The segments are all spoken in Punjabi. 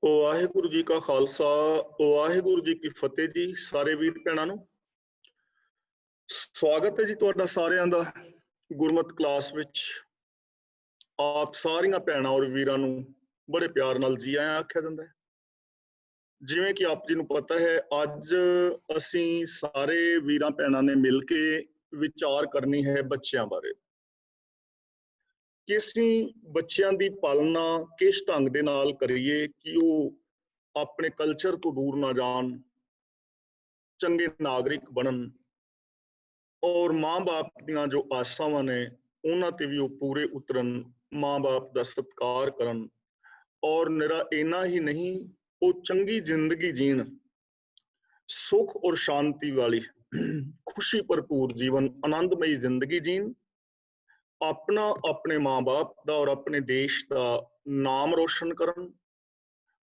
ਵਾਹਿਗੁਰੂ ਜੀ ਕਾ ਖਾਲਸਾ ਵਾਹਿਗੁਰੂ ਜੀ ਕੀ ਫਤਿਹ ਜੀ। ਸਾਰੇ ਵੀਰ ਭੈਣਾਂ ਨੂੰ ਸਵਾਗਤ ਹੈ ਜੀ ਤੁਹਾਡਾ ਸਾਰਿਆਂ ਦਾ ਗੁਰਮਤਿ ਕਲਾਸ ਵਿੱਚ। ਆਪ ਸਾਰੀਆਂ ਭੈਣਾਂ ਔਰ ਵੀਰਾਂ ਨੂੰ ਬੜੇ ਪਿਆਰ ਨਾਲ ਜੀ ਆਇਆਂ ਆਖਿਆ ਜਾਂਦਾ ਹੈ। ਜਿਵੇਂ ਕਿ ਆਪ ਜੀ ਨੂੰ ਪਤਾ ਹੈ, ਅੱਜ ਅਸੀਂ ਸਾਰੇ ਵੀਰਾਂ ਭੈਣਾਂ ਨੇ ਮਿਲ ਕੇ ਵਿਚਾਰ ਕਰਨੀ ਹੈ ਬੱਚਿਆਂ ਬਾਰੇ ਕਿ ਅਸੀਂ ਬੱਚਿਆਂ ਦੀ ਪਾਲਣਾ ਕਿਸ ਢੰਗ ਦੇ ਨਾਲ ਕਰੀਏ ਕਿ ਉਹ ਆਪਣੇ ਕਲਚਰ ਤੋਂ ਦੂਰ ਨਾ ਜਾਣ, ਚੰਗੇ ਨਾਗਰਿਕ ਬਣਨ ਔਰ ਮਾਂ-ਬਾਪ ਦੀਆਂ ਜੋ ਆਸਾਵਾਂ ਨੇ ਉਹਨਾਂ ਤੇ ਵੀ ਉਹ ਪੂਰੇ ਉਤਰਨ, ਮਾਂ-ਬਾਪ ਦਾ ਸਤਿਕਾਰ ਕਰਨ ਔਰ ਨਿਰਾ ਇੰਨਾ ਹੀ ਨਹੀਂ, ਉਹ ਚੰਗੀ ਜ਼ਿੰਦਗੀ ਜੀਣ, ਸੁੱਖ ਔਰ ਸ਼ਾਂਤੀ ਵਾਲੀ ਖੁਸ਼ੀ ਭਰਪੂਰ ਜੀਵਨ, ਆਨੰਦਮਈ ਜ਼ਿੰਦਗੀ ਜੀਣ, ਆਪਣਾ ਆਪਣੇ ਮਾਂ-ਬਾਪ ਦਾ ਔਰ ਆਪਣੇ ਦੇਸ਼ ਦਾ ਨਾਮ ਰੋਸ਼ਨ ਕਰਨ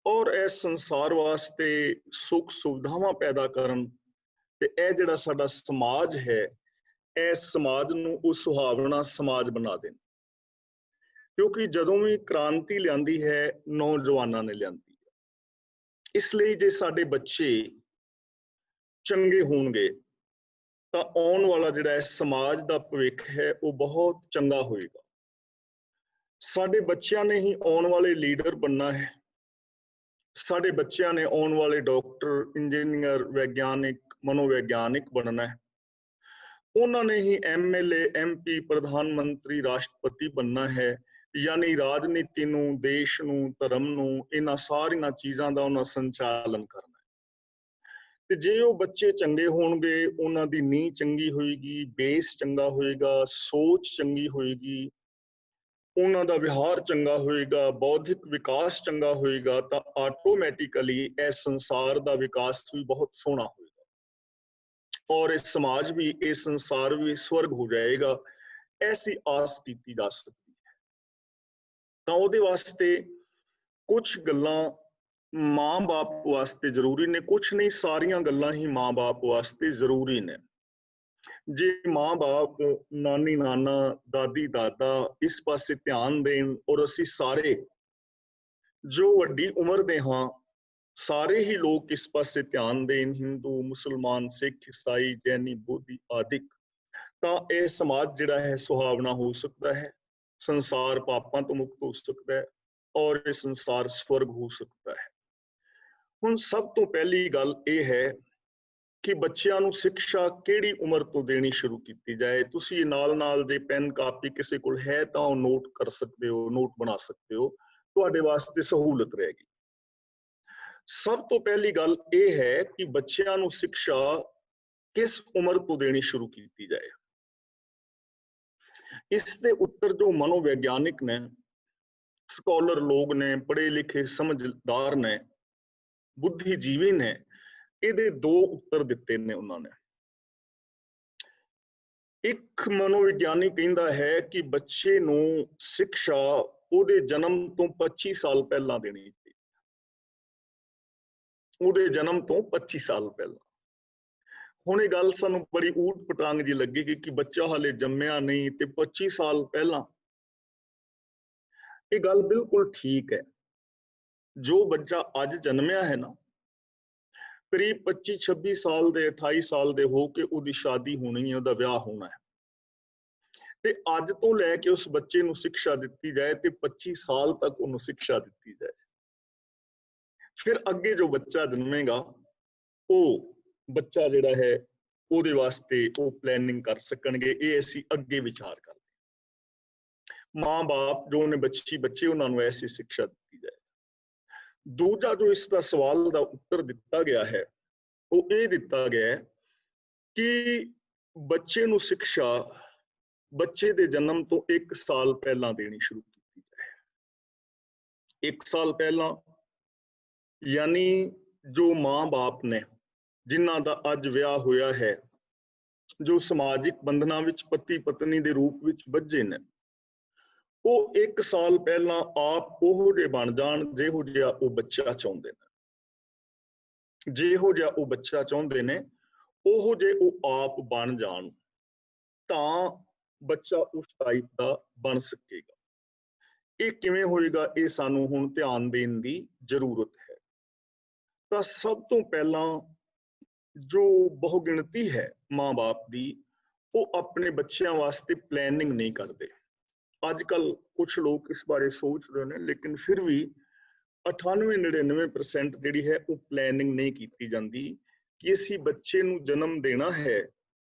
ਔਰ ਇਸ ਸੰਸਾਰ ਵਾਸਤੇ ਸੁੱਖ ਸੁਵਿਧਾਵਾਂ ਪੈਦਾ ਕਰਨ। ਤੇ ਇਹ ਜਿਹੜਾ ਸਾਡਾ ਸਮਾਜ ਹੈ, ਇਸ ਸਮਾਜ ਨੂੰ ਉਹ ਸੁਹਾਵਣਾ ਸਮਾਜ ਬਣਾ ਦੇਣ, ਕਿਉਂਕਿ ਜਦੋਂ ਵੀ ਕ੍ਰਾਂਤੀ ਲਿਆਂਦੀ ਹੈ ਨੌਜਵਾਨਾਂ ਨੇ ਲਿਆਂਦੀ ਹੈ। ਇਸ ਲਈ ਜੇ ਸਾਡੇ ਬੱਚੇ ਚੰਗੇ ਹੋਣਗੇ ਤਾਂ ਆਉਣ ਵਾਲਾ ਜਿਹੜਾ ਇਸ ਸਮਾਜ ਦਾ ਭਵਿੱਖ ਹੈ ਉਹ ਬਹੁਤ ਚੰਗਾ ਹੋਏਗਾ। ਸਾਡੇ ਬੱਚਿਆਂ ਨੇ ਹੀ ਆਉਣ ਵਾਲੇ ਲੀਡਰ ਬਣਨਾ ਹੈ। ਸਾਡੇ ਬੱਚਿਆਂ ਨੇ ਆਉਣ ਵਾਲੇ ਡਾਕਟਰ, ਇੰਜੀਨੀਅਰ, ਵਿਗਿਆਨਿਕ, ਮਨੋਵਿਗਿਆਨਿਕ ਬਣਨਾ ਹੈ। ਉਹਨਾਂ ਨੇ ਹੀ MLA, MP, ਪ੍ਰਧਾਨ ਮੰਤਰੀ, ਰਾਸ਼ਟਰਪਤੀ ਬਣਨਾ ਹੈ। ਯਾਨੀ ਰਾਜਨੀਤੀ ਨੂੰ, ਦੇਸ਼ ਨੂੰ, ਧਰਮ ਨੂੰ, ਇਹਨਾਂ ਸਾਰੀਆਂ ਚੀਜ਼ਾਂ ਦਾ ਉਹਨਾਂ ਸੰਚਾਲਨ ਕਰਨਾ। ਤੇ ਜੇ ਉਹ ਬੱਚੇ ਚੰਗੇ ਹੋਣਗੇ, ਉਹਨਾਂ ਦੀ ਨੀਂਹ ਚੰਗੀ ਹੋਏਗੀ, ਬੇਸ ਚੰਗਾ ਹੋਏਗਾ, ਸੋਚ ਚੰਗੀ ਹੋਏਗੀ, ਉਹਨਾਂ ਦਾ ਵਿਹਾਰ ਚੰਗਾ ਹੋਏਗਾ, ਬੌਧਿਕ ਵਿਕਾਸ ਚੰਗਾ ਹੋਏਗਾ, ਤਾਂ ਆਟੋਮੈਟਿਕਲੀ ਇਸ ਸੰਸਾਰ ਦਾ ਵਿਕਾਸ ਵੀ ਬਹੁਤ ਸੋਹਣਾ ਹੋਏਗਾ ਔਰ ਇਹ ਸਮਾਜ ਵੀ, ਇਹ ਸੰਸਾਰ ਵੀ ਸਵਰਗ ਹੋ ਜਾਏਗਾ। ਐਸੀ ਆਸ ਕੀਤੀ ਜਾ ਸਕਦੀ ਹੈ। ਤਾਂ ਉਹਦੇ ਵਾਸਤੇ ਕੁਝ ਗੱਲਾਂ ਮਾਂ-ਬਾਪ ਵਾਸਤੇ ਜ਼ਰੂਰੀ ਨੇ, ਕੁਛ ਨਹੀਂ, ਸਾਰੀਆਂ ਗੱਲਾਂ ਹੀ ਮਾਂ-ਬਾਪ ਵਾਸਤੇ ਜ਼ਰੂਰੀ ਨੇ। ਜੇ ਮਾਂ-ਬਾਪ, ਨਾਨੀ-ਨਾਨਾ, ਦਾਦੀ-ਦਾਦਾ ਇਸ ਪਾਸੇ ਧਿਆਨ ਦੇਣ ਔਰ ਅਸੀਂ ਸਾਰੇ ਜੋ ਵੱਡੀ ਉਮਰ ਦੇ ਹਾਂ, ਸਾਰੇ ਹੀ ਲੋਕ ਇਸ ਪਾਸੇ ਧਿਆਨ ਦੇਣ, ਹਿੰਦੂ, ਮੁਸਲਮਾਨ, ਸਿੱਖ, ਈਸਾਈ, ਜੈਨੀ, ਬੋਧੀ ਆਦਿਕ, ਤਾਂ ਇਹ ਸਮਾਜ ਜਿਹੜਾ ਹੈ ਸੁਹਾਵਣਾ ਹੋ ਸਕਦਾ ਹੈ, ਸੰਸਾਰ ਪਾਪਾਂ ਤੋਂ ਮੁਕਤ ਹੋ ਸਕਦਾ ਹੈ ਔਰ ਇਹ ਸੰਸਾਰ ਸਵਰਗ ਹੋ ਸਕਦਾ ਹੈ। ਹੁਣ ਸਭ ਤੋਂ ਪਹਿਲੀ ਗੱਲ ਇਹ ਹੈ ਕਿ ਬੱਚਿਆਂ ਨੂੰ ਸਿੱਖਿਆ ਕਿਹੜੀ ਉਮਰ ਤੋਂ ਦੇਣੀ ਸ਼ੁਰੂ ਕੀਤੀ ਜਾਏ। ਤੁਸੀਂ ਨਾਲ ਜੇ ਪੈਨ ਕਾਪੀ ਕਿਸੇ ਕੋਲ ਹੈ ਤਾਂ ਉਹ ਨੋਟ ਕਰ ਸਕਦੇ ਹੋ, ਨੋਟ ਬਣਾ ਸਕਦੇ ਹੋ, ਤੁਹਾਡੇ ਵਾਸਤੇ ਸਹੂਲਤ ਰਹੇਗੀ। ਸਭ ਤੋਂ ਪਹਿਲੀ ਗੱਲ ਇਹ ਹੈ ਕਿ ਬੱਚਿਆਂ ਨੂੰ ਸਿੱਖਿਆ ਕਿਸ ਉਮਰ ਤੋਂ ਦੇਣੀ ਸ਼ੁਰੂ ਕੀਤੀ ਜਾਏ। ਇਸ ਦੇ ਉੱਤਰ ਜੋ ਮਨੋਵਿਗਿਆਨਿਕ ਨੇ, ਸਕਾਲਰ ਲੋਕ ਨੇ, ਪੜ੍ਹੇ ਲਿਖੇ ਸਮਝਦਾਰ ਨੇ, ਬੁੱਧੀਜੀਵੀ ਨੇ, ਇਹਦੇ ਦੋ ਉੱਤਰ ਦਿੱਤੇ ਨੇ ਉਹਨਾਂ ਨੇ। ਇੱਕ ਮਨੋਵਿਗਿਆਨੀ ਕਹਿੰਦਾ ਹੈ ਕਿ ਬੱਚੇ ਨੂੰ ਸਿੱਖਿਆ ਉਹਦੇ ਜਨਮ ਤੋਂ 25 ਸਾਲ ਪਹਿਲਾਂ ਦੇਣੀ ਚਾਹੀਦੀ, ਉਹਦੇ ਜਨਮ ਤੋਂ 25 ਸਾਲ ਪਹਿਲਾਂ। ਹੁਣ ਇਹ ਗੱਲ ਸਾਨੂੰ ਬੜੀ ਊਟ ਪਟਾਂਗ ਜੀ ਲੱਗੇਗੀ ਕਿ ਬੱਚਾ ਹਾਲੇ ਜੰਮਿਆ ਨਹੀਂ ਤੇ 25 ਸਾਲ ਪਹਿਲਾਂ। ਇਹ ਗੱਲ ਬਿਲਕੁਲ ਠੀਕ ਹੈ। ਜੋ ਬੱਚਾ ਅੱਜ ਜਨਮਿਆ ਹੈ ਨਾ, ਕਰੀਬ 25-26 ਸਾਲ ਦੇ, 28 ਸਾਲ ਦੇ ਹੋ ਕੇ ਉਹਦੀ ਸ਼ਾਦੀ ਹੋਣੀ ਹੈ, ਉਹਦਾ ਵਿਆਹ ਹੋਣਾ ਹੈ। ਤੇ ਅੱਜ ਤੋਂ ਲੈ ਕੇ ਉਸ ਬੱਚੇ ਨੂੰ ਸਿੱਖਿਆ ਦਿੱਤੀ ਜਾਏ ਤੇ 25 ਸਾਲ ਤੱਕ ਉਹਨੂੰ ਸਿੱਖਿਆ ਦਿੱਤੀ ਜਾਏ। ਫਿਰ ਅੱਗੇ ਜੋ ਬੱਚਾ ਜਨਮੇਗਾ, ਉਹ ਬੱਚਾ ਜਿਹੜਾ ਹੈ ਉਹਦੇ ਵਾਸਤੇ ਉਹ ਪਲੈਨਿੰਗ ਕਰ ਸਕਣਗੇ। ਇਹ ਅਸੀਂ ਅੱਗੇ ਵਿਚਾਰ ਕਰਦੇ। ਮਾਂ-ਬਾਪ ਜੋ ਨੇ ਬੱਚੇ ਉਹਨਾਂ ਨੂੰ ਐਸੀ ਸਿੱਖਿਆ ਦਿੱਤੀ ਜਾਏ। ਦੂਜਾ ਜੋ ਇਸ ਦਾ ਸਵਾਲ ਦਾ ਉੱਤਰ ਦਿੱਤਾ ਗਿਆ ਹੈ, ਉਹ ਇਹ ਦਿੱਤਾ ਗਿਆ ਹੈ ਕਿ ਬੱਚੇ ਨੂੰ ਸਿੱਖਿਆ ਬੱਚੇ ਦੇ ਜਨਮ ਤੋਂ 1 ਸਾਲ ਪਹਿਲਾਂ ਦੇਣੀ ਸ਼ੁਰੂ ਕੀਤੀ ਜਾਏ। 1 ਸਾਲ ਪਹਿਲਾਂ ਯਾਨੀ ਜੋ ਮਾਂ-ਬਾਪ ਨੇ, ਜਿਨ੍ਹਾਂ ਦਾ ਅੱਜ ਵਿਆਹ ਹੋਇਆ ਹੈ, ਜੋ ਸਮਾਜਿਕ ਬੰਧਨਾਂ ਵਿੱਚ ਪਤੀ ਪਤਨੀ ਦੇ ਰੂਪ ਵਿੱਚ ਬੱਝੇ ਨੇ, ਉਹ 1 ਸਾਲ ਪਹਿਲਾਂ ਆਪ ਉਹੋ ਜਿਹੇ ਬਣ ਜਾਣ ਜਿਹੋ ਜਿਹਾ ਉਹ ਬੱਚਾ ਚਾਹੁੰਦੇ ਨੇ। ਜਿਹੋ ਜਿਹਾ ਉਹ ਬੱਚਾ ਚਾਹੁੰਦੇ ਨੇ ਉਹੋ ਜਿਹੇ ਉਹ ਆਪ ਬਣ ਜਾਣ ਤਾਂ ਬੱਚਾ ਉਸ ਟਾਈਪ ਦਾ ਬਣ ਸਕੇਗਾ। ਇਹ ਕਿਵੇਂ ਹੋਏਗਾ, ਇਹ ਸਾਨੂੰ ਹੁਣ ਧਿਆਨ ਦੇਣ ਦੀ ਜ਼ਰੂਰਤ ਹੈ। ਤਾਂ ਸਭ ਤੋਂ ਪਹਿਲਾਂ ਜੋ ਬਹੁਗਿਣਤੀ ਹੈ ਮਾਂ-ਬਾਪ ਦੀ, ਉਹ ਆਪਣੇ ਬੱਚਿਆਂ ਵਾਸਤੇ ਪਲੈਨਿੰਗ ਨਹੀਂ ਕਰਦੇ। ਅੱਜ ਕੱਲ ਕੁਝ ਲੋਕ ਇਸ ਬਾਰੇ ਸੋਚ ਰਹੇ ਨੇ, ਲੇਕਿਨ ਫਿਰ ਵੀ 98-99% ਜਿਹੜੀ ਹੈ ਉਹ ਪਲੈਨਿੰਗ ਨਹੀਂ ਕੀਤੀ ਜਾਂਦੀ ਕਿ ਅਸੀਂ ਬੱਚੇ ਨੂੰ ਜਨਮ ਦੇਣਾ ਹੈ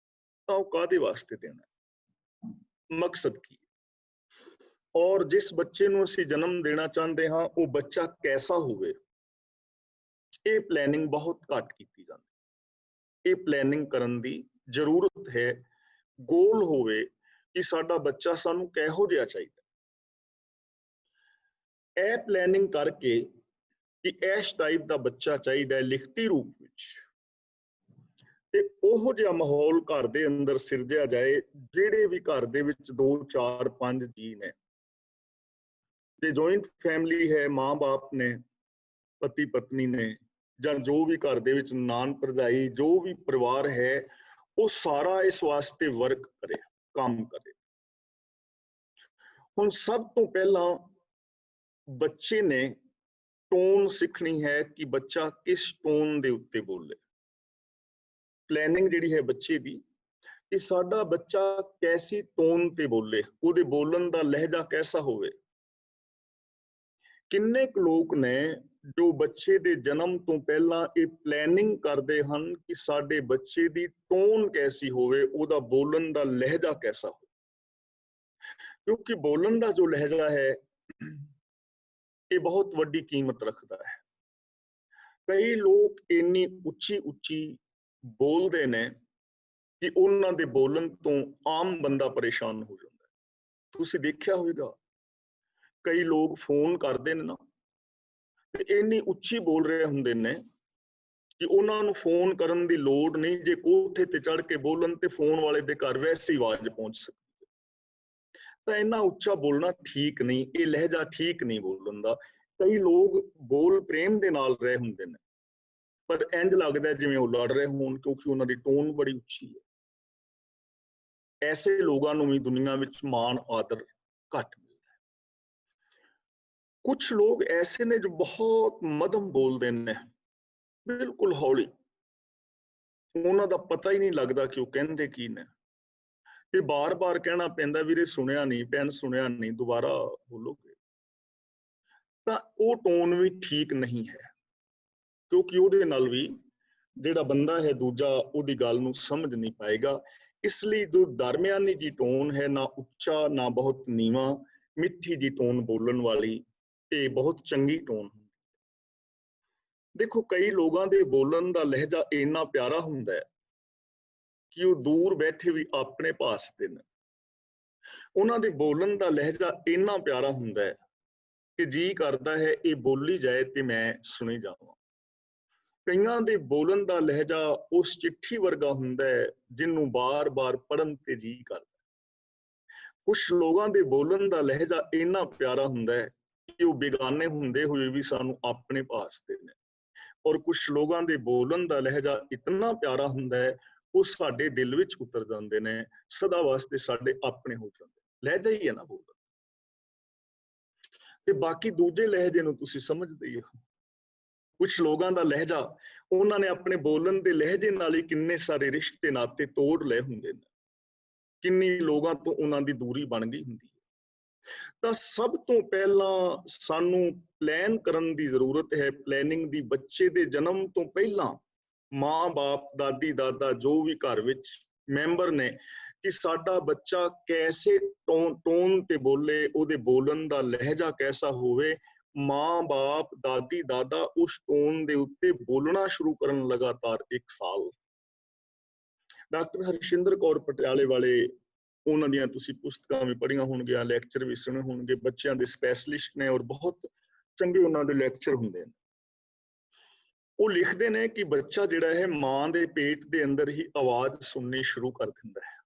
ਤਾਂ ਉਹ ਕਾਹਦੇ ਵਾਸਤੇ ਦੇਣਾ ਹੈ, ਮਕਸਦ ਕੀ ਹੈ, ਔਰ ਜਿਸ ਬੱਚੇ ਨੂੰ ਅਸੀਂ ਜਨਮ ਦੇਣਾ ਚਾਹੁੰਦੇ ਹਾਂ ਉਹ ਬੱਚਾ ਕੈਸਾ ਹੋਵੇ, ਇਹ ਪਲੈਨਿੰਗ ਬਹੁਤ ਘੱਟ ਕੀਤੀ ਜਾਂਦੀ। ਇਹ ਪਲੈਨਿੰਗ ਕਰਨ ਦੀ ਜ਼ਰੂਰਤ ਹੈ। ਗੋਲ ਹੋਵੇ ਕਿ ਸਾਡਾ ਬੱਚਾ ਸਾਨੂੰ ਕਿਹੋ ਜਿਹਾ ਚਾਹੀਦਾ। ਇਹ ਪਲੈਨਿੰਗ ਕਰਕੇ ਕਿ ਇਸ ਟਾਈਪ ਦਾ ਬੱਚਾ ਚਾਹੀਦਾ ਹੈ ਲਿਖਤੀ ਰੂਪ ਵਿੱਚ, ਤੇ ਉਹੋ ਜਿਹਾ ਮਾਹੌਲ ਘਰ ਦੇ ਅੰਦਰ ਸਿਰਜਿਆ ਜਾਏ ਜਿਹੜੇ ਵੀ ਘਰ ਦੇ ਵਿੱਚ 2, 4, 5 ਜੀ ਨੇ, ਤੇ ਜੁਆਇੰਟ ਫੈਮਿਲੀ ਹੈ, ਮਾਂ-ਬਾਪ ਨੇ, ਪਤੀ ਪਤਨੀ ਨੇ, ਜਾਂ ਜੋ ਵੀ ਘਰ ਦੇ ਵਿੱਚ ਨਾਨ ਭਰਜਾਈ, ਜੋ ਵੀ ਪਰਿਵਾਰ ਹੈ, ਉਹ ਸਾਰਾ ਇਸ ਵਾਸਤੇ ਵਰਕ ਕਰੇ, ਕੰਮ ਕਰੇ। ਹੁਣ ਸਭ ਤੋਂ ਪਹਿਲਾਂ ਬੱਚੇ ਨੇ ਟੋਨ ਸਿੱਖਣੀ ਹੈ ਕਿ ਬੱਚਾ ਕਿਸ ਟੋਨ ਦੇ ਉੱਤੇ ਬੋਲੇ। ਪਲੈਨਿੰਗ ਜਿਹੜੀ ਹੈ ਬੱਚੇ ਦੀ, ਕਿ ਸਾਡਾ ਬੱਚਾ ਕੈਸੀ ਟੋਨ ਤੇ ਬੋਲੇ, ਉਹਦੇ ਬੋਲਣ ਦਾ ਲਹਿਜਾ ਕੈਸਾ ਹੋਵੇ। ਕਿੰਨੇ ਕੁ ਲੋਕ ਨੇ ਜੋ ਬੱਚੇ ਦੇ ਜਨਮ ਤੋਂ ਪਹਿਲਾਂ ਇਹ ਪਲੈਨਿੰਗ ਕਰਦੇ ਹਨ ਕਿ ਸਾਡੇ ਬੱਚੇ ਦੀ ਟੋਨ ਕੈਸੀ ਹੋਵੇ, ਉਹਦਾ ਬੋਲਣ ਦਾ ਲਹਿਜਾ ਕੈਸਾ ਹੋਵੇ। ਕਿਉਂਕਿ ਬੋਲਣ ਦਾ ਜੋ ਲਹਿਜਾ ਹੈ ਇਹ ਬਹੁਤ ਵੱਡੀ ਕੀਮਤ ਰੱਖਦਾ ਹੈ। ਕਈ ਲੋਕ ਇੰਨੀ ਉੱਚੀ ਉੱਚੀ ਬੋਲਦੇ ਨੇ ਕਿ ਉਹਨਾਂ ਦੇ ਬੋਲਣ ਤੋਂ ਆਮ ਬੰਦਾ ਪਰੇਸ਼ਾਨ ਹੋ ਜਾਂਦਾ ਹੈ। ਤੁਸੀਂ ਦੇਖਿਆ ਹੋਵੇਗਾ ਕਈ ਲੋਕ ਫੋਨ ਕਰਦੇ ਨੇ ਨਾ, ਤੇ ਇੰਨੀ ਉੱਚੀ ਬੋਲ ਰਹੇ ਹੁੰਦੇ ਨੇ ਕਿ ਉਹਨਾਂ ਨੂੰ ਫੋਨ ਕਰਨ ਦੀ ਲੋੜ ਨਹੀਂ, ਜੇ ਕੋਠੇ ਤੇ ਚੜ੍ਹ ਕੇ ਬੋਲਣ ਤੇ ਫੋਨ ਵਾਲੇ ਦੇ ਘਰ ਵੈਸੇ ਹੀ ਆਵਾਜ਼ ਪਹੁੰਚ ਸਕਦੀ ਹੈ। ਤਾਂ ਇੰਨਾ ਉੱਚਾ ਬੋਲਣਾ ਠੀਕ ਨਹੀਂ, ਇਹ ਲਹਿਜਾ ਠੀਕ ਨਹੀਂ ਬੋਲਣ ਦਾ। ਕਈ ਲੋਕ ਬੋਲ ਪ੍ਰੇਮ ਦੇ ਨਾਲ ਰਹੇ ਹੁੰਦੇ ਨੇ, ਪਰ ਇੰਝ ਲੱਗਦਾ ਜਿਵੇਂ ਉਹ ਲੜ ਰਹੇ ਹੋਣ, ਕਿਉਂਕਿ ਉਹਨਾਂ ਦੀ ਟੋਨ ਬੜੀ ਉੱਚੀ ਹੈ। ਐਸੇ ਲੋਕਾਂ ਨੂੰ ਵੀ ਦੁਨੀਆ ਵਿੱਚ ਮਾਣ ਆਦਰ ਘੱਟ ਮਿਲਦਾ ਹੈ। ਕੁਝ ਲੋਕ ਐਸੇ ਨੇ ਜੋ ਬਹੁਤ ਮਧਮ ਬੋਲਦੇ ਨੇ, ਬਿਲਕੁਲ ਹੌਲੀ, ਉਹਨਾਂ ਦਾ ਪਤਾ ਹੀ ਨਹੀਂ ਲੱਗਦਾ ਕਿ ਉਹ ਕਹਿੰਦੇ ਕੀ ਨੇ, ਤੇ ਬਾਰ-ਬਾਰ ਕਹਿਣਾ ਪੈਂਦਾ ਵੀਰੇ ਸੁਣਿਆ ਨਹੀਂ, ਭੈਣ ਸੁਣਿਆ ਨਹੀਂ, ਦੁਬਾਰਾ ਬੋਲੋਗੇ। ਤਾਂ ਉਹ ਟੋਨ ਵੀ ਠੀਕ ਨਹੀਂ ਹੈ, ਕਿਉਂਕਿ ਉਹਦੇ ਨਾਲ ਵੀ ਜਿਹੜਾ ਬੰਦਾ ਹੈ ਦੂਜਾ ਉਹਦੀ ਗੱਲ ਨੂੰ ਸਮਝ ਨਹੀਂ ਪਾਏਗਾ। ਇਸ ਲਈ ਜੋ ਦਰਮਿਆਨੀ ਜੀ ਟੋਨ ਹੈ, ਨਾ ਉੱਚਾ ਨਾ ਬਹੁਤ ਨੀਵਾਂ, ਮਿੱਠੀ ਜੀ ਟੋਨ ਬੋਲਣ ਵਾਲੀ, ਇਹ ਬਹੁਤ ਚੰਗੀ ਟੋਨ ਹੁੰਦੀ। ਦੇਖੋ ਕਈ ਲੋਕਾਂ ਦੇ ਬੋਲਣ ਦਾ ਲਹਿਜਾ ਇੰਨਾ ਪਿਆਰਾ ਹੁੰਦਾ ਹੈ ਕਿ ਉਹ ਦੂਰ ਬੈਠੇ ਵੀ ਆਪਣੇ ਭਾਸਦੇ ਨੇ। ਉਹਨਾਂ ਦੇ ਬੋਲਣ ਦਾ ਲਹਿਜਾ ਇੰਨਾ ਪਿਆਰਾ ਹੁੰਦਾ ਹੈ ਕਿ ਜੀ ਕਰਦਾ ਹੈ ਇਹ ਬੋਲੀ ਜਾਏ ਤੇ ਮੈਂ ਸੁਣੀ ਜਾਵਾਂ। ਕਈਆਂ ਦੇ ਬੋਲਣ ਦਾ ਲਹਿਜਾ ਉਸ ਚਿੱਠੀ ਵਰਗਾ ਹੁੰਦਾ ਹੈ ਜਿਹਨੂੰ ਬਾਰ-ਬਾਰ ਪੜ੍ਹਨ ਤੇ ਜੀ ਕਰਦਾ। ਕੁਝ ਲੋਕਾਂ ਦੇ ਬੋਲਣ ਦਾ ਲਹਿਜਾ ਇੰਨਾ ਪਿਆਰਾ ਹੁੰਦਾ ਹੈ ਕਿ ਉਹ ਬੇਗਾਨੇ ਹੁੰਦੇ ਹੋਏ ਵੀ ਸਾਨੂੰ ਆਪਣੇ ਭਾਸਦੇ ਨੇ, ਔਰ ਕੁਝ ਲੋਕਾਂ ਦੇ ਬੋਲਣ ਦਾ ਲਹਿਜਾ ਇਤਨਾ ਪਿਆਰਾ ਹੁੰਦਾ ਹੈ ਉਹ ਸਾਡੇ ਦਿਲ ਵਿੱਚ ਉਤਰ ਜਾਂਦੇ ਨੇ, ਸਦਾ ਵਾਸਤੇ ਸਾਡੇ ਆਪਣੇ ਹੋ ਜਾਂਦੇ। ਲਹਿਜਾ ਹੀ ਹੈ ਨਾ ਬੋਲਣ। ਤੇ ਬਾਕੀ ਦੂਜੇ ਲਹਿਜੇ ਨੂੰ ਤੁਸੀਂ ਸਮਝਦੇ ਹੀ ਹੋ। ਕੁਝ ਲੋਕਾਂ ਦਾ ਲਹਿਜਾ, ਉਹਨਾਂ ਨੇ ਆਪਣੇ ਬੋਲਣ ਦੇ ਲਹਿਜੇ ਨਾਲ ਹੀ ਕਿੰਨੇ ਸਾਰੇ ਰਿਸ਼ਤੇ ਨਾਤੇ ਤੋੜ ਲਏ ਹੁੰਦੇ ਨੇ, ਕਿੰਨੀ ਲੋਕਾਂ ਤੋਂ ਉਹਨਾਂ ਦੀ ਦੂਰੀ ਬਣ ਗਈ ਹੁੰਦੀ ਹੈ। ਤਾਂ ਸਭ ਤੋਂ ਪਹਿਲਾਂ ਸਾਨੂੰ ਪਲਾਨ ਕਰਨ ਦੀ ਜ਼ਰੂਰਤ ਹੈ। ਪਲੈਨਿੰਗ ਦੀ ਬੱਚੇ ਦੇ ਜਨਮ ਤੋਂ ਪਹਿਲਾਂ ਮਾਂ-ਬਾਪ, ਦਾਦੀ-ਦਾਦਾ, ਜੋ ਵੀ ਘਰ ਵਿੱਚ ਮੈਂਬਰ ਨੇ, ਕਿ ਸਾਡਾ ਬੱਚਾ ਕੈਸੇ ਟੋਨ ਤੇ ਬੋਲੇ, ਉਹਦੇ ਬੋਲਣ ਦਾ ਲਹਿਜਾ ਕੈਸਾ ਹੋਵੇ। ਮਾਂ-ਬਾਪ, ਦਾਦੀ-ਦਾਦਾ ਉਸ ਟੋਨ ਦੇ ਉੱਤੇ ਬੋਲਣਾ ਸ਼ੁਰੂ ਕਰਨ ਲਗਾਤਾਰ 1 ਸਾਲ। ਡਾਕਟਰ ਹਰਸ਼ਿੰਦਰ ਕੌਰ ਪਟਿਆਲੇ ਵਾਲੇ, ਉਹਨਾਂ ਦੀਆਂ ਤੁਸੀਂ ਪੁਸਤਕਾਂ ਵੀ ਪੜ੍ਹੀਆਂ ਹੋਣਗੀਆਂ, ਲੈਕਚਰ ਵੀ ਸੁਣੇ ਹੋਣਗੇ, ਬੱਚਿਆਂ ਦੇ ਸਪੈਸ਼ਲਿਸਟ ਨੇ ਔਰ ਬਹੁਤ ਚੰਗੇ ਉਹਨਾਂ ਦੇ ਲੈਕਚਰ ਹੁੰਦੇ ਨੇ। ਉਹ ਲਿਖਦੇ ਨੇ ਕਿ ਬੱਚਾ ਜਿਹੜਾ ਹੈ ਮਾਂ ਦੇ ਪੇਟ ਦੇ ਅੰਦਰ ਹੀ ਆਵਾਜ਼ ਸੁਣਨੀ ਸ਼ੁਰੂ ਕਰ ਦਿੰਦਾ ਹੈ।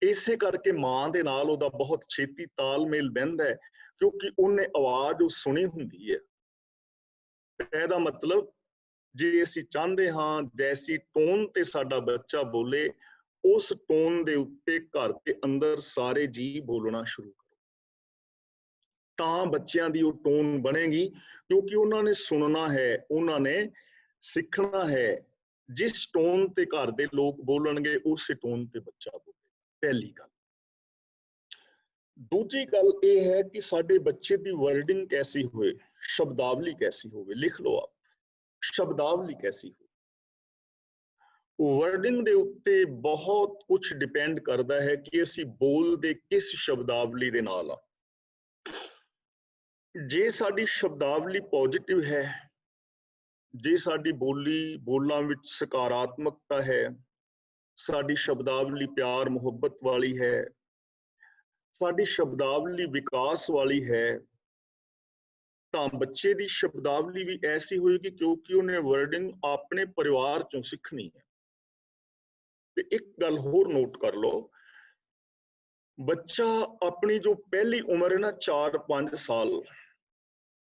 ਇਸੇ ਕਰਕੇ ਮਾਂ ਦੇ ਨਾਲ ਉਹਦਾ ਬਹੁਤ ਛੇਤੀ ਤਾਲਮੇਲ ਬਹਿੰਦਾ ਹੈ, ਕਿਉਂਕਿ ਉਹਨੇ ਆਵਾਜ਼ ਉਹ ਸੁਣੀ ਹੁੰਦੀ ਹੈ। ਇਹਦਾ ਮਤਲਬ ਜੇ ਅਸੀਂ ਚਾਹੁੰਦੇ ਹਾਂ ਜੈਸੀ ਟੋਨ ਤੇ ਸਾਡਾ ਬੱਚਾ ਬੋਲੇ, ਉਸ ਟੋਨ ਦੇ ਉੱਤੇ ਘਰ ਦੇ ਅੰਦਰ ਸਾਰੇ ਜੀ ਬੋਲਣਾ ਸ਼ੁਰੂ ਕਰੋ, ਤਾਂ ਬੱਚਿਆਂ ਦੀ ਉਹ ਟੋਨ ਬਣੇਗੀ, ਕਿਉਂਕਿ ਉਹਨਾਂ ਨੇ ਸੁਣਨਾ ਹੈ, ਉਹਨਾਂ ਨੇ ਸਿੱਖਣਾ ਹੈ। ਜਿਸ ਟੋਨ ਤੇ ਘਰ ਦੇ ਲੋਕ ਬੋਲਣਗੇ ਉਸੇ ਟੋਨ ਤੇ ਬੱਚਾ ਬੋਲੇ। ਪਹਿਲੀ ਗੱਲ। ਦੂਜੀ ਗੱਲ ਇਹ ਹੈ ਕਿ ਸਾਡੇ ਬੱਚੇ ਦੀ ਵਰਡਿੰਗ ਕੈਸੀ ਹੋਏ, ਸ਼ਬਦਾਵਲੀ ਕੈਸੀ ਹੋਵੇ। ਲਿਖ ਲਓ ਆਪ, ਸ਼ਬਦਾਵਲੀ ਕੈਸੀ ਹੋ। ਵਰਡਿੰਗ ਦੇ ਉੱਤੇ ਬਹੁਤ ਕੁਝ ਡਿਪੈਂਡ ਕਰਦਾ ਹੈ ਕਿ ਅਸੀਂ ਬੋਲਦੇ ਕਿਸ ਸ਼ਬਦਾਵਲੀ ਦੇ ਨਾਲ ਆ। ਜੇ ਸਾਡੀ ਸ਼ਬਦਾਵਲੀ ਪੋਜ਼ਿਟਿਵ ਹੈ, ਜੇ ਸਾਡੀ ਬੋਲਾਂ ਵਿੱਚ ਸਕਾਰਾਤਮਕਤਾ ਹੈ, ਸਾਡੀ ਸ਼ਬਦਾਵਲੀ ਪਿਆਰ ਮੁਹੱਬਤ ਵਾਲੀ ਹੈ, ਸਾਡੀ ਸ਼ਬਦਾਵਲੀ ਵਿਕਾਸ ਵਾਲੀ ਹੈ, ਤਾਂ ਬੱਚੇ ਦੀ ਸ਼ਬਦਾਵਲੀ ਵੀ ਐਸੀ ਹੋਏਗੀ ਕਿਉਂਕਿ ਉਹਨੇ ਵਰਡਿੰਗ ਆਪਣੇ ਪਰਿਵਾਰ ਚੋਂ ਸਿੱਖਣੀ ਹੈ। ਤੇ ਇੱਕ ਗੱਲ ਹੋਰ ਨੋਟ ਕਰ ਲਓ, ਬੱਚਾ ਆਪਣੀ ਜੋ ਪਹਿਲੀ ਉਮਰ ਹੈ ਨਾ 4-5 ਸਾਲ,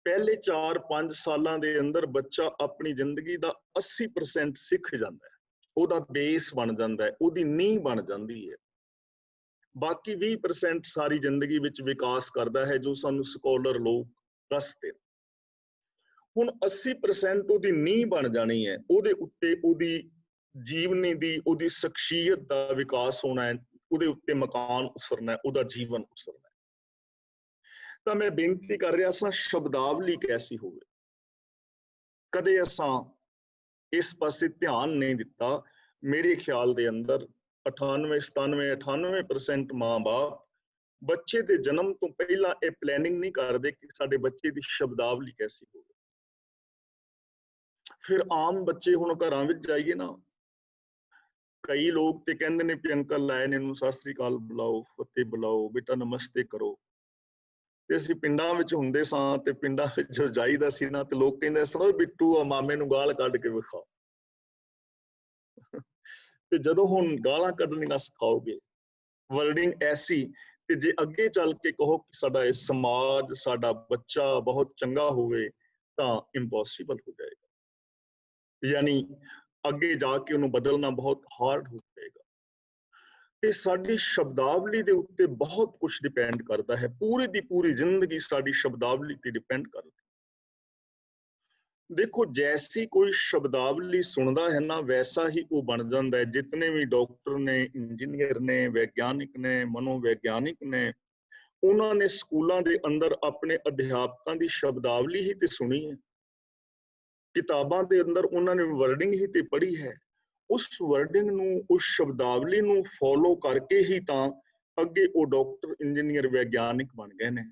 ਪਹਿਲੇ 4-5 ਸਾਲਾਂ ਦੇ ਅੰਦਰ ਬੱਚਾ ਆਪਣੀ ਜ਼ਿੰਦਗੀ ਦਾ 80% ਸਿੱਖ ਜਾਂਦਾ ਹੈ, ਉਹਦਾ ਬੇਸ ਬਣ ਜਾਂਦਾ ਹੈ, ਉਹਦੀ ਨੀਂਹ ਬਣ ਜਾਂਦੀ ਹੈ। ਬਾਕੀ 20% ਸਾਰੀ ਜ਼ਿੰਦਗੀ ਵਿੱਚ ਵਿਕਾਸ ਕਰਦਾ ਹੈ, ਜੋ ਸਾਨੂੰ ਸਕਾਲਰ ਲੋਕ ਦੱਸਦੇ। ਹੁਣ 80% ਉਹਦੀ ਨੀਂਹ ਬਣ ਜਾਣੀ ਹੈ, ਉਹਦੇ ਉੱਤੇ ਉਹਦੀ ਜੀਵਨੀ ਦੀ, ਉਹਦੀ ਸ਼ਖਸੀਅਤ ਦਾ ਵਿਕਾਸ ਹੋਣਾ ਹੈ, ਉਹਦੇ ਉੱਤੇ ਮਕਾਨ ਉਸਰਨਾ ਹੈ, ਉਹਦਾ ਜੀਵਨ ਉਸਰਨਾ ਹੈ। ਤਾਂ ਮੈਂ ਬੇਨਤੀ ਕਰ ਰਿਹਾ ਸਾਂ, ਸ਼ਬਦਾਵਲੀ ਕੈਸੀ ਹੋਵੇ। ਕਦੇ ਅਸਾਂ ਇਸ ਪਾਸੇ ਧਿਆਨ ਨਹੀਂ ਦਿੱਤਾ। ਮੇਰੇ ਖਿਆਲ ਦੇ ਅੰਦਰ 98-97-98% ਮਾਂ-ਬਾਪ ਬੱਚੇ ਦੇ ਜਨਮ ਤੋਂ ਪਹਿਲਾਂ ਇਹ ਪਲੈਨਿੰਗ ਨਹੀਂ ਕਰਦੇ ਕਿ ਸਾਡੇ ਬੱਚੇ ਦੀ ਸ਼ਬਦਾਵਲੀ ਕੈਸੀ ਹੋਵੇ। ਫਿਰ ਆਮ ਬੱਚੇ, ਹੁਣ ਘਰਾਂ ਵਿੱਚ ਜਾਈਏ ਨਾ, ਕਈ ਲੋਕ ਤੇ ਕਹਿੰਦੇ ਨੇ ਵੀ ਅੰਕਲ ਆਏ ਨੇ, ਇਹਨੂੰ ਸਤਿ ਸ੍ਰੀ ਅਕਾਲ ਬੁਲਾਓ, ਫਤਿਹ ਬੁਲਾਓ, ਬੇਟਾ ਨਮਸਤੇ ਕਰੋ। ਤੇ ਅਸੀਂ ਪਿੰਡਾਂ ਵਿੱਚ ਹੁੰਦੇ ਸਾਂ, ਤੇ ਪਿੰਡਾਂ ਵਿੱਚ ਜੋ ਜਾਈਦਾ ਸੀ ਨਾ, ਤੇ ਲੋਕ ਕਹਿੰਦੇ ਸੁਣੋ ਬਿੱਟੂ ਆ ਮਾਮੇ ਨੂੰ ਗਾਲ ਕੱਢ ਕੇ ਵਿਖਾ। ਤੇ ਜਦੋਂ ਹੁਣ ਗਾਲਾਂ ਕੱਢਣੀਆਂ ਸਿਖਾਓਗੇ, ਵਰਡਿੰਗ ਐਸੀ, ਤੇ ਜੇ ਅੱਗੇ ਚੱਲ ਕੇ ਕਹੋ ਕਿ ਸਾਡਾ ਇਹ ਸਮਾਜ, ਸਾਡਾ ਬੱਚਾ ਬਹੁਤ ਚੰਗਾ ਹੋਵੇ, ਤਾਂ ਇੰਪੋਸੀਬਲ ਹੋ ਜਾਏਗਾ। ਯਾਨੀ ਅੱਗੇ ਜਾ ਕੇ ਉਹਨੂੰ ਬਦਲਣਾ ਬਹੁਤ ਹਾਰਡ ਹੋ ਜਾਏਗਾ। ਤੇ ਸਾਡੀ ਸ਼ਬਦਾਵਲੀ ਦੇ ਉੱਤੇ ਬਹੁਤ ਕੁਝ ਡਿਪੈਂਡ ਕਰਦਾ ਹੈ। ਪੂਰੀ ਦੀ ਪੂਰੀ ਜ਼ਿੰਦਗੀ ਸਾਡੀ ਸ਼ਬਦਾਵਲੀ ਤੇ ਡਿਪੈਂਡ ਕਰਦੀ। ਦੇਖੋ, ਜੈਸੀ ਕੋਈ ਸ਼ਬਦਾਵਲੀ ਸੁਣਦਾ ਹੈ ਨਾ, ਵੈਸਾ ਹੀ ਉਹ ਬਣ ਜਾਂਦਾ ਹੈ। ਜਿਤਨੇ ਵੀ ਡਾਕਟਰ ਨੇ, ਇੰਜੀਨੀਅਰ ਨੇ, ਵਿਗਿਆਨਿਕ ਨੇ, ਮਨੋਵਿਗਿਆਨਿਕ ਨੇ, ਉਹਨਾਂ ਨੇ ਸਕੂਲਾਂ ਦੇ ਅੰਦਰ ਆਪਣੇ ਅਧਿਆਪਕਾਂ ਦੀ ਸ਼ਬਦਾਵਲੀ ਹੀ ਤੇ ਸੁਣੀ ਹੈ। ਕਿਤਾਬਾਂ ਦੇ ਅੰਦਰ ਉਹਨਾਂ ਨੇ ਵਰਡਿੰਗ ਹੀ ਤੇ ਪੜ੍ਹੀ ਹੈ। ਉਸ ਵਰਡਿੰਗ ਨੂੰ, ਉਸ ਸ਼ਬਦਾਵਲੀ ਨੂੰ ਫੋਲੋ ਕਰਕੇ ਹੀ ਤਾਂ ਅੱਗੇ ਉਹ ਡਾਕਟਰ, ਇੰਜੀਨੀਅਰ, ਵਿਗਿਆਨਿਕ ਬਣ ਗਏ ਨੇ।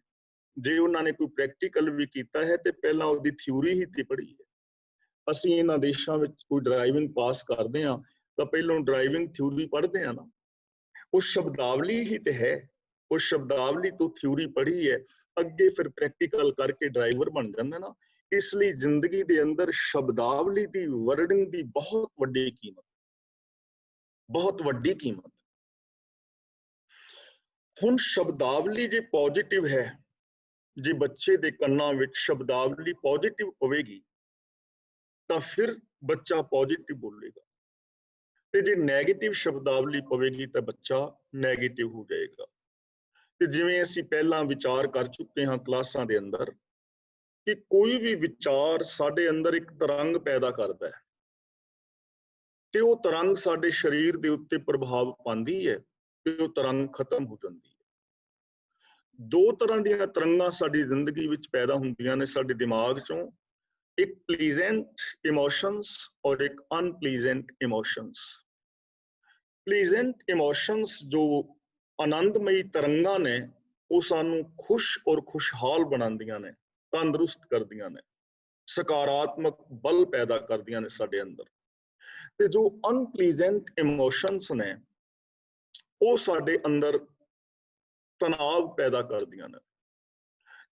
ਜੇ ਉਹਨਾਂ ਨੇ ਕੋਈ ਪ੍ਰੈਕਟੀਕਲ ਵੀ ਕੀਤਾ ਹੈ ਤੇ ਪਹਿਲਾਂ ਉਹਦੀ ਥਿਊਰੀ ਹੀ ਤੇ ਪੜ੍ਹੀ ਹੈ। ਅਸੀਂ ਇਹਨਾਂ ਦੇਸ਼ਾਂ ਵਿੱਚ ਕੋਈ ਡਰਾਈਵਿੰਗ ਪਾਸ ਕਰਦੇ ਹਾਂ ਤਾਂ ਪਹਿਲਾਂ ਡਰਾਈਵਿੰਗ ਥਿਊਰੀ ਪੜ੍ਹਦੇ ਹਾਂ ਨਾ, ਉਹ ਸ਼ਬਦਾਵਲੀ ਹੀ ਤੇ ਹੈ। ਉਹ ਸ਼ਬਦਾਵਲੀ ਤੋਂ ਥਿਊਰੀ ਪੜ੍ਹੀ ਹੈ, ਅੱਗੇ ਫਿਰ ਪ੍ਰੈਕਟੀਕਲ ਕਰਕੇ ਡਰਾਈਵਰ ਬਣ ਜਾਂਦਾ ਨਾ। ਇਸ ਲਈ ਜ਼ਿੰਦਗੀ ਦੇ ਅੰਦਰ ਸ਼ਬਦਾਵਲੀ ਦੀ, ਵਰਡਿੰਗ ਦੀ ਬਹੁਤ ਵੱਡੀ ਕੀਮਤ, ਬਹੁਤ ਵੱਡੀ ਕੀਮਤ। ਹੁਣ ਸ਼ਬਦਾਵਲੀ ਜੇ ਪੋਜ਼ਿਟਿਵ ਹੈ, ਜੇ ਬੱਚੇ ਦੇ ਕੰਨਾਂ ਵਿੱਚ ਸ਼ਬਦਾਵਲੀ ਪੋਜ਼ਿਟਿਵ ਪਵੇਗੀ ਤਾਂ ਫਿਰ ਬੱਚਾ ਪੋਜ਼ਿਟਿਵ ਬੋਲੇਗਾ, ਤੇ ਜੇ ਨੈਗੇਟਿਵ ਸ਼ਬਦਾਵਲੀ ਪਵੇਗੀ ਤਾਂ ਬੱਚਾ ਨੈਗੇਟਿਵ ਹੋ ਜਾਏਗਾ। ਤੇ ਜਿਵੇਂ ਅਸੀਂ ਪਹਿਲਾਂ ਵਿਚਾਰ ਕਰ ਚੁੱਕੇ ਹਾਂ ਕਲਾਸਾਂ ਦੇ ਅੰਦਰ, ਕਿ ਕੋਈ ਵੀ ਵਿਚਾਰ ਸਾਡੇ ਅੰਦਰ ਇੱਕ ਤਰੰਗ ਪੈਦਾ ਕਰਦਾ ਹੈ, ਤੇ ਉਹ ਤਰੰਗ ਸਾਡੇ ਸਰੀਰ ਦੇ ਉੱਤੇ ਪ੍ਰਭਾਵ ਪਾਉਂਦੀ ਹੈ, ਤੇ ਉਹ ਤਰੰਗ ਖਤਮ ਹੋ ਜਾਂਦੀ ਹੈ। ਦੋ ਤਰ੍ਹਾਂ ਦੀਆਂ ਤਰੰਗਾਂ ਸਾਡੀ ਜ਼ਿੰਦਗੀ ਵਿੱਚ ਪੈਦਾ ਹੁੰਦੀਆਂ ਨੇ ਸਾਡੇ ਦਿਮਾਗ ਚੋਂ, ਇੱਕ ਪਲੀਜ਼ੈਂਟ ਇਮੋਸ਼ਨਸ ਔਰ ਇੱਕ ਅਨਪਲੀਜ਼ੈਂਟ ਇਮੋਸ਼ਨਸ। ਪਲੀਜ਼ੈਂਟ ਇਮੋਸ਼ਨਸ ਜੋ ਆਨੰਦਮਈ ਤਰੰਗਾਂ ਨੇ, ਉਹ ਸਾਨੂੰ ਖੁਸ਼ ਔਰ ਖੁਸ਼ਹਾਲ ਬਣਾਉਂਦੀਆਂ ਨੇ, ਤੰਦਰੁਸਤ ਕਰਦੀਆਂ ਨੇ, ਸਕਾਰਾਤਮਕ ਬਲ ਪੈਦਾ ਕਰਦੀਆਂ ਨੇ ਸਾਡੇ ਅੰਦਰ। ਤੇ ਜੋ ਅਨਪਲੀਜ਼ੈਂਟ ਇਮੋਸ਼ਨਸ ਨੇ, ਉਹ ਸਾਡੇ ਅੰਦਰ ਤਣਾਅ ਪੈਦਾ ਕਰਦੀਆਂ ਨੇ।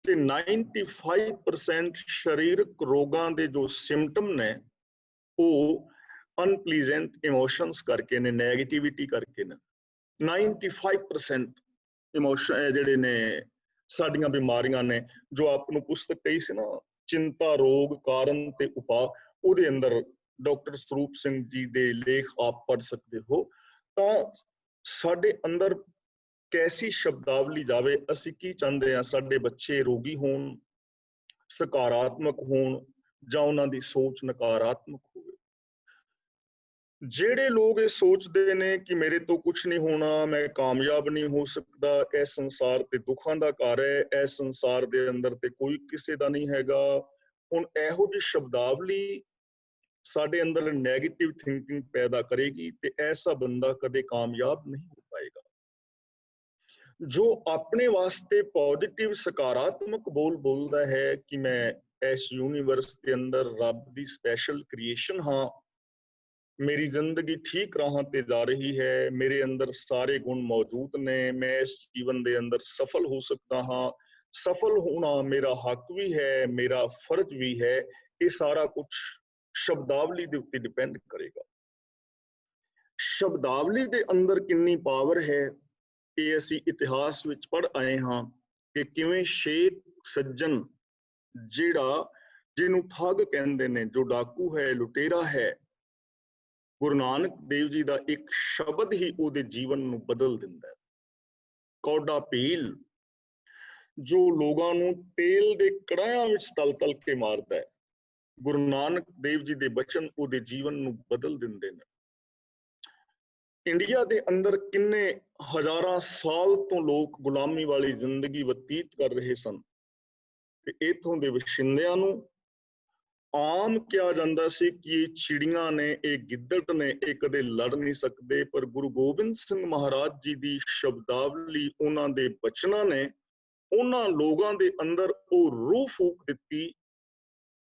ਤੇ 95% ਸਰੀਰਕ ਰੋਗਾਂ ਦੇ ਜੋ ਸਿੰਪਟਮ ਨੇ, ਉਹ ਅਨਪਲੀਜ਼ੈਂਟ ਇਮੋਸ਼ਨਸ ਕਰਕੇ ਨੇ, ਨੈਗੇਟਿਵਿਟੀ ਕਰਕੇ ਨੇ। 95% ਇਮੋਸ਼ਨ ਜਿਹੜੇ ਨੇ, ਸਾਡੀਆਂ ਬਿਮਾਰੀਆਂ ਨੇ, ਜੋ ਆਪ ਨੂੰ ਪੁਸਤਕ ਕਹੀ ਸੀ ਨਾ, ਚਿੰਤਾ ਰੋਗ ਕਾਰਨ ਤੇ ਉਪਾਅ, ਉਹਦੇ ਅੰਦਰ ਡਾਕਟਰ ਸਰੂਪ ਸਿੰਘ ਜੀ ਦੇ ਲੇਖ ਆਪ ਪੜ੍ਹ ਸਕਦੇ ਹੋ। ਤਾਂ ਸਾਡੇ ਅੰਦਰ कैसी शब्दावली जावे, असी की चाहते हैं साडे बच्चे रोगी होण, सकारात्मक होण जां उन्हां दी सोच नकारात्मक होवे। ਜਿਹੜੇ ਲੋਕ ਇਹ ਸੋਚਦੇ ਨੇ ਕਿ ਮੇਰੇ ਤੋਂ ਕੁਝ ਨਹੀਂ ਹੋਣਾ, ਮੈਂ ਕਾਮਯਾਬ ਨਹੀਂ ਹੋ ਸਕਦਾ, ਇਹ ਸੰਸਾਰ ਤੇ ਦੁੱਖਾਂ ਦਾ ਘਰ ਹੈ, ਇਹ ਸੰਸਾਰ ਦੇ ਅੰਦਰ ਤੇ ਕੋਈ ਕਿਸੇ ਦਾ ਨਹੀਂ ਹੈਗਾ, ਹੁਣ ਇਹੋ ਜਿਹੀ ਸ਼ਬਦਾਵਲੀ ਸਾਡੇ ਅੰਦਰ ਨੈਗੇਟਿਵ ਥਿੰਕਿੰਗ ਪੈਦਾ ਕਰੇਗੀ ਤੇ ਐਸਾ ਬੰਦਾ ਕਦੇ ਕਾਮਯਾਬ ਨਹੀਂ ਹੋ ਪਾਏਗਾ। ਜੋ ਆਪਣੇ ਵਾਸਤੇ ਪੋਜ਼ਿਟਿਵ ਸਕਾਰਾਤਮਕ ਬੋਲਦਾ ਹੈ ਕਿ ਮੈਂ ਇਸ ਯੂਨੀਵਰਸ ਦੇ ਅੰਦਰ ਰੱਬ ਦੀ ਸਪੈਸ਼ਲ ਕ੍ਰੀਏਸ਼ਨ ਹਾਂ, मेरी जिंदगी ठीक राह ते जा रही है, मेरे अंदर सारे गुण मौजूद ने, मैं इस जीवन दे अंदर सफल हो सकता हाँ, सफल होना मेरा हक भी है, मेरा फर्ज भी है, ये सारा कुछ शब्दावली दे उत्ते डिपेंड करेगा। शब्दावली दे अंदर कितनी पावर है ये असी इतिहास विच पढ़ आए हाँ कि किवें शेख सज्जन जिहड़ा जिहनूं ठग कहंदे ने, जो डाकू है, लुटेरा है, गुरु नानक देव जी का एक शब्द ही उहदे जीवन नूं बदल दिंदा है। कौड़ा भील जो लोगां नूं तेल दे कड़ाहियां विच तल के मारदा है, गुरु नानक देव जी दे बचन उहदे जीवन नूं बदल दिंदे ने। इंडिया दे अंदर किन्ने हजारां साल तो लोग गुलामी वाली जिंदगी बतीत कर रहे सन ते इत्थों दे वशिंदियां नूं आम किया जाता सी कि ये चिड़ियां ने, ये गिद्दड़ ने, ये कदे लड़ नहीं सकते, पर गुरु गोबिंद सिंह महाराज जी की शब्दावली, उन्हां दे बचनां ने उन्हां लोगां दे अंदर वो रूह फूक दिती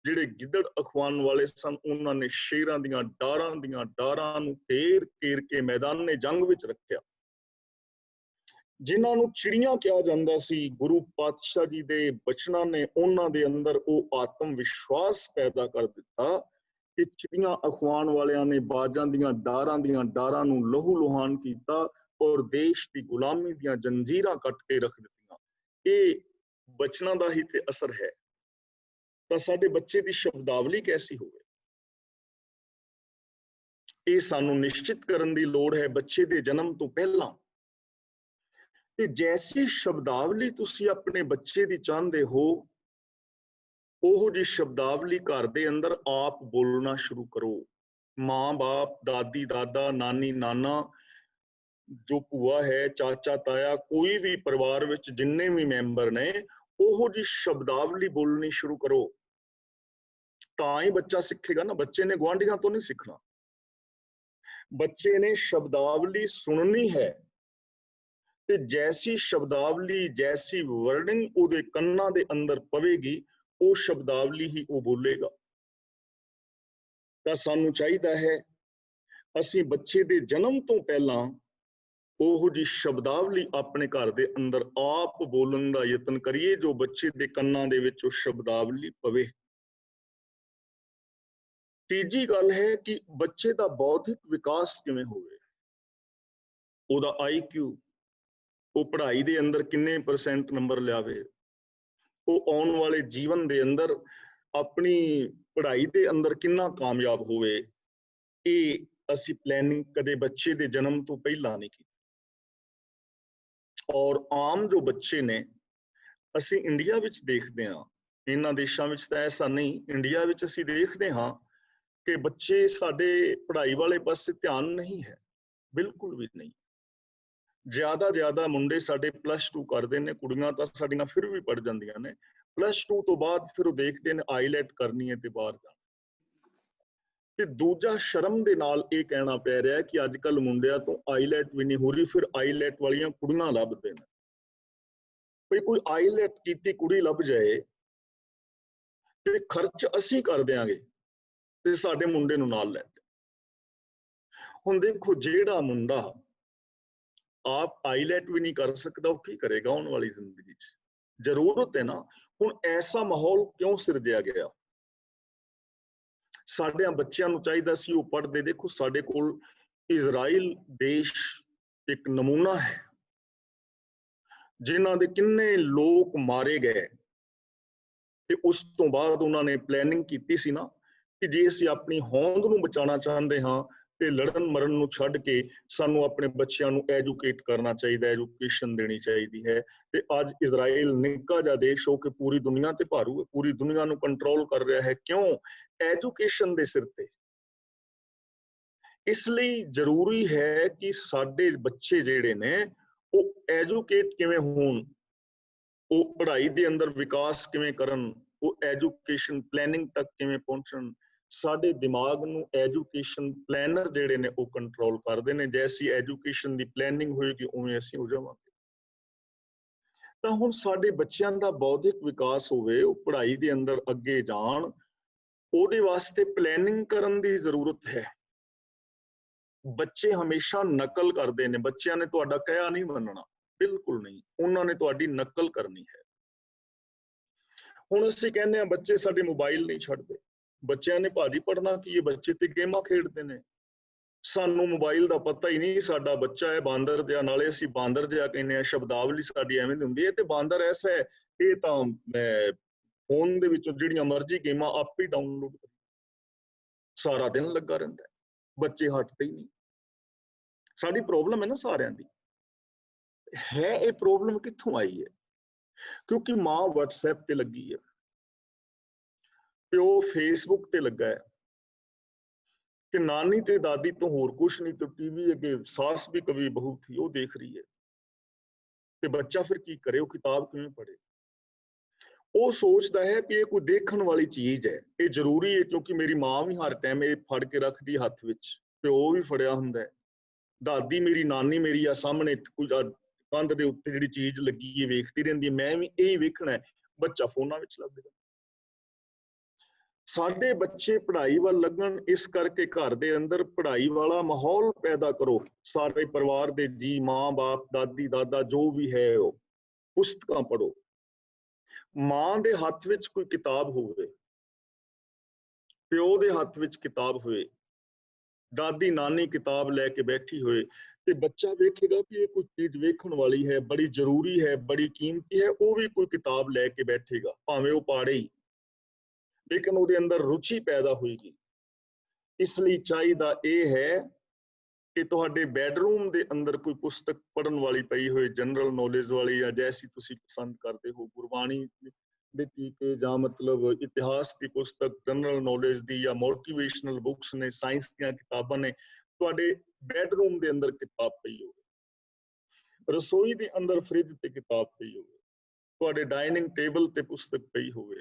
जिहड़े गिद्दड़ अखवान वाले सन। उन्हां ने शेरां दियां डारां नूं घेर के मैदाने जंग विच रखिया। जिन्हां नूं चिड़ियां कहा जांदा सी, गुरु पातशाह जी दे बचनां ने उन्हां दे अंदर वो आत्म विश्वास पैदा कर दिता कि चिड़ियां अखवान वालियां ने बाजां दियां डारां नूं लहू लुहान कीता और देश की गुलामी दियां जंजीरां कट के रख दित्तियां। ये बचनां दा ही ते असर है। तां साडे बच्चे दी शब्दावली कैसी होवे, ये सानूं निश्चित करन दी लोड़ है बच्चे दे जन्म तो पहलां। ते जैसी शब्दावली तुसी अपने बच्चे दी चाहते हो, ओहो जी शब्दावली घर दे अंदर आप बोलना शुरू करो। माँ बाप, दादी दादा, नानी नाना, जो भूआ है, चाचा ताया, कोई भी परिवार विच जिन्ने भी मैंबर ने, ओहो जी शब्दावली बोलनी शुरू करो। तां ही बच्चा सीखेगा ना, बच्चे ने गुआंढियां तो नहीं सीखना, बच्चे ने शब्दावली सुननी है। ते जैसी शब्दावली, जैसी वर्डिंग उहदे कन्नां दे अंदर पवेगी, वो शब्दावली ही वो बोलेगा। तां सानूं चाहीदा है असीं बच्चे दे जन्म तो पहलां ओहो जी शब्दावली अपने घर दे अंदर आप बोलण दा यतन करिए, जो बच्चे दे कन्नां दे विच वो शब्दावली पवे। तीजी गल है कि बच्चे दा बौद्धिक विकास किवें होवे, ओहदा IQ, वो पढ़ाई दे अंदर किन्ने % नंबर लियावे, वो आउण वाले जीवन दे अंदर अपनी पढ़ाई दे अंदर किन्ना कामयाब होवे, ये असी प्लैनिंग कदे बच्चे दे जन्म तो पहला नहीं की। और आम जो बच्चे ने असी इंडिया विच देखदे हां, इन्हां देशां विच तां ऐसा नहीं, इंडिया विच असी देखदे हां कि बच्चे साडे पढ़ाई वाले पासे ध्यान नहीं है, बिल्कुल भी नहीं। ज्यादा मुंडे साडे +2 करदे ने, कुड़ियां तां साडीआं फिर भी पढ़ जांदियां ने। +2 तो बाद फिर वो देखदे ने आईलैट करनी है ते बाहर जाना। ते दूजा शर्म दे नाल ये कहना पै रहा है कि अजकल मुंडियां तो आईलैट भी नहीं हो रही, फिर आईलैट वालियां कुड़ियां लभदे ने। भाई कोई आईलैट कीती कुड़ी लभ जाए ते खर्च असीं कर देंगे ते साडे मुंडे नूं नाल लै जाओ। हुण देखो जिहड़ा मुंडा आप आईलैट भी नहीं कर सकता, वो की करेगा आने वाली जिंदगी च? जरूरत है ना। हुण ऐसा माहौल क्यों सिरजिया गया? साडियां बच्चियां नूं चाहीदा सी वो पढ़दे। देखो साडे कोल इजराइल देश एक नमूना है, जिन्हां दे किन्ने लोग मारे गए ते उस तो बाद उन्होंने प्लैनिंग कीती सी ना कि जे असीं अपनी होंद नूं बचाना चाहते हाँ ਤੇ ਲੜਨ ਮਰਨ ਨੂੰ ਛੱਡ ਕੇ ਸਾਨੂੰ ਆਪਣੇ ਬੱਚਿਆਂ ਨੂੰ ਐਜੂਕੇਟ ਕਰਨਾ ਚਾਹੀਦਾ, ਐਜੂਕੇਸ਼ਨ ਦੇਣੀ ਚਾਹੀਦੀ ਹੈ। ਤੇ ਅੱਜ ਇਜ਼ਰਾਈਲ ਨਿੱਕਾ ਜਿਹਾ ਦੇਸ਼ ਹੋ ਕੇ ਪੂਰੀ ਦੁਨੀਆ ਤੇ ਭਾਰੂ ਹੈ, ਪੂਰੀ ਦੁਨੀਆ ਨੂੰ ਕੰਟਰੋਲ ਕਰ ਰਿਹਾ ਹੈ। ਕਿਉਂ? ਐਜੂਕੇਸ਼ਨ ਦੇ ਸਿਰ ਤੇ। ਇਸ ਲਈ ਜ਼ਰੂਰੀ ਹੈ ਕਿ ਸਾਡੇ ਬੱਚੇ ਜਿਹੜੇ ਨੇ ਉਹ ਐਜੂਕੇਟ ਕਿਵੇਂ ਹੋਣ, ਉਹ ਪੜ੍ਹਾਈ ਦੇ ਅੰਦਰ ਵਿਕਾਸ ਕਿਵੇਂ ਕਰਨ, ਉਹ ਐਜੂਕੇਸ਼ਨ ਪਲੈਨਿੰਗ ਤੱਕ ਕਿਵੇਂ ਪਹੁੰਚਣ। ਸਾਡੇ ਦਿਮਾਗ ਨੂੰ ਐਜੂਕੇਸ਼ਨ ਪਲੈਨਰ ਜਿਹੜੇ ਨੇ ਉਹ ਕੰਟਰੋਲ ਕਰਦੇ ਨੇ। ਜੈਸੀ ਐਜੂਕੇਸ਼ਨ ਦੀ ਪਲੈਨਿੰਗ ਹੋਏਗੀ ਉਵੇਂ ਅਸੀਂ ਹੋ ਜਾਵਾਂਗੇ। ਤਾਂ ਹੁਣ ਸਾਡੇ ਬੱਚਿਆਂ ਦਾ ਬੌਧਿਕ ਵਿਕਾਸ ਹੋਵੇ, ਉਹ ਪੜ੍ਹਾਈ ਦੇ ਅੰਦਰ ਅੱਗੇ ਜਾਣ, ਉਹਦੇ ਵਾਸਤੇ ਪਲੈਨਿੰਗ ਕਰਨ ਦੀ ਜ਼ਰੂਰਤ ਹੈ। ਬੱਚੇ ਹਮੇਸ਼ਾ ਨਕਲ ਕਰਦੇ ਨੇ। ਬੱਚਿਆਂ ਨੇ ਤੁਹਾਡਾ ਕਹਿਆ ਨਹੀਂ ਮੰਨਣਾ, ਬਿਲਕੁਲ ਨਹੀਂ, ਉਹਨਾਂ ਨੇ ਤੁਹਾਡੀ ਨਕਲ ਕਰਨੀ ਹੈ। ਹੁਣ ਅਸੀਂ ਕਹਿੰਦੇ ਹਾਂ ਬੱਚੇ ਸਾਡੇ ਮੋਬਾਈਲ ਨਹੀਂ ਛੱਡਦੇ। ਬੱਚਿਆਂ ਨੇ ਭਾਜੀ ਪੜ੍ਹਨਾ ਕੀ ਹੈ? ਬੱਚੇ ਤੇ ਗੇਮਾਂ ਖੇਡਦੇ ਨੇ। ਸਾਨੂੰ ਮੋਬਾਈਲ ਦਾ ਪਤਾ ਹੀ ਨਹੀਂ। ਸਾਡਾ ਬੱਚਾ ਹੈ ਬਾਂਦਰ ਜਿਹਾ, ਨਾਲੇ ਅਸੀਂ ਬਾਂਦਰ ਜਿਹਾ ਕਹਿੰਦੇ ਹਾਂ, ਸ਼ਬਦਾਵਲੀ ਸਾਡੀ ਐਵੇਂ ਦੀ ਹੁੰਦੀ ਹੈ। ਤੇ ਬਾਂਦਰ ਐਸਾ ਹੈ, ਇਹ ਤਾਂ ਫੋਨ ਦੇ ਵਿੱਚੋਂ ਜਿਹੜੀਆਂ ਮਰਜ਼ੀ ਗੇਮਾਂ ਆਪ ਹੀ ਡਾਊਨਲੋਡ ਕਰ, ਸਾਰਾ ਦਿਨ ਲੱਗਾ ਰਹਿੰਦਾ। ਬੱਚੇ ਹਟਦੇ ਹੀ ਨਹੀਂ। ਸਾਡੀ ਪ੍ਰੋਬਲਮ ਹੈ ਨਾ ਸਾਰਿਆਂ ਦੀ। ਹੈ ਇਹ ਪ੍ਰੋਬਲਮ ਕਿੱਥੋਂ ਆਈ ਹੈ? ਕਿਉਂਕਿ ਮਾਂ WhatsApp ਤੇ ਲੱਗੀ ਹੈ, ਪਿਓ ਫੇਸਬੁੱਕ ਤੇ ਲੱਗਾ ਹੈ, ਕਿ ਨਾਨੀ ਤੇ ਦਾਦੀ ਤੋਂ ਹੋਰ ਕੁਛ ਨਹੀਂ, ਤੇ ਟੀਵੀ ਅੱਗੇ ਸਾਸ ਵੀ ਕभी ਬਹੂ ਥੀ ਉਹ ਦੇਖ ਰਹੀ ਹੈ। ਤੇ ਬੱਚਾ ਫਿਰ ਕੀ ਕਰੇ? ਉਹ ਕਿਤਾਬ ਕਿਵੇਂ ਪੜ੍ਹੇ? ਉਹ ਸੋਚਦਾ ਹੈ ਕਿ ਇਹ ਕੋਈ ਦੇਖਣ ਵਾਲੀ ਚੀਜ਼ ਹੈ, ਇਹ ਜ਼ਰੂਰੀ ਹੈ, ਕਿਉਂਕਿ ਮੇਰੀ ਮਾਂ ਵੀ ਹਰ ਟਾਈਮ ਇਹ ਫੜ ਕੇ ਰੱਖਦੀ ਹੱਥ ਵਿੱਚ, ਪਿਓ ਵੀ ਫੜਿਆ ਹੁੰਦਾ ਹੈ, ਦਾਦੀ ਮੇਰੀ, ਨਾਨੀ ਮੇਰੀ ਆ ਸਾਹਮਣੇ ਕੋਈ ਕੰਧ ਦੇ ਉੱਤੇ ਜਿਹੜੀ ਚੀਜ਼ ਲੱਗੀ ਹੈ ਵੇਖਦੀ ਰਹਿੰਦੀ ਹੈ, ਮੈਂ ਵੀ ਇਹ ਵੇਖਣਾ ਹੈ। ਬੱਚਾ ਫੋਨਾਂ ਵਿੱਚ ਲੱਗ ਜਾਂਦਾ। ਸਾਡੇ ਬੱਚੇ ਪੜ੍ਹਾਈ ਵੱਲ ਲੱਗਣ, ਇਸ ਕਰਕੇ ਘਰ ਦੇ ਅੰਦਰ ਪੜ੍ਹਾਈ ਵਾਲਾ ਮਾਹੌਲ ਪੈਦਾ ਕਰੋ। ਸਾਰੇ ਪਰਿਵਾਰ ਦੇ ਜੀ, ਮਾਂ ਬਾਪ, ਦਾਦੀ ਦਾਦਾ ਜੋ ਵੀ ਹੈ, ਉਹ ਪੁਸਤਕਾਂ ਪੜ੍ਹੋ। ਮਾਂ ਦੇ ਹੱਥ ਵਿੱਚ ਕੋਈ ਕਿਤਾਬ ਹੋਵੇ, ਪਿਓ ਦੇ ਹੱਥ ਵਿੱਚ ਕਿਤਾਬ ਹੋਵੇ, ਦਾਦੀ ਨਾਨੀ ਕਿਤਾਬ ਲੈ ਕੇ ਬੈਠੀ ਹੋਏ, ਤੇ ਬੱਚਾ ਵੇਖੇਗਾ ਕਿ ਇਹ ਕੋਈ ਚੀਜ਼ ਵੇਖਣ ਵਾਲੀ ਹੈ, ਬੜੀ ਜ਼ਰੂਰੀ ਹੈ, ਬੜੀ ਕੀਮਤੀ ਹੈ, ਉਹ ਵੀ ਕੋਈ ਕਿਤਾਬ ਲੈ ਕੇ ਬੈਠੇਗਾ, ਭਾਵੇਂ ਉਹ ਪਾੜੇ ਹੀ, ਲੇਕਿਨ ਉਹਦੇ ਅੰਦਰ ਰੁਚੀ ਪੈਦਾ ਹੋਏਗੀ। ਇਸ ਲਈ ਚਾਹੀਦਾ ਇਹ ਹੈ ਕਿ ਤੁਹਾਡੇ ਬੈਡਰੂਮ ਦੇ ਅੰਦਰ ਕੋਈ ਪੁਸਤਕ ਪੜ੍ਹਨ ਵਾਲੀ ਪਈ ਹੋਏ, ਜਨਰਲ ਨੌਲੇਜ ਵਾਲੀ, ਜਾਂ ਜੈਸੀ ਤੁਸੀਂ ਪਸੰਦ ਕਰਦੇ ਹੋ, ਗੁਰਬਾਣੀ ਦੇ ਟੀਕੇ, ਜਾਂ ਮਤਲਬ ਇਤਿਹਾਸ ਦੀ ਪੁਸਤਕ, ਜਨਰਲ ਨੌਲੇਜ ਦੀ, ਜਾਂ ਮੋਟੀਵੇਸ਼ਨਲ ਬੁੱਕਸ ਨੇ, ਸਾਇੰਸ ਦੀਆਂ ਕਿਤਾਬਾਂ ਨੇ, ਤੁਹਾਡੇ ਬੈਡਰੂਮ ਦੇ ਅੰਦਰ ਕਿਤਾਬ ਪਈ ਹੋਵੇ। ਰਸੋਈ ਦੇ ਅੰਦਰ ਫ੍ਰਿਜ ਤੇ ਕਿਤਾਬ ਪਈ ਹੋਵੇ, ਤੁਹਾਡੇ ਡਾਈਨਿੰਗ ਟੇਬਲ ਤੇ ਪੁਸਤਕ ਪਈ ਹੋਵੇ।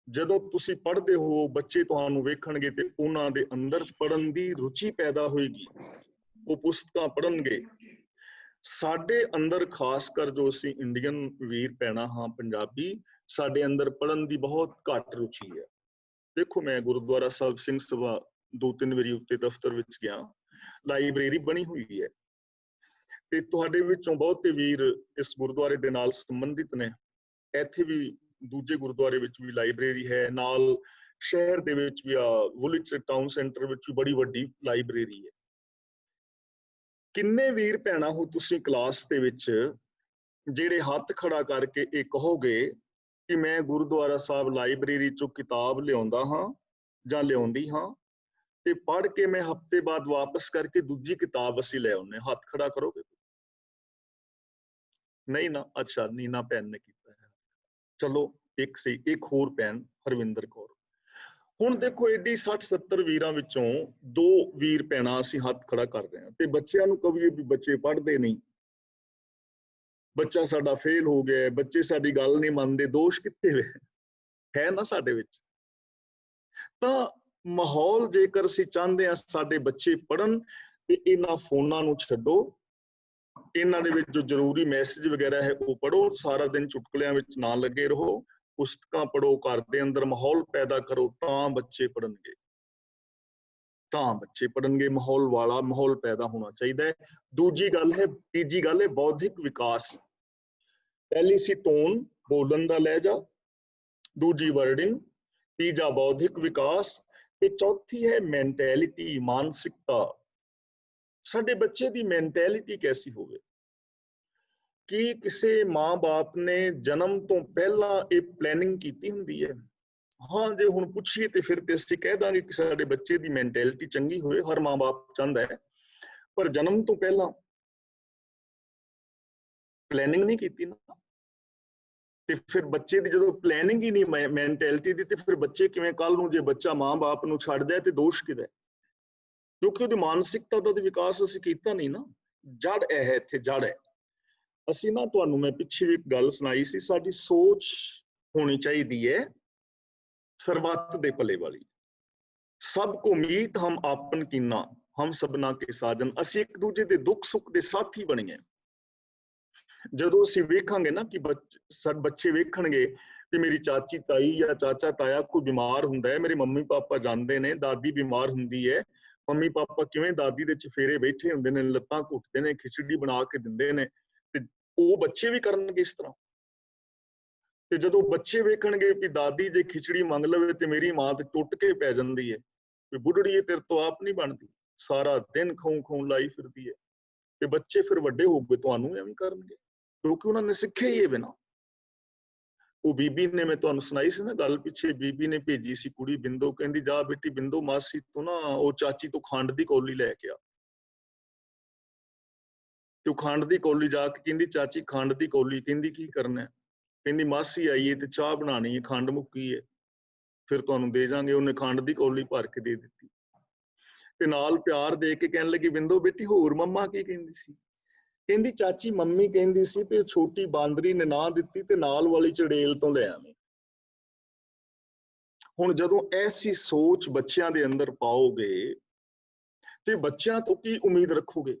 ਜਦੋਂ ਤੁਸੀਂ ਪੜ੍ਹਦੇ ਹੋ, ਬੱਚੇ ਤੁਹਾਨੂੰ ਵੇਖਣਗੇ ਤੇ ਉਹਨਾਂ ਦੇ ਅੰਦਰ ਪੜ੍ਹਨ ਦੀ ਰੁਚੀ ਪੈਦਾ ਹੋਏਗੀ, ਉਹ ਪੁਸਤਕਾਂ ਪੜ੍ਹਨਗੇ। ਸਾਡੇ ਅੰਦਰ, ਖਾਸ ਕਰ ਜੋ ਅਸੀਂ ਇੰਡੀਅਨ ਵੀਰ ਭੈਣਾਂ ਹਾਂ, ਪੰਜਾਬੀ, ਸਾਡੇ ਅੰਦਰ ਪੜ੍ਹਨ ਦੀ ਬਹੁਤ ਘੱਟ ਰੁਚੀ ਹੈ। ਦੇਖੋ, ਮੈਂ ਗੁਰਦੁਆਰਾ ਸਾਹਿਬ ਸਿੰਘ ਸਭਾ 2-3 ਵਾਰੀ ਉੱਤੇ ਦਫ਼ਤਰ ਵਿੱਚ ਗਿਆ, ਲਾਇਬ੍ਰੇਰੀ ਬਣੀ ਹੋਈ ਹੈ, ਤੇ ਤੁਹਾਡੇ ਵਿੱਚੋਂ ਬਹੁਤੇ ਵੀਰ ਇਸ ਗੁਰਦੁਆਰੇ ਦੇ ਨਾਲ ਸੰਬੰਧਿਤ ਨੇ। ਇੱਥੇ ਵੀ ਦੂਜੇ ਗੁਰਦੁਆਰੇ ਵਿੱਚ ਵੀ ਲਾਇਬ੍ਰੇਰੀ ਹੈ, ਨਾਲ ਸ਼ਹਿਰ ਦੇ ਵਿੱਚ ਵੀ ਵੁਲਿਚ ਟਾਊਨ ਸੈਂਟਰ ਵਿੱਚ ਵੀ ਬੜੀ ਵੱਡੀ ਲਾਇਬ੍ਰੇਰੀ ਹੈ। ਕਿੰਨੇ ਵੀਰ ਭੈਣਾਂ ਹੋ ਤੁਸੀਂ ਕਲਾਸ ਦੇ ਵਿੱਚ ਜਿਹੜੇ ਹੱਥ ਖੜਾ ਕਰਕੇ ਇਹ ਕਹੋਗੇ ਕਿ ਮੈਂ ਗੁਰਦੁਆਰਾ ਸਾਹਿਬ ਲਾਇਬ੍ਰੇਰੀ ਚੋਂ ਕਿਤਾਬ ਲਿਆਉਂਦਾ ਹਾਂ ਜਾਂ ਲਿਆਉਂਦੀ ਹਾਂ, ਤੇ ਪੜ੍ਹ ਕੇ ਮੈਂ ਹਫ਼ਤੇ ਬਾਅਦ ਵਾਪਸ ਕਰਕੇ ਦੂਜੀ ਕਿਤਾਬ ਅਸੀਂ ਲੈ ਆਉਂਦੇ? ਹੱਥ ਖੜਾ ਕਰੋਗੇ? ਨਹੀਂ ਨਾ? ਅੱਛਾ, ਨੀਨਾ ਭੈਣ ਨੇ ਕੀਤਾ ਹੈ। ਚਲੋ, ਇੱਕ ਸੀ, ਇੱਕ ਹੋਰ ਭੈਣ ਹਰਵਿੰਦਰ ਕੌਰ। ਹੁਣ ਦੇਖੋ, ਏਡੀ 60-70 ਵੀਰਾਂ ਵਿੱਚੋਂ 2 ਵੀਰ ਭੈਣਾਂ ਅਸੀਂ ਹੱਥ ਖੜਾ ਕਰ ਰਹੇ ਹਾਂ, ਤੇ ਬੱਚਿਆਂ ਨੂੰ ਕਹੀਏ ਵੀ ਬੱਚੇ ਪੜ੍ਹਦੇ ਨਹੀਂ, ਬੱਚਾ ਸਾਡਾ ਫੇਲ ਹੋ ਗਿਆ, ਬੱਚੇ ਸਾਡੀ ਗੱਲ ਨਹੀਂ ਮੰਨਦੇ, ਦੋਸ਼ ਕਿੱਥੇ ਹੈ ਨਾ ਸਾਡੇ ਵਿੱਚ? ਤਾਂ ਮਾਹੌਲ, ਜੇਕਰ ਅਸੀਂ ਚਾਹੁੰਦੇ ਹਾਂ ਸਾਡੇ ਬੱਚੇ ਪੜ੍ਹਨ, ਤੇ ਇਹਨਾਂ ਫੋਨਾਂ ਨੂੰ ਛੱਡੋ, ਇਹਨਾਂ ਦੇ ਵਿੱਚ ਜੋ ਜ਼ਰੂਰੀ ਮੈਸੇਜ ਵਗੈਰਾ ਹੈ ਉਹ ਪੜ੍ਹੋ, ਸਾਰਾ ਦਿਨ ਚੁਟਕਲਿਆਂ ਵਿੱਚ ਨਾ ਲੱਗੇ ਰਹੋ, ਪੁਸਤਕਾਂ ਪੜ੍ਹੋ, ਘਰ ਦੇ ਅੰਦਰ ਮਾਹੌਲ ਪੈਦਾ ਕਰੋ, ਤਾਂ ਬੱਚੇ ਪੜ੍ਹਨਗੇ, ਤਾਂ ਬੱਚੇ ਪੜ੍ਹਨਗੇ। ਮਾਹੌਲ ਵਾਲਾ ਮਾਹੌਲ ਪੈਦਾ ਹੋਣਾ ਚਾਹੀਦਾ ਹੈ। ਦੂਜੀ ਗੱਲ ਹੈ, ਤੀਜੀ ਗੱਲ ਹੈ ਬੌਧਿਕ ਵਿਕਾਸ। ਪਹਿਲੀ ਸੀ ਟੋਨ, ਬੋਲਣ ਦਾ ਲਹਿਜਾ, ਦੂਜੀ ਵਰਡਿੰਗ, ਤੀਜਾ ਬੌਧਿਕ ਵਿਕਾਸ, ਤੇ ਚੌਥੀ ਹੈ ਮੈਂਟੈਲਿਟੀ, ਮਾਨਸਿਕਤਾ। ਸਾਡੇ ਬੱਚੇ ਦੀ ਮੈਂਟੈਲਿਟੀ ਕੈਸੀ ਹੋਵੇ? ਕਿ ਕਿਸੇ ਮਾਂ-ਬਾਪ ਨੇ ਜਨਮ ਤੋਂ ਪਹਿਲਾਂ ਇਹ ਪਲੈਨਿੰਗ ਕੀਤੀ ਹੁੰਦੀ ਹੈ? हाँ जे हुण पुछीए ते फिर ते ਅਸੀਂ ਕਹਿ ਦਾਂਗੇ ਕਿ ਸਾਡੇ ਬੱਚੇ ਦੀ ਮੈਂਟੈਲਿਟੀ ਚੰਗੀ ਹੋਵੇ, ਹਰ ਮਾਂ-ਬਾਪ ਚਾਹੁੰਦਾ ਹੈ, ਪਰ ਜਨਮ ਤੋਂ ਪਹਿਲਾਂ ਪਲੈਨਿੰਗ ਨਹੀਂ ਕੀਤੀ ਨਾ, ਤੇ ਫਿਰ ਬੱਚੇ ਦੀ ਜਦੋਂ ਪਲੈਨਿੰਗ ਹੀ ਨਹੀਂ ਮੈਂਟੈਲਿਟੀ ਦੀ, ਤੇ ਫਿਰ ਬੱਚੇ ਕਿਵੇਂ ਕੱਲ ਨੂੰ ਜੇ ਬੱਚਾ ਮਾਂ-ਬਾਪ ਨੂੰ ਛੱਡਦਾ ਤੇ ਦੋਸ਼ ਕਿਹਦਾ? ਕਿਉਂਕਿ ਉਹਦੀ ਮਾਨਸਿਕਤਾ ਦਾ ਤੇ ਵਿਕਾਸ ਅਸੀਂ ਕੀਤਾ ਨਹੀਂ ਨਾ। ਜੜ ਇਹ ਹੈ, ਇੱਥੇ ਜੜ ਹੈ। ਅਸੀਂ ਨਾ ਤੁਹਾਨੂੰ ਮੈਂ ਪਿੱਛੇ ਵੀ ਇੱਕ ਗੱਲ ਸੁਣਾਈ ਸੀ, ਸਾਡੀ ਸੋਚ ਹੋਣੀ ਚਾਹੀਦੀ ਹੈ ਸਰਬੱਤ ਦੇ ਭਲੇ ਵਾਲੀ। ਸਭ ਕੋ ਮੀਤ ਹਮ ਆਪਨ ਕੀਨਾ, ਹਮ ਸਭਨਾ ਕੇ ਸਾਜਨ। ਅਸੀਂ ਇੱਕ ਦੂਜੇ ਦੇ ਦੁੱਖ ਸੁੱਖ ਦੇ ਸਾਥੀ ਬਣੀਏ। ਜਦੋਂ ਅਸੀਂ ਵੇਖਾਂਗੇ ਨਾ ਕਿ ਬੱਚੇ ਵੇਖਣਗੇ ਕਿ ਮੇਰੀ ਚਾਚੀ ਤਾਈ ਜਾਂ ਚਾਚਾ ਤਾਇਆ ਕੋਈ ਬਿਮਾਰ ਹੁੰਦਾ ਹੈ, ਮੇਰੇ ਮੰਮੀ ਪਾਪਾ ਜਾਂਦੇ ਨੇ, ਦਾਦੀ ਬਿਮਾਰ ਹੁੰਦੀ ਹੈ, ਮੰਮੀ ਪਾਪਾ ਕਿਵੇਂ ਦਾਦੀ ਦੇ ਚਫੇਰੇ ਬੈਠੇ ਹੁੰਦੇ ਨੇ, ਲੱਤਾਂ ਘੁੱਟਦੇ ਨੇ, ਖਿਚੜੀ ਬਣਾ ਕੇ ਦਿੰਦੇ ਨੇ, ਤੇ ਉਹ ਬੱਚੇ ਵੀ ਕਰਨਗੇ ਇਸ ਤਰ੍ਹਾਂ। ਤੇ ਜਦੋਂ ਬੱਚੇ ਵੇਖਣਗੇ ਕਿ ਦਾਦੀ ਜੇ ਖਿਚੜੀ ਮੰਗ ਲਵੇ ਤੇ ਮੇਰੀ ਮਾਂ ਤੇ ਟੁੱਟ ਕੇ ਪੈ ਜਾਂਦੀ ਹੈ, ਵੀ ਬੁੱਢੜੀਏ ਤੇਰੇ ਤੋਂ ਆਪ ਨਹੀਂ ਬਣਦੀ, ਸਾਰਾ ਦਿਨ ਖਾਉ ਖਾਉ ਲਾਈ ਫਿਰਦੀ ਹੈ, ਤੇ ਬੱਚੇ ਫਿਰ ਵੱਡੇ ਹੋ ਕੇ ਤੁਹਾਨੂੰ ਐਵੇਂ ਕਰਨਗੇ, ਕਿਉਂਕਿ ਉਹਨਾਂ ਨੇ ਸਿੱਖਿਆ ਹੀ ਇਹ ਬਿਨਾ। ਉਹ ਬੀਬੀ ਨੇ, ਮੈਂ ਤੁਹਾਨੂੰ ਸੁਣਾਈ ਸੀ ਨਾ ਗੱਲ ਪਿੱਛੇ, ਬੀਬੀ ਨੇ ਭੇਜੀ ਸੀ ਕੁੜੀ ਬਿੰਦੋ, ਕਹਿੰਦੀ ਜਾ ਬੇਟੀ ਬਿੰਦੋ ਮਾਸੀ ਤੋਂ ਨਾ ਉਹ ਚਾਚੀ ਤੋਂ ਖੰਡ ਦੀ ਕੌਲੀ ਲੈ ਕੇ ਆ। ਤੇ ਉਹ ਖੰਡ ਦੀ ਕੌਲੀ ਜਾ ਕੇ ਕਹਿੰਦੀ ਚਾਚੀ ਖੰਡ ਦੀ ਕੌਲੀ, ਕਹਿੰਦੀ ਕੀ ਕਰਨਾ? ਕਹਿੰਦੀ ਮਾਸੀ ਆਈਏ ਤੇ ਚਾਹ ਬਣਾਣੀ ਹੈ, ਖੰਡ ਮੁੱਕੀ ਹੈ, ਫਿਰ ਤੁਹਾਨੂੰ ਦੇ ਜਾਾਂਗੇ। ਉਹਨੇ ਖੰਡ ਦੀ ਕੌਲੀ ਭਰ ਕੇ ਦੇ ਦਿੱਤੀ, ਤੇ ਨਾਲ ਪਿਆਰ ਦੇ ਕੇ ਕਹਿਣ ਲੱਗੀ ਬਿੰਦੋ ਬੇਟੀ ਹੋਰ ਮੰਮਾ ਕੀ ਕਹਿੰਦੀ ਸੀ? ਕਹਿੰਦੀ ਚਾਚੀ ਮੰਮੀ ਕਹਿੰਦੀ ਸੀ ਤੇ ਛੋਟੀ ਬਾਂਦਰੀ ਨੇ ਨਾ ਦਿੱਤੀ ਤੇ ਨਾਲ ਵਾਲੀ ਚੜੇਲ ਤੋਂ ਲੈ ਆਵੇਂ। ਹੁਣ ਜਦੋਂ ਐਸੀ ਸੋਚ ਬੱਚਿਆਂ ਦੇ ਅੰਦਰ ਪਾਓਗੇ ਤੇ ਬੱਚਿਆਂ ਤੋਂ ਕੀ ਉਮੀਦ ਰੱਖੋਗੇ?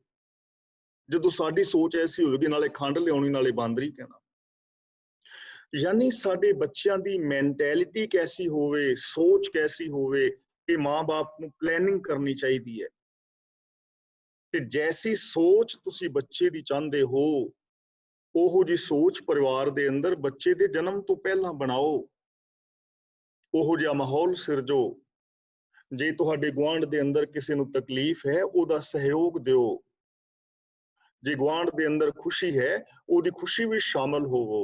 ਜਦੋਂ ਸਾਡੀ ਸੋਚ ਐਸੀ ਹੋਵੇਗੀ ਨਾਲੇ ਖੰਡ ਲਿਆਉਣੀ ਨਾਲੇ ਬਾਂਦਰੀ ਕਹਿਣਾ। ਯਾਨੀ ਸਾਡੇ ਬੱਚਿਆਂ ਦੀ ਮੈਂਟੈਲਿਟੀ ਕੈਸੀ ਹੋਵੇ, ਸੋਚ ਕੈਸੀ ਹੋਵੇ, ਕਿ ਮਾਂ-ਬਾਪ ਨੂੰ ਪਲੈਨਿੰਗ ਕਰਨੀ ਚਾਹੀਦੀ ਹੈ। ਤੇ ਜੈਸੀ ਸੋਚ ਤੁਸੀਂ ਬੱਚੇ ਦੀ ਚਾਹੁੰਦੇ ਹੋ, ਉਹੋ ਜਿਹੀ ਸੋਚ ਪਰਿਵਾਰ ਦੇ ਅੰਦਰ ਬੱਚੇ ਦੇ ਜਨਮ ਤੋਂ ਪਹਿਲਾਂ ਬਣਾਓ, ਉਹੋ ਜਿਹਾ ਮਾਹੌਲ ਸਿਰਜੋ। ਜੇ ਤੁਹਾਡੇ ਗੁਆਂਢ ਦੇ ਅੰਦਰ ਕਿਸੇ ਨੂੰ ਤਕਲੀਫ ਹੈ, ਉਹਦਾ ਸਹਿਯੋਗ ਦਿਓ। ਜੇ ਗੁਆਂਢ ਦੇ ਅੰਦਰ ਖੁਸ਼ੀ ਹੈ, ਉਹਦੀ ਖੁਸ਼ੀ ਵਿੱਚ ਸ਼ਾਮਲ ਹੋਵੋ।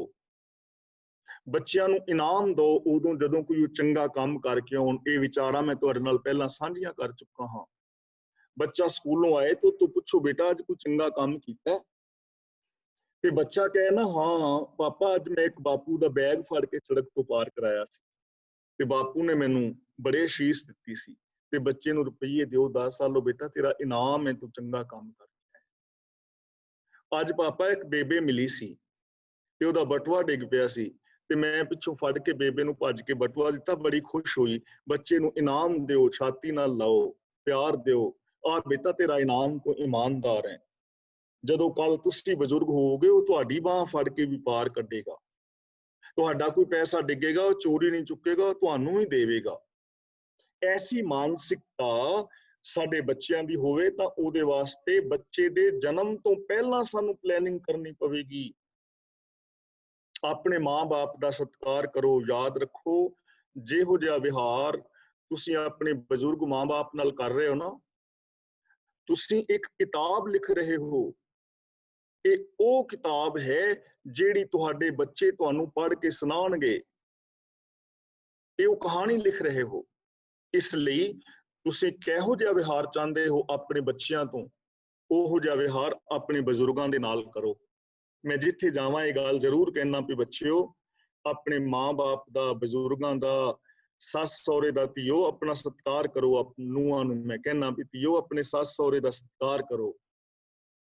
ਬੱਚਿਆਂ ਨੂੰ ਇਨਾਮ ਦਿਓ ਉਦੋਂ ਜਦੋਂ ਕੋਈ ਚੰਗਾ ਕੰਮ ਕਰਕੇ ਆਉਣ। ਇਹ ਵਿਚਾਰਾਂ ਮੈਂ ਤੁਹਾਡੇ ਨਾਲ ਪਹਿਲਾਂ ਸਾਂਝੀਆਂ ਕਰ ਚੁੱਕਾ ਹਾਂ। ਬੱਚਾ ਸਕੂਲੋਂ ਆਏ ਤੇ ਤੂੰ ਪੁੱਛੋ ਬੇਟਾ ਅੱਜ ਕੋਈ ਚੰਗਾ ਕੰਮ ਕੀਤਾ? ਤੇ ਬੱਚਾ ਕਹੇ ਨਾ ਹਾਂ ਪਾਪਾ ਅੱਜ ਮੈਂ ਇੱਕ ਬਾਪੂ ਦਾ ਬੈਗ ਫੜ ਕੇ ਸੜਕ ਤੋਂ ਪਾਰ ਕਰਾਇਆ ਸੀ ਤੇ ਬਾਪੂ ਨੇ ਮੈਨੂੰ ਬੜੇ ਅਸ਼ੀਸ਼ ਦਿੱਤੀ ਸੀ, ਤੇ ਬੱਚੇ ਨੂੰ ਰੁਪਈਏ ਦਿਓ 10 ਸਾਲੋ ਬੇਟਾ ਤੇਰਾ ਇਨਾਮ ਹੈ, ਤੂੰ ਚੰਗਾ ਕੰਮ ਕਰ। ਅੱਜ ਪਾਪਾ ਇੱਕ ਬੇਬੇ ਮਿਲੀ ਸੀ ਤੇ ਉਹਦਾ ਬਟੂਆ ਡਿੱਗ ਪਿਆ ਸੀ, ਤੇ ਮੈਂ ਪਿੱਛੋਂ ਫੜ ਕੇ ਬੇਬੇ ਨੂੰ ਭੱਜ ਕੇ ਬਟੂਆ ਦਿੱਤਾ, ਬੜੀ ਖੁਸ਼ ਹੋਈ। ਬੱਚੇ ਨੂੰ ਇਨਾਮ ਦਿਓ, ਛਾਤੀ ਨਾਲ ਲਾਓ, ਪਿਆਰ ਦਿਓ, ਆਹ ਬੇਟਾ ਤੇਰਾ ਇਨਾਮ, ਤੂੰ ਇਮਾਨਦਾਰ ਹੈ। ਜਦੋਂ ਕੱਲ ਤੁਸੀਂ ਬਜ਼ੁਰਗ ਹੋਵੋਗੇ ਉਹ ਤੁਹਾਡੀ ਬਾਂਹ ਫੜ ਕੇ ਵੀ ਪਾਰ ਕੱਢੇਗਾ। ਤੁਹਾਡਾ ਕੋਈ ਪੈਸਾ ਡਿੱਗੇਗਾ ਉਹ ਚੋਰੀ ਨਹੀਂ ਚੁੱਕੇਗਾ, ਤੁਹਾਨੂੰ ਹੀ ਦੇਵੇਗਾ। ਐਸੀ ਮਾਨਸਿਕਤਾ ਸਾਡੇ ਬੱਚਿਆਂ ਦੀ ਹੋਵੇ ਤਾਂ ਉਹਦੇ ਵਾਸਤੇ ਬੱਚੇ ਦੇ ਜਨਮ ਤੋਂ ਪਹਿਲਾਂ ਸਾਨੂੰ ਪਲੈਨਿੰਗ ਕਰਨੀ ਪਵੇਗੀ। ਆਪਣੇ ਮਾਂ-ਬਾਪ ਦਾ ਸਤਿਕਾਰ ਕਰੋ। ਯਾਦ ਰੱਖੋ ਜਿਹੋ ਜਿਹਾ ਵਿਹਾਰ ਤੁਸੀਂ ਆਪਣੇ ਬਜ਼ੁਰਗ ਮਾਂ-ਬਾਪ ਨਾਲ ਕਰ ਰਹੇ ਹੋ ਨਾ, ਤੁਸੀਂ ਇੱਕ ਕਿਤਾਬ ਲਿਖ ਰਹੇ ਹੋ। ਇਹ ਉਹ ਕਿਤਾਬ ਹੈ ਜਿਹੜੀ ਤੁਹਾਡੇ ਬੱਚੇ ਤੁਹਾਨੂੰ ਪੜ੍ਹ ਕੇ ਸੁਣਾਉਣਗੇ। ਇਹ ਉਹ ਕਹਾਣੀ ਲਿਖ ਰਹੇ ਹੋ। ਇਸ ਲਈ ਤੁਸੀਂ ਕਿਹੋ ਜਿਹਾ ਵਿਹਾਰ ਚਾਹੁੰਦੇ ਹੋ ਆਪਣੇ ਬੱਚਿਆਂ ਤੋਂ, ਉਹੋ ਜਿਹਾ ਵਿਹਾਰ ਆਪਣੇ ਬਜ਼ੁਰਗਾਂ ਦੇ ਨਾਲ ਕਰੋ। ਮੈਂ ਜਿੱਥੇ ਜਾਵਾਂ ਇਹ ਗੱਲ ਜ਼ਰੂਰ ਕਹਿਣਾ ਵੀ ਬੱਚਿਓ, ਆਪਣੇ ਮਾਂ-ਬਾਪ ਦਾ, ਬਜ਼ੁਰਗਾਂ ਦਾ, ਸੱਸ ਸਹੁਰੇ ਦਾ ਧੀਓ ਆਪਣਾ ਸਤਿਕਾਰ ਕਰੋ। ਨੂੰਹਾਂ ਨੂੰ ਮੈਂ ਕਹਿਣਾ ਵੀ ਧੀਓ ਆਪਣੇ ਸੱਸ ਸਹੁਰੇ ਦਾ ਸਤਿਕਾਰ ਕਰੋ,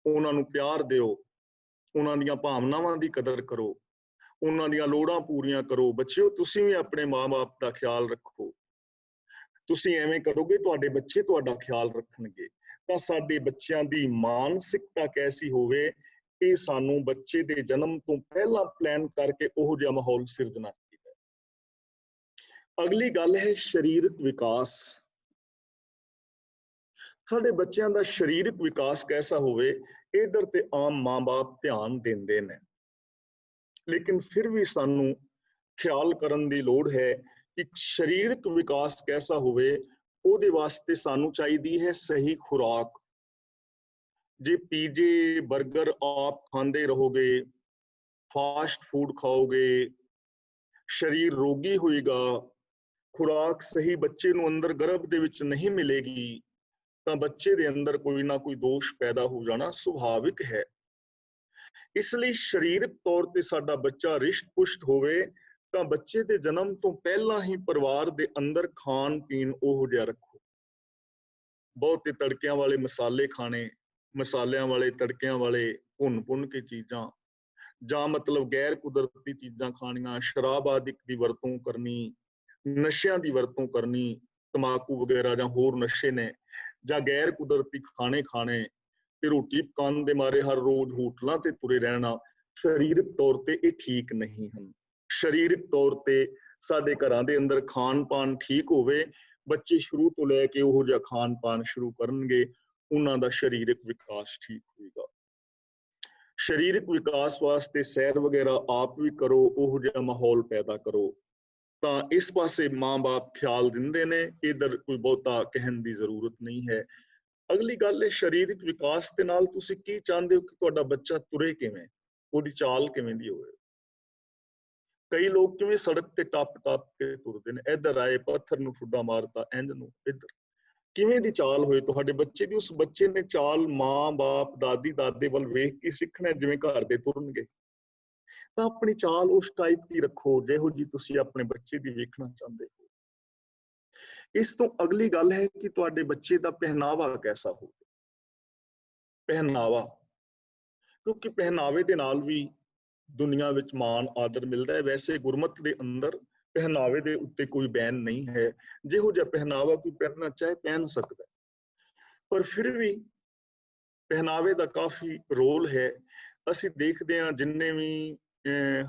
ਉਹਨਾਂ ਨੂੰ ਪਿਆਰ ਦਿਓ, ਉਹਨਾਂ ਦੀਆਂ ਭਾਵਨਾਵਾਂ ਦੀ ਕਦਰ ਕਰੋ, ਉਹਨਾਂ ਦੀਆਂ ਲੋੜਾਂ ਪੂਰੀਆਂ ਕਰੋ। ਬੱਚਿਓ ਤੁਸੀਂ ਵੀ ਆਪਣੇ ਮਾਂ-ਬਾਪ ਦਾ ਖਿਆਲ ਰੱਖੋ। ਤੁਸੀਂ ਐਵੇਂ ਕਰੋਗੇ ਤੁਹਾਡੇ ਬੱਚੇ ਤੁਹਾਡਾ ਖਿਆਲ ਰੱਖਣਗੇ। ਤਾਂ ਸਾਡੇ ਬੱਚਿਆਂ ਦੀ ਮਾਨਸਿਕਤਾ ਕੈਸੀ ਹੋਵੇ, ਇਹ ਸਾਨੂੰ ਬੱਚੇ ਦੇ ਜਨਮ ਤੋਂ ਪਹਿਲਾਂ ਪਲਾਨ ਕਰਕੇ ਉਹੋ ਜਿਹਾ ਮਾਹੌਲ ਸਿਰਜਣਾ ਚਾਹੀਦਾ ਹੈ। ਅਗਲੀ ਗੱਲ ਹੈ ਸਰੀਰਕ ਵਿਕਾਸ। ਸਾਡੇ ਬੱਚਿਆਂ ਦਾ ਸਰੀਰਕ ਵਿਕਾਸ ਕੈਸਾ ਹੋਵੇ, ਇਧਰ ਤੇ ਆਮ ਮਾਂ-ਬਾਪ ਧਿਆਨ ਦਿੰਦੇ ਨੇ, ਲੇਕਿਨ ਫਿਰ ਵੀ ਸਾਨੂੰ ਖਿਆਲ ਕਰਨ ਦੀ ਲੋੜ ਹੈ ਕਿ ਸਰੀਰਕ ਵਿਕਾਸ ਕੈਸਾ ਹੋਵੇ। ਉਹਦੇ ਵਾਸਤੇ ਸਾਨੂੰ ਚਾਹੀਦੀ ਹੈ ਸਹੀ ਖੁਰਾਕ। ਜੇ ਪੀਜੇ ਬਰਗਰ ਆਪ ਖਾਂਦੇ ਰਹੋਗੇ, ਫਾਸਟ ਫੂਡ ਖਾਓਗੇ, ਸਰੀਰ ਰੋਗੀ ਹੋਏਗਾ, ਖੁਰਾਕ ਸਹੀ ਬੱਚੇ ਨੂੰ ਅੰਦਰ ਗਰਭ ਦੇ ਵਿੱਚ ਨਹੀਂ ਮਿਲੇਗੀ ਤਾਂ ਬੱਚੇ ਦੇ ਅੰਦਰ ਕੋਈ ਨਾ ਕੋਈ ਦੋਸ਼ ਪੈਦਾ ਹੋ ਜਾਣਾ ਸੁਭਾਵਿਕ ਹੈ। ਇਸ ਲਈ ਸਰੀਰਕ ਤੌਰ ਤੇ ਸਾਡਾ ਬੱਚਾ ਰਿਸ਼ਟ-ਪੁਸ਼ਟ ਹੋਵੇ ਤਾਂ ਬੱਚੇ ਦੇ ਜਨਮ ਤੋਂ ਪਹਿਲਾਂ ਹੀ ਪਰਿਵਾਰ ਦੇ ਅੰਦਰ ਖਾਣ ਪੀਣ ਉਹੋ ਜਿਹਾ ਰੱਖੋ। ਬਹੁਤੇ ਤੜਕਿਆਂ ਵਾਲੇ ਮਸਾਲੇ ਖਾਣੇ, ਮਸਾਲਿਆਂ ਵਾਲੇ ਤੜਕਿਆਂ ਵਾਲੇ ਭੁੰਨ ਕੇ ਚੀਜ਼ਾਂ, ਜਾਂ ਮਤਲਬ ਗੈਰ ਕੁਦਰਤੀ ਚੀਜ਼ਾਂ ਖਾਣੀਆਂ, ਸ਼ਰਾਬ ਆਦਿਕ ਦੀ ਵਰਤੋਂ ਕਰਨੀ, ਨਸ਼ਿਆਂ ਦੀ ਵਰਤੋਂ ਕਰਨੀ, ਤਮਾਕੂ ਵਗੈਰਾ ਜਾਂ ਹੋਰ ਨਸ਼ੇ ਨੇ, ਜਾਂ ਗੈਰ ਕੁਦਰਤੀ ਖਾਣੇ ਖਾਣੇ ਤੇ ਰੋਟੀ ਪਕਾਉਣ ਦੇ ਮਾਰੇ ਹਰ ਰੋਜ਼ ਹੋਟਲਾਂ ਤੇ ਤੁਰੇ ਰਹਿਣਾ, ਸਰੀਰਕ ਤੌਰ ਤੇ ਇਹ ਠੀਕ ਨਹੀਂ ਹਨ। ਸਰੀਰਕ ਤੌਰ ਤੇ ਸਾਡੇ ਘਰਾਂ ਦੇ ਅੰਦਰ ਖਾਣ ਪਾਣ ਠੀਕ ਹੋਵੇ, ਬੱਚੇ ਸ਼ੁਰੂ ਤੋਂ ਲੈ ਕੇ ਉਹੋ ਜਿਹਾ ਖਾਣ ਪਾਣ ਸ਼ੁਰੂ ਕਰਨਗੇ, ਉਹਨਾਂ ਦਾ ਸਰੀਰਕ ਵਿਕਾਸ ਠੀਕ ਹੋਏਗਾ। ਸਰੀਰਕ ਵਿਕਾਸ ਵਾਸਤੇ ਸੈਰ ਵਗੈਰਾ ਆਪ ਵੀ ਕਰੋ, ਉਹੋ ਜਿਹਾ ਮਾਹੌਲ ਪੈਦਾ ਕਰੋ, ਤਾਂ ਇਸ ਪਾਸੇ ਮਾਂ-ਬਾਪ ਖਿਆਲ ਦਿੰਦੇ ਨੇ, ਇਧਰ ਕੋਈ ਬਹੁਤਾ ਕਹਿਣ ਦੀ ਜ਼ਰੂਰਤ ਨਹੀਂ ਹੈ। ਅਗਲੀ ਗੱਲ ਹੈ ਸਰੀਰਕ ਵਿਕਾਸ ਦੇ ਨਾਲ ਤੁਸੀਂ ਕੀ ਚਾਹੁੰਦੇ ਹੋ ਕਿ ਤੁਹਾਡਾ ਬੱਚਾ ਤੁਰੇ ਕਿਵੇਂ, ਉਹਦੀ ਚਾਲ ਕਿਵੇਂ ਦੀ ਹੋਵੇ। ਕਈ ਲੋਕ ਕਿਵੇਂ ਸੜਕ ਤੇ ਟੱਪ ਕੇ ਤੁਰਦੇ ਨੇ, ਇੱਧਰ ਆਏ ਪੱਥਰ ਨੂੰ ਠੁੱਡਾ ਮਾਰਤਾ, ਇੰਝ ਨੂੰ ਇੱਧਰ, ਕਿਵੇਂ ਦੀ ਚਾਲ ਹੋਏ ਤੁਹਾਡੇ ਬੱਚੇ ਦੀ, ਉਸ ਬੱਚੇ ਨੇ ਚਾਲ ਮਾਂ-ਬਾਪ ਦਾਦੀ ਦਾਦੇ ਵੱਲ ਵੇਖ ਕੇ ਸਿੱਖਣਾ, ਜਿਵੇਂ ਘਰ ਦੇ ਤੁਰਨਗੇ। ਤਾਂ ਆਪਣੀ ਚਾਲ ਉਸ ਟਾਈਪ ਦੀ ਰੱਖੋ ਜਿਹੋ ਜੀ ਤੁਸੀਂ ਆਪਣੇ ਬੱਚੇ ਦੀ ਵੇਖਣਾ ਚਾਹੁੰਦੇ ਹੋ। ਇਸ ਤੋਂ ਅਗਲੀ ਗੱਲ ਹੈ ਕਿ ਤੁਹਾਡੇ ਬੱਚੇ ਦਾ ਪਹਿਨਾਵਾ ਕੈਸਾ ਹੋਵੇ। ਪਹਿਨਾਵਾ, ਕਿਉਂਕਿ ਪਹਿਨਾਵੇ ਦੇ ਨਾਲ ਵੀ ਦੁਨੀਆ ਵਿੱਚ ਮਾਣ ਆਦਰ ਮਿਲਦਾ ਹੈ। ਵੈਸੇ ਗੁਰਮਤ ਦੇ ਅੰਦਰ ਪਹਿਨਾਵੇ ਦੇ ਉੱਤੇ ਕੋਈ ਬੈਨ ਨਹੀਂ ਹੈ, ਜਿਹੋ ਜਿਹਾ ਪਹਿਨਾਵਾ ਕੋਈ ਪਹਿਨਣਾ ਚਾਹੇ ਪਹਿਨ ਸਕਦਾ, ਪਰ ਫਿਰ ਵੀ ਪਹਿਨਾਵੇ ਦਾ ਕਾਫੀ ਰੋਲ ਹੈ। ਅਸੀਂ ਦੇਖਦੇ ਹਾਂ ਜਿੰਨੇ ਵੀ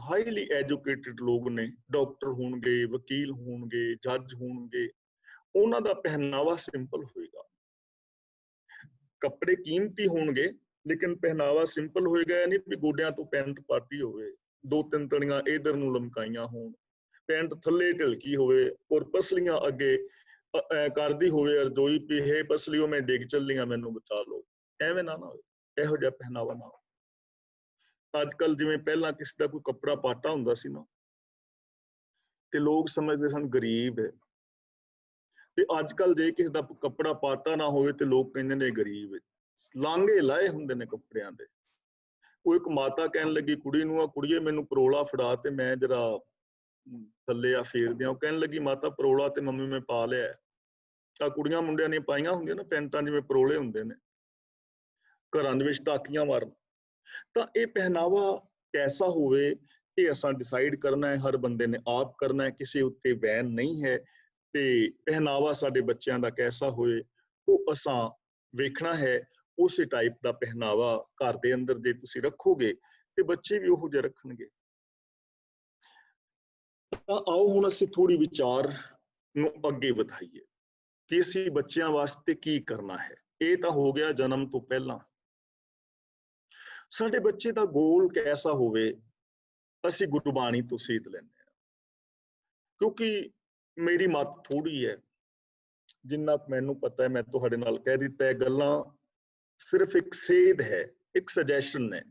ਹਾਈਲੀ ਐਜੂਕੇਟਿਡ ਲੋਕ ਨੇ, ਡਾਕਟਰ ਹੋਣਗੇ, ਵਕੀਲ ਹੋਣਗੇ, ਜੱਜ ਹੋਣਗੇ, ਉਹਨਾਂ ਦਾ ਪਹਿਨਾਵਾ ਸਿੰਪਲ ਹੋਏਗਾ। ਕੱਪੜੇ ਕੀਮਤੀ ਹੋਣਗੇ ਲੇਕਿਨ ਪਹਿਨਾਵਾ ਸਿੰਪਲ ਹੋਏਗਾ। ਨਹੀਂ ਵੀ ਗੋਡਿਆਂ ਤੋਂ ਪੈਂਟ ਪਾਟੀ ਹੋਵੇ, 2-3 ਤਣੀਆਂ ਇਧਰ ਨੂੰ ਲਮਕਾਈਆਂ ਹੋਣ, ਪੈਂਟ ਥੱਲੇ ਢਿਲਕੀ ਹੋਵੇ ਔਰ ਪਸਲੀਆਂ ਅੱਗੇ ਕਰਦੀ ਹੋਵੇ ਅਰਜ਼ੋਈ ਵੀ ਹੈ ਪਸਲੀਓ ਮੈਂ ਡਿੱਗ ਚੱਲੀਆਂ ਮੈਨੂੰ ਬਚਾ ਲਓ, ਐਵੇਂ ਨਾ ਹੋਵੇ, ਇਹੋ ਜਿਹਾ ਪਹਿਨਾਵਾ ਨਾ ਹੋਵੇ। ਅੱਜ ਕੱਲ ਜਿਵੇਂ ਪਹਿਲਾਂ ਕਿਸੇ ਦਾ ਕੋਈ ਕੱਪੜਾ ਪਾਟਾ ਹੁੰਦਾ ਸੀ ਨਾ ਤੇ ਲੋਕ ਸਮਝਦੇ ਸਨ ਗਰੀਬ ਹੈ, ਤੇ ਅੱਜ ਕੱਲ ਜੇ ਕਿਸੇ ਦਾ ਕੱਪੜਾ ਪਾਟਾ ਨਾ ਹੋਵੇ ਤੇ ਲੋਕ ਕਹਿੰਦੇ ਨੇ ਗਰੀਬ ਹੈ। ਲਾਂਘੇ ਲਾਏ ਹੁੰਦੇ ਨੇ ਕੱਪੜਿਆਂ ਦੇ। ਉਹ ਇੱਕ ਮਾਤਾ ਕਹਿਣ ਲੱਗੀ ਕੁੜੀ ਨੂੰ, ਆ ਕੁੜੀਏ ਮੈਨੂੰ ਪਰੋਲਾ ਫੜਾ ਤੇ ਮੈਂ ਜਰਾ ਥੱਲੇ ਆ ਫੇਰਦੇ ਆ। ਉਹ ਕਹਿਣ ਲੱਗੀ ਮਾਤਾ ਪਰੋਲਾ ਤੇ ਮੰਮੀ ਮੈਂ ਪਾ ਲਿਆ। ਆ ਕੁੜੀਆਂ ਮੁੰਡਿਆਂ ਨੇ ਪਾਈਆਂ ਹੁੰਦੀਆਂ ਨਾ ਪੈਂਟਾਂ, ਜਿਵੇਂ ਪਰੋਲੇ ਹੁੰਦੇ ਨੇ, ਘਰਾਂ ਦੇ ਵਿੱਚ ਟਾਕੀਆਂ ਮਾਰਨ। ਤਾਂ ਇਹ ਪਹਿਨਾਵਾ ਕੈਸਾ ਹੋਵੇ ਇਹ ਅਸਾਂ ਡਿਸਾਈਡ ਕਰਨਾ ਹੈ, ਹਰ ਬੰਦੇ ਨੇ ਆਪ ਕਰਨਾ ਹੈ, ਕਿਸੇ ਉੱਤੇ ਬੈਨ ਨਹੀਂ ਹੈ। ਤੇ ਪਹਿਨਾਵਾ ਸਾਡੇ ਬੱਚਿਆਂ ਦਾ ਕੈਸਾ ਹੋਏ ਉਹ ਅਸਾਂ ਵੇਖਣਾ ਹੈ। ਉਸੇ ਟਾਈਪ ਦਾ ਪਹਿਨਾਵਾ ਘਰ ਦੇ ਅੰਦਰ ਜੇ ਤੁਸੀਂ ਰੱਖੋਗੇ ਤੇ ਬੱਚੇ ਵੀ ਉਹੋ ਜਿਹਾ ਰੱਖਣਗੇ। ਤਾਂ ਆਓ ਹੁਣ ਅਸੀਂ ਥੋੜੀ ਵਿਚਾਰ ਨੂੰ ਅੱਗੇ ਵਧਾਈਏ ਕਿ ਅਸੀਂ ਬੱਚਿਆਂ ਵਾਸਤੇ ਕੀ ਕਰਨਾ ਹੈ। ਇਹ ਤਾਂ ਹੋ ਗਿਆ ਜਨਮ ਤੋਂ ਪਹਿਲਾਂ। ਸਾਡੇ ਬੱਚੇ ਦਾ ਗੋਲ ਕੈਸਾ ਹੋਵੇ ਅਸੀਂ ਗੁਰਬਾਣੀ ਤੋਂ ਸੇਧ ਲੈਂਦੇ ਹਾਂ, ਕਿਉਂਕਿ ਮੇਰੀ ਮੱਤ ਥੋੜੀ ਹੈ, ਜਿੰਨਾ ਮੈਨੂੰ ਪਤਾ ਹੈ ਮੈਂ ਤੁਹਾਡੇ ਨਾਲ ਕਹਿ ਦਿੱਤਾ ਹੈ। ਗੱਲਾਂ ਸਿਰਫ ਇੱਕ ਸੇਧ ਹੈ, ਇੱਕ ਸੁਜੈਸ਼ਨ ਹੈ,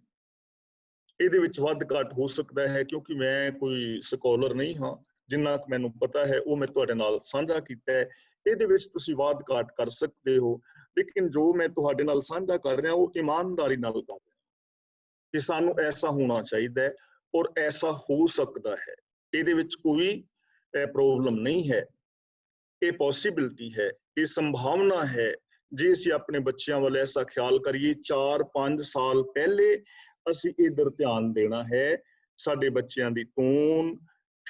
ਇਹਦੇ ਵਿੱਚ ਵੱਧ ਘੱਟ ਹੋ ਸਕਦਾ ਹੈ ਕਿਉਂਕਿ ਮੈਂ ਕੋਈ ਸਕਾਲਰ ਨਹੀਂ ਹਾਂ। ਜਿੰਨਾ ਮੈਨੂੰ ਪਤਾ ਹੈ ਉਹ ਮੈਂ ਤੁਹਾਡੇ ਨਾਲ ਸਾਂਝਾ ਕੀਤਾ ਹੈ। ਇਹਦੇ ਵਿੱਚ ਤੁਸੀਂ ਵੱਧ ਘੱਟ ਕਰ ਸਕਦੇ ਹੋ, ਲੇਕਿਨ ਜੋ ਮੈਂ ਤੁਹਾਡੇ ਨਾਲ ਸਾਂਝਾ ਕਰ ਰਿਹਾ ਉਹ ਇਮਾਨਦਾਰੀ ਨਾਲ ਕਰ ਰਿਹਾ ਕਿ ਸਾਨੂੰ ਐਸਾ ਹੋਣਾ ਚਾਹੀਦਾ ਹੈ ਔਰ ਐਸਾ ਹੋ ਸਕਦਾ ਹੈ। ਇਹਦੇ ਵਿੱਚ ਕੋਈ ਪ੍ਰੋਬਲਮ ਨਹੀਂ ਹੈ, ਇਹ ਪੋਸੀਬਿਲਿਟੀ ਹੈ, ਇਹ ਸੰਭਾਵਨਾ ਹੈ। ਜੇ ਅਸੀਂ ਆਪਣੇ ਬੱਚਿਆਂ ਵੱਲ ਐਸਾ ਖਿਆਲ ਕਰੀਏ 4-5 ਸਾਲ ਪਹਿਲੇ ਅਸੀਂ ਇਧਰ ਧਿਆਨ ਦੇਣਾ ਹੈ। ਸਾਡੇ ਬੱਚਿਆਂ ਦੀ ਟੋਨ,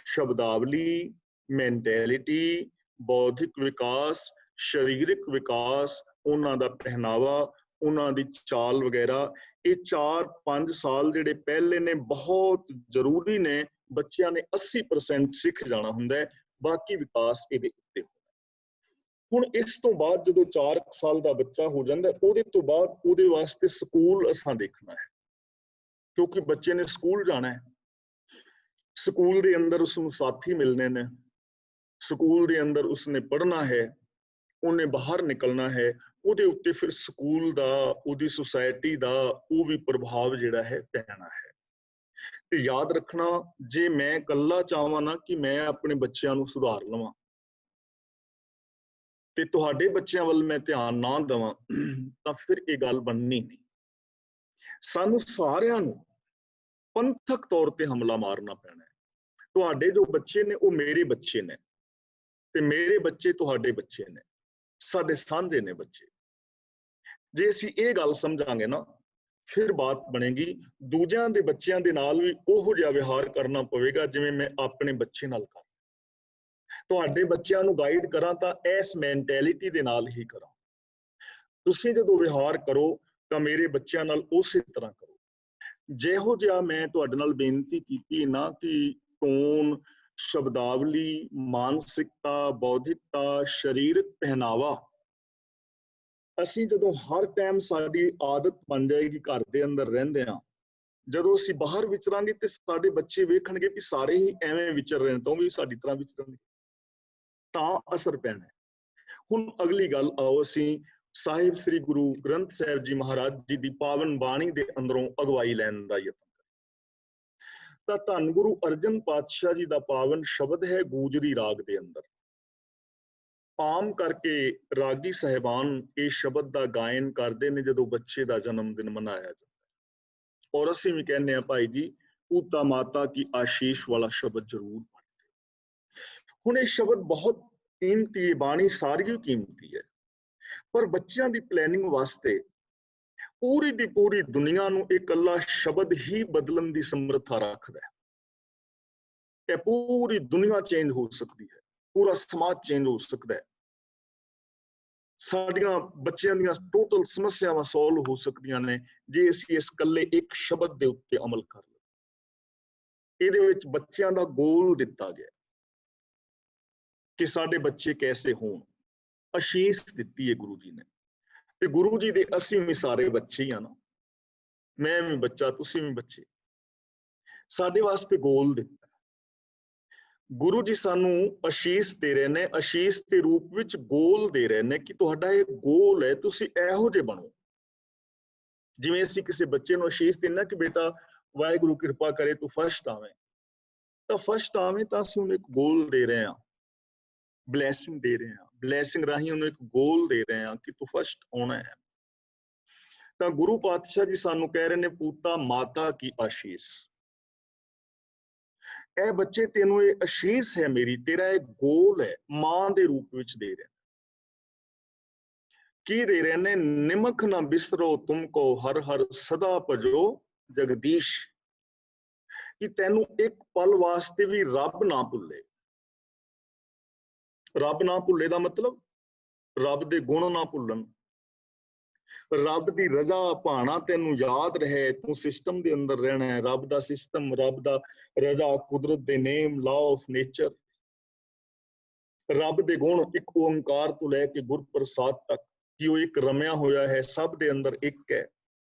ਸ਼ਬਦਾਵਲੀ, ਮੈਂਟੈਲਿਟੀ, ਬੌਧਿਕ ਵਿਕਾਸ, ਸਰੀਰਕ ਵਿਕਾਸ, ਉਹਨਾਂ ਦਾ ਪਹਿਨਾਵਾ, ਉਹਨਾਂ ਦੀ ਚਾਲ ਵਗੈਰਾ, ਇਹ 4-5 ਸਾਲ ਜਿਹੜੇ ਪਹਿਲੇ ਨੇ ਬਹੁਤ ਜ਼ਰੂਰੀ ਨੇ। ਬੱਚਿਆਂ ਨੇ 80% ਸਿੱਖ ਜਾਣਾ ਹੁੰਦਾ ਹੈ, ਬਾਕੀ ਵਿਕਾਸ ਇਹਦੇ ਉੱਤੇ। ਹੁਣ ਇਸ ਤੋਂ ਬਾਅਦ ਜਦੋਂ 4 ਸਾਲ ਦਾ ਬੱਚਾ ਹੋ ਜਾਂਦਾ ਉਹਦੇ ਤੋਂ ਬਾਅਦ ਉਹਦੇ ਵਾਸਤੇ ਸਕੂਲ ਅਸਾਂ ਦੇਖਣਾ ਹੈ, ਕਿਉਂਕਿ ਬੱਚੇ ਨੇ ਸਕੂਲ ਜਾਣਾ ਹੈ। ਸਕੂਲ ਦੇ ਅੰਦਰ ਉਸਨੂੰ ਸਾਥੀ ਮਿਲਣੇ ਨੇ, ਸਕੂਲ ਦੇ ਅੰਦਰ ਉਸਨੇ ਪੜ੍ਹਨਾ ਹੈ, ਉਹਨੇ ਬਾਹਰ ਨਿਕਲਣਾ ਹੈ। ਉਹਦੇ ਉੱਤੇ ਫਿਰ ਸਕੂਲ ਦਾ, ਉਹਦੀ ਸੁਸਾਇਟੀ ਦਾ ਉਹ ਵੀ ਪ੍ਰਭਾਵ ਜਿਹੜਾ ਹੈ ਪੈਣਾ ਹੈ। ਤੇ ਯਾਦ ਰੱਖਣਾ, ਜੇ ਮੈਂ ਇਕੱਲਾ ਚਾਹਵਾਂ ਨਾ ਕਿ ਮੈਂ ਆਪਣੇ ਬੱਚਿਆਂ ਨੂੰ ਸੁਧਾਰ ਲਵਾਂ ਤੇ ਤੁਹਾਡੇ ਬੱਚਿਆਂ ਵੱਲ ਮੈਂ ਧਿਆਨ ਨਾ ਦੇਵਾਂ ਤਾਂ ਫਿਰ ਇਹ ਗੱਲ ਬਣਨੀ ਨਹੀਂ। ਸਾਨੂੰ ਸਾਰਿਆਂ ਨੂੰ ਪੰਥਕ ਤੌਰ ਤੇ ਹਮਲਾ ਮਾਰਨਾ ਪੈਣਾ ਹੈ। ਤੁਹਾਡੇ ਜੋ ਬੱਚੇ ਨੇ ਉਹ ਮੇਰੇ ਬੱਚੇ ਨੇ ਤੇ ਮੇਰੇ ਬੱਚੇ ਤੁਹਾਡੇ ਬੱਚੇ ਨੇ, ਸਾਡੇ ਸਾਂਝੇ ਨੇ ਬੱਚੇ। ਜੇ ਅਸੀਂ ਇਹ ਗੱਲ ਸਮਝਾਂਗੇ ਨਾ, ਫਿਰ ਬਾਤ ਬਣੇਗੀ। ਦੂਜਿਆਂ ਦੇ ਬੱਚਿਆਂ ਦੇ ਨਾਲ ਵੀ ਉਹੋ ਜਿਹਾ ਵਿਹਾਰ ਕਰਨਾ ਪਵੇਗਾ ਜਿਵੇਂ ਮੈਂ ਆਪਣੇ ਬੱਚੇ ਨਾਲ ਕਰ। ਤੁਹਾਡੇ ਬੱਚਿਆਂ ਨੂੰ ਗਾਈਡ ਕਰਾਂ ਤਾਂ ਇਸ ਮੈਂਟੈਲਿਟੀ ਦੇ ਨਾਲ ਹੀ ਕਰਾਂ। ਤੁਸੀਂ ਜਦੋਂ ਵਿਹਾਰ ਕਰੋ ਤਾਂ ਮੇਰੇ ਬੱਚਿਆਂ ਨਾਲ ਉਸੇ ਤਰ੍ਹਾਂ ਕਰੋ। ਜਿਹੋ ਜਿਹਾ ਮੈਂ ਤੁਹਾਡੇ ਨਾਲ ਬੇਨਤੀ ਕੀਤੀ ਨਾ ਕਿ ਟੋਨ, ਸ਼ਬਦਾਵਲੀ, ਮਾਨਸਿਕਤਾ, ਬੌਧਿਕਤਾ, ਸਰੀਰਕ ਪਹਿਨਾਵਾ, ਅਸੀਂ ਜਦੋਂ ਹਰ ਟਾਈਮ ਸਾਡੀ ਆਦਤ ਬਣ ਜਾਏਗੀ ਘਰ ਦੇ ਅੰਦਰ ਰਹਿੰਦੇ ਹਾਂ, ਜਦੋਂ ਅਸੀਂ ਬਾਹਰ ਵਿਚਰਾਂਗੇ ਤੇ ਸਾਡੇ ਬੱਚੇ ਵੇਖਣਗੇ ਕਿ ਸਾਰੇ ਹੀ ਐਵੇਂ ਵਿਚਰ ਰਹੇ ਨੇ ਤਾਂ ਉਹ ਵੀ ਸਾਡੀ ਤਰ੍ਹਾਂ ਵਿਚਰਨਗੇ, ਤਾਂ ਅਸਰ ਪੈਣਾ ਹੈ। ਹੁਣ ਅਗਲੀ ਗੱਲ ਆਓ ਅਸੀਂ ਸਾਹਿਬ ਸ੍ਰੀ ਗੁਰੂ ਗ੍ਰੰਥ ਸਾਹਿਬ ਜੀ ਮਹਾਰਾਜ ਜੀ ਦੀ ਪਾਵਨ ਬਾਣੀ ਦੇ ਅੰਦਰੋਂ ਅਗਵਾਈ ਲੈਣ ਦਾ ਯਤਨ ਤਾਂ ਧੰਨ ਗੁਰੂ ਅਰਜਨ ਪਾਤਸ਼ਾਹ ਜੀ ਦਾ ਪਾਵਨ ਸ਼ਬਦ ਹੈ ਗੂਜਰੀ ਰਾਗ ਦੇ ਅੰਦਰ। ਆਮ ਕਰਕੇ ਰਾਗੀ ਸਾਹਿਬਾਨ ਇਹ ਸ਼ਬਦ ਦਾ ਗਾਇਨ ਕਰਦੇ ਨੇ ਜਦੋਂ ਬੱਚੇ ਦਾ ਜਨਮ ਦਿਨ ਮਨਾਇਆ ਜਾਂਦਾ। ਔਰ ਅਸੀਂ ਵੀ ਕਹਿੰਦੇ ਹਾਂ ਭਾਈ ਜੀ ਪੂਤਾ ਮਾਤਾ ਕੀ ਆਸ਼ੀਸ਼ ਵਾਲਾ ਸ਼ਬਦ ਜ਼ਰੂਰ ਪੜ੍ਹਦੇ। ਹੁਣ ਇਹ ਸ਼ਬਦ ਬਹੁਤ ਕੀਮਤੀ ਹੈ, ਬਾਣੀ ਸਾਰੀ ਕੀਮਤੀ ਹੈ, ਪਰ ਬੱਚਿਆਂ ਦੀ ਪਲੈਨਿੰਗ ਵਾਸਤੇ ਪੂਰੀ ਦੀ ਪੂਰੀ ਦੁਨੀਆ ਨੂੰ ਇਹ ਇਕੱਲਾ ਸ਼ਬਦ ਹੀ ਬਦਲਣ ਦੀ ਸਮਰੱਥਾ ਰੱਖਦਾ ਹੈ। ਇਹ ਪੂਰੀ ਦੁਨੀਆ ਚੇਂਜ ਹੋ ਸਕਦੀ ਹੈ, ਪੂਰਾ ਸਮਾਜ ਚੇਂਜ ਹੋ ਸਕਦਾ ਹੈ, ਸਾਡੀਆਂ ਬੱਚਿਆਂ ਦੀਆਂ ਟੋਟਲ ਸਮੱਸਿਆਵਾਂ ਸੋਲਵ ਹੋ ਸਕਦੀਆਂ ਨੇ ਜੇ ਅਸੀਂ ਇਸ ਇਕੱਲੇ ਇੱਕ ਸ਼ਬਦ ਦੇ ਉੱਤੇ ਅਮਲ ਕਰ ਲਈਏ। ਇਹਦੇ ਵਿੱਚ ਬੱਚਿਆਂ ਦਾ ਗੋਲ ਦਿੱਤਾ ਗਿਆ ਕਿ ਸਾਡੇ ਬੱਚੇ ਕੈਸੇ ਹੋਣ। ਅਸ਼ੀਸ਼ ਦਿੱਤੀ ਹੈ ਗੁਰੂ ਜੀ ਨੇ, ਤੇ ਗੁਰੂ ਜੀ ਦੇ ਅਸੀਂ ਵੀ ਸਾਰੇ ਬੱਚੇ ਹੀ ਆ ਨਾ, ਮੈਂ ਵੀ ਬੱਚਾ, ਤੁਸੀਂ ਵੀ ਬੱਚੇ। ਸਾਡੇ ਵਾਸਤੇ ਗੋਲ ਦਿੱਤਾ ਗੁਰੂ ਜੀ, ਸਾਨੂੰ ਅਸ਼ੀਸ਼ ਦੇ ਰਹੇ ਨੇ, ਅਸ਼ੀਸ਼ ਦੇ ਰੂਪ ਵਿੱਚ ਗੋਲ ਦੇ ਰਹੇ ਨੇ ਕਿ ਤੁਹਾਡਾ ਇਹ ਗੋਲ ਹੈ, ਤੁਸੀਂ ਇਹੋ ਜਿਹੇ ਬਣੋ। ਜਿਵੇਂ ਅਸੀਂ ਕਿਸੇ ਬੱਚੇ ਨੂੰ ਅਸ਼ੀਸ਼ ਦਿੰਦੇ ਕਿ ਬੇਟਾ ਵਾਹਿਗੁਰੂ ਕਿਰਪਾ ਕਰੇ ਤੂੰ ਫਸਟ ਆਵੇਂ, ਤਾਂ ਫਸਟ ਆਵੇਂ ਤਾਂ ਅਸੀਂ ਉਹਨੂੰ ਇੱਕ ਗੋਲ ਦੇ ਰਹੇ ਹਾਂ, ਬਲੈਸਿੰਗ ਦੇ ਰਹੇ ਹਾਂ, ਬਲੈਸਿੰਗ ਰਾਹੀਂ ਉਹਨੂੰ ਇੱਕ ਗੋਲ ਦੇ ਰਹੇ ਹਾਂ ਕਿ ਤੂੰ ਫਸਟ ਆਉਣਾ ਹੈ। ਤਾਂ ਗੁਰੂ ਪਾਤਸ਼ਾਹ ਜੀ ਸਾਨੂੰ ਕਹਿ ਰਹੇ ਨੇ ਪੂਤਾ ਮਾਤਾ ਕੀ ਆਸ਼ੀਸ਼। ਇਹ ਬੱਚੇ ਤੈਨੂੰ ਇਹ ਅਸ਼ੀਸ਼ ਹੈ ਮੇਰੀ, ਤੇਰਾ ਇਹ ਗੋਲ ਹੈ, ਮਾਂ ਦੇ ਰੂਪ ਵਿੱਚ ਦੇ ਰਹੇ। ਕੀ ਦੇ ਰਹੇ ਨੇ? ਨਿਮਖ ਨਾ ਬਿਸਰੋ ਤੁਮਕੋ ਹਰ ਹਰ ਸਦਾ ਭਜੋ ਜਗਦੀਸ਼। ਕਿ ਤੈਨੂੰ ਇੱਕ ਪਲ ਵਾਸਤੇ ਵੀ ਰੱਬ ਨਾ ਭੁੱਲੇ। ਰੱਬ ਨਾ ਭੁੱਲੇ ਦਾ ਮਤਲਬ ਰੱਬ ਦੇ ਗੁਣ ਨਾ ਭੁੱਲਣ, ਰੱਬ ਦੀ ਰਜ਼ਾ ਭਾਣਾ ਤੈਨੂੰ ਯਾਦ ਰਹੇ, ਤੂੰ ਸਿਸਟਮ ਦੇ ਅੰਦਰ ਰਹਿਣਾ ਹੈ, ਰੱਬ ਦਾ ਸਿਸਟਮ, ਰੱਬ ਦਾ ਰਜ਼ਾ, ਕੁਦਰਤ ਦੇ ਨੇਮ, ਲਾਅ ਆਫ ਨੇਚਰ, ਰੱਬ ਦੇ ਗੁਣ, ਇੱਕ ਓੰਕਾਰ ਤੋਂ ਲੈ ਕੇ ਗੁਰ ਪ੍ਰਸਾਦ ਤੱਕ ਕਿ ਉਹ ਇੱਕ ਰਮਿਆ ਹੋਇਆ ਹੈ, ਸਭ ਦੇ ਅੰਦਰ ਇੱਕ ਹੈ,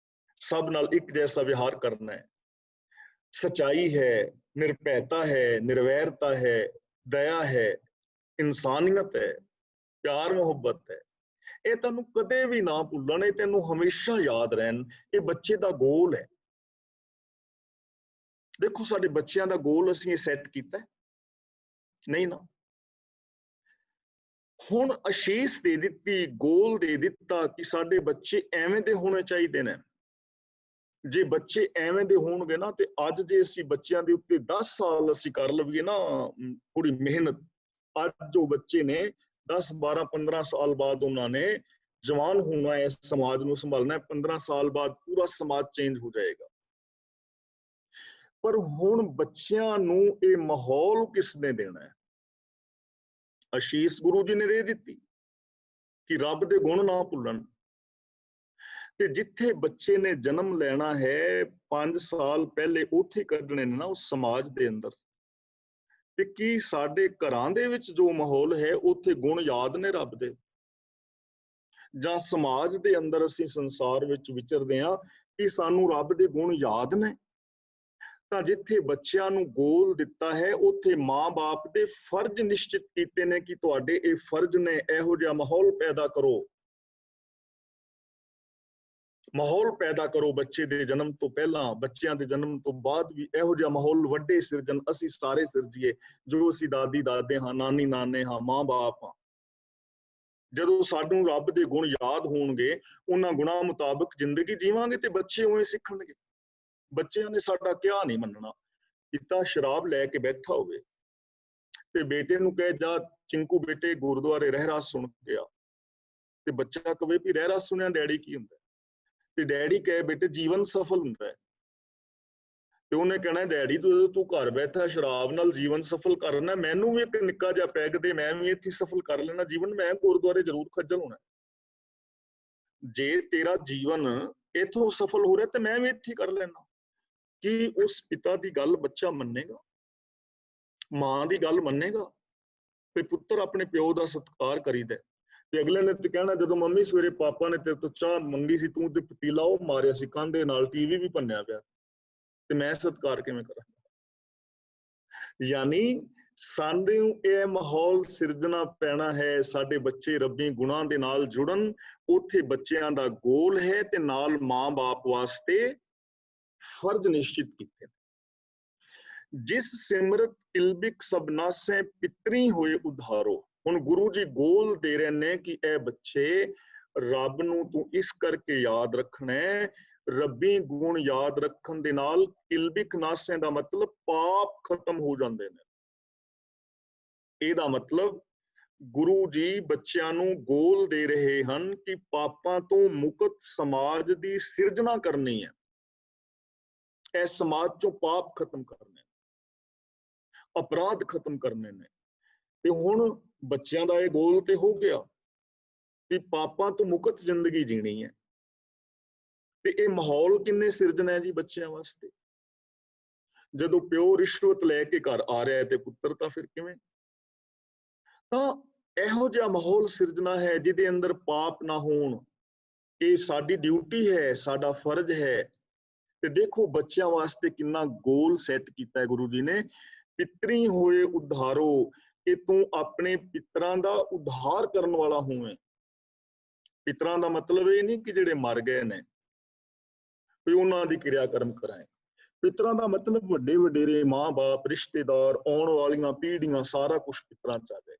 ਸਭ ਨਾਲ ਇੱਕ ਜੈਸਾ ਵਿਹਾਰ ਕਰਨਾ ਹੈ, ਸਚਾਈ ਹੈ, ਨਿਰਭੈਤਾ ਹੈ, ਨਿਰਵੈਰਤਾ ਹੈ, ਦਇਆ ਹੈ, ਇਨਸਾਨੀਅਤ ਹੈ, ਪਿਆਰ ਮੁਹੱਬਤ ਹੈ। ਇਹ ਤੈਨੂੰ ਕਦੇ ਵੀ ਨਾ ਭੁੱਲਣ, ਇਹ ਤੈਨੂੰ ਹਮੇਸ਼ਾ ਯਾਦ ਰਹਿਣ। ਇਹ ਬੱਚੇ ਦਾ ਗੋਲ ਹੈ। ਦੇਖੋ ਸਾਡੇ ਬੱਚਿਆਂ ਦਾ ਗੋਲ ਅਸੀਂ ਇਹ ਸੈੱਟ ਕੀਤਾ ਨਹੀਂ ਨਾ। ਹੁਣ ਅਸ਼ੀਸ਼ ਦੇ ਦਿੱਤੀ, ਗੋਲ ਦੇ ਦਿੱਤਾ ਕਿ ਸਾਡੇ ਬੱਚੇ ਐਵੇਂ ਦੇ ਹੋਣੇ ਚਾਹੀਦੇ ਨੇ। ਜੇ ਬੱਚੇ ਐਵੇਂ ਦੇ ਹੋਣਗੇ ਨਾ ਤੇ ਅੱਜ ਜੇ ਅਸੀਂ ਬੱਚਿਆਂ ਦੇ ਉੱਤੇ 10 ਸਾਲ ਅਸੀਂ ਕਰ ਲਈਏ ਨਾ ਪੂਰੀ ਮਿਹਨਤ, ਅੱਜ ਜੋ ਬੱਚੇ ਨੇ 10, 12, 15 ਸਾਲ ਬਾਅਦ ਉਹਨਾਂ ਨੇ ਜਵਾਨ ਹੋਣਾ ਹੈ, ਸਮਾਜ ਨੂੰ ਸੰਭਾਲਣਾ ਹੈ, 15 ਸਾਲ ਬਾਅਦ ਪੂਰਾ ਸਮਾਜ ਚੇਂਜ ਹੋ ਜਾਏਗਾ। ਪਰ ਹੁਣ ਬੱਚਿਆਂ ਨੂੰ ਇਹ ਮਾਹੌਲ ਕਿਸ ਨੇ ਦੇਣਾ ਹੈ? ਅਸ਼ੀਸ਼ ਗੁਰੂ ਜੀ ਨੇ ਦੇ ਦਿੱਤੀ ਕਿ ਰੱਬ ਦੇ ਗੁਣ ਨਾ ਭੁੱਲਣ। ਤੇ ਜਿੱਥੇ ਬੱਚੇ ਨੇ ਜਨਮ ਲੈਣਾ ਹੈ 5 ਸਾਲ ਪਹਿਲੇ ਉੱਥੇ ਕੱਢਣੇ ਨੇ ਨਾ ਉਸ ਸਮਾਜ ਦੇ ਅੰਦਰ। ਤੇ ਕੀ ਸਾਡੇ ਘਰਾਂ ਦੇ ਵਿੱਚ ਜੋ ਮਾਹੌਲ ਹੈ ਉੱਥੇ ਗੁਣ ਯਾਦ ਨੇ ਰੱਬ ਦੇ? ਜਾਂ ਸਮਾਜ ਦੇ ਅੰਦਰ ਅਸੀਂ ਸੰਸਾਰ ਵਿੱਚ ਵਿਚਰਦੇ ਹਾਂ ਕਿ ਸਾਨੂੰ ਰੱਬ ਦੇ ਗੁਣ ਯਾਦ ਨੇ? ਤਾਂ ਜਿੱਥੇ ਬੱਚਿਆਂ ਨੂੰ ਗੋਲ ਦਿੱਤਾ ਹੈ ਉੱਥੇ ਮਾਂ-ਬਾਪ ਦੇ ਫਰਜ਼ ਨਿਸ਼ਚਿਤ ਕੀਤੇ ਨੇ ਕਿ ਤੁਹਾਡੇ ਇਹ ਫਰਜ਼ ਨੇ, ਇਹੋ ਜਿਹਾ ਮਾਹੌਲ ਪੈਦਾ ਕਰੋ। ਮਾਹੌਲ ਪੈਦਾ ਕਰੋ ਬੱਚੇ ਦੇ ਜਨਮ ਤੋਂ ਪਹਿਲਾਂ, ਬੱਚਿਆਂ ਦੇ ਜਨਮ ਤੋਂ ਬਾਅਦ ਵੀ ਇਹੋ ਜਿਹਾ ਮਾਹੌਲ ਵੱਡੇ ਸਿਰਜਣ, ਅਸੀਂ ਸਾਰੇ ਸਿਰਜੀਏ। ਜੋ ਅਸੀਂ ਦਾਦੀ ਦਾਦੇ ਹਾਂ, ਨਾਨੀ ਨਾਨੇ ਹਾਂ, ਮਾਂ-ਬਾਪ ਹਾਂ, ਜਦੋਂ ਸਾਨੂੰ ਰੱਬ ਦੇ ਗੁਣ ਯਾਦ ਹੋਣਗੇ, ਉਹਨਾਂ ਗੁਣਾਂ ਮੁਤਾਬਕ ਜ਼ਿੰਦਗੀ ਜੀਵਾਂਗੇ ਤੇ ਬੱਚੇ ਉਵੇਂ ਸਿੱਖਣਗੇ। ਬੱਚਿਆਂ ਨੇ ਸਾਡਾ ਕਿਹਾ ਨਹੀਂ ਮੰਨਣਾ। ਪਿਤਾ ਸ਼ਰਾਬ ਲੈ ਕੇ ਬੈਠਾ ਹੋਵੇ ਤੇ ਬੇਟੇ ਨੂੰ ਕਹੇ ਜਾ ਚਿੰਕੂ ਬੇਟੇ ਗੁਰਦੁਆਰੇ ਰਹਿਰਾਸ ਸੁਣ ਕੇ ਆ, ਤੇ ਬੱਚਾ ਕਵੇ ਵੀ ਰਹਿਰਾਸ ਸੁਣਿਆ ਡੈਡੀ ਕੀ ਹੁੰਦਾ, ਤੇ ਡੈਡੀ ਕਹੇ ਬੇਟੇ ਜੀਵਨ ਸਫਲ ਹੁੰਦਾ ਹੈ, ਤੇ ਉਹਨੇ ਕਹਿਣਾ ਡੈਡੀ ਤੂੰ ਘਰ ਬੈਠਾ ਸ਼ਰਾਬ ਨਾਲ ਜੀਵਨ ਸਫਲ ਕਰਨਾ, ਮੈਨੂੰ ਵੀ ਇੱਕ ਨਿੱਕਾ ਜਿਹਾ ਪੈਗ ਦੇ, ਮੈਂ ਵੀ ਇੱਥੇ ਸਫਲ ਕਰ ਲੈਣਾ ਜੀਵਨ, ਮੈਂ ਗੁਰਦੁਆਰੇ ਜ਼ਰੂਰ ਖੱਜਲ ਹੋਣਾ। ਜੇ ਤੇਰਾ ਜੀਵਨ ਇੱਥੋਂ ਸਫਲ ਹੋ ਰਿਹਾ ਤੇ ਮੈਂ ਵੀ ਇੱਥੇ ਕਰ ਲੈਣਾ। ਕੀ ਉਸ ਪਿਤਾ ਦੀ ਗੱਲ ਬੱਚਾ ਮੰਨੇਗਾ? ਮਾਂ ਦੀ ਗੱਲ ਮੰਨੇਗਾ? ਤੇ ਪੁੱਤਰ ਆਪਣੇ ਪਿਓ ਦਾ ਸਤਿਕਾਰ ਕਰੀਦਾ, ਤੇ ਅਗਲੇ ਨੇ ਤੇ ਕਹਿਣਾ ਜਦੋਂ ਮੰਮੀ ਸਵੇਰੇ ਪਾਪਾ ਨੇ ਤੇਰੇ ਤੋਂ ਚਾਹ ਮੰਗੀ ਸੀ, ਤੂੰ ਤੇ ਪਤੀਲਾ ਉਹ ਮਾਰਿਆ ਸੀ ਕੰਧੇ ਨਾਲ, ਟੀਵੀ ਵੀ ਭੰਨਿਆ ਪਿਆ, ਤੇ ਮੈਂ ਸਤਿਕਾਰ ਕਿਵੇਂ ਕਰਾਂ? ਯਾਨੀ ਸਾਨੂੰ ਇਹ ਮਾਹੌਲ ਸਿਰਜਣਾ ਪੈਣਾ ਹੈ, ਸਾਡੇ ਬੱਚੇ ਰੱਬੀ ਗੁਣਾਂ ਦੇ ਨਾਲ ਜੁੜਨ। ਉੱਥੇ ਬੱਚਿਆਂ ਦਾ ਗੋਲ ਹੈ ਤੇ ਨਾਲ ਮਾਂ-ਬਾਪ ਵਾਸਤੇ ਫਰਜ਼ ਨਿਸ਼ਚਿਤ ਕੀਤੇ। ਜਿਸ ਸਿਮਰਤ ਕਿਲਬਿਕ ਸਬਨਾਸੈ ਪਿਤਰੀ ਹੋਏ ਉਧਾਰੋ। ਹੁਣ ਗੁਰੂ ਜੀ ਗੋਲ ਦੇ ਰਹੇ ਨੇ ਕਿ ਇਹ ਬੱਚੇ ਰੱਬ ਨੂੰ ਤੂੰ ਇਸ ਕਰਕੇ ਯਾਦ ਰੱਖਣਾ ਹੈ, ਰੱਬੀ ਗੁਣ ਯਾਦ ਰੱਖਣ ਦੇ ਨਾਲ ਕਿਲਬਿਕ ਨਾਸੇ ਦਾ ਮਤਲਬ ਪਾਪ ਖਤਮ ਹੋ ਜਾਂਦੇ ਨੇ। ਇਹਦਾ ਮਤਲਬ ਗੁਰੂ ਜੀ ਬੱਚਿਆਂ ਨੂੰ ਗੋਲ ਦੇ ਰਹੇ ਹਨ ਕਿ ਪਾਪਾਂ ਤੋਂ ਮੁਕਤ ਸਮਾਜ ਦੀ ਸਿਰਜਣਾ ਕਰਨੀ ਹੈ, ਇਸ ਸਮਾਜ ਚੋਂ ਪਾਪ ਖਤਮ ਕਰਨੇ, ਅਪਰਾਧ ਖਤਮ ਕਰਨੇ ਨੇ। ਤੇ ਹੁਣ ਬੱਚਿਆਂ ਦਾ ਇਹ ਗੋਲ ਤੇ ਹੋ ਗਿਆ ਕਿ ਪਾਪਾਂ ਤੋਂ ਮੁਕਤ ਜ਼ਿੰਦਗੀ ਜੀਣੀ ਹੈ, ਤੇ ਇਹ ਮਾਹੌਲ ਕਿੰਨੇ ਸਿਰਜਣਾ ਹੈ ਜੀ ਬੱਚਿਆਂ ਵਾਸਤੇ? ਜਦੋਂ ਪਿਓ ਰਿਸ਼ਵਤ ਲੈ ਕੇ ਘਰ ਆ ਰਿਹਾ ਹੈ ਤੇ ਪੁੱਤਰ ਤਾਂ ਫਿਰ ਕਿਵੇਂ? ਤਾਂ ਇਹੋ ਜਿਹਾ ਮਾਹੌਲ ਸਿਰਜਣਾ ਹੈ ਜਿਹਦੇ ਅੰਦਰ ਪਾਪ ਨਾ ਹੋਣ। ਇਹ ਸਾਡੀ ਡਿਊਟੀ ਹੈ, ਸਾਡਾ ਫਰਜ਼ ਹੈ। ਤੇ ਦੇਖੋ ਬੱਚਿਆਂ ਵਾਸਤੇ ਕਿੰਨਾ ਗੋਲ ਸੈੱਟ ਕੀਤਾ ਹੈ ਗੁਰੂ ਜੀ ਨੇ। ਪਿਤਰੀ ਹੋਏ ਉਧਾਰੋ, ਕਿ ਤੂੰ ਆਪਣੇ ਪਿਤਰਾਂ ਦਾ ਉਧਾਰ ਕਰਨ ਵਾਲਾ ਹੋਵੇਂ। ਪਿਤਰਾਂ ਦਾ ਮਤਲਬ ਇਹ ਨਹੀਂ ਕਿ ਜਿਹੜੇ ਮਰ ਗਏ ਨੇ ਵੀ ਉਹਨਾਂ ਦੀ ਕਿਰਿਆ ਕਰਮ ਕਰਾਏ। ਪਿਤਰਾਂ ਦਾ ਮਤਲਬ ਵੱਡੇ ਵਡੇਰੇ, ਮਾਂ-ਬਾਪ, ਰਿਸ਼ਤੇਦਾਰ, ਆਉਣ ਵਾਲੀਆਂ ਪੀੜ੍ਹੀਆਂ, ਸਾਰਾ ਕੁਝ ਪਿਤਰਾਂ ਚ ਆ ਜਾਏ।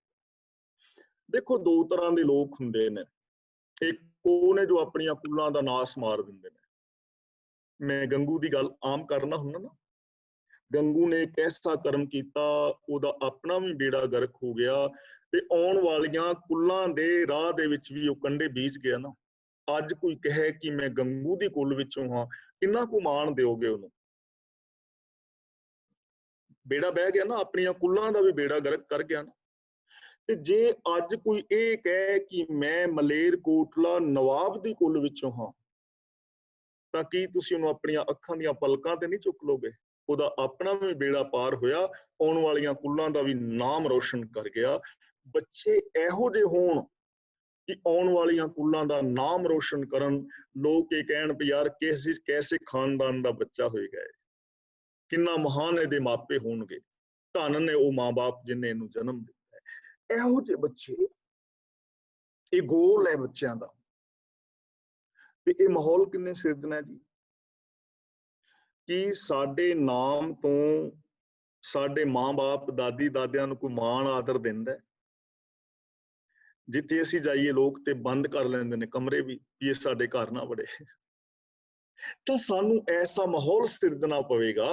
ਦੇਖੋ ਦੋ ਤਰ੍ਹਾਂ ਦੇ ਲੋਕ ਹੁੰਦੇ ਨੇ, ਇੱਕ ਉਹ ਨੇ ਜੋ ਆਪਣੀਆਂ ਕੁਲਾਂ ਦਾ ਨਾਸ ਮਾਰ ਦਿੰਦੇ ਨੇ। ਮੈਂ ਗੰਗੂ ਦੀ ਗੱਲ ਆਮ ਕਰਨਾ ਹੁੰਦਾ ਨਾ, ਗੰਗੂ ਨੇ ਇੱਕ ਐਸਾ ਕਰਮ ਕੀਤਾ, ਉਹਦਾ ਆਪਣਾ ਵੀ ਬੇੜਾ ਗਰਕ ਹੋ ਗਿਆ ਤੇ ਆਉਣ ਵਾਲੀਆਂ ਕੁੱਲਾਂ ਦੇ ਰਾਹ ਦੇ ਵਿੱਚ ਵੀ ਉਹ ਕੰਡੇ ਬੀਜ ਗਿਆ ਨਾ। ਅੱਜ ਕੋਈ ਕਹੇ ਕਿ ਮੈਂ ਗੰਗੂ ਦੀ ਕੁੱਲ ਵਿੱਚੋਂ ਹਾਂ, ਕਿੰਨਾ ਕੁ ਮਾਣ ਦਿਓਗੇ ਉਹਨੂੰ? ਬੇੜਾ ਬਹਿ ਗਿਆ ਨਾ, ਆਪਣੀਆਂ ਕੁੱਲਾਂ ਦਾ ਵੀ ਬੇੜਾ ਗਰਕ ਕਰ ਗਿਆ ਨਾ। ਤੇ ਜੇ ਅੱਜ ਕੋਈ ਇਹ ਕਹੇ ਕਿ ਮੈਂ ਮਲੇਰਕੋਟਲਾ ਨਵਾਬ ਦੀ ਕੁੱਲ ਵਿੱਚੋਂ ਹਾਂ, ਤਾਂ ਕੀ ਤੁਸੀਂ ਉਹਨੂੰ ਆਪਣੀਆਂ ਅੱਖਾਂ ਦੀਆਂ ਪਲਕਾਂ ਤੇ ਨਹੀਂ ਚੁੱਕ ਲੋਗੇ? ਉਹਦਾ ਆਪਣਾ ਵੀ ਬੇੜਾ ਪਾਰ ਹੋਇਆ, ਆਉਣ ਵਾਲੀਆਂ ਕੁੱਲਾਂ ਦਾ ਵੀ ਨਾਮ ਰੋਸ਼ਨ ਕਰ ਗਿਆ। ਬੱਚੇ ਇਹੋ ਜਿਹੇ ਹੋਣ ਕਿ ਆਉਣ ਵਾਲੀਆਂ ਕੁੱਲਾਂ ਦਾ ਨਾਮ ਰੋਸ਼ਨ ਕਰਨ, ਲੋਕ ਇਹ ਕਹਿਣ ਵੀ ਯਾਰ ਕੈਸੇ ਖਾਨਦਾਨ ਦਾ ਬੱਚਾ ਹੋਏਗਾ, ਕਿੰਨਾ ਮਹਾਨ ਇਹਦੇ ਮਾਪੇ ਹੋਣਗੇ, ਧੰਨ ਨੇ ਉਹ ਮਾਂ-ਬਾਪ ਜਿਨ੍ਹਾਂ ਇਹਨੂੰ ਜਨਮ ਦਿੱਤਾ ਹੈ। ਇਹੋ ਜਿਹੇ ਬੱਚੇ, ਇਹ ਗੋਲ ਹੈ ਬੱਚਿਆਂ ਦਾ। ਤੇ ਇਹ ਮਾਹੌਲ ਕਿੰਨੇ ਸਿਰਜਣਾ ਜੀ ਕਿ ਸਾਡੇ ਨਾਮ ਤੋਂ ਸਾਡੇ ਮਾਂ-ਬਾਪ, ਦਾਦੀ ਦਾਦਿਆਂ ਨੂੰ ਕੋਈ ਮਾਣ ਆਦਰ ਦਿੰਦਾ। ਜਿੱਥੇ ਅਸੀਂ ਜਾਈਏ ਲੋਕ ਤੇ ਬੰਦ ਕਰ ਲੈਂਦੇ ਨੇ ਕਮਰੇ ਵੀ ਇਹ ਸਾਡੇ ਘਰ ਨਾ ਵੜੇ। ਤਾਂ ਸਾਨੂੰ ਐਸਾ ਮਾਹੌਲ ਸਿਰਜਣਾ ਪਵੇਗਾ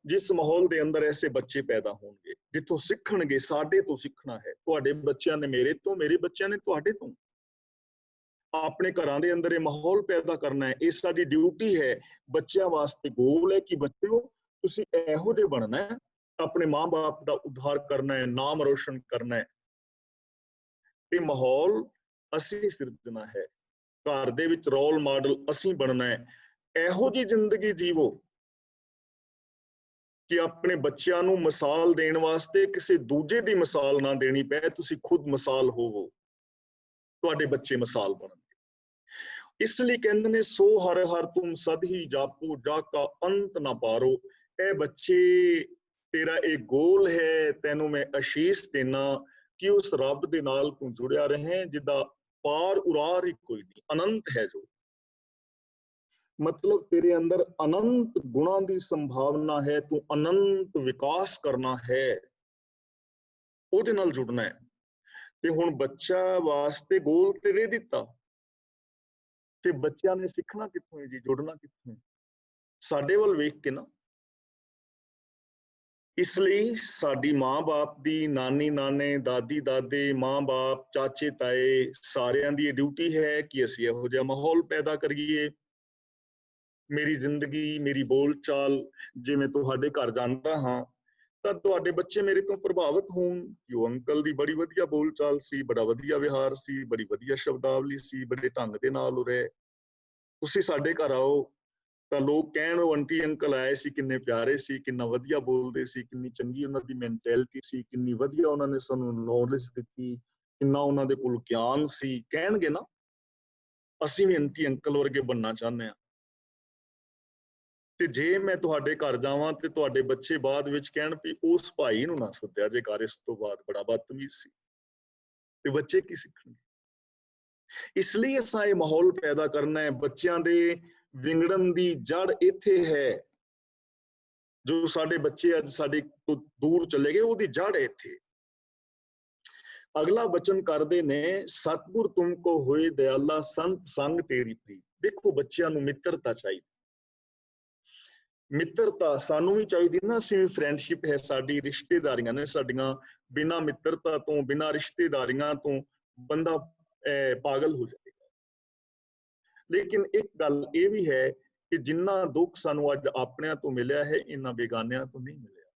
ਜਿਸ ਮਾਹੌਲ ਦੇ ਅੰਦਰ ਐਸੇ ਬੱਚੇ ਪੈਦਾ ਹੋਣਗੇ ਜਿੱਥੋਂ ਸਿੱਖਣਗੇ। ਸਾਡੇ ਤੋਂ ਸਿੱਖਣਾ ਹੈ, ਤੁਹਾਡੇ ਬੱਚਿਆਂ ਨੇ ਮੇਰੇ ਤੋਂ, ਮੇਰੇ ਬੱਚਿਆਂ ਨੇ ਤੁਹਾਡੇ ਤੋਂ। ਆਪਣੇ ਘਰਾਂ ਦੇ ਅੰਦਰ ਇਹ ਮਾਹੌਲ ਪੈਦਾ ਕਰਨਾ ਹੈ, ਇਹ ਸਾਡੀ ਡਿਊਟੀ ਹੈ। ਬੱਚਿਆਂ ਵਾਸਤੇ ਗੋਲ ਹੈ ਕਿ ਬੱਚਿਓ ਤੁਸੀਂ ਇਹੋ ਜਿਹੇ ਬਣਨਾ ਹੈ, ਆਪਣੇ ਮਾਂ-ਬਾਪ ਦਾ ਉਧਾਰ ਕਰਨਾ ਹੈ, ਨਾਮ ਰੋਸ਼ਨ ਕਰਨਾ ਹੈ। ਤੇ ਮਾਹੌਲ ਅਸੀਂ ਸਿਰਜਣਾ ਹੈ, ਘਰ ਦੇ ਵਿੱਚ ਰੋਲ ਮਾਡਲ ਅਸੀਂ ਬਣਨਾ ਹੈ। ਇਹੋ ਜਿਹੀ ਜ਼ਿੰਦਗੀ ਜੀਵੋ ਕਿ ਆਪਣੇ ਬੱਚਿਆਂ ਨੂੰ ਮਿਸਾਲ ਦੇਣ ਵਾਸਤੇ ਕਿਸੇ ਦੂਜੇ ਦੀ ਮਿਸਾਲ ਨਾ ਦੇਣੀ ਪਏ, ਤੁਸੀਂ ਖੁਦ ਮਿਸਾਲ ਹੋਵੋ, ਤੁਹਾਡੇ ਬੱਚੇ ਮਿਸਾਲ ਬਣਨਗੇ। ਇਸ ਲਈ ਕਹਿੰਦੇ ਨੇ ਸੋ ਹਰ ਹਰ ਤੁਮ ਸਦ ਹੀ ਜਾਪੋ, ਜਾ ਕਾ ਅੰਤ ਨਾ ਪਾਰੋ। ਇਹ ਬੱਚੇ ਤੇਰਾ ਇਹ ਗੋਲ ਹੈ, ਤੈਨੂੰ ਮੈਂ ਅਸ਼ੀਸ਼ ਦੇਣਾ ਕਿ ਉਸ ਰੱਬ ਦੇ ਨਾਲ ਤੂੰ ਜੁੜਿਆ ਰਹੇ ਜਿਹਦਾ ਪਾਰ ਉਰਾਰ ਹੀ ਕੋਈ ਨਹੀਂ, ਅਨੰਤ ਹੈ ਜੋ। ਮਤਲਬ ਤੇਰੇ ਅੰਦਰ ਅਨੰਤ ਗੁਣਾਂ ਦੀ ਸੰਭਾਵਨਾ ਹੈ, ਤੂੰ ਅਨੰਤ ਵਿਕਾਸ ਕਰਨਾ ਹੈ, ਉਹਦੇ ਨਾਲ ਜੁੜਨਾ ਹੈ। ਤੇ ਹੁਣ ਬੱਚਾ ਵਾਸਤੇ ਗੋਲ ਤੇ ਦੇ ਦਿੱਤਾ, ਤੇ ਬੱਚਿਆਂ ਨੇ ਸਿੱਖਣਾ ਕਿੱਥੋਂ ਹੈ ਜੀ, ਜੁੜਨਾ ਕਿੱਥੋਂ ਹੈ? ਸਾਡੇ ਵੱਲ ਵੇਖ ਕੇ ਨਾ। ਇਸ ਲਈ ਸਾਡੀ ਮਾਂ-ਬਾਪ ਦੀ, ਨਾਨੀ ਨਾਨੇ, ਦਾਦੀ ਦਾਦੇ, ਮਾਂ-ਬਾਪ, ਚਾਚੇ ਤਾਏ, ਸਾਰਿਆਂ ਦੀ ਇਹ ਡਿਊਟੀ ਹੈ ਕਿ ਅਸੀਂ ਇਹੋ ਜਿਹਾ ਮਾਹੌਲ ਪੈਦਾ ਕਰੀਏ। ਮੇਰੀ ਜ਼ਿੰਦਗੀ, ਮੇਰੀ ਬੋਲਚਾਲ, ਜੇ ਮੈਂ ਤੁਹਾਡੇ ਘਰ ਜਾਂਦਾ ਹਾਂ ਤਾਂ ਤੁਹਾਡੇ ਬੱਚੇ ਮੇਰੇ ਤੋਂ ਪ੍ਰਭਾਵਿਤ ਹੋਣ ਕਿ ਉਹ ਅੰਕਲ ਦੀ ਬੜੀ ਵਧੀਆ ਬੋਲਚਾਲ ਸੀ, ਬੜਾ ਵਧੀਆ ਵਿਹਾਰ ਸੀ, ਬੜੀ ਵਧੀਆ ਸ਼ਬਦਾਵਲੀ ਸੀ, ਬੜੇ ਢੰਗ ਦੇ ਨਾਲ ਉਹ ਰਹੇ। ਤੁਸੀਂ ਸਾਡੇ ਘਰ ਆਓ ਤਾਂ ਲੋਕ ਕਹਿਣ ਉਹ ਆਂਟੀ ਅੰਕਲ ਆਏ ਸੀ, ਕਿੰਨੇ ਪਿਆਰੇ ਸੀ, ਕਿੰਨਾ ਵਧੀਆ ਬੋਲਦੇ ਸੀ, ਕਿੰਨੀ ਚੰਗੀ ਉਹਨਾਂ ਦੀ ਮੈਂਟੈਲਿਟੀ ਸੀ, ਕਿੰਨੀ ਵਧੀਆ ਉਹਨਾਂ ਨੇ ਸਾਨੂੰ ਨੌਲੇਜ ਦਿੱਤੀ, ਕਿੰਨਾ ਉਹਨਾਂ ਦੇ ਕੋਲ ਗਿਆਨ ਸੀ। ਕਹਿਣਗੇ ਨਾ, ਅਸੀਂ ਵੀ ਆਂਟੀ ਅੰਕਲ ਵਰਗੇ ਬਣਨਾ ਚਾਹੁੰਦੇ ਹਾਂ। ਤੇ ਜੇ ਮੈਂ ਤੁਹਾਡੇ ਘਰ ਜਾਵਾਂ ਤੇ ਤੁਹਾਡੇ ਬੱਚੇ ਬਾਅਦ ਵਿੱਚ ਕਹਿਣ ਵੀ ਉਸ ਭਾਈ ਨੂੰ ਨਾ ਸੱਦਿਆ ਜੇ ਘਰ, ਇਸ ਤੋਂ ਬਾਅਦ ਬੜਾ ਬਦਤਮੀਜ਼ ਸੀ, ਤੇ ਬੱਚੇ ਕੀ ਸਿੱਖਣਗੇ? ਇਸ ਲਈ ਅਸਾਂ ਇਹ ਮਾਹੌਲ ਪੈਦਾ ਕਰਨਾ ਹੈ। ਬੱਚਿਆਂ ਦੇ ਵਿਗੜਨ ਦੀ ਜੜ ਇੱਥੇ ਹੈ। ਜੋ ਸਾਡੇ ਬੱਚੇ ਅੱਜ ਸਾਡੇ ਤੋਂ ਦੂਰ ਚਲੇ ਗਏ, ਉਹਦੀ ਜੜ ਇੱਥੇ। ਅਗਲਾ ਬਚਨ ਕਰਦੇ ਨੇ, ਸਤਿਗੁਰ ਤੁਮ ਕੋ ਹੋਏ ਦਿਆਲਾ, ਸੰਤ ਸੰਗ ਤੇਰੀ ਪ੍ਰੀਤ। ਦੇਖੋ, ਬੱਚਿਆਂ ਨੂੰ ਮਿੱਤਰਤਾ ਚਾਹੀਦੀ। ਮਿੱਤਰਤਾ ਸਾਨੂੰ ਵੀ ਚਾਹੀਦੀ ਨਾ, ਅਸੀਂ ਫਰੈਂਡਸ਼ਿਪ ਹੈ ਸਾਡੀ, ਰਿਸ਼ਤੇਦਾਰੀਆਂ ਨੇ ਸਾਡੀਆਂ। ਬਿਨਾਂ ਮਿੱਤਰਤਾ ਤੋਂ, ਬਿਨਾਂ ਰਿਸ਼ਤੇਦਾਰੀਆਂ ਤੋਂ ਬੰਦਾ ਪਾਗਲ ਹੋ ਜਾਏਗਾ। ਲੇਕਿਨ ਇੱਕ ਗੱਲ ਇਹ ਵੀ ਹੈ ਕਿ ਜਿੰਨਾ ਦੁੱਖ ਸਾਨੂੰ ਅੱਜ ਆਪਣਿਆਂ ਤੋਂ ਮਿਲਿਆ ਹੈ, ਇਹਨਾਂ ਬੇਗਾਨਿਆਂ ਤੋਂ ਨਹੀਂ ਮਿਲਿਆ।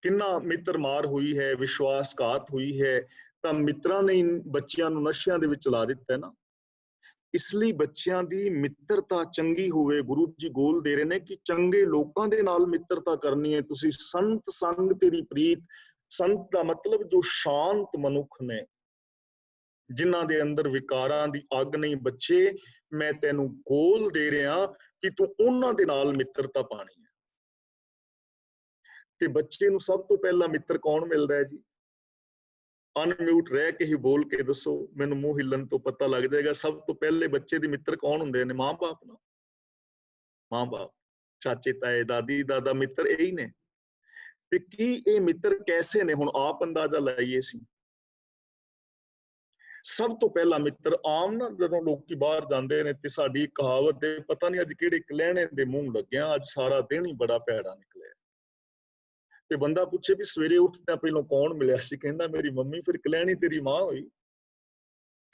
ਕਿੰਨਾ ਮਿੱਤਰ ਮਾਰ ਹੋਈ ਹੈ, ਵਿਸ਼ਵਾਸਘਾਤ ਹੋਈ ਹੈ, ਤਾਂ ਮਿੱਤਰਾਂ ਨੇ ਬੱਚਿਆਂ ਨੂੰ ਨਸ਼ਿਆਂ ਦੇ ਵਿੱਚ ਲਾ ਦਿੱਤਾ ਨਾ। ਇਸ ਲਈ ਬੱਚਿਆਂ ਦੀ ਮਿੱਤਰਤਾ ਚੰਗੀ ਹੋਵੇ। ਗੁਰੂ ਜੀ ਗੋਲ ਦੇ ਰਹੇ ਨੇ ਕਿ ਚੰਗੇ ਲੋਕਾਂ ਦੇ ਨਾਲ ਮਿੱਤਰਤਾ ਕਰਨੀ ਹੈ ਤੁਸੀਂ। ਸੰਤ ਸੰਗ ਤੇਰੀ ਪ੍ਰੀਤ। ਸੰਤ ਦਾ ਮਤਲਬ ਜੋ ਸ਼ਾਂਤ ਮਨੁੱਖ ਨੇ, ਜਿਨ੍ਹਾਂ ਦੇ ਅੰਦਰ ਵਿਕਾਰਾਂ ਦੀ ਅੱਗ ਨਹੀਂ। ਬੱਚੇ, ਮੈਂ ਤੈਨੂੰ ਗੋਲ ਦੇ ਰਿਹਾ ਕਿ ਤੂੰ ਉਹਨਾਂ ਦੇ ਨਾਲ ਮਿੱਤਰਤਾ ਪਾਣੀ ਹੈ। ਤੇ ਬੱਚੇ ਨੂੰ ਸਭ ਤੋਂ ਪਹਿਲਾਂ ਮਿੱਤਰ ਕੌਣ ਮਿਲਦਾ ਹੈ ਜੀ? ਅਨਮਿਊਟ ਰਹਿ ਕੇ ਹੀ ਬੋਲ ਕੇ ਦੱਸੋ, ਮੈਨੂੰ ਮੂੰਹ ਹਿੱਲਣ ਤੋਂ ਪਤਾ ਲੱਗ ਜਾਏਗਾ। ਸਭ ਤੋਂ ਪਹਿਲੇ ਬੱਚੇ ਦੇ ਮਿੱਤਰ ਕੌਣ ਹੁੰਦੇ ਨੇ? ਮਾਂ-ਬਾਪ ਨਾ। ਮਾਂ-ਬਾਪ, ਚਾਚੇ ਤਾਏ, ਦਾਦੀ ਦਾਦਾ, ਮਿੱਤਰ ਇਹੀ ਨੇ। ਤੇ ਕੀ ਇਹ ਮਿੱਤਰ ਕੈਸੇ ਨੇ? ਹੁਣ ਆਪ ਅੰਦਾਜ਼ਾ ਲਾਈਏ ਸੀ। ਸਭ ਤੋਂ ਪਹਿਲਾ ਮਿੱਤਰ ਆਮ ਨਾ, ਜਦੋਂ ਲੋਕੀ ਬਾਹਰ ਜਾਂਦੇ ਨੇ ਤੇ ਸਾਡੀ ਕਹਾਵਤ ਦੇ ਪਤਾ ਨਹੀਂ ਅੱਜ ਕਿਹੜੇ ਕਲਹਿਣੇ ਦੇ ਮੂੰਹ ਲੱਗਿਆ, ਅੱਜ ਸਾਰਾ ਦਿਨ ਹੀ ਬੜਾ ਭੈੜਾ ਨਿਕਲਿਆ। ਤੇ ਬੰਦਾ ਪੁੱਛੇ ਵੀ ਸਵੇਰੇ ਉੱਠਦਿਆਂ ਪਹਿਲਾਂ ਕੌਣ ਮਿਲਿਆ ਸੀ? ਕਹਿੰਦਾ ਮੇਰੀ ਮੰਮੀ। ਫਿਰ ਕਲਹਿਣੀ ਤੇਰੀ ਮਾਂ ਹੋਈ,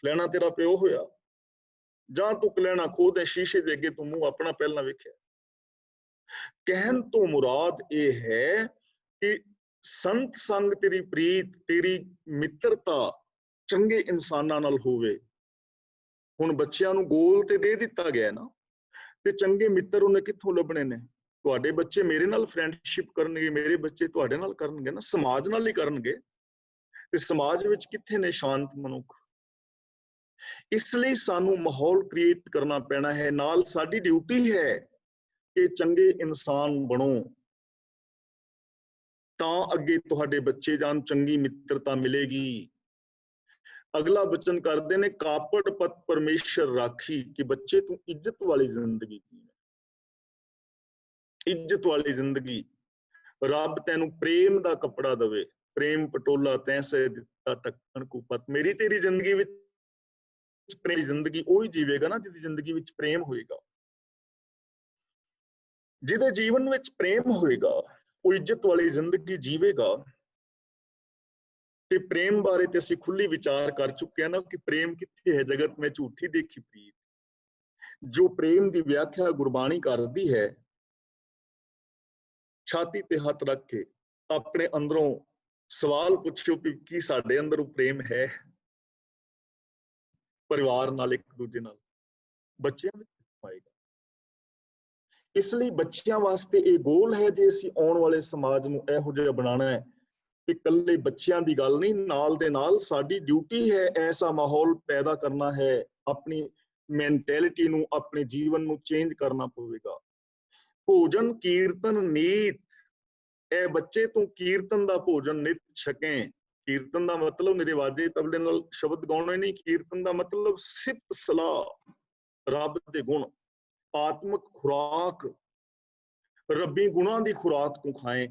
ਕਲਹਿਣਾ ਤੇਰਾ ਪਿਓ ਹੋਇਆ। ਜਾਂ ਤੂੰ ਕਲਹਿਣਾ ਖੋਦ ਸ਼ੀਸ਼ੇ ਦੇ ਅੱਗੇ ਤੂੰ ਮੂੰਹ ਆਪਣਾ ਪਹਿਲਾਂ ਵੇਖਿਆ। ਕਹਿਣ ਤੋਂ ਮੁਰਾਦ ਇਹ ਹੈ ਕਿ ਸੰਤ ਸੰਗ ਤੇਰੀ ਪ੍ਰੀਤ, ਤੇਰੀ ਮਿੱਤਰਤਾ ਚੰਗੇ ਇਨਸਾਨਾਂ ਨਾਲ ਹੋਵੇ। ਹੁਣ ਬੱਚਿਆਂ ਨੂੰ ਗੋਲ ਤੇ ਦੇ ਦਿੱਤਾ ਗਿਆ ਨਾ, ਤੇ ਚੰਗੇ ਮਿੱਤਰ ਉਹਨੇ ਕਿੱਥੋਂ ਲੱਭਣੇ ਨੇ? ਤੁਹਾਡੇ ਬੱਚੇ ਮੇਰੇ ਨਾਲ ਫਰੈਂਡਸ਼ਿਪ ਕਰਨਗੇ, ਮੇਰੇ ਬੱਚੇ ਤੁਹਾਡੇ ਨਾਲ ਕਰਨਗੇ ਨਾ, ਸਮਾਜ ਨਾਲ ਹੀ ਕਰਨਗੇ। ਤੇ ਸਮਾਜ ਵਿੱਚ ਕਿੱਥੇ ਨੇ ਸ਼ਾਂਤ ਮਨੁੱਖ? ਇਸ ਲਈ ਸਾਨੂੰ ਮਾਹੌਲ ਕ੍ਰੀਏਟ ਕਰਨਾ ਪੈਣਾ ਹੈ। ਨਾਲ ਸਾਡੀ ਡਿਊਟੀ ਹੈ ਕਿ ਚੰਗੇ ਇਨਸਾਨ ਬਣੋ, ਤਾਂ ਅੱਗੇ ਤੁਹਾਡੇ ਬੱਚੇ ਜਾਨ ਚੰਗੀ ਮਿੱਤਰਤਾ ਮਿਲੇਗੀ। ਅਗਲਾ ਬਚਨ ਕਰਦੇ ਨੇ, ਕਾਪੜ ਪਤ ਪਰਮੇਸ਼ਰ ਰਾਖੀ, ਕਿ ਬੱਚੇ ਤੂੰ ਇੱਜ਼ਤ ਵਾਲੀ ਜ਼ਿੰਦਗੀ ਜੀ। ਇੱਜ਼ਤ ਵਾਲੀ ਜ਼ਿੰਦਗੀ। ਰੱਬ ਤੈਨੂੰ ਪ੍ਰੇਮ ਦਾ ਕੱਪੜਾ ਦਵੇ। ਪ੍ਰੇਮ ਪਟੋਲਾ ਤੈਸੇ ਦਿੱਤਾ ਢੱਕਣ ਕੁਪਤ। ਮੇਰੀ ਤੇਰੀ ਜ਼ਿੰਦਗੀ ਵਿੱਚ ਪ੍ਰੇਮ ਜ਼ਿੰਦਗੀ ਉਹੀ ਜੀਵੇਗਾ ਨਾ ਜਿਹਦੀ ਜ਼ਿੰਦਗੀ ਵਿੱਚ ਪ੍ਰੇਮ ਹੋਏਗਾ। ਜਿਹਦੇ ਜੀਵਨ ਵਿੱਚ ਪ੍ਰੇਮ ਹੋਏਗਾ ਉਹ ਇੱਜ਼ਤ ਵਾਲੀ ਜ਼ਿੰਦਗੀ ਜੀਵੇਗਾ। ਤੇ ਪ੍ਰੇਮ ਬਾਰੇ ਤੇ ਅਸੀਂ ਖੁੱਲੀ ਵਿਚਾਰ ਕਰ ਚੁੱਕੇ ਹਾਂ ਨਾ ਕਿ ਪ੍ਰੇਮ ਕਿੱਥੇ ਹੈ? ਜਗਤ ਮੈਂ ਝੂਠੀ ਦੇਖੀ ਪ੍ਰੀਤ। ਜੋ ਪ੍ਰੇਮ ਦੀ ਵਿਆਖਿਆ ਗੁਰਬਾਣੀ ਕਰਦੀ ਹੈ, ਛਾਤੀ ਤੇ ਹੱਥ ਰੱਖ ਕੇ ਆਪਣੇ ਅੰਦਰੋਂ ਸਵਾਲ ਪੁੱਛੋ ਕਿ ਕੀ ਸਾਡੇ ਅੰਦਰ ਉਹ ਪ੍ਰੇਮ ਹੈ? ਪਰਿਵਾਰ ਨਾਲ, ਇੱਕ ਦੂਜੇ ਨਾਲ, ਬੱਚਿਆਂ ਵਿੱਚ ਆਏਗਾ। ਇਸ ਲਈ ਬੱਚਿਆਂ ਵਾਸਤੇ ਇਹ ਗੋਲ ਹੈ, ਜੇ ਅਸੀਂ ਆਉਣ ਵਾਲੇ ਸਮਾਜ ਨੂੰ ਇਹੋ ਜਿਹਾ ਬਣਾਉਣਾ ਹੈ ਕਿ ਇਕੱਲੇ ਬੱਚਿਆਂ ਦੀ ਗੱਲ ਨਹੀਂ, ਨਾਲ ਦੇ ਨਾਲ ਸਾਡੀ ਡਿਊਟੀ ਹੈ ਐਸਾ ਮਾਹੌਲ ਪੈਦਾ ਕਰਨਾ ਹੈ। ਆਪਣੀ ਮੈਂਟੈਲਿਟੀ ਨੂੰ, ਆਪਣੇ ਜੀਵਨ ਨੂੰ ਚੇਂਜ ਕਰਨਾ ਪਵੇਗਾ। ਭੋਜਨ ਕੀਰਤਨ ਨੀਤ। ਇਹ ਬੱਚੇ ਤੂੰ ਕੀਰਤਨ ਦਾ ਭੋਜਨ ਨਿਤ ਛਕੇ। ਕੀਰਤਨ ਦਾ ਮਤਲਬ ਮੇਰੇ ਵਾਜੇ ਤਬਲੇ ਨਾਲ ਸ਼ਬਦ ਗਾਉਣੇ ਨਹੀਂ। ਕੀਰਤਨ ਦਾ ਮਤਲਬ ਸਿਫਤ ਸਲਾਹ, ਰੱਬ ਦੇ ਗੁਣ, ਆਤਮਿਕ ਖੁਰਾਕ, ਰੱਬੀ ਗੁਣਾਂ ਦੀ ਖੁਰਾਕ ਤੂੰ ਖਾਏ।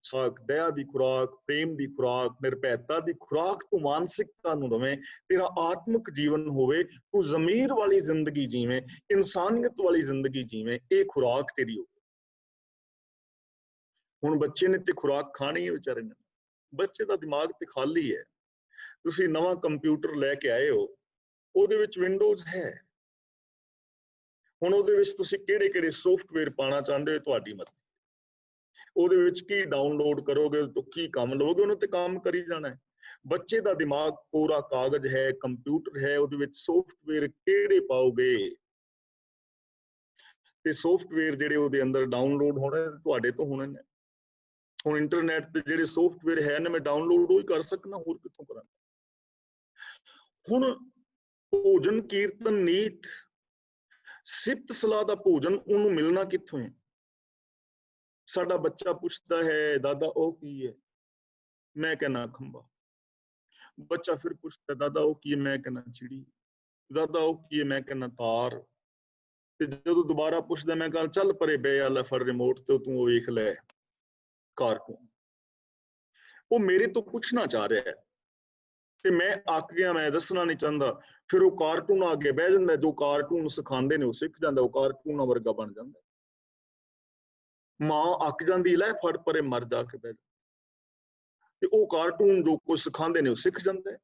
दया की खुराक, प्रेम की खुराक, निरभैता की खुराक तू मानसिकता नूं दवें, तेरा आत्मिक जीवन होवे, तू जमीर वाली जिंदगी जीवें, इंसानियत वाली जिंदगी जीवें, ये खुराक तेरी हो। हुण बच्चे ने ते खुराक खानी है बेचारे ने, बच्चे का दिमाग ते खाली है। तुसीं नवां कंप्यूटर लैके आए हो, ਉਹਦੇ ਵਿੱਚ ਵਿੰਡੋਜ਼ ਹੈ। ਹੁਣ ਉਹਦੇ ਵਿੱਚ ਤੁਸੀਂ ਕਿਹੜੇ-ਕਿਹੜੇ ਸੌਫਟਵੇਅਰ ਪਾਣਾ ਚਾਹੁੰਦੇ ਹੋ, ਤੁਹਾਡੀ ਮਰਜ਼ੀ। ਉਹਦੇ ਵਿੱਚ ਕੀ ਡਾਊਨਲੋਡ ਕਰੋਗੇ ਤਾਂ ਕੀ ਕੰਮ ਲਓਗੇ, ਉਹਨੂੰ ਤੇ ਕੰਮ ਕਰੀ ਜਾਣਾ ਹੈ। ਬੱਚੇ ਦਾ ਦਿਮਾਗ ਪੂਰਾ ਕਾਗਜ਼ ਹੈ, ਕੰਪਿਊਟਰ ਹੈ, ਉਹਦੇ ਵਿੱਚ ਸੌਫਟਵੇਅਰ ਕਿਹੜੇ ਪਾਓਗੇ ਤੇ ਸੌਫਟਵੇਅਰ ਜਿਹੜੇ ਉਹਦੇ ਅੰਦਰ ਡਾਊਨਲੋਡ ਹੋਣੇ ਤੁਹਾਡੇ ਤੋਂ ਹੋਣੇ ਨੇ। ਹੁਣ ਇੰਟਰਨੈਟ ਤੇ ਜਿਹੜੇ ਸੌਫਟਵੇਅਰ ਹੈ ਨੇ ਮੈਂ ਡਾਊਨਲੋਡ ਉਹ ਹੀ ਕਰ ਸਕਣਾ, ਹੋਰ ਕਿੱਥੋਂ ਕਰਾਂ। ਹੁਣ ਭੋਜਨ ਕੀਰਤਨ ਨੀਤ ਸਿਫਤ ਸਲਾਹ ਦਾ ਭੋਜਨ ਉਹਨੂੰ ਮਿਲਣਾ ਕਿੱਥੋਂ ਹੈ। ਸਾਡਾ ਬੱਚਾ ਪੁੱਛਦਾ ਹੈ ਦਾਦਾ ਉਹ ਕੀ ਹੈ, ਮੈਂ ਕਹਿੰਦਾ ਖੰਭਾ। ਬੱਚਾ ਫਿਰ ਪੁੱਛਦਾ ਦਾਦਾ ਉਹ ਕੀ ਹੈ, ਮੈਂ ਕਹਿੰਦਾ ਚਿੜੀ। ਦਾਦਾ ਉਹ ਕੀ ਹੈ, ਮੈਂ ਕਹਿੰਦਾ ਤਾਰ। ਤੇ ਜਦੋਂ ਦੁਬਾਰਾ ਪੁੱਛਦਾ ਮੈਂ ਕਹਾਂ ਚੱਲ ਪਰੇ ਬੇ ਲੈ ਫੜ ਰਿਮੋਟ ਤੇ ਤੂੰ ਉਹ ਵੇਖ ਲੈ ਕਾਰਟੂਨ। ਉਹ ਮੇਰੇ ਤੋਂ ਪੁੱਛਣਾ ਚਾਹ ਰਿਹਾ ਹੈ ਤੇ ਮੈਂ ਅੱਕ ਗਿਆ, ਮੈਂ ਦੱਸਣਾ ਨਹੀਂ ਚਾਹੁੰਦਾ। ਫਿਰ ਉਹ ਕਾਰਟੂਨ ਅੱਗੇ ਬਹਿ ਜਾਂਦਾ, ਜੋ ਕਾਰਟੂਨ ਸਿਖਾਉਂਦੇ ਨੇ ਉਹ ਸਿੱਖ ਜਾਂਦਾ, ਉਹ ਕਾਰਟੂਨਾਂ ਵਰਗਾ ਬਣ ਜਾਂਦਾ। ਮਾਂ ਅੱਕ ਜਾਂਦੀ, ਲੈ ਫੜ ਪਰੇ ਮਰ ਜਾ ਕੇ ਬਹਿ ਜਾ, ਤੇ ਉਹ ਕਾਰਟੂਨ ਜੋ ਕੁਝ ਸਿਖਾਉਂਦੇ ਨੇ ਉਹ ਸਿੱਖ ਜਾਂਦਾ।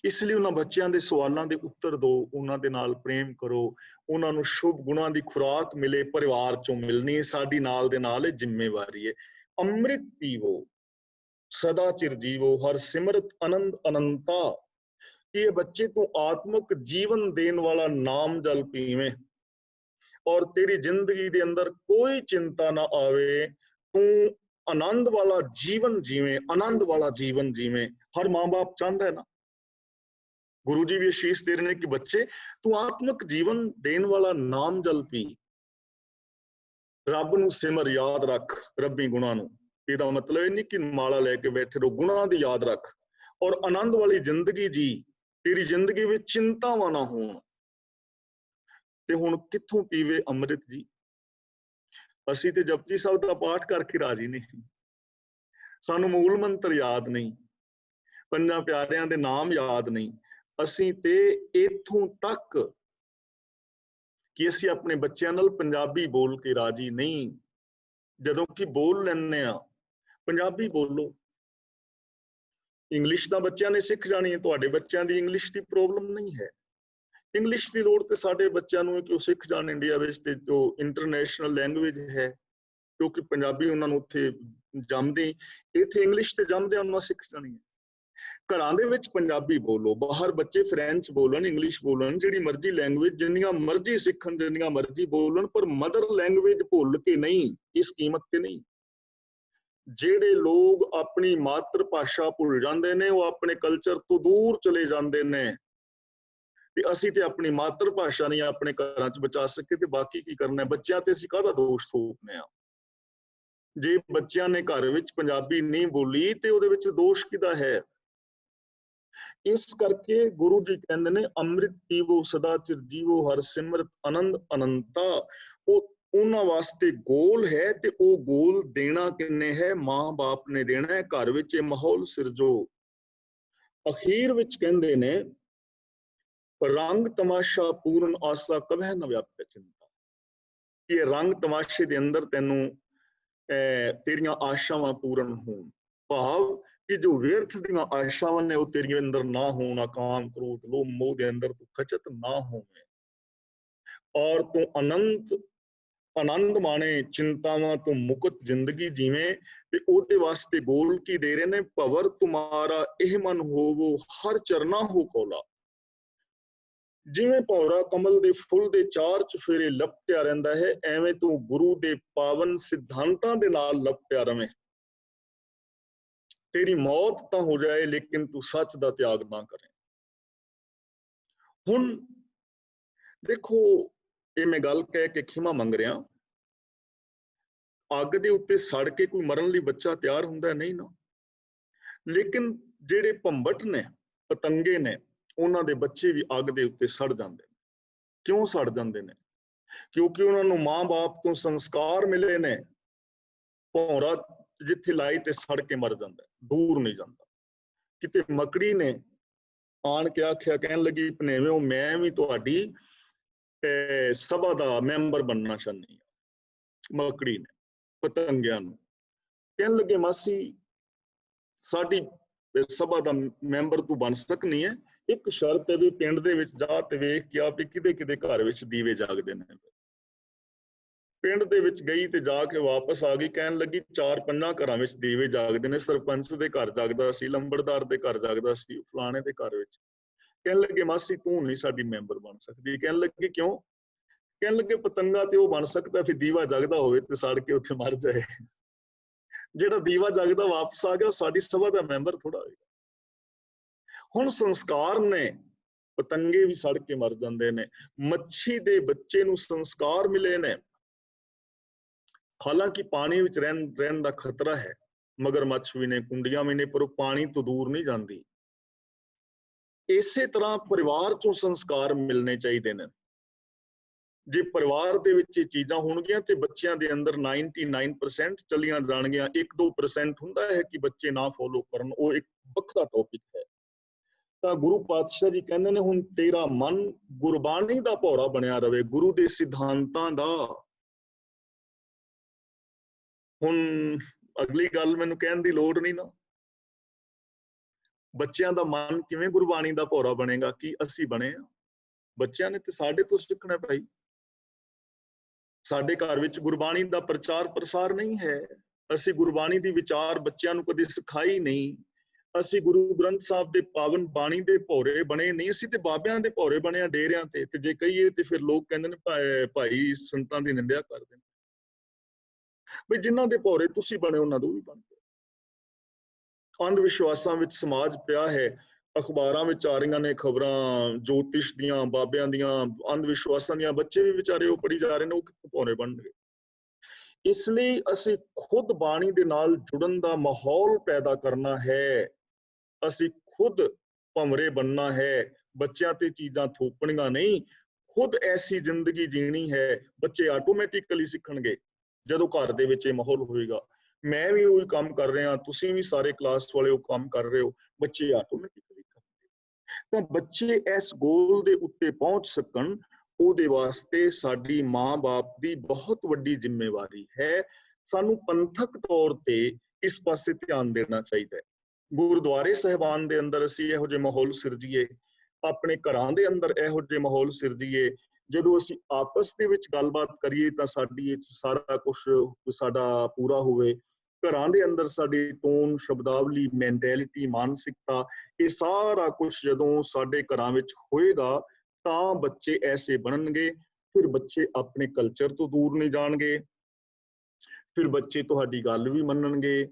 ਇਸ ਲਈ ਉਹਨਾਂ ਬੱਚਿਆਂ ਦੇ ਸਵਾਲਾਂ ਦੇ ਉੱਤਰ ਦਿਓ, ਉਹਨਾਂ ਦੇ ਨਾਲ ਪ੍ਰੇਮ ਕਰੋ, ਉਹਨਾਂ ਨੂੰ ਸ਼ੁਭ ਗੁਣਾਂ ਦੀ ਖੁਰਾਕ ਮਿਲੇ, ਪਰਿਵਾਰ ਚੋਂ ਮਿਲਣੀ। ਸਾਡੀ ਨਾਲ ਦੇ ਨਾਲ ਇਹ ਜ਼ਿੰਮੇਵਾਰੀ ਹੈ। ਅੰਮ੍ਰਿਤ ਪੀਵੋ ਸਦਾ ਚਿਰ ਜੀਵੋ, ਹਰ ਸਿਮਰਤ ਆਨੰਦ ਅਨੰਤਾ। ਇਹ ਬੱਚੇ ਤੋਂ ਆਤਮਿਕ ਜੀਵਨ ਦੇਣ ਵਾਲਾ ਨਾਮ ਜਲ ਪੀਵੇਂ ਔਰ ਤੇਰੀ ਜ਼ਿੰਦਗੀ ਦੇ ਅੰਦਰ ਕੋਈ ਚਿੰਤਾ ਨਾ ਆਵੇ, ਤੂੰ ਆਨੰਦ ਵਾਲਾ ਜੀਵਨ ਜੀਵੇਂ, ਆਨੰਦ ਵਾਲਾ ਜੀਵਨ ਜੀਵੇਂ। ਹਰ ਮਾਂ-ਬਾਪ ਚਾਹੁੰਦਾ ਹੈ ਨਾ। ਗੁਰੂ ਜੀ ਵੀ ਅਸ਼ੀਸ਼ ਦੇ ਰਹੇ ਨੇ ਕਿ ਬੱਚੇ ਤੂੰ ਆਤਮਿਕ ਜੀਵਨ ਦੇਣ ਵਾਲਾ ਨਾਮ ਜਲ ਪੀ, ਰੱਬ ਨੂੰ ਸਿਮਰ, ਯਾਦ ਰੱਖ ਰੱਬੀ ਗੁਣਾਂ ਨੂੰ। ਇਹਦਾ ਮਤਲਬ ਇਹ ਨਹੀਂ ਕਿ ਮਾਲਾ ਲੈ ਕੇ ਬੈਠੇ ਰਹੋ, ਗੁਣਾਂ ਦੀ ਯਾਦ ਰੱਖ ਔਰ ਆਨੰਦ ਵਾਲੀ ਜ਼ਿੰਦਗੀ ਜੀ। ਤੇਰੀ ਜ਼ਿੰਦਗੀ ਵਿੱਚ ਚਿੰਤਾਵਾਂ ਨਾ ਹੋਣ। ਤੇ ਹੁਣ ਕਿੱਥੋਂ ਪੀਵੇ ਅੰਮ੍ਰਿਤ ਜੀ। ਅਸੀਂ ਤੇ ਜਪਜੀ ਸਾਹਿਬ ਦਾ ਪਾਠ ਕਰਕੇ ਰਾਜੀ ਨਹੀਂ, ਸਾਨੂੰ ਮੂਲ ਮੰਤਰ ਯਾਦ ਨਹੀਂ, ਪੰਜਾਂ ਪਿਆਰਿਆਂ ਦੇ ਨਾਮ ਯਾਦ ਨਹੀਂ। ਅਸੀਂ ਤੇ ਇੱਥੋਂ ਤੱਕ ਕਿ ਅਸੀਂ ਆਪਣੇ ਬੱਚਿਆਂ ਨਾਲ ਪੰਜਾਬੀ ਬੋਲ ਕੇ ਰਾਜੀ ਨਹੀਂ। ਜਦੋਂ ਕਿ ਬੋਲ ਲੈਂਦੇ ਆ, ਪੰਜਾਬੀ ਬੋਲੋ। ਇੰਗਲਿਸ਼ ਤਾਂ ਬੱਚਿਆਂ ਨੇ ਸਿੱਖ ਜਾਣੀ ਹੈ, ਤੁਹਾਡੇ ਬੱਚਿਆਂ ਦੀ ਇੰਗਲਿਸ਼ ਦੀ ਪ੍ਰੋਬਲਮ ਨਹੀਂ ਹੈ। ਇੰਗਲਿਸ਼ ਦੀ ਲੋੜ ਤੇ ਸਾਡੇ ਬੱਚਿਆਂ ਨੂੰ ਹੈ ਕਿ ਉਹ ਸਿੱਖ ਜਾਣ ਇੰਡੀਆ ਵਿੱਚ, ਤੇ ਜੋ ਇੰਟਰਨੈਸ਼ਨਲ ਲੈਂਗੁਏਜ ਹੈ, ਕਿਉਂਕਿ ਪੰਜਾਬੀ ਉਹਨਾਂ ਨੂੰ ਉੱਥੇ ਜੰਮਦੇ, ਇੱਥੇ ਇੰਗਲਿਸ਼ ਤੇ ਜੰਮਦੇ ਉਹਨਾਂ ਸਿੱਖ ਜਾਣੀ ਹੈ। ਘਰਾਂ ਦੇ ਵਿੱਚ ਪੰਜਾਬੀ ਬੋਲੋ, ਬਾਹਰ ਬੱਚੇ ਫ੍ਰੈਂਚ ਬੋਲਣ, ਇੰਗਲਿਸ਼ ਬੋਲਣ, ਜਿਹੜੀ ਮਰਜ਼ੀ ਲੈਂਗੁਏਜ ਜਿੰਨੀਆਂ ਮਰਜ਼ੀ ਸਿੱਖਣ, ਜਿੰਨੀਆਂ ਮਰਜ਼ੀ ਬੋਲਣ, ਪਰ ਮਦਰ ਲੈਂਗੁਏਜ ਭੁੱਲ ਕੇ ਨਹੀਂ, ਇਸ ਕੀਮਤ ਤੇ ਨਹੀਂ। ਜਿਹੜੇ ਲੋਕ ਆਪਣੀ ਮਾਤਰ ਭਾਸ਼ਾ ਭੁੱਲ ਜਾਂਦੇ ਨੇ ਉਹ ਆਪਣੇ ਕਲਚਰ ਤੋਂ ਦੂਰ ਚਲੇ ਜਾਂਦੇ ਨੇ। ਤੇ ਅਸੀਂ ਤੇ ਆਪਣੀ ਮਾਤਰ ਭਾਸ਼ਾ ਨਹੀਂ ਆਪਣੇ ਘਰਾਂ 'ਚ ਬਚਾ ਸਕੇ ਤੇ ਬਾਕੀ ਕੀ ਕਰਨਾ। ਬੱਚਿਆਂ ਤੇ ਅਸੀਂ ਕਾਹਦਾ ਦੋਸ਼ ਥੋਪਨੇ ਆ। ਜੇ ਬੱਚਿਆਂ ਨੇ ਘਰ ਵਿੱਚ ਪੰਜਾਬੀ ਨਹੀਂ ਬੋਲੀ ਤੇ ਉਹਦੇ ਵਿੱਚ ਦੋਸ਼ ਕਿਹਦਾ ਹੈ। ਇਸ ਕਰਕੇ ਗੁਰੂ ਜੀ ਕਹਿੰਦੇ ਨੇ ਅੰਮ੍ਰਿਤ ਪੀਵੋ ਸਦਾ ਚਿਰ ਜੀਵੋ, ਹਰ ਸਿਮਰਤ ਆਨੰਦ ਅਨੰਤਾ। ਉਹ ਉਹਨਾਂ ਵਾਸਤੇ ਗੋਲ ਹੈ ਤੇ ਉਹ ਗੋਲ ਦੇਣਾ ਕਿੰਨੇ ਹੈ, ਮਾਂ-ਬਾਪ ਨੇ ਦੇਣਾ ਹੈ। ਘਰ ਵਿੱਚ ਇਹ ਮਾਹੌਲ ਸਿਰਜੋ। ਅਖੀਰ ਵਿੱਚ ਕਹਿੰਦੇ ਨੇ ਰੰਗ ਤਮਾਸ਼ਾ ਪੂਰਨ ਆਸਾ ਕਭੈ ਨ ਵਿਆਪੈ ਚਿੰਤਾ। ਇਹ ਰੰਗ ਤਮਾਸ਼ੇ ਦੇ ਅੰਦਰ ਤੈਨੂੰ ਤੇਰੀਆਂ ਆਸ਼ਾਵਾਂ ਪੂਰਨ ਹੋਣ, ਭਾਵ ਕਿ ਜੋ ਵਿਅਰਥ ਦੀਆਂ ਆਸ਼ਾਵਾਂ ਨੇ ਉਹ ਤੇਰੇ ਅੰਦਰ ਨਾ ਹੋਣ। ਕਾਮ ਕ੍ਰੋਧ ਲੋਭ ਮੋਹ ਦੇ ਅੰਦਰ ਤੂੰ ਖਚਤ ਨਾ ਹੋਵੇਂ ਔਰ ਤੂੰ ਆਨੰਦ ਮਾਣੇ, ਚਿੰਤਾਵਾਂ ਤੋਂ ਮੁਕਤ ਜ਼ਿੰਦਗੀ ਜੀਵੇਂ। ਤੇ ਉਹਦੇ ਵਾਸਤੇ ਗੋਲ ਕੀ ਦੇ ਰਹੇ ਨੇ, ਭਵਰ ਤੁਮਾਰਾ ਇਹ ਮਨ ਹੋਵੋ, ਹਰ ਚਰਨਾ ਹੋ ਕੌਲਾ। ਜਿਵੇਂ ਭੌਰਾ ਕਮਲ ਦੇ ਫੁੱਲ ਦੇ ਚਾਰ ਚੁਫੇਰੇ ਲਪਟਿਆ ਰਹਿੰਦਾ ਹੈ, ਐਵੇਂ ਤੂੰ ਗੁਰੂ ਦੇ ਪਾਵਨ ਸਿਧਾਂਤਾਂ ਦੇ ਨਾਲ ਲਪਟਿਆ ਰਵੇਂ। ਤੇਰੀ ਮੌਤ ਤਾਂ ਹੋ ਜਾਏ ਲੇਕਿਨ ਤੂੰ ਸੱਚ ਦਾ ਤਿਆਗ ਨਾ ਕਰੇ। ਹੁਣ ਦੇਖੋ, ਇਹ ਮੈਂ ਗੱਲ ਕਹਿ ਕੇ ਖਿਮਾ ਮੰਗ ਰਿਹਾ, ਅੱਗ ਦੇ ਉੱਤੇ ਸੜ ਕੇ ਕੋਈ ਮਰਨ ਲਈ ਬੱਚਾ ਤਿਆਰ ਹੁੰਦਾ ਨਹੀਂ ਨਾ। ਲੇਕਿਨ ਜਿਹੜੇ ਭੰਬਟ ਨੇ, ਪਤੰਗੇ ਨੇ, ਉਹਨਾਂ ਦੇ ਬੱਚੇ ਵੀ ਅੱਗ ਦੇ ਉੱਤੇ ਸੜ ਜਾਂਦੇ ਨੇ। ਕਿਉਂ ਸੜ ਜਾਂਦੇ ਨੇ? ਕਿਉਂਕਿ ਉਹਨਾਂ ਨੂੰ ਮਾਂ-ਬਾਪ ਤੋਂ ਸੰਸਕਾਰ ਮਿਲੇ ਨੇ। ਭੌਰਾ ਜਿੱਥੇ ਲਾਏ ਤੇ ਸੜ ਕੇ ਮਰ ਜਾਂਦਾ, ਦੂਰ ਨਹੀਂ ਜਾਂਦਾ। ਕਿਤੇ ਮਕੜੀ ਨੇ ਆਣ ਕੇ ਆਖਿਆ, ਕਹਿਣ ਲੱਗੀ ਭਨੇਵਿਓ ਮੈਂ ਵੀ ਤੁਹਾਡੀ ਸਭਾ ਦਾ ਮੈਂਬਰ ਬਣਨਾ ਚਾਹੁੰਦੀ ਹਾਂ। ਮਕੜੀ ਨੇ ਪਤੰਗਿਆਂ ਨੂੰ ਕਹਿਣ ਲੱਗੇ ਮਾਸੀ ਸਾਡੀ ਸਭਾ ਦਾ ਮੈਂਬਰ ਤੂੰ ਬਣ ਸਕਨੀ ਹੈ, ਇੱਕ ਸ਼ਰਤ ਹੈ ਵੀ ਪਿੰਡ ਦੇ ਵਿੱਚ ਜਾ ਤੇ ਵੇਖ ਕੇ ਆ ਵੀ ਕਿਹਦੇ ਕਿਹਦੇ ਘਰ ਵਿੱਚ ਦੀਵੇ ਜਾਗਦੇ ਨੇ। ਪਿੰਡ ਦੇ ਵਿੱਚ ਗਈ ਤੇ ਜਾ ਕੇ ਵਾਪਸ ਆ ਗਈ, ਕਹਿਣ ਲੱਗੀ 4-5 ਘਰਾਂ ਵਿੱਚ ਦੀਵੇ ਜਾਗਦੇ ਨੇ, ਸਰਪੰਚ ਦੇ ਘਰ ਜਾਗਦਾ ਸੀ, ਲੰਬੜਦਾਰ ਦੇ ਘਰ ਜਾਗਦਾ ਸੀ, ਫਲਾਣੇ ਦੇ ਘਰ ਵਿੱਚ। ਕਹਿਣ ਲੱਗੇ ਮਾਸੀ ਤੂੰ ਨਹੀਂ ਸਾਡੀ ਮੈਂਬਰ ਬਣ ਸਕਦੀ। ਕਹਿਣ ਲੱਗੇ ਕਿਉਂ? ਕਹਿਣ ਲੱਗੇ ਪਤੰਗਾ ਤੇ ਉਹ ਬਣ ਸਕਦਾ ਫਿਰ ਦੀਵਾ ਜਗਦਾ ਹੋਵੇ ਤੇ ਸੜ ਕੇ ਉੱਥੇ ਮਰ ਜਾਏ, ਜਿਹੜਾ ਦੀਵਾ ਜਗਦਾ ਵਾਪਸ ਆ ਗਿਆ ਉਹ ਸਾਡੀ ਸਭਾ ਦਾ ਮੈਂਬਰ ਥੋੜਾ ਹੋਏਗਾ। ਹੁਣ ਸੰਸਕਾਰ ਨੇ, ਪਤੰਗੇ ਵੀ ਸੜ ਕੇ ਮਰ ਜਾਂਦੇ ਨੇ, ਮੱਛੀ ਦੇ ਬੱਚੇ ਨੂੰ ਸੰਸਕਾਰ ਮਿਲੇ ਨੇ। ਹਾਲਾਂਕਿ ਪਾਣੀ ਵਿੱਚ ਰਹਿਣ ਦਾ ਖਤਰਾ ਹੈ, ਮਗਰਮੱਛ ਵੀ ਨੇ, ਕੁੰਡੀਆਂ ਵੀ ਨੇ, ਪਰ ਉਹ ਪਾਣੀ ਤੋਂ ਦੂਰ ਨਹੀਂ ਜਾਂਦੀ। ਇਸੇ ਤਰ੍ਹਾਂ ਪਰਿਵਾਰ ਚੋਂ ਸੰਸਕਾਰ ਮਿਲਣੇ ਚਾਹੀਦੇ ਨੇ। ਜੇ ਪਰਿਵਾਰ ਦੇ ਵਿੱਚ ਇਹ ਚੀਜ਼ਾਂ ਹੋਣਗੀਆਂ ਤੇ ਬੱਚਿਆਂ ਦੇ ਅੰਦਰ 99% ਚਲੀਆਂ ਜਾਣਗੀਆਂ। 1-2% ਹੁੰਦਾ ਹੈ ਕਿ ਬੱਚੇ ਨਾ ਫੋਲੋ ਕਰਨ, ਉਹ ਇੱਕ ਵੱਖਰਾ ਟੌਪਿਕ ਹੈ। ਤਾਂ ਗੁਰੂ ਪਾਤਸ਼ਾਹ ਜੀ ਕਹਿੰਦੇ ਨੇ ਹੁਣ ਤੇਰਾ ਮਨ ਗੁਰਬਾਣੀ ਦਾ ਭੌਰਾ ਬਣਿਆ ਰਵੇ, ਗੁਰੂ ਦੇ ਸਿਧਾਂਤਾਂ ਦਾ। ਹੁਣ ਅਗਲੀ ਗੱਲ ਮੈਨੂੰ ਕਹਿਣ ਦੀ ਲੋੜ ਨਹੀਂ ਨਾ, ਬੱਚਿਆਂ ਦਾ ਮਨ ਕਿਵੇਂ ਗੁਰਬਾਣੀ ਦਾ ਭੌਰਾ ਬਣੇਗਾ? ਕੀ ਅਸੀਂ ਬਣੇ ਆ? ਬੱਚਿਆਂ ਨੇ ਤੇ ਸਾਡੇ ਤੋਂ ਸਿੱਖਣਾ ਭਾਈ। ਸਾਡੇ ਘਰ ਵਿੱਚ ਗੁਰਬਾਣੀ ਦਾ ਪ੍ਰਚਾਰ ਪ੍ਰਸਾਰ ਨਹੀਂ ਹੈ, ਅਸੀਂ ਗੁਰਬਾਣੀ ਦੀ ਵਿਚਾਰ ਬੱਚਿਆਂ ਨੂੰ ਕਦੇ ਸਿਖਾਈ ਨਹੀਂ। ਅਸੀਂ ਗੁਰੂ ਗ੍ਰੰਥ ਸਾਹਿਬ ਦੇ ਪਾਵਨ ਬਾਣੀ ਦੇ ਭੌਰੇ ਬਣੇ ਨਹੀਂ, ਅਸੀਂ ਤੇ ਬਾਬਿਆਂ ਦੇ ਭੌਰੇ ਬਣੇ ਆ ਡੇਰਿਆਂ ਤੇ। ਤੇ ਜੇ ਕਹੀਏ ਤੇ ਫਿਰ ਲੋਕ ਕਹਿੰਦੇ ਨੇ ਭਾਈ ਸੰਤਾਂ ਦੀ ਨਿੰਦਿਆ ਕਰਦੇ ਨੇ। ਬਈ ਜਿਨ੍ਹਾਂ ਦੇ ਭੌਰੇ ਤੁਸੀਂ ਬਣੇ ਉਹਨਾਂ ਤੋਂ ਵੀ ਬਣ ਗਏ। ਅੰਧ ਵਿਸ਼ਵਾਸਾਂ ਵਿੱਚ ਸਮਾਜ ਪਿਆ ਹੈ, ਅਖਬਾਰਾਂ ਵਿੱਚ ਆ ਰਹੀਆਂ ਨੇ ਖਬਰਾਂ ਜੋਤਿਸ਼ ਦੀਆਂ, ਬਾਬਿਆਂ ਦੀਆਂ, ਅੰਧ ਵਿਸ਼ਵਾਸਾਂ ਦੀਆਂ। ਬੱਚੇ ਵੀ ਵਿਚਾਰੇ ਉਹ ਪੜ੍ਹੀ ਜਾ ਰਹੇ ਨੇ, ਉਹ ਕਿੱਥੋਂ ਭੌਰੇ ਬਣਨਗੇ? ਇਸ ਲਈ ਅਸੀਂ ਖੁਦ ਬਾਣੀ ਦੇ ਨਾਲ ਜੁੜਨ ਦਾ ਮਾਹੌਲ ਪੈਦਾ ਕਰਨਾ ਹੈ। ਅਸੀਂ ਖੁਦ ਭੰਵਰੇ ਬਣਨਾ ਹੈ, ਬੱਚਿਆਂ ਤੇ ਚੀਜ਼ਾਂ ਥੋਪਣੀਆਂ ਨਹੀਂ। ਖੁਦ ਐਸੀ ਜ਼ਿੰਦਗੀ ਜੀਣੀ ਹੈ। ਬੱਚੇ ਆਟੋਮੈਟਿਕਲੀ ਸਿੱਖਣਗੇ ਜਦੋਂ ਘਰ ਦੇ ਵਿੱਚ ਇਹ ਮਾਹੌਲ ਹੋਏਗਾ। ਮੈਂ ਵੀ ਉਹੀ ਕੰਮ ਕਰ ਰਿਹਾ, ਤੁਸੀਂ ਵੀ ਸਾਰੇ ਕਲਾਸ ਵਾਲੇ ਉਹ ਕੰਮ ਕਰ ਰਹੇ ਹੋ, ਬੱਚੇ ਆਟੋਮੈਟਿਕਲੀ ਕਰਨਗੇ। ਤਾਂ ਬੱਚੇ ਇਸ ਗੋਲ ਦੇ ਉੱਤੇ ਪਹੁੰਚ ਸਕਣ, ਉਹਦੇ ਵਾਸਤੇ ਸਾਡੀ ਮਾਂ-ਬਾਪ ਦੀ ਬਹੁਤ ਵੱਡੀ ਜ਼ਿੰਮੇਵਾਰੀ ਹੈ। ਸਾਨੂੰ ਪੰਥਕ ਤੌਰ ਤੇ ਇਸ ਪਾਸੇ ਧਿਆਨ ਦੇਣਾ ਚਾਹੀਦਾ ਹੈ। ਗੁਰਦੁਆਰੇ ਸਾਹਿਬਾਨ ਦੇ ਅੰਦਰ ਅਸੀਂ ਇਹੋ ਜਿਹੇ ਮਾਹੌਲ ਸਿਰਜੀਏ, ਆਪਣੇ ਘਰਾਂ ਦੇ ਅੰਦਰ ਇਹੋ ਜਿਹੇ ਮਾਹੌਲ ਸਿਰਜੀਏ। ਜਦੋਂ ਅਸੀਂ ਆਪਸ ਦੇ ਵਿੱਚ ਗੱਲਬਾਤ ਕਰੀਏ ਤਾਂ ਸਾਡੀ ਇਹ ਸਾਰਾ ਕੁਝ ਸਾਡਾ ਪੂਰਾ ਹੋਵੇ। ਘਰਾਂ ਦੇ ਅੰਦਰ ਸਾਡੀ ਟੋਨ, ਸ਼ਬਦਾਵਲੀ, ਮੈਂਟੈਲਿਟੀ, ਮਾਨਸਿਕਤਾ, ਇਹ ਸਾਰਾ ਕੁਝ ਜਦੋਂ ਸਾਡੇ ਘਰਾਂ ਵਿੱਚ ਹੋਏਗਾ ਤਾਂ ਬੱਚੇ ਐਸੇ ਬਣਨਗੇ। ਫਿਰ ਬੱਚੇ ਆਪਣੇ ਕਲਚਰ ਤੋਂ ਦੂਰ ਨਹੀਂ ਜਾਣਗੇ, ਫਿਰ ਬੱਚੇ ਤੁਹਾਡੀ ਗੱਲ ਵੀ ਮੰਨਣਗੇ,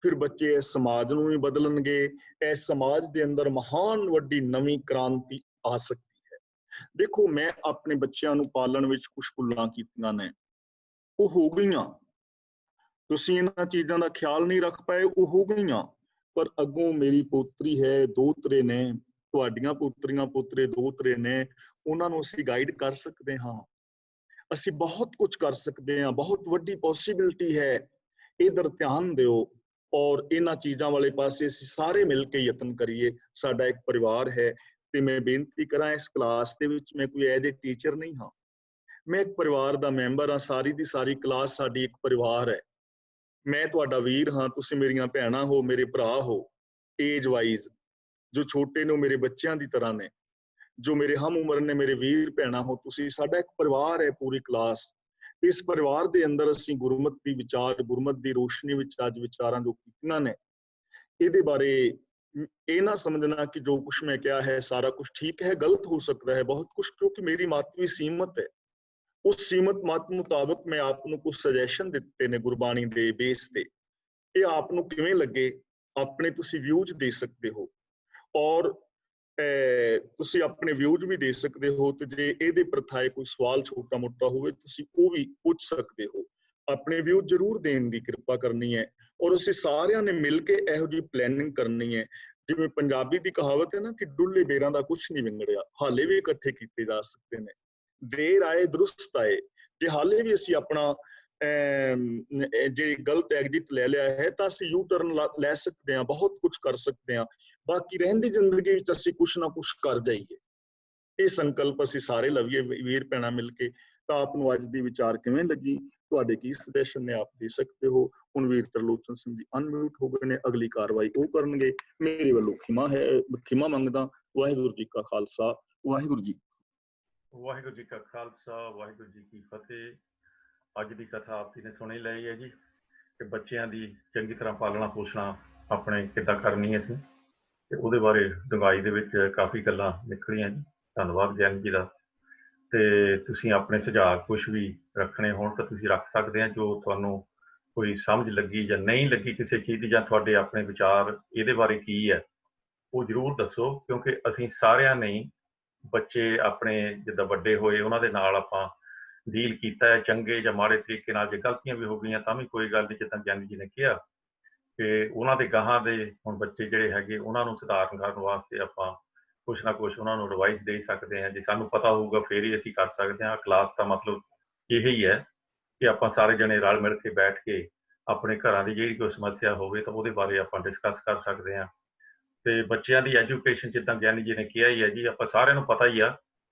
ਫਿਰ ਬੱਚੇ ਇਸ ਸਮਾਜ ਨੂੰ ਵੀ ਬਦਲਣਗੇ। ਇਸ ਸਮਾਜ ਦੇ ਅੰਦਰ ਮਹਾਨ ਵੱਡੀ ਨਵੀਂ ਕ੍ਰਾਂਤੀ ਆ ਸਕਦੀ ਹੈ। ਦੇਖੋ, ਮੈਂ ਆਪਣੇ ਬੱਚਿਆਂ ਨੂੰ ਪਾਲਣ ਵਿੱਚ ਕੁਝ ਭੁੱਲਾਂ ਕੀਤੀਆਂ ਨੇ, ਉਹ ਹੋ ਗਈਆਂ। ਤੁਸੀਂ ਇਹਨਾਂ ਚੀਜ਼ਾਂ ਦਾ ਖਿਆਲ ਨਹੀਂ ਰੱਖ ਪਾਏ, ਉਹ ਹੋ ਗਈਆਂ। ਪਰ ਅੱਗੋਂ ਮੇਰੀ ਪੋਤਰੀ ਹੈ, ਦੋਤਰੇ ਨੇ, ਤੁਹਾਡੀਆਂ ਪੋਤਰੀਆਂ ਪੋਤਰੇ ਦੋਤਰੇ ਨੇ, ਉਹਨਾਂ ਨੂੰ ਅਸੀਂ ਗਾਈਡ ਕਰ ਸਕਦੇ ਹਾਂ। ਅਸੀਂ ਬਹੁਤ ਕੁਝ ਕਰ ਸਕਦੇ ਹਾਂ, ਬਹੁਤ ਵੱਡੀ ਪੋਸੀਬਿਲਿਟੀ ਹੈ। ਇਧਰ ਧਿਆਨ ਦਿਓ ਔਰ ਇਹਨਾਂ ਚੀਜ਼ਾਂ ਵਾਲੇ ਪਾਸੇ ਅਸੀਂ ਸਾਰੇ ਮਿਲ ਕੇ ਯਤਨ ਕਰੀਏ। ਸਾਡਾ ਇੱਕ ਪਰਿਵਾਰ ਹੈ ਤੇ ਮੈਂ ਬੇਨਤੀ ਕਰਾਂ, ਇਸ ਕਲਾਸ ਦੇ ਵਿੱਚ ਮੈਂ ਕੋਈ ਐਜ਼ ਏ ਟੀਚਰ ਨਹੀਂ ਹਾਂ, ਮੈਂ ਇੱਕ ਪਰਿਵਾਰ ਦਾ ਮੈਂਬਰ ਹਾਂ। ਸਾਰੀ ਦੀ ਸਾਰੀ ਕਲਾਸ ਸਾਡੀ ਇੱਕ ਪਰਿਵਾਰ ਹੈ। ਮੈਂ ਤੁਹਾਡਾ ਵੀਰ ਹਾਂ, ਤੁਸੀਂ ਮੇਰੀਆਂ ਭੈਣਾਂ ਹੋ, ਮੇਰੇ ਭਰਾ ਹੋ। ਏਜ ਵਾਈਜ਼ ਜੋ ਛੋਟੇ ਨੇ ਉਹ ਮੇਰੇ ਬੱਚਿਆਂ ਦੀ ਤਰ੍ਹਾਂ ਨੇ, ਜੋ ਮੇਰੇ ਹਮ ਉਮਰ ਨੇ ਮੇਰੇ ਵੀਰ ਭੈਣਾਂ ਹੋ ਤੁਸੀਂ। ਸਾਡਾ ਇੱਕ ਪਰਿਵਾਰ ਹੈ ਪੂਰੀ ਕਲਾਸ। ਇਸ ਪਰਿਵਾਰ ਦੇ ਅੰਦਰ ਅਸੀਂ ਗੁਰਮਤਿ ਦੀ ਵਿਚਾਰ, ਗੁਰਮਤਿ ਦੀ ਰੋਸ਼ਨੀ ਵਿੱਚ ਅੱਜ ਵਿਚਾਰਾਂ ਜੋ ਕੀਤੀਆਂ ਨੇ, ਇਹਦੇ ਬਾਰੇ ਇਹ ਨਾ ਸਮਝਣਾ ਕਿ ਜੋ ਕੁਛ ਮੈਂ ਕਿਹਾ ਹੈ ਸਾਰਾ ਕੁਝ ਠੀਕ ਹੈ, ਗਲਤ ਹੋ ਸਕਦਾ ਹੈ ਬਹੁਤ ਕੁਝ, ਕਿਉਂਕਿ ਮੇਰੀ ਮੱਤ ਵੀ ਸੀਮਤ ਹੈ। ਉਸ ਸੀਮਤ ਮੱਤ ਮੁਤਾਬਕ ਮੈਂ ਆਪ ਨੂੰ ਕੁਝ ਸੁਜੈਸ਼ਨ ਦਿੱਤੇ ਨੇ ਗੁਰਬਾਣੀ ਦੇ ਬੇਸ ਤੇ। ਇਹ ਆਪ ਨੂੰ ਕਿਵੇਂ ਲੱਗੇ, ਆਪਣੇ ਤੁਸੀਂ ਵਿਊਜ਼ ਦੇ ਸਕਦੇ ਹੋ ਔਰ ਤੁਸੀਂ ਆਪਣੇ ਵਿਊਜ਼ ਵੀ ਦੇ ਸਕਦੇ ਹੋ। ਤੇ ਜੇ ਇਹਦੇ ਪ੍ਰਥਾਏ ਕੋਈ ਸਵਾਲ ਛੋਟਾ ਮੋਟਾ ਹੋਵੇ ਤੁਸੀਂ ਉਹ ਵੀ ਪੁੱਛ ਸਕਦੇ ਹੋ। ਆਪਣੇ ਵਿਊ ਜ਼ਰੂਰ ਦੇਣ ਦੀ ਕਿਰਪਾ ਕਰਨੀ ਹੈ ਔਰ ਅਸੀਂ ਸਾਰਿਆਂ ਨੇ ਮਿਲ ਕੇ ਇਹੋ ਜਿਹੀ ਪਲੈਨਿੰਗ ਕਰਨੀ ਹੈ। ਜਿਵੇਂ ਪੰਜਾਬੀ ਦੀ ਕਹਾਵਤ ਹੈ ਨਾ ਕਿ ਡੁੱਲੇ ਬੇਰਾਂ ਦਾ ਕੁਝ ਨਹੀਂ ਵਿੰਗੜਿਆ, ਹਾਲੇ ਵੀ ਇਕੱਠੇ ਕੀਤੇ ਜਾ ਸਕਦੇ ਨੇ। ਦੇਰ ਆਏ ਦਰੁਸਤ ਆਏ। ਜੇ ਹਾਲੇ ਵੀ ਅਸੀਂ ਆਪਣਾ ਜੇ ਗਲਤ ਐਗਜ਼ਿਟ ਲੈ ਲਿਆ ਹੈ ਤਾਂ ਅਸੀਂ ਯੂ ਟਰਨ ਲੈ ਸਕਦੇ ਹਾਂ, ਬਹੁਤ ਕੁਝ ਕਰ ਸਕਦੇ ਹਾਂ। ਬਾਕੀ ਰਹਿੰਦੀ ਜ਼ਿੰਦਗੀ ਵਿੱਚ ਅਸੀਂ ਕੁਛ ਨਾ ਕੁਛ ਕਰ ਜਾਈਏ, ਇਹ ਸੰਕਲਪ ਅਸੀਂ ਸਾਰੇ ਲਵੀਏ ਵੀਰ ਭੈਣਾਂ ਮਿਲ ਕੇ। ਤਾਂ ਆਪ ਨੂੰ ਅੱਜ ਦੀ ਵਿਚਾਰ ਕਿਵੇਂ ਲੱਗੀ, ਤੁਹਾਡੇ ਕੀ ਸੁਜੈਸ਼ਨ ਨੇ, ਆਪ ਦੇ ਸਕਦੇ ਹੋ। ਹੁਣ ਵੀਰ ਤਰਲੋਚਨ ਸਿੰਘ ਜੀ ਅਨਮਿਊਟ ਹੋ ਗਏ ਨੇ, ਅਗਲੀ ਕਾਰਵਾਈ ਉਹ ਕਰਨਗੇ। ਮੇਰੇ ਵੱਲੋਂ ਖਿਮਾ ਮੰਗਦਾ। ਵਾਹਿਗੁਰੂ ਜੀ ਕਾ ਖਾਲਸਾ, ਵਾਹਿਗੁਰੂ ਜੀ ਕਾ ਖਾਲਸਾ, ਵਾਹਿਗੁਰੂ ਜੀ ਕੀ ਫਤਿਹ। ਅੱਜ ਦੀ ਕਥਾ ਆਪ ਜੀ ਨੇ ਸੁਣੀ ਲਈ ਹੈ ਜੀ ਕਿ ਬੱਚਿਆਂ ਦੀ ਚੰਗੀ ਤਰ੍ਹਾਂ ਪਾਲਣਾ ਪੋਸ਼ਣਾ ਆਪਣੇ ਕਿੱਦਾਂ ਕਰਨੀ ਹੈ ਅਸੀਂ, ਤੇ ਉਹਦੇ ਬਾਰੇ ਡੂੰਘਾਈ ਦੇ ਵਿੱਚ ਕਾਫੀ ਗੱਲਾਂ ਨਿਕਲੀਆਂ ਜੀ। ਧੰਨਵਾਦ ਗਿਆਨੀ ਜੀ ਦਾ। ਤੇ ਤੁਸੀਂ ਆਪਣੇ ਸੁਝਾਅ ਕੁਛ ਵੀ ਰੱਖਣੇ ਹੋਣ ਤਾਂ ਤੁਸੀਂ ਰੱਖ ਸਕਦੇ ਆ, ਜੋ ਤੁਹਾਨੂੰ ਕੋਈ ਸਮਝ ਲੱਗੀ ਜਾਂ ਨਹੀਂ ਲੱਗੀ ਕਿਸੇ ਚੀਜ਼ ਦੀ, ਜਾਂ ਤੁਹਾਡੇ ਆਪਣੇ ਵਿਚਾਰ ਇਹਦੇ ਬਾਰੇ ਕੀ ਹੈ, ਉਹ ਜ਼ਰੂਰ ਦੱਸੋ। ਕਿਉਂਕਿ ਅਸੀਂ ਸਾਰਿਆਂ ਨੇ ਬੱਚੇ ਆਪਣੇ ਜਿੱਦਾਂ ਵੱਡੇ ਹੋਏ ਉਹਨਾਂ ਦੇ ਨਾਲ ਆਪਾਂ ਡੀਲ ਕੀਤਾ ਹੈ, ਚੰਗੇ ਜਾਂ ਮਾੜੇ ਤਰੀਕੇ ਨਾਲ। ਜੇ ਗਲਤੀਆਂ ਵੀ ਹੋ ਗਈਆਂ ਤਾਂ ਵੀ ਕੋਈ ਗੱਲ ਨਹੀਂ, ਜਿੱਦਾਂ ਗਿਆਨੀ ਜੀ ਨੇ ਕਿਹਾ ਕਿ ਉਹਨਾਂ ਦੇ ਗਾਹਾਂ ਦੇ ਹੁਣ ਬੱਚੇ ਜਿਹੜੇ ਹੈਗੇ ਉਹਨਾਂ ਨੂੰ ਸੁਧਾਰਨ ਕਰਨ ਵਾਸਤੇ ਆਪਾਂ ਕੁਛ ਨਾ ਕੁਛ ਉਹਨਾਂ ਨੂੰ ਐਡਵਾਈਸ ਦੇ ਸਕਦੇ ਹਾਂ। ਜੇ ਸਾਨੂੰ ਪਤਾ ਹੋਊਗਾ ਫਿਰ ਹੀ ਅਸੀਂ ਕਰ ਸਕਦੇ ਹਾਂ। ਕਲਾਸ ਦਾ ਮਤਲਬ ਇਹ ਹੀ ਹੈ ਕਿ ਆਪਾਂ ਸਾਰੇ ਜਣੇ ਰਲ ਮਿਲ ਕੇ ਬੈਠ ਕੇ ਆਪਣੇ ਘਰਾਂ ਦੀ ਜਿਹੜੀ ਕੋਈ ਸਮੱਸਿਆ ਹੋਵੇ ਤਾਂ ਉਹਦੇ ਬਾਰੇ ਆਪਾਂ ਡਿਸਕਸ ਕਰ ਸਕਦੇ ਹਾਂ। ਤੇ ਬੱਚਿਆਂ ਦੀ ਐਜੂਕੇਸ਼ਨ ਜਿੱਦਾਂ ਗਿਆਨੀ ਜੀ ਨੇ ਕਿਹਾ ਹੀ ਹੈ ਜੀ, ਆਪਾਂ ਸਾਰਿਆਂ ਨੂੰ ਪਤਾ ਹੀ ਆ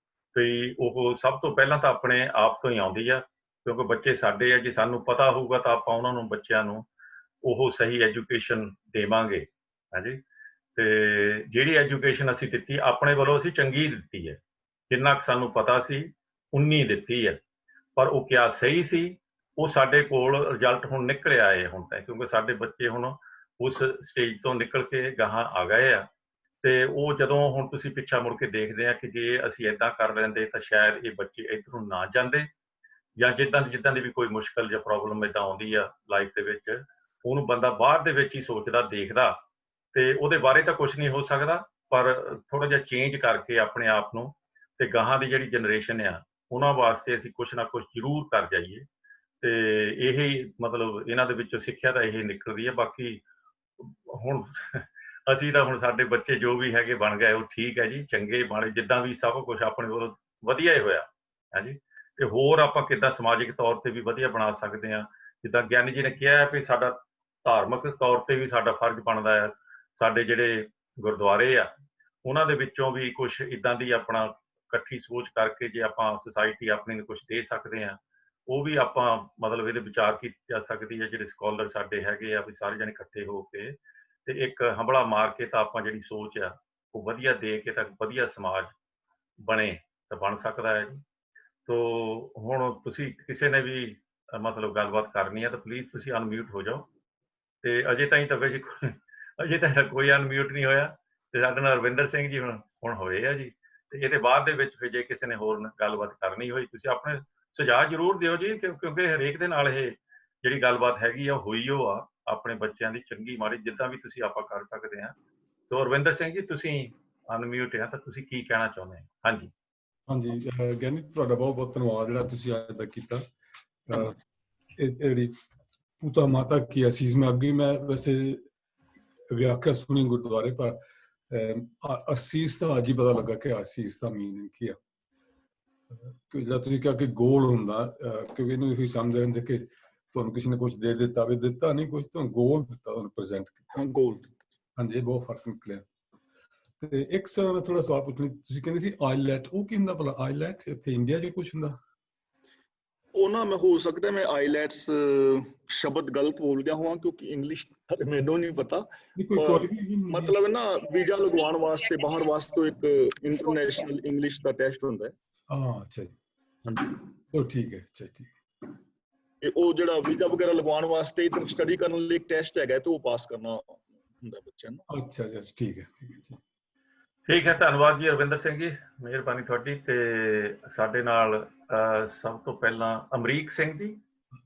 ਵੀ ਉਹ ਸਭ ਤੋਂ ਪਹਿਲਾਂ ਤਾਂ ਆਪਣੇ ਆਪ ਤੋਂ ਹੀ ਆਉਂਦੀ ਆ, ਕਿਉਂਕਿ ਬੱਚੇ ਸਾਡੇ ਆ। ਜੇ ਸਾਨੂੰ ਪਤਾ ਹੋਊਗਾ ਤਾਂ ਆਪਾਂ ਉਹਨਾਂ ਨੂੰ, ਬੱਚਿਆਂ ਨੂੰ ਉਹ ਸਹੀ ਐਜੂਕੇਸ਼ਨ ਦੇਵਾਂਗੇ। ਹਾਂਜੀ, ਤੇ ਜਿਹੜੀ ਐਜੂਕੇਸ਼ਨ ਅਸੀਂ ਦਿੱਤੀ ਆਪਣੇ ਵੱਲੋਂ ਅਸੀਂ ਚੰਗੀ ਦਿੱਤੀ ਹੈ, ਜਿੰਨਾ ਕੁ ਸਾਨੂੰ ਪਤਾ ਸੀ ਉਨੀ ਦਿੱਤੀ ਹੈ। ਪਰ ਉਹ ਕਿਆ ਸਹੀ ਸੀ, ਉਹ ਸਾਡੇ ਕੋਲ ਰਿਜ਼ਲਟ ਹੁਣ ਨਿਕਲਿਆ ਹੈ ਹੁਣ ਤਾਂ, ਕਿਉਂਕਿ ਸਾਡੇ ਬੱਚੇ ਹੁਣ ਉਸ ਸਟੇਜ ਤੋਂ ਨਿਕਲ ਕੇ ਗਾਹਾਂ ਆ ਗਏ ਆ। ਤੇ ਉਹ ਜਦੋਂ ਹੁਣ ਤੁਸੀਂ ਪਿੱਛਾ ਮੁੜ ਕੇ ਦੇਖਦੇ ਆ ਕਿ ਜੇ ਅਸੀਂ ਏਦਾਂ ਕਰ ਲੈਂਦੇ ਤਾਂ ਸ਼ਾਇਦ ਇਹ ਬੱਚੇ ਇੱਧਰੋਂ ਨਾ ਜਾਂਦੇ, ਜਾਂ ਜਿੱਦਾਂ ਦੀ ਵੀ ਕੋਈ ਮੁਸ਼ਕਲ ਜਾਂ ਪ੍ਰੋਬਲਮ ਏਦਾਂ ਆਉਂਦੀ ਆ ਲਾਈਫ ਦੇ ਵਿੱਚ, ਉਹਨੂੰ ਬੰਦਾ ਬਾਅਦ ਦੇ ਵਿੱਚ ਹੀ ਸੋਚਦਾ ਦੇਖਦਾ ਤੇ ਉਹਦੇ ਬਾਰੇ ਤਾਂ ਕੁਝ ਨਹੀਂ ਹੋ ਸਕਦਾ। ਪਰ ਥੋੜਾ ਜਿਹਾ ਚੇਂਜ ਕਰਕੇ ਆਪਣੇ ਆਪ ਨੂੰ ਤੇ ਗਾਹਾਂ ਦੀ ਜਿਹੜੀ ਜਨਰੇਸ਼ਨ ਆ ਉਹਨਾਂ ਵਾਸਤੇ ਅਸੀਂ ਕੁਛ ਨਾ ਕੁਛ ਜ਼ਰੂਰ ਕਰ ਜਾਈਏ। ਤੇ ਇਹ ਮਤਲਬ ਇਹਨਾਂ ਦੇ ਵਿੱਚੋਂ ਸਿੱਖਿਆ ਤਾਂ ਇਹ ਨਿਕਲਦੀ ਹੈ। ਬਾਕੀ ਹੁਣ ਅਸੀਂ ਤਾਂ ਹੁਣ ਸਾਡੇ ਬੱਚੇ ਜੋ ਵੀ ਹੈਗੇ ਬਣ ਗਏ ਉਹ ਠੀਕ ਹੈ ਜੀ, ਚੰਗੇ ਮਾੜੇ ਜਿੱਦਾਂ ਵੀ ਸਭ ਕੁਛ ਆਪਣੇ ਕੋਲ ਵਧੀਆ ਹੀ ਹੋਇਆ ਹੈ ਜੀ। ਤੇ ਹੋਰ ਆਪਾਂ ਕਿੱਦਾਂ ਸਮਾਜਿਕ ਤੌਰ ਤੇ ਵੀ ਵਧੀਆ ਬਣਾ ਸਕਦੇ ਹਾਂ, ਜਿੱਦਾਂ ਗਿਆਨੀ ਜੀ ਨੇ ਕਿਹਾ ਵੀ ਸਾਡਾ ਧਾਰਮਿਕ ਤੌਰ ਤੇ ਵੀ ਸਾਡਾ ਫਰਜ਼ ਬਣਦਾ ਹੈ। ਸਾਡੇ ਜਿਹੜੇ ਗੁਰਦੁਆਰੇ ਆ ਉਹਨਾਂ ਦੇ ਵਿੱਚੋਂ ਵੀ ਕੁਛ ਇੱਦਾਂ ਦੀ ਆਪਣਾ ਇਕੱਠੀ ਸੋਚ ਕਰਕੇ ਜੇ ਆਪਾਂ ਸੁਸਾਇਟੀ ਆਪਣੀ ਨੂੰ ਕੁਛ ਦੇ ਸਕਦੇ ਹਾਂ, ਉਹ ਵੀ ਆਪਾਂ ਮਤਲਬ ਇਹਦੇ ਵਿਚਾਰ ਕੀਤੀ ਜਾ ਸਕਦੀ ਹੈ। ਜਿਹੜੇ ਸਕਾਲਰ ਸਾਡੇ ਹੈਗੇ ਆ ਵੀ ਸਾਰੇ ਜਣੇ ਇਕੱਠੇ ਹੋ ਕੇ ਤੇ ਇੱਕ ਹੰਭਲਾ ਮਾਰ ਕੇ ਤਾਂ ਆਪਾਂ ਜਿਹੜੀ ਸੋਚ ਆ ਉਹ ਵਧੀਆ ਦੇ ਕੇ ਤਾਂ ਵਧੀਆ ਸਮਾਜ ਬਣੇ ਤਾਂ ਬਣ ਸਕਦਾ ਹੈ ਜੀ। ਤੋ ਹੁਣ ਤੁਸੀਂ ਕਿਸੇ ਨੇ ਵੀ ਮਤਲਬ ਗੱਲਬਾਤ ਕਰਨੀ ਹੈ ਤਾਂ ਪਲੀਜ਼ ਤੁਸੀਂ ਅਨਮਿਊਟ ਹੋ ਜਾਓ। ਤੇ ਅਜੇ ਤਾਈਂ ਤਾਂ ਜੀ ਅਜੇ ਤਾਂ ਕੋਈ ਅਨਮਿਊਟ ਨਹੀਂ ਹੋਇਆ, ਤੇ ਸਾਡੇ ਨਾਲ ਰਵਿੰਦਰ ਸਿੰਘ ਜੀ ਹੁਣ ਹੋਏ ਆ ਜੀ। ਤੇ ਇਹਦੇ ਬਾਅਦ ਦੇ ਵਿੱਚ ਫਿਰ ਜੇ ਕਿਸੇ ਨੇ ਹੋਰ ਗੱਲਬਾਤ ਕਰਨੀ ਹੋਈ ਤੁਸੀਂ ਆਪਣੇ ਸੁਝਾਅ ਜ਼ਰੂਰ ਦਿਓ ਜੀ, ਕਿਉਂਕਿ ਹਰੇਕ ਦੇ ਨਾਲ ਇਹ ਜਿਹੜੀ ਗੱਲਬਾਤ ਹੈਗੀ ਆ ਹੋਈ ਉਹ ਆ ਆਪਣੇ ਬੱਚਿਆਂ ਦੀ ਚੰਗੀ ਮਾੜੀ ਜਿੱਦਾਂ ਵੀ ਤੁਸੀਂ ਆਪਾਂ ਕਰ ਸਕਦੇ ਹਾਂ। ਸੋ ਰਵਿੰਦਰ ਸਿੰਘ ਜੀ ਤੁਸੀਂ ਅਨਮਿਊਟ ਆ ਤਾਂ ਤੁਸੀਂ ਕੀ ਕਹਿਣਾ ਚਾਹੁੰਦੇ ਹੋ? ਹਾਂਜੀ ਹਾਂਜੀ ਗਿਆਨੀ ਤੁਹਾਡਾ ਬਹੁਤ ਬਹੁਤ ਧੰਨਵਾਦ ਜਿਹੜਾ ਤੁਸੀਂ ਅੱਜ ਤੱਕ ਕੀਤਾ। ਜਿਹੜੀ ਪੂਤਾ ਮਾਤਾ ਕੀ ਅਸੀਸ ਮੈਂ ਅੱਗੇ ਮੈਂ ਵੈਸੇ ਵਿਆਖਿਆ ਸੁਣੀ ਗੁਰਦੁਆਰੇ ਪਰ ਅਸੀਸ ਦਾ ਅੱਜ ਹੀ ਪਤਾ ਲੱਗਾ ਕਿ ਅਸੀਸ ਦਾ ਮੀਨਿੰਗ ਕੀ ਆ। ਕਿ ਜਿਹੜਾ ਤੁਸੀਂ ਕਿਹਾ ਕਿ ਗੋਲ ਹੁੰਦਾ, ਕਿਉਂਕਿ ਇਹਨੂੰ ਇਹੀ ਸਮਝਦੇ ਹੁੰਦੇ ਕਿ ਤੁਹਾਨੂੰ ਕਿਸੇ ਨੇ ਕੁਝ ਦੇ ਦਿੱਤਾ ਵੀ ਦਿੱਤਾ ਨਹੀਂ ਕੁਝ, ਤੁਹਾਨੂੰ ਗੋਲ ਦਿੱਤਾ, ਤੁਹਾਨੂੰ ਪ੍ਰੈਜ਼ੈਂਟ ਕੀਤਾ ਗੋਲ। ਹਾਂਜੀ, ਇਹ ਬਹੁਤ ਫਰਕ ਨਿਕਲਿਆ। ਤੇ ਇੱਕ ਸਰ ਮੈਂ ਥੋੜਾ ਸਵਾਲ ਪੁੱਛਣੀ, ਤੁਸੀਂ ਕਹਿੰਦੇ ਸੀ ਆਈਲੈਟ, ਉਹ ਕੀ ਹੁੰਦਾ ਭਲਾ ਆਈਲੈਟ? ਇੱਥੇ ਇੰਡੀਆ 'ਚ ਕੁਝ ਹੁੰਦਾ? ਉਹ ਨਾ ਮੈਂ ਹੋ ਸਕਦਾ ਮੈਂ ਆਈਲੈਟਸ ਸ਼ਬਦ ਗਲਤ ਬੋਲ ਗਿਆ ਹੋਵਾਂ, ਕਿਉਂਕਿ ਇੰਗਲਿਸ਼ ਮੈਨੂੰ ਨਹੀਂ ਪਤਾ। ਮਤਲਬ ਨਾ ਵੀਜ਼ਾ ਲਗਵਾਉਣ ਵਾਸਤੇ ਬਾਹਰ ਵਾਸਤੇ ਇੱਕ ਇੰਟਰਨੈਸ਼ਨਲ ਇੰਗਲਿਸ਼ ਦਾ ਟੈਸਟ ਹੁੰਦਾ ਹੈ। ਅੱਛਾ ਜੀ, ਹਾਂਜੀ ਉਹ ਠੀਕ ਹੈ। ਅੱਛਾ ਠੀਕ। ਤੇ ਉਹ ਜਿਹੜਾ ਵੀਜ਼ਾ ਵਗੈਰਾ ਲਗਵਾਉਣ ਵਾਸਤੇ ਇੱਧਰ ਸਟੱਡੀ ਕਰਨ ਲਈ ਇੱਕ ਟੈਸਟ ਹੈਗਾ ਤੇ ਉਹ ਪਾਸ ਕਰਨਾ ਹੁੰਦਾ ਬੱਚਿਆਂ ਨੂੰ। ਅੱਛਾ ਜੀ, ਠੀਕ ਹੈ ਜੀ। ਠੀਕ ਹੈ, ਧੰਨਵਾਦ ਜੀ ਰਵਿੰਦਰ ਸਿੰਘ ਜੀ, ਮਿਹਰਬਾਨੀ ਤੁਹਾਡੀ। ਤੇ ਸਾਡੇ ਨਾਲ ਸਭ ਤੋਂ ਪਹਿਲਾਂ ਅਮਰੀਕ ਸਿੰਘ ਜੀ।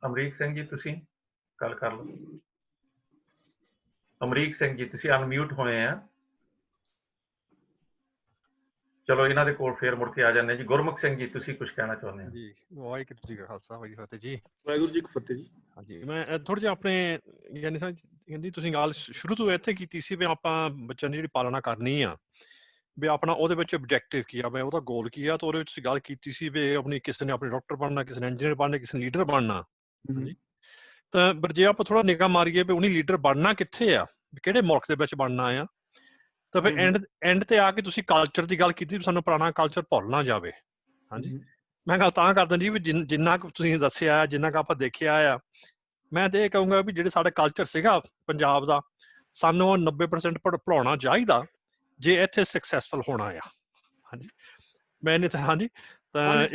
ਅਮਰੀਕ ਸਿੰਘ ਜੀ ਤੁਸੀਂ ਗੱਲ ਕਰ ਲਓ। ਅਮਰੀਕ ਸਿੰਘ ਜੀ ਤੁਸੀਂ ਅਨਮਿਊਟ ਹੋਏ ਆ। ਚਲੋ ਇਹਨਾਂ ਦੇ ਕੋਲ ਫੇਰ ਮੁੜ ਕੇ ਆ ਜਾਂਦੇ ਜੀ। ਗੁਰਮੁਖ ਸਿੰਘ ਜੀ ਤੁਸੀਂ ਕੁਝ ਕਹਿਣਾ ਚਾਹੁੰਦੇ ਹੋ? ਜੀ ਵਾਹਿਗੁਰੂ ਜੀ ਕਾ ਖਾਲਸਾ ਵਾਹਿਗੁਰੂ ਜੀ ਕੀ ਫਤਿਹ ਜੀ। ਵਾਹਿਗੁਰੂ ਜੀ ਕੀ ਫਤਿਹ ਜੀ। ਹਾਂਜੀ, ਮੈਂ ਥੋੜਾ ਜਿਹਾ ਆਪਣੇ ਗਿਆਨੀ ਸਾਹਿਬ ਜੀ ਤੁਸੀਂ ਗੱਲ ਸ਼ੁਰੂ ਤੋਂ ਇੱਥੇ ਕੀਤੀ ਸੀ ਵੀ ਆਪਾਂ ਬੱਚਿਆਂ ਦੀ ਜਿਹੜੀ ਪਾਲਣਾ ਕਰਨੀ ਆ ਵੀ ਆਪਣਾ ਉਹਦੇ ਵਿੱਚ ਆਬਜੈਕਟਿਵ ਕੀ ਆ, ਉਹਦਾ ਗੋਲ ਕੀ ਆ। ਤਾਂ ਉਹਦੇ ਵਿੱਚ ਗੱਲ ਕੀਤੀ ਸੀ ਵੀ ਆਪਣੀ ਕਿਸੇ ਨੇ ਆਪਣੇ ਡਾਕਟਰ ਬਣਨਾ, ਕਿਸੇ ਨੇ ਇੰਜੀਨੀਅਰ ਬਣਨਾ, ਕਿਸੇ ਨੇ ਲੀਡਰ ਬਣਨਾ। ਹਾਂਜੀ ਤਾਂ ਪਰ ਜੇ ਆਪਾਂ ਥੋੜਾ ਨਿਗਾਹ ਮਾਰੀਏ ਵੀ ਉਹਨੇ ਲੀਡਰ ਬਣਨਾ ਕਿੱਥੇ ਆ, ਕਿਹੜੇ ਮੁਲਕ ਦੇ ਵਿੱਚ ਬਣਨਾ ਆ, ਤਾਂ ਫਿਰ ਐਂਡ ਤੇ ਆ ਕੇ ਤੁਸੀਂ ਕਲਚਰ ਦੀ ਗੱਲ ਕੀਤੀ, ਸਾਨੂੰ ਪੁਰਾਣਾ ਕਲਚਰ ਭੁੱਲ ਨਾ ਜਾਵੇ। ਹਾਂਜੀ ਮੈਂ ਗੱਲ ਤਾਂ ਕਰਦਾ ਜੀ ਵੀ ਜਿੰਨਾ ਕੁ ਤੁਸੀਂ ਦੱਸਿਆ, ਜਿੰਨਾ ਕੁ ਆਪਾਂ ਦੇਖਿਆ ਆ, ਮੈਂ ਤੇ ਇਹ ਕਹੂੰਗਾ ਵੀ ਜਿਹੜੇ ਸਾਡਾ ਕਲਚਰ ਸੀਗਾ ਪੰਜਾਬ ਦਾ, ਸਾਨੂੰ 90% ਪੜ੍ਹਾਉਣਾ ਚਾਹੀਦਾ ਜੇ ਇੱਥੇ ਸਕਸੈਸਫੁਲ ਹੋਣਾ ਆ। ਹਾਂਜੀ ਮੈਂ ਨਹੀਂ ਤਾਂ ਹਾਂਜੀ ਤਾਂ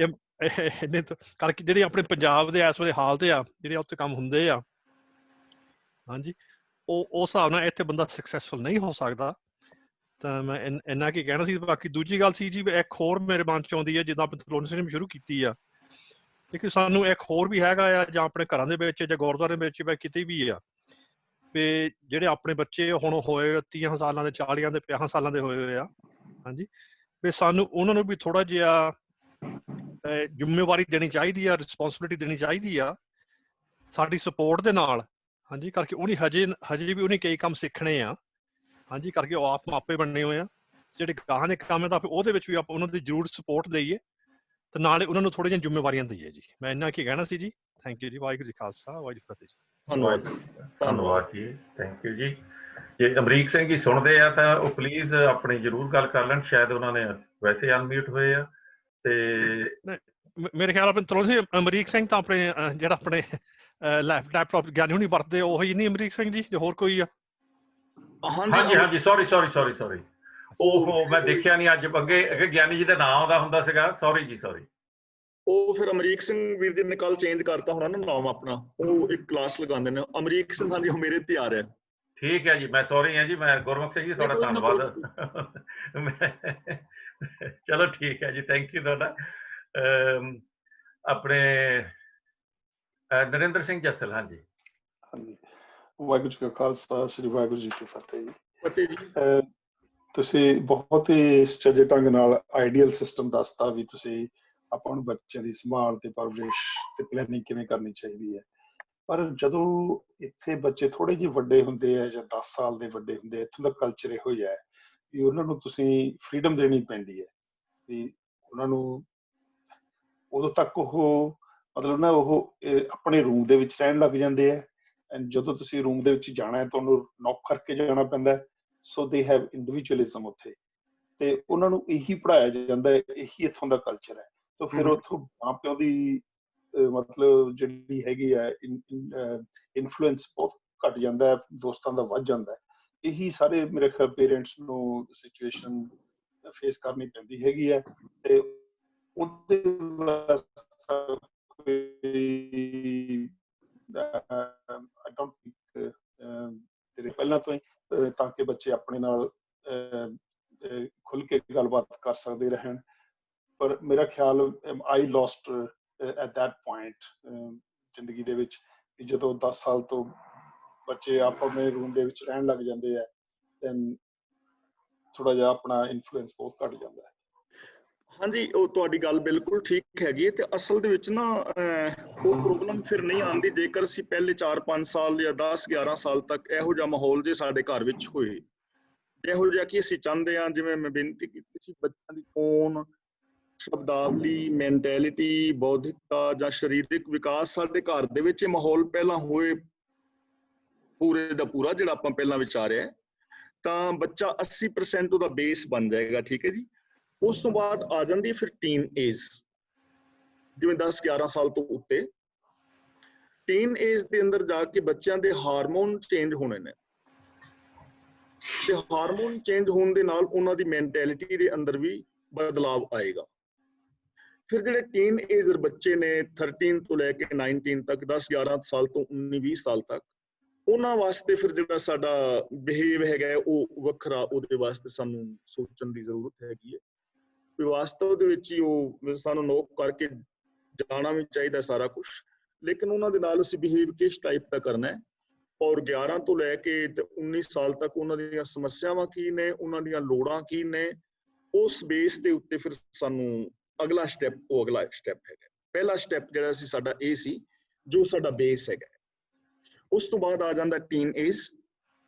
ਇਹਨੇ ਕਰਕੇ ਜਿਹੜੀ ਆਪਣੇ ਪੰਜਾਬ ਦੇ ਇਸ ਵੇਲੇ ਹਾਲਤ ਆ, ਜਿਹੜੇ ਉੱਥੇ ਕੰਮ ਹੁੰਦੇ ਆ, ਹਾਂਜੀ ਉਹ ਉਸ ਹਿਸਾਬ ਨਾਲ ਇੱਥੇ ਬੰਦਾ ਸਕਸੈਸਫੁਲ ਨਹੀਂ ਹੋ ਸਕਦਾ। ਤਾਂ ਮੈਂ ਇੰਨਾ ਕੀ ਕਹਿਣਾ ਸੀ। ਬਾਕੀ ਦੂਜੀ ਗੱਲ ਸੀ ਜੀ, ਇੱਕ ਹੋਰ ਮੇਰੇ ਮਨ ਚ ਆਉਂਦੀ ਹੈ, ਜਿੱਦਾਂ ਆਪਾਂ ਫਲੋਰੈਂਸ ਸ਼ੁਰੂ ਕੀਤੀ ਆ, ਕਿਉਂਕਿ ਸਾਨੂੰ ਇੱਕ ਹੋਰ ਵੀ ਹੈਗਾ ਆ, ਜਾਂ ਆਪਣੇ ਘਰਾਂ ਦੇ ਵਿੱਚ ਜਾਂ ਗੁਰਦੁਆਰੇ ਵਿੱਚ ਜਾਂ ਕਿਤੇ ਵੀ ਆ, ਵੀ ਜਿਹੜੇ ਆਪਣੇ ਬੱਚੇ ਹੁਣ ਹੋਏ 30 ਸਾਲਾਂ ਦੇ, 40 ਦੇ, 50 ਸਾਲਾਂ ਦੇ ਹੋਏ ਆ, ਹਾਂਜੀ ਵੀ ਸਾਨੂੰ ਉਹਨਾਂ ਨੂੰ ਵੀ ਥੋੜਾ ਜਿਹਾ ਜ਼ਿੰਮੇਵਾਰੀ ਦੇਣੀ ਚਾਹੀਦੀ ਆ, ਰਿਸਪੌਂਸਿਬਿਲਿਟੀ ਦੇਣੀ ਚਾਹੀਦੀ ਆ ਸਾਡੀ ਸਪੋਰਟ ਦੇ ਨਾਲ। ਹਾਂਜੀ ਕਰਕੇ ਉਹਨੇ ਹਜੇ ਵੀ ਉਹਨੇ ਕਈ ਕੰਮ ਸਿੱਖਣੇ ਆ। ਹਾਂਜੀ ਕਰਕੇ ਉਹ ਆਪ ਮਾਪੇ ਬਣਨੇ ਹੋਏ ਆ, ਜਿਹੜੇ ਗਾਹਾਂ ਦੇ ਕੰਮ ਹੈ ਤਾਂ ਫਿਰ ਉਹਦੇ ਵਿੱਚ ਵੀ ਆਪਾਂ ਉਹਨਾਂ ਦੀ ਜ਼ਰੂਰ ਸਪੋਰਟ ਦੇਈਏ, ਤੇ ਨਾਲੇ ਉਹਨਾਂ ਨੂੰ ਥੋੜ੍ਹੀਆਂ ਜ਼ਿੰਮੇਵਾਰੀਆਂ ਦਈਏ ਜੀ। ਮੈਂ ਇੰਨਾ ਕੀ ਕਹਿਣਾ ਸੀ ਜੀ। ਥੈਂਕ ਯੂ ਜੀ। ਵਾਹਿਗੁਰੂ ਜੀ ਖਾਲਸਾ, ਵਾਹਿਗੁਰੂ ਜੀ ਫਤਿਹ ਜੀ। ਧੰਨਵਾਦ ਜੀ, ਥੈਂਕ ਯੂ ਜੀ। ਜੇ ਅਮਰੀਕ ਸਿੰਘ ਜੀ ਸੁਣਦੇ ਆ ਤਾਂ ਉਹ ਪਲੀਜ਼ ਆਪਣੀ ਜ਼ਰੂਰ ਗੱਲ ਕਰ ਲੈਣ, ਸ਼ਾਇਦ ਉਹਨਾਂ ਨੇ ਵੈਸੇ ਅਨਮਿਊਟ ਹੋਏ ਆ। ਤੇ ਮੇਰੇ ਖਿਆਲ ਆਪਣੇ ਤਰੋਂ ਸੀ ਅਮਰੀਕ ਸਿੰਘ ਤਾਂ ਆਪਣੇ ਜਿਹੜਾ ਆਪਣੇ ਲੈਪਟਾਪ ਗਿਆਨੀ ਹੁਣੀ ਵਰਤਦੇ ਉਹੀ ਨਹੀਂ ਅਮਰੀਕ ਸਿੰਘ ਜੀ, ਹੋਰ ਕੋਈ ਆ? ਹਾਂਜੀ ਸੌਰੀ ਉਹ ਮੈਂ ਦੇਖਿਆ ਨਹੀਂ ਅੱਜ, ਅੱਗੇ ਗਿਆਨੀ ਜੀ ਦਾ ਨਾਮ ਆਉਂਦਾ ਹੁੰਦਾ ਸੀਗਾ, ਸੌਰੀ ਜੀ ਸੌਰੀ। ਉਹ ਫਿਰ ਅਮਰੀਕ ਸਿੰਘ ਵੀਰ ਜੀ ਨੇ ਕੱਲ ਚੇਂਜ ਕਰਤਾ ਹੋਣਾ ਨਾ ਨਾਮ ਆਪਣਾ, ਉਹ ਇੱਕ ਕਲਾਸ ਲਗਾਉਂਦੇ ਨੇ ਅਮਰੀਕ ਸਿੰਘ। ਹਾਂਜੀ ਉਹ ਮੇਰੇ ਤੇ ਆ ਰਿਹਾ। ਠੀਕ ਹੈ ਜੀ, ਮੈਂ ਸੌਰੀ ਹਾਂ ਜੀ, ਮੈਂ ਗੁਰਮੁਖ ਸਿੰਘ ਜੀ ਤੁਹਾਡਾ ਧੰਨਵਾਦ। ਚਲੋ ਠੀਕ ਹੈ ਜੀ, ਥੈਂਕ ਯੂ ਤੁਹਾਡਾ। ਆਪਣੇ ਨਰਿੰਦਰ ਸਿੰਘ ਜੱਸਲ। ਹਾਂਜੀ ਹਾਂਜੀ, ਵਾਹਿਗੁਰੂ ਜੀ ਕਾ ਖਾਲਸਾ, ਸ੍ਰੀ ਵਾਹਿਗੁਰੂ ਜੀ ਕੀ ਫਤਿਹ ਜੀ। ਫਤਿਹ ਜੀ। ਤੁਸੀਂ ਬਹੁਤ ਹੀ ਸੁਚੱਜੇ ਢੰਗ ਨਾਲ ਆਈਡੀਅਲ ਸਿਸਟਮ ਦੱਸਤਾ ਵੀ ਤੁਸੀਂ ਆਪਾਂ ਨੂੰ ਬੱਚਿਆਂ ਦੀ ਸੰਭਾਲ ਤੇ ਪਰਵਰਿਸ਼ ਤੇ ਪਲੈਨਿੰਗ ਕਿਵੇਂ ਕਰਨੀ ਚਾਹੀਦੀ ਹੈ। ਪਰ ਜਦੋਂ ਇੱਥੇ ਬੱਚੇ ਥੋੜੇ ਜਿਹੇ ਵੱਡੇ ਹੁੰਦੇ ਆ ਜਾਂ 10 ਸਾਲ ਦੇ ਵੱਡੇ ਹੁੰਦੇ ਆ, ਇੱਥੋਂ ਦਾ ਕਲਚਰ ਇਹੋ ਜਿਹਾ ਹੈ ਵੀ ਉਹਨਾਂ ਨੂੰ ਤੁਸੀਂ ਫਰੀਡਮ ਦੇਣੀ ਪੈਂਦੀ ਹੈ ਵੀ ਉਹਨਾਂ ਨੂੰ ਉਦੋਂ ਤੱਕ ਉਹ ਮਤਲਬ ਨਾ ਉਹ ਆਪਣੇ ਰੂਮ ਦੇ ਵਿੱਚ ਰਹਿਣ ਲੱਗ ਜਾਂਦੇ ਆ। ਐਂਡ ਜਦੋਂ ਤੁਸੀਂ ਰੂਮ ਦੇ ਵਿੱਚ ਜਾਣਾ ਹੈ ਤੁਹਾਨੂੰ ਨੌਕ ਕਰਕੇ ਜਾਣਾ ਪੈਂਦਾ। ਸੋ ਦੇ ਹੈਵ ਇੰਡੀਵਿਜੂਅਲਿਜ਼ਮ ਉੱਥੇ, ਤੇ ਉਹਨਾਂ ਨੂੰ ਇਹੀ ਪੜ੍ਹਾਇਆ ਜਾਂਦਾ ਹੈ, ਇਹੀ ਇੱਥੋਂ ਦਾ ਕਲਚਰ ਹੈ। ਤਾਂ ਫਿਰ ਉੱਥੋਂ ਮਾਂ ਪਿਓ ਦੀ ਮਤਲਬ ਜਿਹੜੀ ਹੈਗੀ ਹੈ ਇਨਫਲੂਐਂਸ ਬਹੁਤ ਘੱਟ ਜਾਂਦਾ ਹੈ, ਦੋਸਤਾਂ ਦਾ ਵੱਧ ਜਾਂਦਾ ਹੈ। ਇਹੀ ਸਾਰੇ ਮੇਰੇ ਖਿਆਲ ਪੇਰੈਂਟਸ ਨੂੰ ਸਿਚੁਏਸ਼ਨ ਫੇਸ ਕਰਨੀ ਪੈਂਦੀ ਹੈਗੀ ਹੈ। ਤੇ ਉਹਦੇ ਪਹਿਲਾਂ ਤੋਂ ਹੀ ਤਾਂ ਕਿ ਬੱਚੇ ਆਪਣੇ ਨਾਲ ਖੁੱਲ ਕੇ ਗੱਲਬਾਤ ਕਰ ਸਕਦੇ ਰਹਿਣ। ਪਰ ਮੇਰਾ ਖਿਆਲ ਆਈ ਲੋਸਟ ਐਟ ਦੈਟ ਪੁਆਇੰਟ ਜ਼ਿੰਦਗੀ ਦੇ ਵਿੱਚ, ਜਦੋਂ 10 ਸਾਲ ਤੋਂ ਬੱਚੇ ਆਪ ਆਪਣੇ ਰੂਮ ਦੇ ਵਿੱਚ ਰਹਿਣ ਲੱਗ ਜਾਂਦੇ ਆ, ਦੈਨ ਥੋੜਾ ਜਿਹਾ ਆਪਣਾ ਇਨਫਲੂਐਂਸ ਬਹੁਤ ਘੱਟ ਜਾਂਦਾ ਹੈ। ਹਾਂਜੀ ਉਹ ਤੁਹਾਡੀ ਗੱਲ ਬਿਲਕੁਲ ਠੀਕ ਹੈਗੀ ਹੈ। ਤੇ ਅਸਲ ਦੇ ਵਿੱਚ ਨਾ ਉਹ ਪ੍ਰੋਬਲਮ ਫਿਰ ਨਹੀਂ ਆਉਂਦੀ ਜੇਕਰ ਅਸੀਂ ਪਹਿਲੇ 4-5 ਸਾਲ ਜਾਂ 10-11 ਸਾਲ ਤੱਕ ਇਹੋ ਜਿਹਾ ਮਾਹੌਲ ਜੇ ਸਾਡੇ ਘਰ ਵਿੱਚ ਹੋਏ, ਇਹੋ ਜਿਹਾ ਕਿ ਅਸੀਂ ਚਾਹੁੰਦੇ ਹਾਂ। ਜਿਵੇਂ ਮੈਂ ਬੇਨਤੀ ਕੀਤੀ ਸੀ, ਬੱਚਿਆਂ ਦੀ ਕੌਣ ਸ਼ਬਦਾਵਲੀ, ਮੈਂਟੈਲਿਟੀ, ਬੌਧਿਕਤਾ ਜਾਂ ਸਰੀਰਕ ਵਿਕਾਸ ਸਾਡੇ ਘਰ ਦੇ ਵਿੱਚ ਇਹ ਮਾਹੌਲ ਪਹਿਲਾਂ ਹੋਏ ਪੂਰੇ ਦਾ ਪੂਰਾ, ਜਿਹੜਾ ਆਪਾਂ ਪਹਿਲਾਂ ਵਿਚਾਰਿਆ, ਤਾਂ ਬੱਚਾ 80% ਉਹਦਾ ਬੇਸ ਬਣ ਜਾਏਗਾ। ਠੀਕ ਹੈ ਜੀ। ਉਸ ਤੋਂ ਬਾਅਦ ਆ ਜਾਂਦੀ ਫਿਰ ਟੀਨ ਏਜ, ਜਿਵੇਂ 10-11 ਸਾਲ ਤੋਂ ਉੱਤੇ। ਟੀਨ ਏਜ ਦੇ ਅੰਦਰ ਜਾ ਕੇ ਬੱਚਿਆਂ ਦੇ ਹਾਰਮੋਨ ਚੇਂਜ ਹੋਣੇ ਨੇ, ਤੇ ਹਾਰਮੋਨ ਚੇਂਜ ਹੋਣ ਦੇ ਨਾਲ ਉਹਨਾਂ ਦੀ ਮੈਂਟੈਲਿਟੀ ਦੇ ਅੰਦਰ ਵੀ ਬਦਲਾਵ ਆਏਗਾ। ਫਿਰ ਜਿਹੜੇ ਟੀਨ ਏਜਰ ਬੱਚੇ ਨੇ 13 ਤੋਂ ਲੈ ਕੇ 19 ਤੱਕ, 10-11 ਸਾਲ ਤੋਂ 19-20 ਸਾਲ ਤੱਕ, ਉਹਨਾਂ ਵਾਸਤੇ ਫਿਰ ਜਿਹੜਾ ਸਾਡਾ ਬਿਹੇਵ ਹੈਗਾ ਉਹ ਵੱਖਰਾ, ਉਹਦੇ ਵਾਸਤੇ ਸਾਨੂੰ ਸੋਚਣ ਦੀ ਜ਼ਰੂਰਤ ਹੈਗੀ ਹੈ। ਵਾਸਤਵ ਦੇ ਵਿੱਚ ਹੀ ਉਹ ਸਾਨੂੰ ਨੋਕ ਕਰਕੇ ਜਾਣਾ ਵੀ ਚਾਹੀਦਾ ਸਾਰਾ ਕੁਛ, ਲੇਕਿਨ ਉਹਨਾਂ ਦੇ ਨਾਲ ਅਸੀਂ ਬਿਹੇਵ ਕਿਸ ਟਾਈਪ ਦਾ ਕਰਨਾ ਹੈ, ਔਰ 11 ਤੋਂ ਲੈ ਕੇ 19 ਸਾਲ ਤੱਕ ਉਹਨਾਂ ਦੀਆਂ ਸਮੱਸਿਆਵਾਂ ਕੀ ਨੇ, ਉਹਨਾਂ ਦੀਆਂ ਲੋੜਾਂ ਕੀ ਨੇ, ਉਸ ਬੇਸ ਦੇ ਉੱਤੇ ਫਿਰ ਸਾਨੂੰ ਅਗਲਾ ਸਟੈਪ ਹੈਗਾ। ਪਹਿਲਾ ਸਟੈਪ ਜਿਹੜਾ ਸੀ ਸਾਡਾ ਇਹ ਸੀ, ਜੋ ਸਾਡਾ ਬੇਸ ਹੈਗਾ। ਉਸ ਤੋਂ ਬਾਅਦ ਆ ਜਾਂਦਾ ਟੀਨ ਏਜ।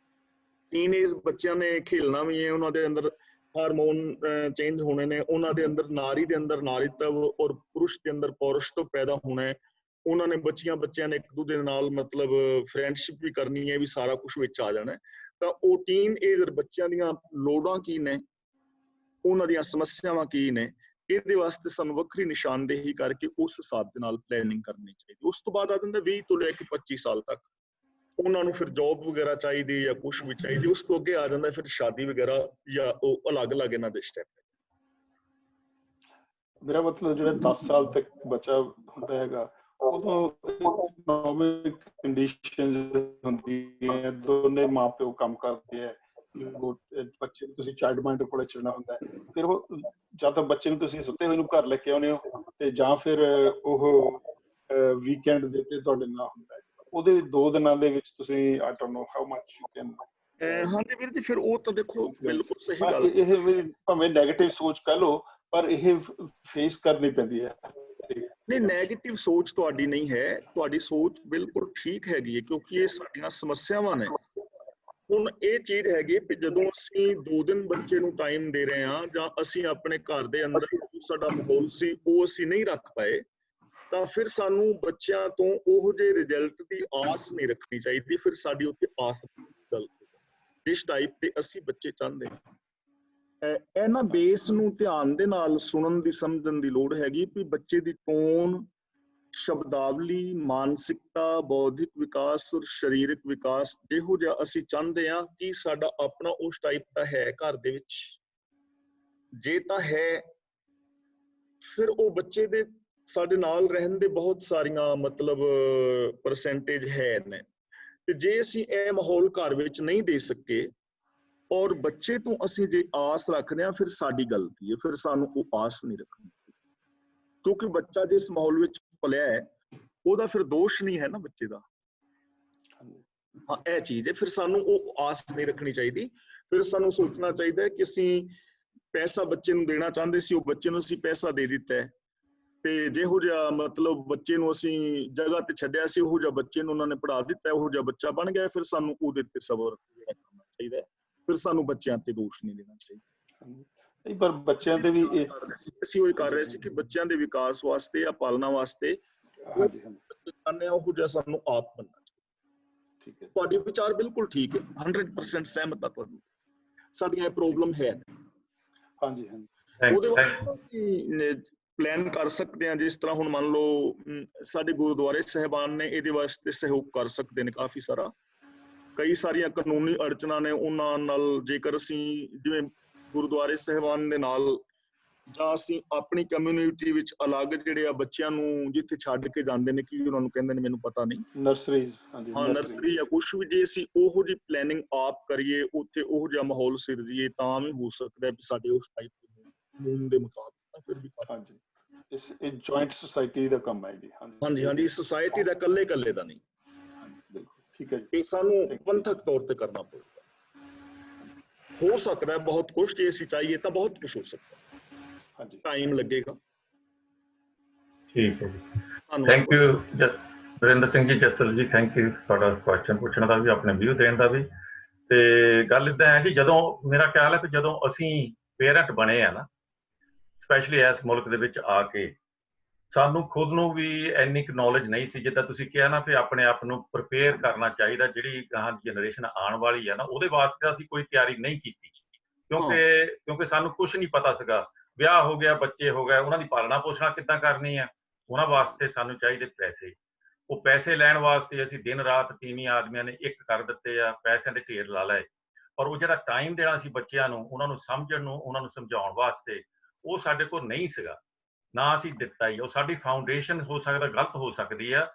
ਟੀਨ ਏਜ ਬੱਚਿਆਂ ਨੇ ਖੇਲਣਾ ਵੀ ਹੈ, ਉਹਨਾਂ ਦੇ ਅੰਦਰ ਹਾਰਮੋਨ ਚੇਂਜ ਹੋਣੇ ਨੇ, ਉਹਨਾਂ ਦੇ ਅੰਦਰ ਨਾਰੀ ਦੇ ਅੰਦਰ ਨਾਰੀਤਵ ਔਰ ਪੁਰਸ਼ ਦੇ ਅੰਦਰ ਪੌਰਸ਼ ਤੋਂ ਪੈਦਾ ਹੋਣਾ ਹੈ। ਉਹਨਾਂ ਨੇ ਬੱਚਿਆਂ ਨੇ ਇੱਕ ਦੂਜੇ ਨਾਲ ਮਤਲਬ ਫਰੈਂਡਸ਼ਿਪ ਵੀ ਕਰਨੀ ਹੈ, ਵੀ ਸਾਰਾ ਕੁਝ ਵਿੱਚ ਆ ਜਾਣਾ। ਤਾਂ ਉਹ ਟੀਨ ਏਜਰ ਬੱਚਿਆਂ ਦੀਆਂ ਲੋੜਾਂ ਕੀ ਨੇ, ਉਹਨਾਂ ਦੀਆਂ ਸਮੱਸਿਆਵਾਂ ਕੀ ਨੇ, ਇਹਦੇ ਵਾਸਤੇ ਸਾਨੂੰ ਵੱਖਰੀ ਨਿਸ਼ਾਨਦੇਹੀ ਕਰਕੇ ਉਸ ਹਿਸਾਬ ਦੇ ਨਾਲ ਪਲੈਨਿੰਗ ਕਰਨੀ ਚਾਹੀਦੀ। ਉਸ ਤੋਂ ਬਾਅਦ ਆ ਜਾਂਦਾ 20 ਤੋਂ ਲੈ ਕੇ 25 ਸਾਲ ਤੱਕ, ਉਹਨਾਂ ਨੂੰ ਫਿਰ ਜੌਬ ਵਗੈਰਾ ਚਾਹੀਦੀ ਜਾਂ ਕੁਝ ਵੀ ਚਾਹੀਦੀ। ਉਸ ਤੋਂ ਅੱਗੇ ਆ ਜਾਂਦਾ ਫਿਰ ਸ਼ਾਦੀ ਵਗੈਰਾ ਜਾਂ ਉਹ ਅਲੱਗ-ਅਲੱਗ ਇਹਨਾਂ ਦੇ ਸਟੈਪ। ਮੇਰਾ ਮਤਲਬ ਜਿਹੜਾ 10 ਸਾਲ ਤੱਕ ਬੱਚਾ ਹੁੰਦਾ ਹੈਗਾ, ਉਦੋਂ ਇਕਨੋਮਿਕ ਕੰਡੀਸ਼ਨਸ ਹੁੰਦੀਆਂ, ਦੋਨੇ ਮਾਂ ਪਿਓ ਕੰਮ ਕਰਦੇ ਆ, ਬੱਚੇ ਨੂੰ ਤੁਸੀਂ ਚਾਈਲਡ ਮਾਈਂਡ ਕੋਲੇ ਚਲਣਾ ਹੁੰਦਾ ਹੈ। ਫਿਰ ਉਹ ਜਾਂ ਤਾਂ ਬੱਚੇ ਨੂੰ ਤੁਸੀਂ ਸੁੱਤੇ ਹੋਏ ਨੂੰ ਘਰ ਲੈ ਕੇ ਆਉਂਦੇ ਹੋ, ਤੇ ਜਾਂ ਫਿਰ ਉਹ ਵੀਕਐਂਡ ਦੇ ਉੱਤੇ ਤੁਹਾਡੇ ਨਾਲ ਹੁੰਦਾ ਹੈ। ਉਹਦੇ 2 ਦਿਨਾਂ ਦੇ ਵਿੱਚ ਤੁਸੀਂ I don't know how much you can. ਹਾਂਜੀ ਵੀਰ ਜੀ, ਫਿਰ ਉਹ ਤਾਂ ਦੇਖੋ ਬਿਲਕੁਲ ਸਹੀ ਗੱਲ। ਇਹ ਭਾਵੇਂ ਨੈਗੇਟਿਵ ਸੋਚ ਕਹਿ ਲਓ, ਪਰ ਇਹ ਫੇਸ ਕਰਨੀ ਪੈਂਦੀ ਹੈ। ਨਹੀਂ, ਨੈਗੇਟਿਵ ਸੋਚ ਤੁਹਾਡੀ ਨਹੀਂ ਹੈ, ਤੁਹਾਡੀ ਸੋਚ ਬਿਲਕੁਲ ਠੀਕ ਹੈਗੀ ਹੈ, ਕਿਉਂਕਿ ਇਹ ਸਾਡੀਆਂ ਸਮੱਸਿਆਵਾਂ ਨੇ। ਹੁਣ ਇਹ ਚੀਜ਼ ਹੈਗੀ ਕਿ ਜਦੋਂ ਅਸੀਂ 2 ਦਿਨ ਬੱਚੇ ਨੂੰ ਟਾਈਮ ਦੇ ਰਹੇ ਹਾਂ, ਜਾਂ ਅਸੀਂ ਆਪਣੇ ਘਰ ਦੇ ਅੰਦਰ ਸਾਡਾ ਮਾਹੌਲ ਸੀ ਉਹ ਅਸੀਂ ਨਹੀਂ ਰੱਖ ਪਾਏ, ਤਾਂ ਫਿਰ ਸਾਨੂੰ ਬੱਚਿਆਂ ਤੋਂ ਉਹੋ ਜਿਹੇ ਰਿਜ਼ਲਟ ਦੀ ਆਸ ਨਹੀਂ ਰੱਖਣੀ ਚਾਹੀਦੀ। ਫਿਰ ਸਾਡੀ ਉੱਥੇ ਆਸ ਗਲਤ ਜਿਸ ਟਾਈਪ ਦੇ ਅਸੀਂ ਬੱਚੇ ਚਾਹੁੰਦੇ। ਇਹਨਾਂ ਬੇਸ ਨੂੰ ਧਿਆਨ ਦੇ ਨਾਲ ਸੁਣਨ ਦੀ, ਸਮਝਣ ਦੀ ਲੋੜ ਹੈਗੀ ਵੀ ਬੱਚੇ ਦੀ ਟੋਨ, ਸ਼ਬਦਾਵਲੀ, ਮਾਨਸਿਕਤਾ, ਬੌਧਿਕ ਵਿਕਾਸ ਔਰ ਸਰੀਰਕ ਵਿਕਾਸ ਜਿਹੋ ਜਿਹਾ ਅਸੀਂ ਚਾਹੁੰਦੇ ਹਾਂ, ਕਿ ਸਾਡਾ ਆਪਣਾ ਉਸ ਟਾਈਪ ਦਾ ਹੈ ਘਰ ਦੇ ਵਿੱਚ। ਜੇ ਤਾਂ ਹੈ, ਫਿਰ ਉਹ ਬੱਚੇ ਦੇ ਸਾਡੇ ਨਾਲ ਰਹਿਣ ਦੇ ਬਹੁਤ ਸਾਰੀਆਂ ਮਤਲਬ ਪਰਸੈਂਟੇਜ ਹੈ ਨੇ। ਤੇ ਜੇ ਅਸੀਂ ਇਹ ਮਾਹੌਲ ਘਰ ਵਿੱਚ ਨਹੀਂ ਦੇ ਸਕੇ, ਔਰ ਬੱਚੇ ਤੋਂ ਅਸੀਂ ਜੇ ਆਸ ਰੱਖਦੇ ਹਾਂ, ਫਿਰ ਸਾਡੀ ਗਲਤੀ ਹੈ। ਫਿਰ ਸਾਨੂੰ ਉਹ ਆਸ ਨਹੀਂ ਰੱਖਣੀ, ਕਿਉਂਕਿ ਬੱਚਾ ਜਿਸ ਮਾਹੌਲ ਵਿੱਚ ਪਲਿਆ ਹੈ, ਉਹਦਾ ਫਿਰ ਦੋਸ਼ ਨਹੀਂ ਹੈ ਨਾ ਬੱਚੇ ਦਾ। ਹਾਂ, ਇਹ ਚੀਜ਼ ਹੈ। ਫਿਰ ਸਾਨੂੰ ਉਹ ਆਸ ਨਹੀਂ ਰੱਖਣੀ ਚਾਹੀਦੀ। ਫਿਰ ਸਾਨੂੰ ਸੋਚਣਾ ਚਾਹੀਦਾ ਹੈ ਕਿ ਅਸੀਂ ਪੈਸਾ ਬੱਚੇ ਨੂੰ ਦੇਣਾ ਚਾਹੁੰਦੇ ਸੀ, ਉਹ ਬੱਚੇ ਨੂੰ ਅਸੀਂ ਪੈਸਾ ਦੇ ਦਿੱਤਾ ਹੈ, ਤੇ ਜਿਹੋ ਜਿਹਾ ਮਤਲਬ ਬੱਚੇ ਨੂੰ ਅਸੀਂ ਜਗ੍ਹਾ ਤੇ ਛੱਡਿਆ ਸੀ, ਉਹੋ ਜਿਹਾ ਬੱਚੇ ਨੂੰ ਉਹਨਾਂ ਨੇ ਪੜ੍ਹਾ ਦਿੱਤਾ, ਉਹੋ ਜਿਹਾ ਬੱਚਾ ਬਣ ਗਿਆ। ਫਿਰ ਸਾਨੂੰ ਉਹਦੇ ਤੇ ਸਬਰ ਕਰਨਾ ਚਾਹੀਦਾ ਹੈ। ਫਿਰ ਸਾਨੂੰ ਬੱਚਿਆਂ ਤੇ ਦੋਸ਼ ਨਹੀਂ ਦੇਣਾ ਚਾਹੀਦਾ। ਨਹੀਂ, ਪਰ ਬੱਚਿਆਂ ਦੇ ਵੀ ਅਸੀਂ ਉਹ ਕਰ ਰਹੇ ਸੀ ਕਿ ਬੱਚਿਆਂ ਦੇ ਵਿਕਾਸ ਵਾਸਤੇ ਜਾਂ ਪਾਲਣਾ ਵਾਸਤੇ ਉਹ ਜਿਹਾ ਸਾਨੂੰ ਆਪ ਬਣਨਾ ਚਾਹੀਦਾ। ਠੀਕ ਹੈ, ਤੁਹਾਡੇ ਵਿਚਾਰ ਬਿਲਕੁਲ ਠੀਕ ਹੈ, 100% ਸਹਿਮਤ ਹਾਂ ਤੁਹਾਨੂੰ। ਸਾਡੀਆਂ ਇਹ ਪ੍ਰੋਬਲਮ ਹੈ। ਹਾਂਜੀ ਹਾਂਜੀ, ਉਹਦੇ ਵਾਸਤੇ ਅਸੀਂ ਪਲਾਨ ਕਰ ਸਕਦੇ ਹਾਂ। ਜਿਸ ਤਰ੍ਹਾਂ ਹੁਣ ਮੰਨ ਲਓ ਸਾਡੇ ਗੁਰਦੁਆਰੇ ਸਾਹਿਬਾਨ ਨੇ ਇਹਦੇ ਵਾਸਤੇ ਸਹਿਯੋਗ ਕਰ ਸਕਦੇ ਨੇ ਕਾਫੀ ਸਾਰਾ। ਕਈ ਸਾਰੀਆਂ ਕਾਨੂੰਨੀ ਅੜਚਨਾਂ ਨੇ, ਉਹਨਾਂ ਨਾਲ ਜੇਕਰ ਅਸੀਂ ਜਿਵੇਂ ਗੁਰਦੁਆਰੇ ਸਾਹਿਬਾਨ ਦੇ ਨਾਲ, ਜਾਂ ਅਸੀਂ ਆਪਣੀ ਕਮਿਊਨਿਟੀ ਵਿੱਚ ਅਲੱਗ ਜਿਹੜੇ ਆ ਬੱਚਿਆਂ ਨੂੰ ਜਿੱਥੇ ਛੱਡ ਕੇ ਜਾਂਦੇ ਨੇ, ਕੀ ਉਹਨਾਂ ਨੂੰ ਕਹਿੰਦੇ ਨੇ ਮੈਨੂੰ ਪਤਾ ਨਹੀਂ, ਨਰਸਰੀਜ਼, ਹਾਂਜੀ ਹਾਂ ਨਰਸਰੀ ਜਾਂ ਕੁਛ ਵੀ, ਜੇ ਅਸੀਂ ਉਹੋ ਜਿਹੀ ਪਲੈਨਿੰਗ ਆਪ ਕਰੀਏ, ਉੱਥੇ ਉਹੋ ਜਿਹਾ ਮਾਹੌਲ ਸਿਰਜੀਏ, ਤਾਂ ਵੀ ਹੋ ਸਕਦਾ ਵੀ ਸਾਡੇ ਉਸ ਟਾਈਪ ਦੇ ਮੁਤਾਬਕ ਫਿਰ ਵੀ। ਹਾਂਜੀ, ਇਹ ਜੁਆਇੰਟ ਸੁਸਾਇਟੀ ਦਾ ਕੰਮ ਹੈ ਜੀ। ਹਾਂਜੀ ਹਾਂਜੀ, ਸੁਸਾਇਟੀ ਦਾ ਇਕੱਲੇ ਦਾ ਨਹੀਂ। ਬਿਲਕੁਲ ਠੀਕ ਹੈ ਜੀ। ਇਹ ਸਾਨੂੰ ਪੰਥਕ ਤੌਰ ਤੇ ਕਰਨਾ ਪਊਗਾ। ਹੋ ਸਕਦਾ ਬਹੁਤ ਕੁਛ, ਜੇ ਅਸੀਂ ਚਾਹੀਏ ਤਾਂ ਬਹੁਤ ਕੁਛ ਹੋ ਸਕਦਾ। ਹਾਂਜੀ, ਟਾਈਮ ਲੱਗੇਗਾ। ਠੀਕ ਹੈ ਜੀ, ਥੈਂਕ ਯੂ ਵਰਿੰਦਰ ਸਿੰਘ ਜੀ, ਜਸਲ ਜੀ, ਥੈਂਕ ਯੂ ਤੁਹਾਡਾ ਕੁਐਸਚਨ ਪੁੱਛਣ ਦਾ ਵੀ, ਆਪਣੇ ਵਿਊ ਦੇਣ ਦਾ ਵੀ। ਤੇ ਗੱਲ ਇੱਦਾਂ ਹੈ ਜੀ, ਜਦੋਂ ਮੇਰਾ ਖਿਆਲ ਹੈ ਕਿ ਜਦੋਂ ਅਸੀਂ ਪੇਰੈਂਟ ਬਣੇ ਆ ਨਾ, ਸਪੈਸ਼ਲੀ ਇਸ ਮੁਲਕ ਦੇ ਵਿੱਚ ਆ ਕੇ, ਸਾਨੂੰ ਖੁਦ ਨੂੰ ਵੀ ਇੰਨੀ ਕੁ ਨੌਲੇਜ ਨਹੀਂ ਸੀ। ਜਿੱਦਾਂ ਤੁਸੀਂ ਕਿਹਾ ਨਾ ਵੀ ਆਪਣੇ ਆਪ ਨੂੰ ਪ੍ਰਿਪੇਅਰ ਕਰਨਾ ਚਾਹੀਦਾ, ਜਿਹੜੀ ਗਾਹਾਂ ਦੀ ਜਨਰੇਸ਼ਨ ਆਉਣ ਵਾਲੀ ਹੈ ਨਾ, ਉਹਦੇ ਵਾਸਤੇ ਅਸੀਂ ਕੋਈ ਤਿਆਰੀ ਨਹੀਂ ਕੀਤੀ, ਕਿਉਂਕਿ ਸਾਨੂੰ ਕੁਝ ਨਹੀਂ ਪਤਾ ਸੀਗਾ। ਵਿਆਹ ਹੋ ਗਿਆ, ਬੱਚੇ ਹੋ ਗਏ, ਉਹਨਾਂ ਦੀ ਪਾਲਣਾ ਪੋਸ਼ਣਾ ਕਿੱਦਾਂ ਕਰਨੀ ਹੈ, ਉਹਨਾਂ ਵਾਸਤੇ ਸਾਨੂੰ ਚਾਹੀਦੇ ਪੈਸੇ। ਉਹ ਪੈਸੇ ਲੈਣ ਵਾਸਤੇ ਅਸੀਂ ਦਿਨ ਰਾਤ ਤੀਵੀਂ ਆਦਮੀਆਂ ਨੇ ਇੱਕ ਕਰ ਦਿੱਤੇ ਆ, ਪੈਸਿਆਂ ਦੇ ਢੇਰ ਲਾ ਲਏ। ਔਰ ਉਹ ਜਿਹੜਾ ਟਾਈਮ ਦੇਣਾ ਸੀ ਬੱਚਿਆਂ ਨੂੰ, ਉਹਨਾਂ ਨੂੰ ਸਮਝਣ ਨੂੰ, ਉਹਨਾਂ ਨੂੰ ਸਮਝਾਉਣ ਵਾਸਤੇ, ਉਹ ਸਾਡੇ ਕੋਲ ਨਹੀਂ ਸੀਗਾ, ਨਾ ਅਸੀਂ ਦਿੱਤਾ ਹੀ। ਉਹ ਸਾਡੀ ਫਾਊਂਡੇਸ਼ਨ ਹੋ ਸਕਦਾ ਗਲਤ ਹੋ ਸਕਦੀ ਆ,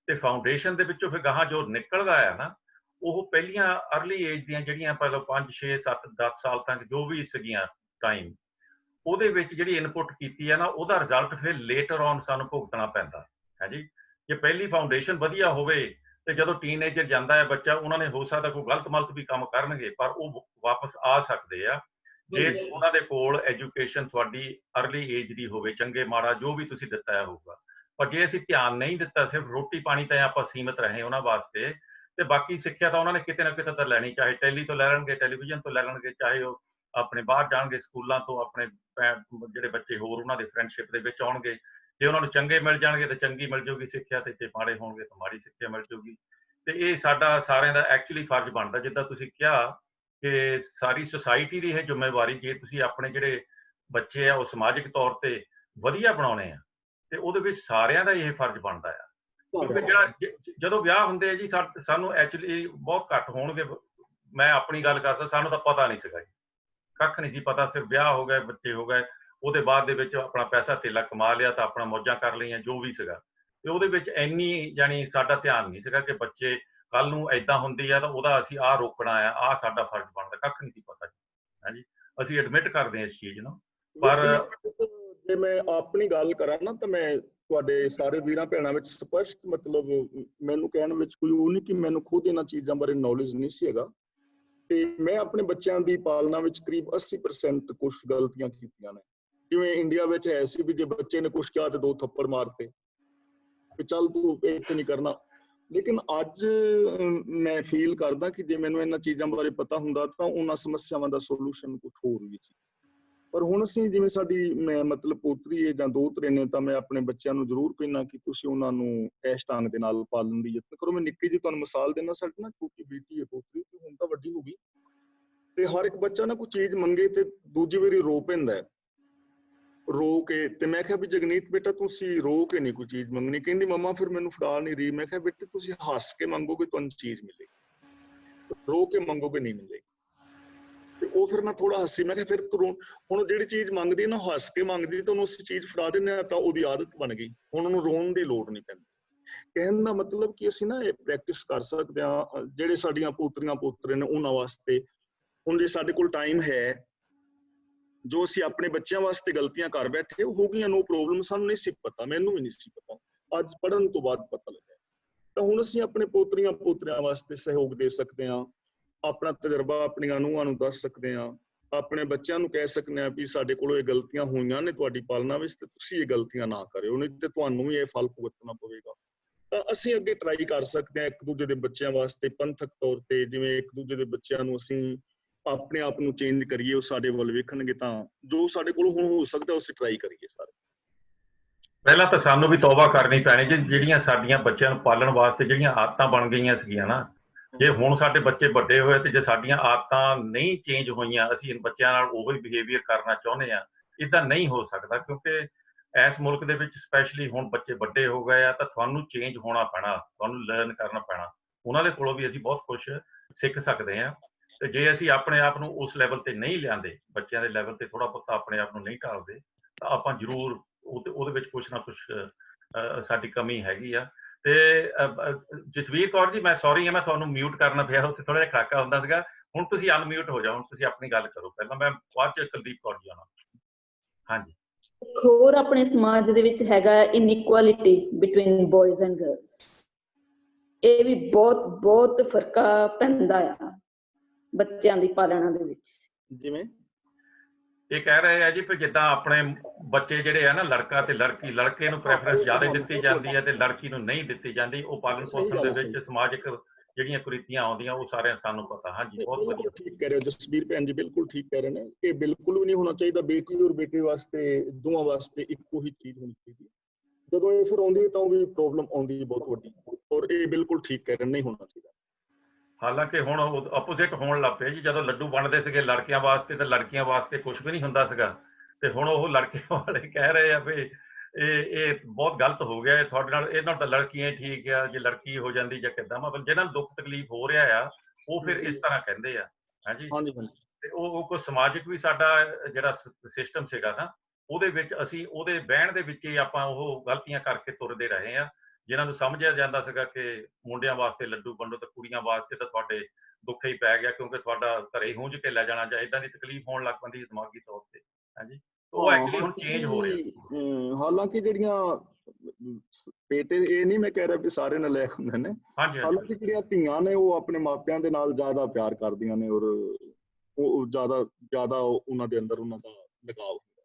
ਤੇ ਫਾਊਂਡੇਸ਼ਨ ਦੇ ਵਿੱਚੋਂ ਫਿਰ ਗਾਹਾਂ ਜੋ ਨਿਕਲਦਾ ਹੈ ਨਾ, ਉਹ ਪਹਿਲੀਆਂ ਅਰਲੀ ਏਜ ਦੀਆਂ ਜਿਹੜੀਆਂ ਪਹਿਲਾਂ 5 6 7 10 ਸਾਲ ਤੱਕ ਜੋ ਵੀ ਸੀਗੀਆਂ ਟਾਈਮ, ਉਹਦੇ ਵਿੱਚ ਜਿਹੜੀ ਇਨਪੁਟ ਕੀਤੀ ਹੈ ਨਾ, ਉਹਦਾ ਰਿਜ਼ਲਟ ਫਿਰ ਲੇਟਰ ਔਨ ਸਾਨੂੰ ਭੁਗਤਣਾ ਪੈਂਦਾ ਹੈ ਜੀ। ਜੇ ਪਹਿਲੀ ਫਾਊਂਡੇਸ਼ਨ ਵਧੀਆ ਹੋਵੇ, ਤੇ ਜਦੋਂ ਟੀਨਏਜਰ ਜਾਂਦਾ ਹੈ ਬੱਚਾ, ਉਹਨਾਂ ਨੇ ਹੋ ਸਕਦਾ ਕੋਈ ਗਲਤ ਮਲਤ ਵੀ ਕੰਮ ਕਰਨਗੇ, ਪਰ ਉਹ ਵਾਪਸ ਆ ਸਕਦੇ ਆ ਜੇ ਉਹਨਾਂ ਦੇ ਕੋਲ ਐਜੂਕੇਸ਼ਨ ਤੁਹਾਡੀ ਅਰਲੀ ਏਜ ਦੀ ਹੋਵੇ, ਚੰਗੇ ਮਾੜਾ ਜੋ ਵੀ ਤੁਸੀਂ ਦਿੱਤਾ ਹੋਊਗਾ। ਪਰ ਜੇ ਅਸੀਂ ਧਿਆਨ ਨਹੀਂ ਦਿੱਤਾ, ਸਿਰਫ ਰੋਟੀ ਪਾਣੀ ਤਾਂ ਆਪਾਂ ਸੀਮਿਤ ਰਹੇ ਉਹਨਾਂ ਵਾਸਤੇ, ਤੇ ਬਾਕੀ ਸਿੱਖਿਆ ਤਾਂ ਉਹਨਾਂ ਨੇ ਕਿਤੇ ਨਾ ਕਿਤੇ ਤਾਂ ਲੈਣੀ, ਚਾਹੇ ਟੈਲੀ ਤੋਂ ਲੈ ਲੈਣਗੇ, ਟੈਲੀਵਿਜ਼ਨ ਤੋਂ ਲੈ ਲੈਣਗੇ, ਚਾਹੇ ਉਹ ਆਪਣੇ ਬਾਹਰ ਜਾਣਗੇ ਸਕੂਲਾਂ ਤੋਂ, ਆਪਣੇ ਜਿਹੜੇ ਬੱਚੇ ਹੋਰ ਉਹਨਾਂ ਦੇ ਫਰੈਂਡਸ਼ਿਪ ਦੇ ਵਿੱਚ ਆਉਣਗੇ, ਜੇ ਉਹਨਾਂ ਨੂੰ ਚੰਗੇ ਮਿਲ ਜਾਣਗੇ ਤਾਂ ਚੰਗੀ ਮਿਲ ਜਾਊਗੀ ਸਿੱਖਿਆ, ਤੇ ਜੇ ਮਾੜੇ ਹੋਣਗੇ ਤਾਂ ਮਾੜੀ ਸਿੱਖਿਆ ਮਿਲ ਜਾਊਗੀ। ਤੇ ਇਹ ਸਾਡਾ ਸਾਰਿਆਂ ਦਾ ਐਕਚੁਅਲੀ ਫਰਜ਼ ਬਣਦਾ, ਜਿੱਦਾਂ ਤੁਸੀਂ ਕਿਹਾ ਕਿ ਸਾਰੀ ਸੁਸਾਇਟੀ ਦੀ ਇਹ ਜ਼ਿੰਮੇਵਾਰੀ, ਜੇ ਤੁਸੀਂ ਆਪਣੇ ਜਿਹੜੇ ਬੱਚੇ ਆ ਉਹ ਸਮਾਜਿਕ ਤੌਰ ਤੇ ਵਧੀਆ ਬਣਾਉਣੇ ਆ, ਤੇ ਉਹਦੇ ਵਿੱਚ ਸਾਰਿਆਂ ਦਾ ਇਹ ਫਰਜ਼ ਬਣਦਾ ਆ। ਕਿਉਂਕਿ ਜਦੋਂ ਵਿਆਹ ਹੁੰਦੇ ਆ ਜੀ, ਸਾਨੂੰ ਐਕਚੁਅਲੀ ਬਹੁਤ ਘੱਟ ਹੋਣਗੇ, ਮੈਂ ਆਪਣੀ ਗੱਲ ਕਰਦਾ, ਸਾਨੂੰ ਤਾਂ ਪਤਾ ਨਹੀਂ ਸੀਗਾ ਜੀ, ਕੱਖ ਨਹੀਂ ਸੀ ਪਤਾ, ਸਿਰਫ ਵਿਆਹ ਹੋ ਗਏ, ਬੱਚੇ ਹੋ ਗਏ, ਉਹਦੇ ਬਾਅਦ ਦੇ ਵਿੱਚ ਆਪਣਾ ਪੈਸਾ ਧੇਲਾ ਕਮਾ ਲਿਆ ਤਾਂ ਆਪਣਾ ਮੌਜਾਂ ਕਰ ਲਈਆਂ, ਜੋ ਵੀ ਸੀਗਾ। ਤੇ ਉਹਦੇ ਵਿੱਚ ਇੰਨੀ ਜਾਣੀ ਸਾਡਾ ਧਿਆਨ ਨਹੀਂ ਸੀਗਾ ਕਿ ਬੱਚੇ ਕੱਲ ਨੂੰ ਏਦਾਂ ਹੁੰਦੀ ਆ ਤਾਂ ਉਹਦਾ ਅਸੀਂ ਆਹ ਰੋਕਣਾ ਆ, ਆਹ ਸਾਡਾ ਫਰਜ਼ ਬਣਦਾ, ਕੱਖ ਨਹੀਂ ਸੀ ਪਤਾ ਜੀ। ਹਾਂਜੀ, ਅਸੀਂ ਐਡਮਿਟ ਕਰਦੇ ਹਾਂ ਇਸ ਚੀਜ਼ ਨੂੰ। ਪਰ ਜੇ ਮੈਂ ਆਪਣੀ ਗੱਲ ਕਰਾਂ ਨਾ, ਤਾਂ ਮੈਂ ਤੁਹਾਡੇ ਸਾਰੇ ਵੀਰਾਂ ਭੈਣਾਂ ਵਿੱਚ ਸਪਸ਼ਟ ਮਤਲਬ ਮੈਨੂੰ ਕਹਿਣ ਵਿੱਚ ਕੋਈ ਉਹ ਨਹੀਂ ਕਿ ਮੈਨੂੰ ਖੁਦ ਇਹਨਾਂ ਚੀਜ਼ਾਂ ਬਾਰੇ ਨੌਲੇਜ ਨਹੀਂ ਸੀ ਹੈਗਾ। ਤੇ ਮੈਂ ਆਪਣੇ ਬੱਚਿਆਂ ਦੀ ਪਾਲਣਾ ਵਿੱਚ ਕਰੀਬ 80% ਕੁਛ ਗਲਤੀਆਂ ਕੀਤੀਆਂ ਨੇ। ਜਿਵੇਂ ਇੰਡੀਆ ਵਿੱਚ ਹੈ ਸੀ ਵੀ ਜੇ ਬੱਚੇ ਨੇ ਕੁਛ ਕਿਹਾ ਤੇ 2 ਥੱਪੜ ਮਾਰਤੇ ਵੀ ਚੱਲ ਤੂੰ ਇੱਥੇ ਨਹੀਂ ਕਰਨਾ। ਲੇਕਿਨ ਅੱਜ ਮੈਂ ਫੀਲ ਕਰਦਾ ਕਿ ਜੇ ਮੈਨੂੰ ਇਹਨਾਂ ਚੀਜ਼ਾਂ ਬਾਰੇ ਪਤਾ ਹੁੰਦਾ ਤਾਂ ਉਹਨਾਂ ਸਮੱਸਿਆਵਾਂ ਦਾ ਸੋਲੂਸ਼ਨ ਕੁਛ ਹੋਰ ਵੀ ਸੀ। ਪਰ ਹੁਣ ਅਸੀਂ ਜਿਵੇਂ ਸਾਡੀ ਮੈਂ ਮਤਲਬ ਪੋਤਰੀ ਹੈ ਜਾਂ ਦੋਹਤਰੇ ਨੇ, ਤਾਂ ਮੈਂ ਆਪਣੇ ਬੱਚਿਆਂ ਨੂੰ ਜ਼ਰੂਰ ਕਹਿੰਦਾ ਕਿ ਤੁਸੀਂ ਉਹਨਾਂ ਨੂੰ ਇਸ ਢੰਗ ਦੇ ਨਾਲ ਪਾਲਣ ਦੀ ਯਤਨ ਕਰੋ। ਮੈਂ ਨਿੱਕੀ ਜਿਹੀ ਤੁਹਾਨੂੰ ਮਿਸਾਲ ਦੇਣਾ, ਸਾਡੀ ਨਾ ਛੋਟੀ ਬੇਟੀ ਹੈ ਪੋਤਰੀ, ਹੁਣ ਤਾਂ ਵੱਡੀ ਹੋ ਗਈ, ਤੇ ਹਰ ਇੱਕ ਬੱਚਾ ਨਾ ਕੋਈ ਚੀਜ਼ ਮੰਗੇ ਤੇ ਦੂਜੀ ਵਾਰੀ ਰੋ ਪੈਂਦਾ, ਰੋ ਕੇ। ਤੇ ਮੈਂ ਕਿਹਾ ਵੀ ਜਗਨੀਤ ਬੇਟਾ ਤੁਸੀਂ ਰੋ ਕੇ ਨਹੀਂ ਕੋਈ ਚੀਜ਼ ਮੰਗਣੀ। ਕਹਿੰਦੀ ਮੰਮਾ ਫਿਰ ਮੈਨੂੰ ਫੜਾ ਨਹੀਂ ਰਹੀ। ਮੈਂ ਕਿਹਾ ਬੇਟੇ ਤੁਸੀਂ ਹੱਸ ਕੇ ਮੰਗੋਗੇ ਤੁਹਾਨੂੰ ਚੀਜ਼ ਮਿਲੇਗੀ, ਰੋ ਕੇ ਮੰਗੋਗੇ ਨਹੀਂ ਮਿਲੇਗੀ। ਤੇ ਉਹ ਫਿਰ ਮੈਂ ਥੋੜਾ ਹੱਸੀ, ਮੈਂ ਕਿਹਾ ਫਿਰ ਤੂੰ ਹੁਣ ਜਿਹੜੀ ਚੀਜ਼ ਮੰਗਦੀ ਨਾ ਹੱਸ ਕੇ ਮੰਗਦੀ, ਤਾਂ ਉਹਨੂੰ ਅਸੀਂ ਚੀਜ਼ ਫੜਾ ਦਿੰਦੇ ਹਾਂ ਤਾਂ ਉਹਦੀ ਆਦਤ ਬਣ ਗਈ, ਹੁਣ ਉਹਨੂੰ ਰੋਣ ਦੀ ਲੋੜ ਨਹੀਂ ਪੈਂਦੀ। ਕਹਿਣ ਦਾ ਮਤਲਬ ਕਿ ਅਸੀਂ ਨਾ ਇਹ ਪ੍ਰੈਕਟਿਸ ਕਰ ਸਕਦੇ ਹਾਂ, ਜਿਹੜੇ ਸਾਡੀਆਂ ਪੋਤਰੀਆਂ ਪੋਤਰੇ ਨੇ ਉਹਨਾਂ ਵਾਸਤੇ। ਹੁਣ ਜੇ ਸਾਡੇ ਕੋਲ ਟਾਈਮ ਹੈ, ਜੋ ਅਸੀਂ ਆਪਣੇ ਬੱਚਿਆਂ ਵਾਸਤੇ ਗਲਤੀਆਂ ਕਰ ਬੈਠੇ ਉਹ ਹੋ ਗਈਆਂ, ਨੋ ਪ੍ਰੋਬਲਮ, ਸਾਨੂੰ ਨਹੀਂ ਸੀ ਪਤਾ, ਮੈਨੂੰ ਵੀ ਨਹੀਂ ਸੀ ਪਤਾ, ਅੱਜ ਪੜ੍ਹਨ ਤੋਂ ਬਾਅਦ ਪਤਾ ਲੱਗਿਆ। ਤਾਂ ਹੁਣ ਅਸੀਂ ਆਪਣੇ ਪੋਤਰੀਆਂ ਪੋਤਰਿਆਂ ਵਾਸਤੇ ਸਹਿਯੋਗ ਦੇ ਸਕਦੇ ਹਾਂ, ਆਪਣਾ ਤਜਰਬਾ ਆਪਣੀਆਂ ਨੂੰਹਾਂ ਨੂੰ ਦੱਸ ਸਕਦੇ ਹਾਂ, ਆਪਣੇ ਬੱਚਿਆਂ ਨੂੰ ਕਹਿ ਸਕਦੇ ਹਾਂ ਵੀ ਸਾਡੇ ਕੋਲੋਂ ਇਹ ਗਲਤੀਆਂ ਹੋਈਆਂ ਨੇ ਤੁਹਾਡੀ ਪਾਲਣਾ ਵਿੱਚ, ਤੇ ਤੁਸੀਂ ਇਹ ਗਲਤੀਆਂ ਨਾ ਕਰਿਓ, ਨਹੀਂ ਤੇ ਤੁਹਾਨੂੰ ਵੀ ਇਹ ਫਲ ਭੁਗਤਣਾ ਪਵੇਗਾ। ਤਾਂ ਅਸੀਂ ਅੱਗੇ ਟਰਾਈ ਕਰ ਸਕਦੇ ਹਾਂ ਇੱਕ ਦੂਜੇ ਦੇ ਬੱਚਿਆਂ ਵਾਸਤੇ ਪੰਥਕ ਤੌਰ ਤੇ, ਜਿਵੇਂ ਇੱਕ ਦੂਜੇ ਦੇ ਬੱਚਿਆਂ ਨੂੰ ਅਸੀਂ ਆਪਣੇ ਆਪ ਨੂੰ ਚੇਂਜ ਕਰੀਏ, ਉਹ ਸਾਡੇ ਵੱਲ ਵੇਖਣਗੇ, ਤਾਂ ਜੋ ਸਾਡੇ ਕੋਲ ਹੁਣ ਹੋ ਸਕਦਾ ਅਸੀਂ ਟਰਾਈ ਕਰੀਏ ਸਾਰੇ। ਪਹਿਲਾਂ ਤਾਂ ਸਾਨੂੰ ਵੀ ਤੌਬਾ ਕਰਨੀ ਪੈਣੀ ਜੀ, ਜਿਹੜੀਆਂ ਸਾਡੀਆਂ ਬੱਚਿਆਂ ਨੂੰ ਪਾਲਣ ਵਾਸਤੇ ਜਿਹੜੀਆਂ ਆਦਤਾਂ ਬਣ ਗਈਆਂ ਸੀਗੀਆਂ ਨਾ, ਜੇ ਹੁਣ ਸਾਡੇ ਬੱਚੇ ਵੱਡੇ ਹੋਏ ਤੇ ਜੇ ਸਾਡੀਆਂ ਆਦਤਾਂ ਨਹੀਂ ਚੇਂਜ ਹੋਈਆਂ, ਅਸੀਂ ਬੱਚਿਆਂ ਨਾਲ ਉਹੀ ਬਿਹੇਵੀਅਰ ਕਰਨਾ ਚਾਹੁੰਦੇ ਹਾਂ, ਇੱਦਾਂ ਨਹੀਂ ਹੋ ਸਕਦਾ। ਕਿਉਂਕਿ ਇਸ ਮੁਲਕ ਦੇ ਵਿੱਚ ਸਪੈਸ਼ਲੀ ਹੁਣ ਬੱਚੇ ਵੱਡੇ ਹੋ ਗਏ ਆ, ਤਾਂ ਤੁਹਾਨੂੰ ਚੇਂਜ ਹੋਣਾ ਪੈਣਾ, ਤੁਹਾਨੂੰ ਲਰਨ ਕਰਨਾ ਪੈਣਾ। ਉਹਨਾਂ ਦੇ ਕੋਲੋਂ ਵੀ ਅਸੀਂ ਬਹੁਤ ਕੁਛ ਸਿੱਖ ਸਕਦੇ ਹਾਂ। ਤੇ ਜੇ ਅਸੀਂ ਆਪਣੇ ਆਪ ਨੂੰ ਉਸ ਲੈਵਲ ਤੇ ਨਹੀਂ ਲਿਆਂਦੇ, ਬੱਚਿਆਂ ਦੇ ਲੈਵਲ ਤੇ ਥੋੜਾ ਬਹੁਤਾ ਆਪਣੇ ਆਪ ਨੂੰ ਨਹੀਂ ਢਾਲਦੇ, ਤਾਂ ਆਪਾਂ ਜ਼ਰੂਰ ਉਹਦੇ ਵਿੱਚ ਕੁਛ ਨਾ ਕੁਛ ਸਾਡੀ ਕਮੀ ਹੈਗੀ ਆ। ਤੇ ਜਸਵੀਰ ਕੌਰ ਜੀ, ਮੈਂ ਸੌਰੀ ਹਾਂ, ਮੈਂ ਤੁਹਾਨੂੰ ਮਿਊਟ ਕਰਨਾ ਪਿਆ, ਉੱਥੇ ਥੋੜਾ ਜਿਹਾ ਖੜਾਕਾ ਹੁੰਦਾ ਸੀਗਾ। ਹੁਣ ਤੁਸੀਂ ਅਨਮਿਊਟ ਹੋ ਜਾਓ, ਹੁਣ ਤੁਸੀਂ ਆਪਣੀ ਗੱਲ ਕਰੋ ਪਹਿਲਾਂ, ਮੈਂ ਬਾਅਦ ਚ ਕੁਲਦੀਪ ਕੌਰ ਜੀ ਆਉਣਾ। ਹਾਂਜੀ। ਇੱਕ ਹੋਰ ਆਪਣੇ ਸਮਾਜ ਦੇ ਵਿੱਚ ਹੈਗਾ ਇਨਇਕੁਐਲਿਟੀ ਬਿਟਵੀਨ ਬॉयਜ਼ ਐਂਡ ਗਰਲਸ। ਇਹ ਵੀ ਬਹੁਤ ਬਹੁਤ ਫਰਕਾ ਪੈਂਦਾ ਆ ਬੱਚਿਆਂ ਦੀ ਪਾਲਣਾ ਦੇ ਵਿੱਚ। ਜਿਵੇਂ ਇਹ ਕਹਿ ਰਹੇ ਆ ਜੀ ਵੀ ਜਿੱਦਾਂ ਆਪਣੇ ਬੱਚੇ ਜਿਹੜੇ ਆ ਨਾ, ਲੜਕਾ ਤੇ ਲੜਕੀ, ਲੜਕੇ ਨੂੰ ਪ੍ਰੈਫਰੈਂਸ ਜ਼ਿਆਦਾ ਦਿੱਤੀ ਜਾਂਦੀ ਹੈ ਤੇ ਲੜਕੀ ਨੂੰ ਨਹੀਂ ਦਿੱਤੀ ਜਾਂਦੀ। ਉਹ ਪਾਲਣ ਪੋਸ਼ਣ ਦੇ ਵਿੱਚ ਸਮਾਜਿਕ ਜਿਹੜੀਆਂ ਕੁਰੀਤੀਆਂ ਆਉਂਦੀਆਂ ਉਹ ਸਾਰਿਆਂ ਸਾਨੂੰ ਪਤਾ। ਹਾਂਜੀ, ਬਹੁਤ ਵਧੀਆ, ਠੀਕ ਕਹਿ ਰਹੇ ਹੋ ਜਸਬੀਰ ਭੈਣ ਜੀ, ਬਿਲਕੁਲ ਠੀਕ ਕਹਿ ਰਹੇ ਨੇ। ਇਹ ਬਿਲਕੁਲ ਵੀ ਨਹੀਂ ਹੋਣਾ ਚਾਹੀਦਾ। ਬੇਟੀ ਔਰ ਬੇਟੇ ਵਾਸਤੇ, ਦੋਵਾਂ ਵਾਸਤੇ ਇੱਕੋ ਹੀ ਚੀਜ਼ ਹੋਣੀ ਚਾਹੀਦੀ। ਜਦੋਂ ਇਹ ਫਿਰ ਆਉਂਦੀ ਹੈ ਤਾਂ ਉਹ ਵੀ ਪ੍ਰੋਬਲਮ ਆਉਂਦੀ ਹੈ ਬਹੁਤ ਵੱਡੀ, ਔਰ ਇਹ ਬਿਲਕੁਲ ਠੀਕ ਕਹਿ ਰਹੇ, ਨਹੀਂ ਹੋਣਾ ਚਾਹੀਦਾ। ਹਾਲਾਂਕਿ ਹੁਣ ਆਪੋਜ਼ਿਟ ਹੋਣ ਲੱਗ ਪਏ ਜੀ। ਜਦੋਂ ਲੱਡੂ ਬਣਦੇ ਸੀਗੇ ਲੜਕਿਆਂ ਵਾਸਤੇ ਤੇ ਲੜਕੀਆਂ ਵਾਸਤੇ ਕੁਝ ਵੀ ਨਹੀਂ ਹੁੰਦਾ ਸੀਗਾ, ਤੇ ਹੁਣ ਉਹ ਲੜਕਿਆਂ ਵਾਲੇ ਕਹਿ ਰਹੇ ਆ ਵੀ ਇਹ ਬਹੁਤ ਗਲਤ ਹੋ ਗਿਆ, ਇਹ ਤੁਹਾਡੇ ਨਾਲ, ਇਹਨਾਂ ਤਾਂ ਲੜਕੀਆਂ ਹੀ ਠੀਕ ਆ, ਜੇ ਲੜਕੀ ਹੋ ਜਾਂਦੀ ਜਾਂ ਕਿੱਦਾਂ, ਮਤਲਬ ਜਿਹਨਾਂ ਨੂੰ ਦੁੱਖ ਤਕਲੀਫ ਹੋ ਰਿਹਾ ਆ ਉਹ ਫਿਰ ਇਸ ਤਰ੍ਹਾਂ ਕਹਿੰਦੇ ਆ। ਹਾਂਜੀ, ਤੇ ਉਹ ਕੋਈ ਸਮਾਜਿਕ ਵੀ ਸਾਡਾ ਜਿਹੜਾ ਸਿਸਟਮ ਸੀਗਾ ਨਾ, ਉਹਦੇ ਵਿੱਚ ਅਸੀਂ ਉਹਦੇ ਬਹਿਣ ਦੇ ਵਿੱਚ ਹੀ ਆਪਾਂ ਉਹ ਗਲਤੀਆਂ ਕਰਕੇ ਤੁਰਦੇ ਰਹੇ ਆ। ਜਿਨ੍ਹਾਂ ਨੂੰ ਸਮਝਿਆ ਜਾਂਦਾ ਸੀਗਾ ਕਿ ਮੁੰਡਿਆਂ ਵਾਸਤੇ ਲੱਡੂ ਵੰਡੋ ਤੇ ਕੁੜੀਆਂ ਵਾਸਤੇ ਤਾਂ ਤੁਹਾਡੇ ਦੁੱਖ ਹੀ ਪੈ ਗਿਆ, ਕਿਉਂਕਿ ਤੁਹਾਡਾ ਘਰੇ ਹੁੰਝ ਕੇ ਲੈ ਜਾਣਾ ਜਾਂ ਏਦਾਂ ਦੀ ਤਕਲੀਫ ਹੋਣ ਲੱਗ ਪੈਂਦੀ ਦਿਮਾਗੀ ਤੌਰ ਤੇ। ਹਾਂਜੀ, ਉਹ ਐਕਚੁਅਲੀ ਹੁਣ ਚੇਂਜ ਹੋ ਰਿਹਾ। ਹਾਲਾਂਕਿ ਜਿਹੜੀਆਂ ਬੇਟੇ, ਇਹ ਨਹੀਂ ਮੈਂ ਕਹਿ ਰਿਹਾ ਵੀ ਸਾਰੇ ਨਲਾਇਕ ਹੁੰਦੇ ਨੇ, ਹਾਲਾਂਕਿ ਜਿਹੜੀਆਂ ਧੀਆਂ ਨੇ ਉਹ ਆਪਣੇ ਮਾਪਿਆਂ ਦੇ ਨਾਲ ਜ਼ਿਆਦਾ ਪਿਆਰ ਕਰਦੀਆਂ ਨੇ, ਔਰ ਉਹ ਜ਼ਿਆਦਾ ਉਹਨਾਂ ਦੇ ਅੰਦਰ ਉਹਨਾਂ ਦਾ ਲਗਾਵ ਹੁੰਦਾ।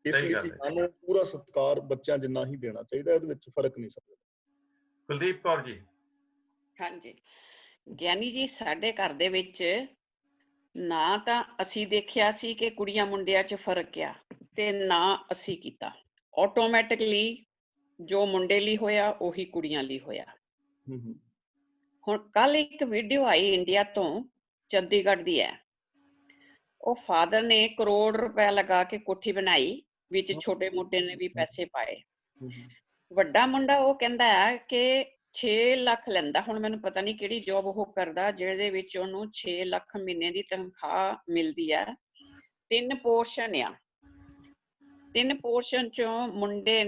ਇਸ ਲਈ ਧੀਆਂ ਨੂੰ ਪੂਰਾ ਸਤਿਕਾਰ ਬੱਚਿਆਂ ਜਿੰਨਾ ਹੀ ਦੇਣਾ ਚਾਹੀਦਾ, ਇਹਦੇ ਵਿੱਚ ਫਰਕ ਨਹੀਂ ਸਮਝਦਾ। ਕੁਲਦੀਪ ਕੌਰ ਜੀ। ਹਾਂਜੀ ਗਿਆਨੀ ਜੀ, ਸਾਡੇ ਘਰ ਦੇ ਵਿੱਚ ਨਾ ਤਾਂ ਅਸੀਂ ਦੇਖਿਆ ਸੀ ਕਿ ਕੁੜੀਆਂ ਮੁੰਡਿਆਂ 'ਚ ਫਰਕ ਆ, ਤੇ ਨਾ ਅਸੀਂ ਕੀਤਾ। ਆਟੋਮੈਟਿਕਲੀ ਜੋ ਮੁੰਡੇ ਲਈ ਹੋਇਆ ਉਹੀ ਕੁੜੀਆਂ ਲਈ ਹੋਇਆ। ਹੁਣ ਕੱਲ ਇੱਕ ਵੀਡੀਓ ਆਈ ਇੰਡੀਆ ਤੋਂ, ਚੰਡੀਗੜ੍ਹ ਦੀ ਹੈ। ਉਹ ਫਾਦਰ ਨੇ ਕਰੋੜ ਰੁਪਇਆ ਲਗਾ ਕੇ ਕੋਠੀ ਬਣਾਈ, ਵਿੱਚ ਛੋਟੇ ਮੁੰਡੇ ਨੇ ਵੀ ਪੈਸੇ ਪਾਏ। ਵੱਡਾ ਮੁੰਡਾ ਉਹ ਕਹਿੰਦਾ ਹੈ ਕਿ 6 ਲੱਖ ਲੈਂਦਾ। ਹੁਣ ਮੈਨੂੰ ਪਤਾ ਨਹੀਂ ਕਿਹੜੀ ਜੋਬ ਉਹ ਕਰਦਾ ਜਿਹਦੇ ਵਿੱਚ ਉਹਨੂੰ 6 ਲੱਖ ਮਹੀਨੇ ਦੀ ਤਨਖਾਹ ਮਿਲਦੀ ਹੈ। 3 ਪੋਰਸ਼ਨ ਆ। 3 ਪੋਰਸ਼ਨ ਚੋਂ ਮੁੰਡੇ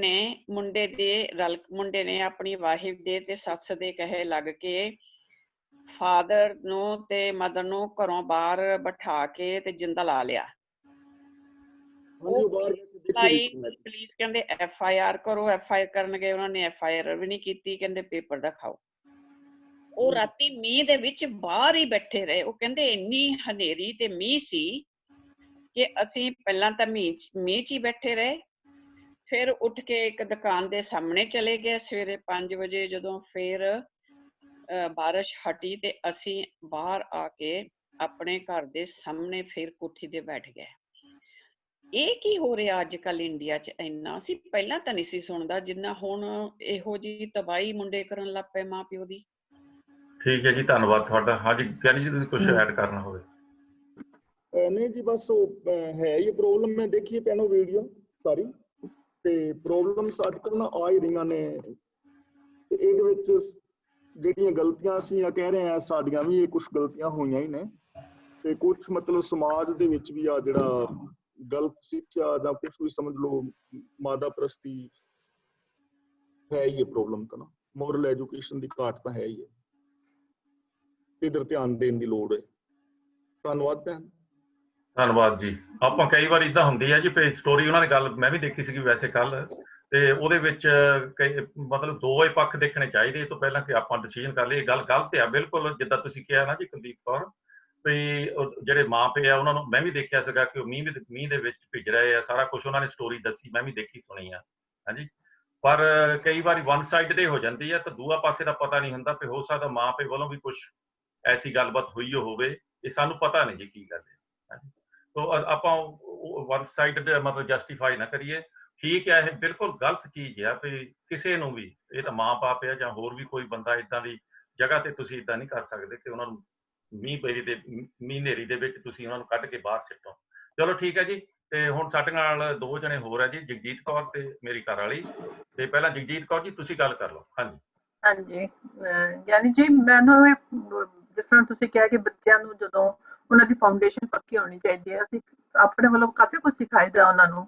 ਨੇ ਆਪਣੀ ਵਾਹਿਫ ਦੇ ਤੇ ਸੱਸ ਦੇ ਕਹੇ ਲੱਗ ਕੇ ਫਾਦਰ ਨੂੰ ਤੇ ਮਦਰ ਨੂੰ ਘਰੋਂ ਬਾਹਰ ਬਿਠਾ ਕੇ ਤੇ ਜਿੰਦਾ ਲਾ ਲਿਆ। ਪੁਲਿਸ ਕਹਿੰਦੇ FIR ਕਰੋ, FIR ਕਰਨ ਗਏ, ਉਹਨਾਂ ਨੇ FIR ਵੀ ਨਹੀਂ ਕੀਤੀ। ਕਹਿੰਦੇ ਪੇਪਰ ਦਿਖਾਓ। ਉਹ ਰਾਤੀ ਮੀਂਹ ਦੇ ਵਿੱਚ ਬਾਹਰ ਹੀ ਬੈਠੇ ਰਹੇ। ਉਹ ਕਹਿੰਦੇ ਇੰਨੀ ਹਨੇਰੀ ਤੇ ਮੀਂਹ ਸੀ ਕਿ ਅਸੀਂ ਪਹਿਲਾਂ ਤਾਂ ਮੀਂਹ 'ਚ ਹੀ ਬੈਠੇ ਰਹੇ, ਫਿਰ ਉੱਠ ਕੇ ਇੱਕ ਦੁਕਾਨ ਦੇ ਸਾਹਮਣੇ ਚਲੇ ਗਏ। ਸਵੇਰੇ 5 ਵਜੇ ਜਦੋਂ ਫਿਰ ਬਾਰਿਸ਼ ਹਟੀ ਤੇ ਅਸੀਂ ਬਾਹਰ ਆ ਕੇ ਆਪਣੇ ਘਰ ਦੇ ਸਾਹਮਣੇ ਫਿਰ ਕੋਠੀ ਤੇ ਬੈਠ ਗਏ। ਇਹ ਕੀ ਹੋ ਰਿਹਾ ਅੱਜ ਕੱਲ ਇੰਡੀਆ 'ਚ? ਇੰਨਾ ਅਸੀਂ ਪਹਿਲਾਂ ਤਾਂ ਨਹੀਂ ਸੀ ਸੁਣਦਾ ਜਿੰਨਾ ਹੁਣ ਇਹੋ ਜਿਹੀ ਤਬਾਹੀ ਮੁੰਡੇ ਕਰਨ ਲੱਗ ਪਏ ਮਾਂ ਪਿਓ ਦੀ। ਠੀਕ ਹੈ ਜੀ, ਧੰਨਵਾਦ ਤੁਹਾਡਾ। ਹਾਂਜੀ ਗਿਆਨੀ ਜੀ, ਤੁਸੀਂ ਕੁਝ ਐਡ ਕਰਨਾ ਹੋਵੇ? ਨਹੀਂ ਜੀ, ਬਸ ਉਹ ਹੈ ਹੀ ਪ੍ਰੋਬਲਮ। ਮੈਂ ਦੇਖੀ ਪੈਨੋ ਵੀਡੀਓ ਸਾਰੀ, ਤੇ ਪ੍ਰੋਬਲਮਸ ਅੱਜ ਕੱਲ੍ਹ ਨਾ ਆ ਹੀ ਰਹੀਆਂ ਨੇ। ਤੇ ਇਹਦੇ ਵਿੱਚ ਜਿਹੜੀਆਂ ਗਲਤੀਆਂ ਅਸੀਂ ਕਹਿ ਰਹੇ ਹਾਂ ਸਾਡੀਆਂ ਵੀ, ਇਹ ਕੁਛ ਗਲਤੀਆਂ ਹੋਈਆਂ ਹੀ ਨੇ, ਤੇ ਕੁਛ ਮਤਲਬ ਸਮਾਜ ਦੇ ਵਿੱਚ ਵੀ ਆ ਜਿਹੜਾ ਗਲਤ ਸਿੱਖਿਆ ਜਾਂ ਕੁਛ ਵੀ ਸਮਝ ਲਓ ਮਾਦਾ ਪ੍ਰਸਤੀ ਹੈ ਹੀ ਹੈ ਪ੍ਰੋਬਲਮ। ਤਾਂ ਨਾ ਮੋਰਲ ਐਜੂਕੇਸ਼ਨ ਦੀ ਘਾਟ ਤਾਂ ਹੈ ਹੀ ਹੈ, ਇਧਰ ਧਿਆਨ ਦੇਣ ਦੀ ਲੋੜ ਹੈ। ਧੰਨਵਾਦ ਭੈਣ। ਧੰਨਵਾਦ ਜੀ। ਆਪਾਂ ਕਈ ਵਾਰ ਇੱਦਾਂ ਹੁੰਦੀ ਹੈ ਜੀ, ਸਟੋਰੀ ਉਹਨਾਂ ਨੇ ਗੱਲ ਮੈਂ ਵੀ ਦੇਖੀ ਸੀਗੀ ਵੈਸੇ ਕੱਲ, ਤੇ ਉਹਦੇ ਵਿੱਚ ਮਤਲਬ 2 ਪੱਖ ਦੇਖਣੇ ਚਾਹੀਦੇ ਇਹ ਤੋਂ ਪਹਿਲਾਂ ਕਿ ਆਪਾਂ ਡਿਸੀਜਨ ਕਰ ਲਈਏ। ਗੱਲ ਗਲਤ ਆ ਬਿਲਕੁਲ, ਜਿੱਦਾਂ ਤੁਸੀਂ ਕਿਹਾ ਨਾ ਜੀ ਕੁਲਦੀਪ ਕੌਰ, ਵੀ ਜਿਹੜੇ ਮਾਂ ਪਿਓ ਆ ਉਹਨਾਂ ਨੂੰ ਮੈਂ ਵੀ ਦੇਖਿਆ ਸੀਗਾ ਕਿ ਉਹ ਮੀਂਹ ਦੇ ਵਿੱਚ ਭਿੱਜ ਰਹੇ ਆ, ਸਾਰਾ ਕੁਛ ਉਹਨਾਂ ਨੇ ਸਟੋਰੀ ਦੱਸੀ, ਮੈਂ ਵੀ ਦੇਖੀ ਸੁਣੀ ਆ। ਹਾਂਜੀ, ਪਰ ਕਈ ਵਾਰੀ ਵਨ ਸਾਈਡ ਦੇ ਹੋ ਜਾਂਦੀ ਹੈ ਤਾਂ ਦੂਆ ਪਾਸੇ ਦਾ ਪਤਾ ਨਹੀਂ ਹੁੰਦਾ। ਵੀ ਹੋ ਸਕਦਾ ਮਾਂ ਪਿਓ ਵੱਲੋਂ ਵੀ ਕੁਛ ਐਸੀ ਗੱਲਬਾਤ ਹੋਈ ਹੋਵੇ, ਇਹ ਸਾਨੂੰ ਪਤਾ ਨਹੀਂ ਜੀ ਕੀ ਗੱਲ ਹੈ। ਤੋ ਆਪਾਂ ਵਨ ਸਾਈਡ ਮਤਲਬ ਜਸਟੀਫਾਈ ਨਾ ਕਰੀਏ। ਠੀਕ ਹੈ, ਇਹ ਬਿਲਕੁਲ ਗਲਤ ਚੀਜ਼ ਆ ਵੀ ਕਿਸੇ ਨੂੰ ਵੀ, ਇਹ ਤਾਂ ਮਾਂ ਬਾਪ ਆ ਜਾਂ ਹੋਰ ਵੀ ਕੋਈ ਬੰਦਾ, ਇੱਦਾਂ ਦੀ ਜਗ੍ਹਾ ਤੇ ਤੁਸੀਂ ਇੱਦਾਂ ਨਹੀਂ ਕਰ ਸਕਦੇ ਕਿ ਉਹਨਾਂ ਨੂੰ ਮੀਂਹ ਹਨੇਰੀ ਦੇ ਵਿੱਚ ਤੁਸੀਂ ਉਹਨਾਂ ਨੂੰ ਕੱਢ ਕੇ ਬਾਹਰ ਸਿੱਟੋ। ਚਲੋ ਠੀਕ ਹੈ ਜੀ। ਤੇ ਹੁਣ ਸਾਡੇ ਨਾਲ 2 ਜਣੇ ਹੋਰ ਹੈ ਜੀ, ਜਗਜੀਤ ਕੌਰ ਤੇ ਮੇਰੀ ਘਰ ਵਾਲੀ। ਤੇ ਪਹਿਲਾਂ ਜਗਜੀਤ ਕੌਰ ਜੀ ਤੁਸੀਂ ਗੱਲ ਕਰ ਲਓ। ਹਾਂਜੀ ਹਾਂਜੀ, ਗਿਆਨੀ ਜੀ, ਮੈਨੂੰ ਜਿਸ ਤਰ੍ਹਾਂ ਤੁਸੀਂ ਕਿਹਾ ਕਿ ਬੱਚਿਆਂ ਨੂੰ ਜਦੋਂ ਉਹਨਾਂ ਦੀ ਫਾਊਂਡੇਸ਼ਨ ਪੱਕੀ ਹੋਣੀ ਚਾਹੀਦੀ ਹੈ, ਅਸੀਂ ਆਪਣੇ ਵੱਲੋਂ ਕਾਫੀ ਕੁਝ ਸਿਖਾਈਦਾ ਉਹਨਾਂ ਨੂੰ।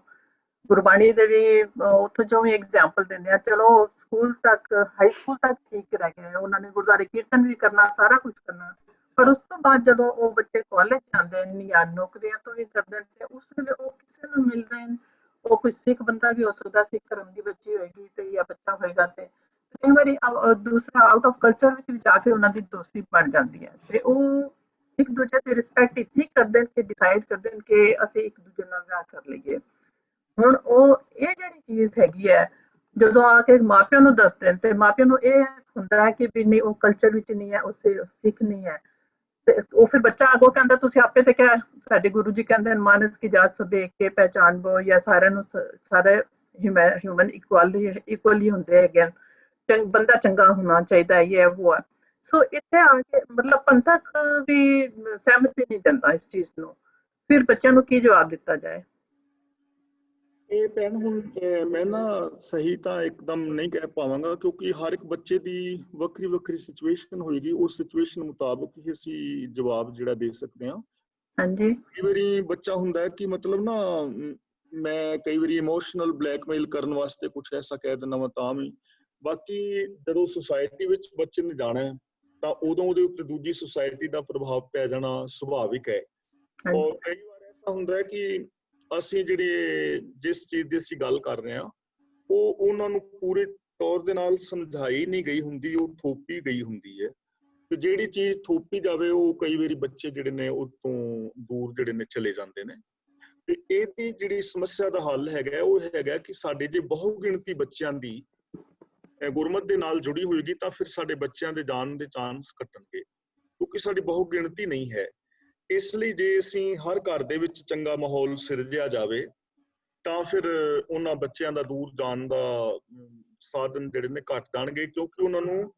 ਗੁਰਬਾਣੀ ਦੇ ਵੀ ਉੱਥੋਂ ਜੋ ਵੀ ਐਗਜ਼ਾਮਪਲ ਦਿੰਦੇ ਆ। ਚਲੋ ਸਕੂਲ ਤੱਕ, ਹਾਈ ਸਕੂਲ ਤੱਕ ਠੀਕ ਰਹਿ ਗਏ, ਉਹਨਾਂ ਨੇ ਗੁਰਦੁਆਰੇ ਕੀਰਤਨ ਵੀ ਕਰਨਾ, ਸਾਰਾ ਕੁਝ ਕਰਨਾ। ਪਰ ਉਸ ਤੋਂ ਬਾਅਦ ਜਦੋਂ ਉਹ ਬੱਚੇ ਕਾਲਜ ਜਾਂਦੇ ਨੇ ਜਾਂ ਨੌਕਰੀਆਂ ਤੋਂ ਵੀ ਕਰਦੇ ਨੇ, ਤੇ ਉਸ ਵੇਲੇ ਉਹ ਕਿਸੇ ਨੂੰ ਮਿਲਦੇ ਨੇ, ਉਹ ਕੋਈ ਸਿੱਖ ਬੰਦਾ ਵੀ ਹੋ ਸਕਦਾ, ਸਿੱਖ ਧਰਮ ਦੀ ਬੱਚੀ ਹੋਏਗੀ ਤੇ ਜਾਂ ਬੱਚਾ ਹੋਏਗਾ, ਤੇ ਕਈ ਵਾਰੀ ਦੂਸਰਾ ਆਊਟ ਆਫ ਕਲਚਰ ਵਿੱਚ ਵੀ ਜਾ ਕੇ ਉਹਨਾਂ ਦੀ ਦੋਸਤੀ ਬਣ ਜਾਂਦੀ ਹੈ। ਤੇ ਉਹ ਇੱਕ ਦੂਜੇ ਦੀ ਰਿਸਪੈਕਟ ਇਤਨੀ ਕਰਦੇ ਨੇ ਕਿ ਡਿਸਾਈਡ ਕਰਦੇ ਨੇ ਕਿ ਅਸੀਂ ਇੱਕ ਦੂਜੇ ਨਾਲ ਵਿਆਹ ਕਰ ਲਈਏ। ਹੁਣ ਉਹ ਇਹ ਜਿਹੜੀ ਚੀਜ਼ ਹੈਗੀ ਹੈ, ਜਦੋਂ ਆ ਕੇ ਮਾਪਿਆਂ ਨੂੰ ਦੱਸਦੇ ਨੇ, ਤੇ ਮਾਪਿਆਂ ਨੂੰ ਇਹ ਹੁੰਦਾ ਹੈ ਕਿ ਵੀ ਨਹੀਂ, ਉਹ ਕਲਚਰ ਵਿੱਚ ਨਹੀਂ ਹੈ, ਉਹ ਸਿੱਖ ਨਹੀਂ ਹੈ। ਤੇ ਉਹ ਫਿਰ ਬੱਚਾ ਅੱਗੋਂ ਕਹਿੰਦਾ, ਤੁਸੀਂ ਆਪੇ ਤੇ ਕਿਹਾ, ਸਾਡੇ ਗੁਰੂ ਜੀ ਕਹਿੰਦੇ ਮਾਨਸ ਕੀ ਜਾਤ ਸਭ ਏਕ ਕੇ ਪਹਿਚਾਨ ਬੋ, ਜਾਂ ਸਾਰਿਆਂ ਨੂੰ ਸਾਰੇ ਹਿਊਮਨ ਇਕੁਅਲੀ ਹੁੰਦੇ ਹੈਗੇ, ਬੰਦਾ ਚੰਗਾ ਹੋਣਾ ਚਾਹੀਦਾ, ਇਹ ਉਹ ਹੈ। ਸੋ ਇੱਥੇ ਆ ਕੇ ਮਤਲਬ ਪੰਥਕ ਵੀ ਸਹਿਮਤੀ ਨਹੀਂ ਦਿੰਦਾ ਇਸ ਚੀਜ਼ ਨੂੰ, ਫਿਰ ਬੱਚਿਆਂ ਨੂੰ ਕੀ ਜਵਾਬ ਦਿੱਤਾ ਜਾਏ? ਇਹ ਭੈਣ ਹੁਣ ਮੈਂ ਨਾ ਸਹੀ ਤਾਂ ਇੱਕਦਮ ਨਹੀਂ ਕਹਿ ਪਾਵਾਂਗਾ, ਕਿਉਂਕਿ ਹਰ ਇੱਕ ਬੱਚੇ ਦੀ ਵੱਖਰੀ ਵੱਖਰੀ ਸਿਚੁਏਸ਼ਨ ਹੋਏਗੀ। ਉਸ ਸਿਚੁਏਸ਼ਨ ਮੁਤਾਬਕ ਹੀ ਅਸੀਂ ਜਵਾਬ ਜਿਹੜਾ ਦੇ ਸਕਦੇ ਹਾਂ। ਹਾਂਜੀ, ਕਈ ਵਾਰੀ ਬੱਚਾ ਹੁੰਦਾ ਹੈ ਕਿ ਮਤਲਬ ਨਾ ਮੈਂ ਕਈ ਵਾਰੀ ਇਮੋਸ਼ਨਲ ਬਲੈਕਮੇਲ ਕਰਨ ਵਾਸਤੇ ਕੁਛ ਐਸਾ ਕਹਿ ਦਿੰਦਾ ਵਾ ਤਾਂ ਵੀ। ਬਾਕੀ ਜਦੋਂ ਸੁਸਾਇਟੀ ਵਿੱਚ ਬੱਚੇ ਨੇ ਜਾਣਾ ਹੈ ਤਾਂ ਉਦੋਂ ਉਹਦੇ ਉੱਤੇ ਦੂਜੀ ਸੁਸਾਇਟੀ ਦਾ ਪ੍ਰਭਾਵ ਪੈ ਜਾਣਾ ਸੁਭਾਵਿਕ ਹੈ। ਔਰ ਕਈ ਵਾਰ ਐਸਾ ਹੁੰਦਾ ਹੈ ਕਿ ਅਸੀਂ ਜਿਹੜੇ ਜਿਸ ਚੀਜ਼ ਦੀ ਅਸੀਂ ਗੱਲ ਕਰ ਰਹੇ ਹਾਂ ਉਹ ਉਹਨਾਂ ਨੂੰ ਪੂਰੇ ਤੌਰ ਦੇ ਨਾਲ ਸਮਝਾਈ ਨਹੀਂ ਗਈ ਹੁੰਦੀ, ਉਹ ਥੋਪੀ ਗਈ ਹੁੰਦੀ ਹੈ। ਤੇ ਜਿਹੜੀ ਚੀਜ਼ ਥੋਪੀ ਜਾਵੇ ਉਹ ਕਈ ਵਾਰੀ ਬੱਚੇ ਜਿਹੜੇ ਨੇ ਉਹ ਤੋਂ ਦੂਰ ਜਿਹੜੇ ਨੇ ਚਲੇ ਜਾਂਦੇ ਨੇ। ਤੇ ਇਹਦੀ ਜਿਹੜੀ ਸਮੱਸਿਆ ਦਾ ਹੱਲ ਹੈਗਾ ਉਹ ਹੈਗਾ ਕਿ ਸਾਡੇ ਜੇ ਬਹੁ ਗਿਣਤੀ ਬੱਚਿਆਂ ਦੀ ਗੁਰਮਤ ਦੇ ਨਾਲ ਜੁੜੀ ਹੋਏਗੀ ਤਾਂ ਫਿਰ ਸਾਡੇ ਬੱਚਿਆਂ ਦੇ ਜਾਣ ਦੇ ਚਾਂਸ ਘਟਣਗੇ, ਕਿਉਂਕਿ ਸਾਡੀ ਬਹੁ ਗਿਣਤੀ ਨਹੀਂ ਹੈ। ਇਸ ਲਈ ਜੇ ਅਸੀਂ ਹਰ ਘਰ ਦੇ ਵਿੱਚ ਚੰਗਾ ਮਾਹੌਲ ਸਿਰਜਿਆ ਜਾਵੇ ਤਾਂ ਫਿਰ ਉਹਨਾਂ ਬੱਚਿਆਂ ਦਾ ਦੂਰ ਜਾਣ ਦਾ ਸਾਧਨ ਜਿਹੜੇ ਨੇ ਘੱਟ ਜਾਣਗੇ, ਕਿਉਂਕਿ ਉਹਨਾਂ ਨੂੰ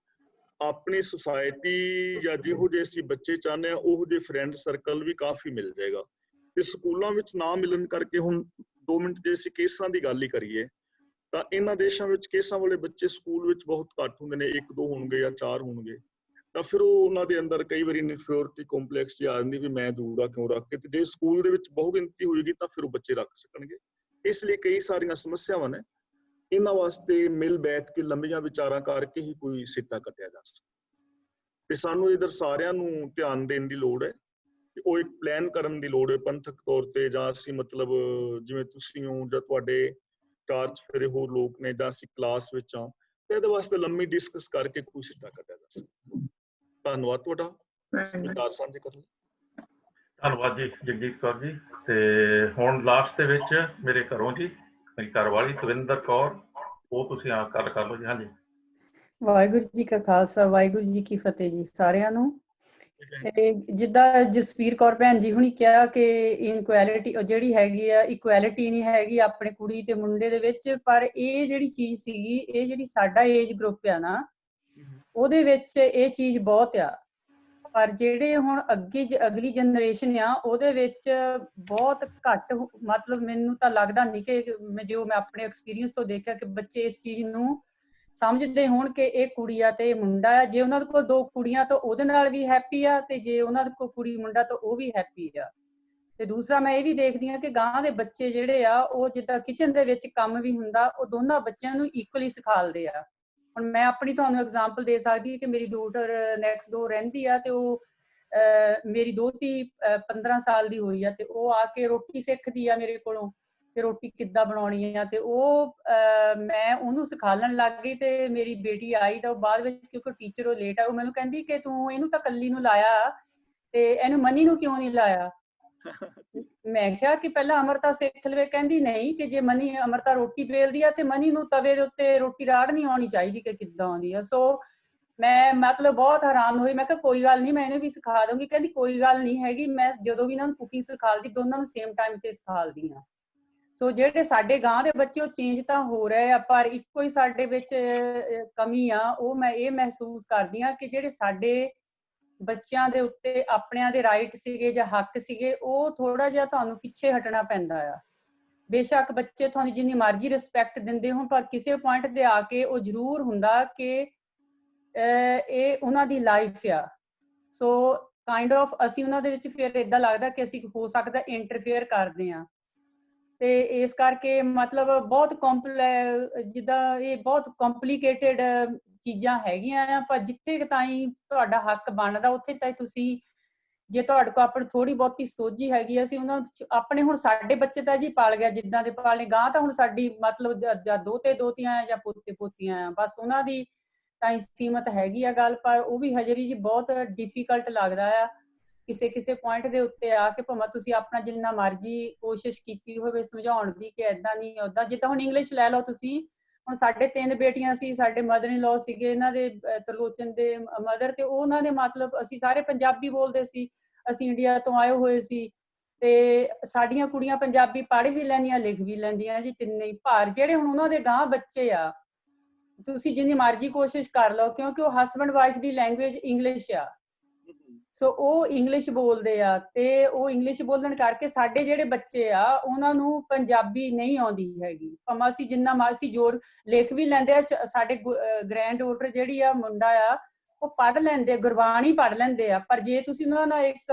ਆਪਣੀ ਸੁਸਾਇਟੀ ਜਾਂ ਜਿਹੋ ਜਿਹੇ ਅਸੀਂ ਬੱਚੇ ਚਾਹੁੰਦੇ ਹਾਂ ਉਹੋ ਜਿਹੇ ਫਰੈਂਡ ਸਰਕਲ ਵੀ ਕਾਫੀ ਮਿਲ ਜਾਏਗਾ। ਤੇ ਸਕੂਲਾਂ ਵਿੱਚ ਨਾ ਮਿਲਣ ਕਰਕੇ, ਹੁਣ 2 ਮਿੰਟ ਜੇ ਅਸੀਂ ਕੇਸਾਂ ਦੀ ਗੱਲ ਹੀ ਕਰੀਏ ਤਾਂ ਇਹਨਾਂ ਦੇਸ਼ਾਂ ਵਿੱਚ ਕੇਸਾਂ ਵਾਲੇ ਬੱਚੇ ਸਕੂਲ ਵਿੱਚ ਬਹੁਤ ਘੱਟ ਹੁੰਦੇ ਨੇ, 1-2 ਹੋਣਗੇ ਜਾਂ 4 ਹੋਣਗੇ। ਤਾਂ ਫਿਰ ਉਹਨਾਂ ਦੇ ਅੰਦਰ ਕਈ ਵਾਰੀ ਇਨਫੀਰੀਅਰਿਟੀ ਕੰਪਲੈਕਸ ਆ ਜਾਂਦੀ ਵੀ ਮੈਂ ਦੂਰਾ ਕਿਉਂ ਰੱਖ ਕੇ, ਤੇ ਜੇ ਸਕੂਲ ਦੇ ਵਿੱਚ ਬਹੁ ਗਿਣਤੀ ਹੋਏਗੀ ਤਾਂ ਫਿਰ ਉਹ ਬੱਚੇ ਰੱਖ ਸਕਣਗੇ। ਇਸ ਲਈ ਕਈ ਸਾਰੀਆਂ ਸਮੱਸਿਆਵਾਂ ਨੇ, ਇਹਨਾਂ ਵਾਸਤੇ ਮਿਲ ਬੈਠ ਕੇ ਲੰਬੀਆਂ ਵਿਚਾਰਾਂ ਕਰਕੇ ਹੀ ਕੋਈ ਸਿੱਟਾ ਕੱਟਿਆ ਜਾ ਸਕਦਾ। ਤੇ ਸਾਨੂੰ ਇਧਰ ਸਾਰਿਆਂ ਨੂੰ ਧਿਆਨ ਦੇਣ ਦੀ ਲੋੜ ਹੈ, ਉਹ ਇੱਕ ਪਲਾਨ ਕਰਨ ਦੀ ਲੋੜ ਹੈ ਪੰਥਕ ਤੌਰ ਤੇ, ਜਾਂ ਅਸੀਂ ਮਤਲਬ ਜਿਵੇਂ ਤੁਸੀਂ ਹੋ ਜਾਂ ਤੁਹਾਡੇ 4 ਚੁਫੇਰੇ ਹੋਰ ਲੋਕ ਨੇ, ਜਾਂ ਅਸੀਂ ਕਲਾਸ ਵਿੱਚ ਆ, ਤੇ ਇਹਦੇ ਵਾਸਤੇ ਲੰਮੀ ਡਿਸਕਸ ਕਰਕੇ ਕੋਈ ਸਿੱਟਾ ਕੱਟਿਆ ਜਾ ਸਕਦਾ। ਧੰਨਵਾਦ ਤੁਹਾਡਾ, ਵਿਚਾਰ ਸਾਂਝੇ ਕਰਨ ਲਈ। ਧੰਨਵਾਦ ਜੀ ਜਗਜੀਤ ਕੌਰ ਜੀ। ਤੇ ਹੁਣ ਲਾਸਟ ਦੇ ਵਿੱਚ ਮੇਰੇ ਘਰੋਂ ਜੀ ਮੇਰੀ ਘਰਵਾਲੀ ਦਵਿੰਦਰ ਕੌਰ, ਉਹ ਤੁਸੀਂ ਆ ਗੱਲ ਕਰ ਲਓ ਜੀ। ਹਾਂਜੀ। ਵਾਹਿਗੁਰੂ ਜੀ ਕਾ ਖਾਲਸਾ, ਵਾਹਿਗੁਰੂ ਜੀ ਕੀ ਫਤਿਹ ਜੀ ਸਾਰਿਆਂ ਨੂੰ। ਜਿੱਦਾਂ ਜਸਵੀਰ ਕੌਰ ਭੈਣ ਜੀ ਹੁਣੀ ਕਿਹਾ ਕਿ ਇਨਕੁਐਲਿਟੀ ਜਿਹੜੀ ਹੈਗੀ ਆ, ਇਕੁਐਲਿਟੀ ਨਹੀਂ ਹੈਗੀ ਆਪਣੇ ਕੁੜੀ ਤੇ ਮੁੰਡੇ ਦੇ ਵਿੱਚ, ਪਰ ਇਹ ਜਿਹੜੀ ਚੀਜ਼ ਸੀਗੀ, ਇਹ ਜਿਹੜੀ ਸਾਡਾ ਏਜ ਗਰੁੱਪ ਆ ਨਾ, ਉਹਦੇ ਵਿੱਚ ਇਹ ਚੀਜ਼ ਬਹੁਤ ਆ। ਪਰ ਜਿਹੜੇ ਹੁਣ ਅਗਲੀ ਜਨਰੇਸ਼ਨ ਆ ਉਹਦੇ ਵਿੱਚ ਬਹੁਤ ਘੱਟ, ਮਤਲਬ ਮੈਨੂੰ ਤਾਂ ਲੱਗਦਾ ਨਹੀਂ ਕਿ ਮੈਂ ਆਪਣੇ ਐਕਸਪੀਰੀਅੰਸ ਤੋਂ ਦੇਖਿਆ ਕਿ ਬੱਚੇ ਇਸ ਚੀਜ਼ ਨੂੰ ਸਮਝਦੇ ਹੋਣ ਕਿ ਇਹ ਕੁੜੀ ਆ ਤੇ ਇਹ ਮੁੰਡਾ ਆ। ਜੇ ਉਹਨਾਂ ਦੇ ਕੋਲ 2 ਕੁੜੀਆਂ ਤਾਂ ਉਹਦੇ ਨਾਲ ਵੀ ਹੈਪੀ ਆ, ਤੇ ਜੇ ਉਹਨਾਂ ਦੇ ਕੋਲ ਕੁੜੀ ਮੁੰਡਾ ਤਾਂ ਉਹ ਵੀ ਹੈਪੀ ਆ। ਤੇ ਦੂਸਰਾ ਮੈਂ ਇਹ ਵੀ ਦੇਖਦੀ ਹਾਂ ਕਿ ਗਾਂ ਦੇ ਬੱਚੇ ਜਿਹੜੇ ਆ, ਉਹ ਜਿੱਦਾਂ ਕਿਚਨ ਦੇ ਵਿੱਚ ਕੰਮ ਵੀ ਹੁੰਦਾ, ਉਹ ਦੋਨਾਂ ਬੱਚਿਆਂ ਨੂੰ ਇਕੁਅਲੀ ਸਿਖਾਲਦੇ ਆ। ਹੁਣ ਮੈਂ ਆਪਣੀ ਤੁਹਾਨੂੰ ਐਗਜ਼ਾਮਪਲ ਦੇ ਸਕਦੀ ਹਾਂ ਕਿ ਮੇਰੀ ਡਾਟਰ ਨੈਕਸਟ ਡੋਰ ਰਹਿੰਦੀ ਆ, ਤੇ ਉਹ ਮੇਰੀ ਦੋਹਤੀ 15 ਸਾਲ ਦੀ ਹੋਈ ਆ, ਤੇ ਉਹ ਆ ਕੇ ਰੋਟੀ ਸਿੱਖਦੀ ਆ ਮੇਰੇ ਕੋਲੋਂ ਕਿ ਰੋਟੀ ਕਿੱਦਾਂ ਬਣਾਉਣੀ ਆ, ਤੇ ਉਹ ਮੈਂ ਉਹਨੂੰ ਸਿਖਾਲਣ ਲੱਗ ਗਈ। ਤੇ ਮੇਰੀ ਬੇਟੀ ਆਈ ਤਾਂ ਉਹ ਬਾਅਦ ਵਿੱਚ, ਕਿਉਂਕਿ ਟੀਚਰ ਉਹ ਲੇਟ ਆ, ਉਹ ਮੈਨੂੰ ਕਹਿੰਦੀ ਕਿ ਤੂੰ ਇਹਨੂੰ ਤਾਂ ਕੱਲੀ ਨੂੰ ਲਾਇਆ ਤੇ ਇਹਨੂੰ ਮਨੀ ਨੂੰ ਕਿਉਂ ਨਹੀਂ ਲਾਇਆ। ਮੈਂ ਕਿਹਾ ਕਿ ਪਹਿਲਾਂ ਅਮਰਤਾ ਸਿੱਖ ਲਵੇ। ਕਹਿੰਦੀ ਨਹੀਂ, ਕਿ ਜੇ ਅਮਰਤਾ ਰੋਟੀ ਬੇਲਦੀ ਆ ਤੇ ਮਨੀ ਨੂੰ ਤਵੇ ਦੇ ਉੱਤੇ ਰੋਟੀ ਰਾੜ ਨਹੀਂ ਆਉਣੀ ਚਾਹੀਦੀ ਕਿ ਕਿੱਦਾਂ ਆਉਂਦੀ ਆ। ਸੋ ਮੈਂ ਮਤਲਬ ਬਹੁਤ ਹੈਰਾਨ ਹੋਈ। ਮੈਂ ਕਿਹਾ ਕੋਈ ਗੱਲ ਨਹੀਂ, ਮੈਂ ਇਹਨੂੰ ਵੀ ਸਿਖਾ ਦਊਂਗੀ। ਕਹਿੰਦੀ ਕੋਈ ਗੱਲ ਨਹੀਂ ਹੈਗੀ, ਮੈਂ ਜਦੋਂ ਵੀ ਇਹਨਾਂ ਨੂੰ ਕੁਕਿੰਗ ਸਿਖਾਲਦੀ ਦੋਨਾਂ ਨੂੰ ਸੇਮ ਟਾਈਮ ਤੇ ਸਿਖਾਲਦੀ ਆ। ਸੋ ਜਿਹੜੇ ਸਾਡੇ ਗਾਂ ਦੇ ਬੱਚੇ ਉਹ ਚੇਂਜ ਤਾਂ ਹੋ ਰਹੇ ਆ, ਪਰ ਇੱਕੋ ਹੀ ਸਾਡੇ ਵਿੱਚ ਕਮੀ ਆ, ਉਹ ਮੈਂ ਇਹ ਮਹਿਸੂਸ ਕਰਦੀ ਆ ਕਿ ਜਿਹੜੇ ਸਾਡੇ ਬੱਚਿਆਂ ਦੇ ਉੱਤੇ ਆਪਣਿਆਂ ਦੇ ਰਾਈਟ ਸੀਗੇ ਜਾਂ ਹੱਕ ਸੀਗੇ, ਉਹ ਥੋੜਾ ਜਿਹਾ ਤੁਹਾਨੂੰ ਪਿੱਛੇ ਹਟਣਾ ਪੈਂਦਾ ਆ। ਬੇਸ਼ੱਕ ਬੱਚੇ ਤੁਹਾਨੂੰ ਜਿੰਨੀ ਮਰਜ਼ੀ ਰਿਸਪੈਕਟ ਦਿੰਦੇ ਹੋ, ਪਰ ਕਿਸੇ ਪੁਆਇੰਟ ਤੇ ਆ ਕੇ ਉਹ ਜ਼ਰੂਰ ਹੁੰਦਾ ਕਿ ਇਹ ਉਹਨਾਂ ਦੀ ਲਾਈਫ ਆ। ਸੋ ਕਾਈਂਡ ਆਫ ਅਸੀਂ ਉਹਨਾਂ ਦੇ ਵਿੱਚ ਫਿਰ ਏਦਾਂ ਲੱਗਦਾ ਕਿ ਅਸੀਂ ਹੋ ਸਕਦਾ ਇੰਟਰਫੇਅਰ ਕਰਦੇ ਆ। ਤੇ ਇਸ ਕਰਕੇ ਮਤਲਬ ਬਹੁਤ ਜਿੱਦਾਂ ਇਹ ਬਹੁਤ ਕੰਪਲੀਕੇਟਡ ਚੀਜ਼ਾਂ ਹੈਗੀਆਂ ਆ, ਪਰ ਜਿੱਥੇ ਤਾਈਂ ਤੁਹਾਡਾ ਹੱਕ ਬਣਦਾ ਉੱਥੇ ਤਾਈਂ ਤੁਸੀਂ, ਜੇ ਤੁਹਾਡੇ ਕੋਲ ਆਪਣੀ ਥੋੜੀ ਬਹੁਤੀ ਸੋਝੀ ਹੈਗੀ, ਅਸੀਂ ਉਹਨਾਂ ਆਪਣੇ, ਹੁਣ ਸਾਡੇ ਬੱਚੇ ਤਾਂ ਜੀ ਪਾਲ ਗਿਆ ਜਿੱਦਾਂ ਦੇ ਪਾਲਣੇ, ਗਾਂ ਤਾਂ ਹੁਣ ਸਾਡੀ ਮਤਲਬ ਜਾਂ ਦੋਤੇ ਦੋਤੀਆਂ ਜਾਂ ਪੋਤੇ ਪੋਤੀਆਂ ਆ, ਬਸ ਉਹਨਾਂ ਦੀ ਤਾਂ ਸੀਮਤ ਹੈਗੀ ਆ ਗੱਲ। ਪਰ ਉਹ ਵੀ ਹਜੇ ਵੀ ਜੀ ਬਹੁਤ ਡਿਫੀਕਲਟ ਲੱਗਦਾ ਆ ਕਿਸੇ ਪੁਆਇੰਟ ਦੇ ਉੱਤੇ ਆ ਕੇ, ਭਾਵੇਂ ਤੁਸੀਂ ਆਪਣਾ ਜਿੰਨਾ ਮਰਜ਼ੀ ਕੋਸ਼ਿਸ਼ ਕੀਤੀ ਹੋਵੇ ਸਮਝਾਉਣ ਦੀ ਕਿ ਏਦਾਂ ਨਹੀਂ ਓਦਾਂ। ਜਿੱਦਾਂ ਹੁਣ ਇੰਗਲਿਸ਼ ਲੈ ਲਓ ਤੁਸੀਂ, ਹੁਣ ਸਾਡੇ 3 ਬੇਟੀਆਂ ਸੀ, ਸਾਡੇ ਮਦਰ ਇਨ ਲਾਅ ਸੀਗੇ, ਇਹਨਾਂ ਦੇ ਤਰਲੋਚਨ ਦੇ ਮਦਰ, ਤੇ ਉਹਨਾਂ ਦੇ ਮਤਲਬ ਅਸੀਂ ਸਾਰੇ ਪੰਜਾਬੀ ਬੋਲਦੇ ਸੀ, ਅਸੀਂ ਇੰਡੀਆ ਤੋਂ ਆਏ ਹੋਏ ਸੀ, ਤੇ ਸਾਡੀਆਂ ਕੁੜੀਆਂ ਪੰਜਾਬੀ ਪੜ੍ਹ ਵੀ ਲੈਂਦੀਆਂ ਲਿਖ ਵੀ ਲੈਂਦੀਆਂ ਜੀ, ਤਿੰਨੇ ਹੀ। ਪਰ ਜਿਹੜੇ ਹੁਣ ਉਹਨਾਂ ਦੇ ਗਾਂ ਬੱਚੇ ਆ, ਤੁਸੀਂ ਜਿੰਨੀ ਮਰਜ਼ੀ ਕੋਸ਼ਿਸ਼ ਕਰ ਲਓ, ਕਿਉਂਕਿ ਉਹ ਹਸਬੈਂਡ ਵਾਈਫ ਦੀ ਲੈਂਗੁਏਜ ਇੰਗਲਿਸ਼ ਆ। ਸੋ ਉਹ ਇੰਗਲਿਸ਼ ਬੋਲਦੇ ਆ, ਤੇ ਉਹ ਇੰਗਲਿਸ਼ ਬੋਲਣ ਕਰਕੇ ਸਾਡੇ ਜਿਹੜੇ ਬੱਚੇ ਆ ਉਹਨਾਂ ਨੂੰ ਪੰਜਾਬੀ ਨਹੀਂ ਆਉਂਦੀ ਹੈਗੀ। ਭਾਵੇਂ ਅਸੀਂ ਜਿੰਨਾ ਅਸੀਂ ਜ਼ੋਰ ਲਿਖ ਵੀ ਲੈਂਦੇ ਆ। ਸਾਡੇ ਗ੍ਰੈਂਡ ਡਾਟਰ ਜਿਹੜੀ ਆ, ਮੁੰਡਾ ਆ, ਉਹ ਪੜ੍ਹ ਲੈਂਦੇ, ਗੁਰਬਾਣੀ ਪੜ੍ਹ ਲੈਂਦੇ ਆ, ਪਰ ਜੇ ਤੁਸੀਂ ਉਹਨਾਂ ਨਾਲ ਇੱਕ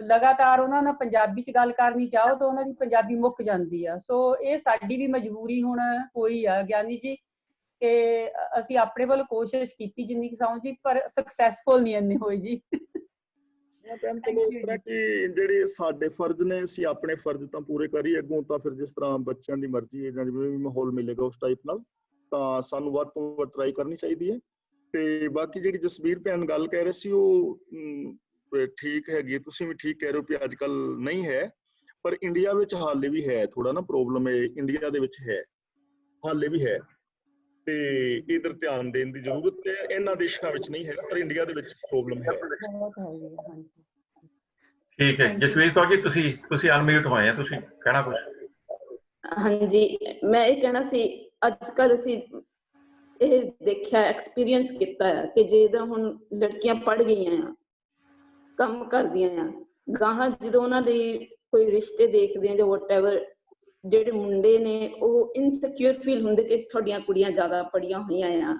ਲਗਾਤਾਰ ਉਹਨਾਂ ਨਾਲ ਪੰਜਾਬੀ 'ਚ ਗੱਲ ਕਰਨੀ ਚਾਹੋ ਤਾਂ ਉਹਨਾਂ ਦੀ ਪੰਜਾਬੀ ਮੁੱਕ ਜਾਂਦੀ ਆ। ਸੋ ਇਹ ਸਾਡੀ ਵੀ ਮਜਬੂਰੀ ਹੁਣ ਹੋਈ ਆ ਗਿਆਨੀ ਜੀ, ਕਿ ਅਸੀਂ ਆਪਣੇ ਵੱਲ ਕੋਸ਼ਿਸ਼ ਕੀਤੀ ਜਿੰਨੀ ਕੁ ਸਮਝੀ, ਪਰ ਸਕਸੈਸਫੁਲ ਨਹੀਂ ਇੰਨੀ ਹੋਈ ਜੀ। ਚਲੋ ਇਸ ਤਰ੍ਹਾਂ ਕਿ ਜਿਹੜੇ ਸਾਡੇ ਫਰਜ਼ ਨੇ, ਅਸੀਂ ਆਪਣੇ ਫਰਜ਼ ਤਾਂ ਪੂਰੇ ਕਰੀਏ, ਅੱਗੋਂ ਤਾਂ ਫਿਰ ਜਿਸ ਤਰ੍ਹਾਂ ਬੱਚਿਆਂ ਦੀ ਮਰਜ਼ੀ ਹੈ ਜਾਂ ਜਿਵੇਂ ਵੀ ਮਾਹੌਲ ਮਿਲੇਗਾ ਉਸ ਟਾਈਪ ਨਾਲ, ਤਾਂ ਸਾਨੂੰ ਵੱਧ ਤੋਂ ਵੱਧ ਟਰਾਈ ਕਰਨੀ ਚਾਹੀਦੀ ਹੈ। ਤੇ ਬਾਕੀ ਜਿਹੜੀ ਜਸਵੀਰ ਭੈਣ ਗੱਲ ਕਹਿ ਰਹੇ ਸੀ, ਉਹ ਠੀਕ ਹੈਗੀ, ਤੁਸੀਂ ਵੀ ਠੀਕ ਕਹਿ ਰਹੇ ਹੋ ਕਿ ਅੱਜ ਕੱਲ ਨਹੀਂ ਹੈ, ਪਰ ਇੰਡੀਆ ਵਿੱਚ ਹਾਲੇ ਵੀ ਹੈ ਥੋੜਾ ਨਾ ਪ੍ਰੋਬਲਮ। ਇਹ ਇੰਡੀਆ ਦੇ ਵਿੱਚ ਹੈ, ਹਾਲੇ ਵੀ ਹੈ, ਤੇ ਇਧਰ ਧਿਆਨ ਦੇਣ ਦੀ ਜ਼ਰੂਰਤ ਹੈ। ਇਹਨਾਂ ਦੇਸ਼ਾਂ ਵਿੱਚ ਨਹੀਂ ਹੈ, ਪਰ ਇੰਡੀਆ ਦੇ ਵਿੱਚ ਪ੍ਰੋਬਲਮ ਹੈ। ਠੀਕ ਹੈ ਜਸਵੀਰ ਕੌਰ ਜੀ, ਤੁਸੀਂ ਅਨਮਿਊਟ ਹੋਏ ਆ, ਤੁਸੀਂ ਕਹਿਣਾ ਕੁਝ? ਹਾਂਜੀ, ਮੈਂ ਇਹ ਕਹਿਣਾ ਸੀ, ਅੱਜ ਕੱਲ੍ਹ ਅਸੀਂ ਇਹ ਦੇਖਿਆ, ਐਕਸਪੀਰੀਅੰਸ ਕੀਤਾ ਹੈ ਕਿ ਜਦੋਂ ਹੁਣ ਲੜਕੀਆਂ ਪੜ੍ਹ ਗਈਆਂ ਆ, ਕੰਮ ਕਰਦੀਆਂ ਆ, ਗਾਹਾਂ ਜਦੋਂ ਉਹਨਾਂ ਦੇ ਕੋਈ ਰਿਸ਼ਤੇ ਦੇਖਦੇ ਆ ਜਾਂ ਵਟਐਵਰ, ਜਿਹੜੇ ਮੁੰਡੇ ਨੇ ਉਹ ਇਨਸਿਕਿਉਰ ਫੀਲ ਹੁੰਦੇ ਕਿ ਤੁਹਾਡੀਆਂ ਕੁੜੀਆਂ ਜ਼ਿਆਦਾ ਪੜ੍ਹੀਆਂ ਹੋਈਆਂ ਆ,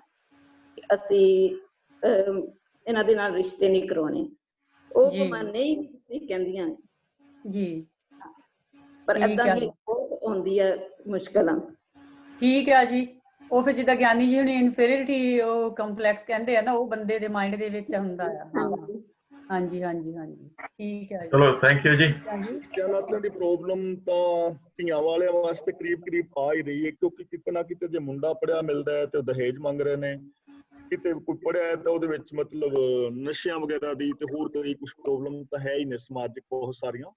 ਅਸੀਂ ਇਹਨਾਂ ਦੇ ਨਾਲ ਰਿਸ਼ਤੇ ਨਹੀਂ ਕਰਵਾਉਣੇ। ਉਹ ਨਹੀਂ ਕਹਿੰਦੀਆਂ ਜੀ, ਪਰ ਏਦਾਂ ਦੀ ਬਹੁਤ ਆਉਂਦੀ ਹੈ ਮੁਸ਼ਕਲਾਂ। ਠੀਕ ਹੈ ਜੀ। ਉਹ ਫਿਰ ਜਿੱਦਾਂ ਗਿਆਨੀ ਜੀ ਹੁਣੇ ਇਨਫੀਰੀਅਰਿਟੀ ਉਹ ਕੰਪਲੈਕਸ ਕਹਿੰਦੇ ਆ ਨਾ, ਉਹ ਬੰਦੇ ਦੇ ਮਾਈਂਡ ਦੇ ਵਿੱਚ ਹੁੰਦਾ ਆ। ਹਾਂਜੀ ਹਾਂਜੀ ਹਾਂਜੀ, ਠੀਕ ਹੈ। ਚਲੋ ਥੈਂਕ ਯੂ ਜੀ। ਬੱਚਿਆਂ ਦੀ ਪ੍ਰੋਬਲਮ ਤਾਂ ਧੀਆਂ ਵਾਲਿਆਂ ਵਾਸਤੇ ਕਰੀਬ ਆ ਹੀ ਰਹੀ ਹੈ, ਕਿਉਂਕਿ ਕਿਤੇ ਨਾ ਕਿਤੇ ਜੇ ਮੁੰਡਾ ਪੜਿਆ ਮਿਲਦਾ ਹੈ ਤੇ ਉਹ ਦਹੇਜ ਮੰਗ ਰਹੇ ਨੇ, ਕਿਤੇ ਕੋਈ ਪੜਿਆ ਹੈ ਤਾਂ ਉਹਦੇ ਵਿੱਚ ਮਤਲਬ ਨਸ਼ਿਆਂ ਵਗੈਰਾ ਦੀ ਤੇ ਹੋਰ ਕਈ ਕੁਝ ਪ੍ਰੋਬਲਮ ਤਾਂ ਹੈ ਹੀ ਨੇ ਸਮਾਜਿਕ ਬਹੁਤ ਸਾਰੀਆਂ,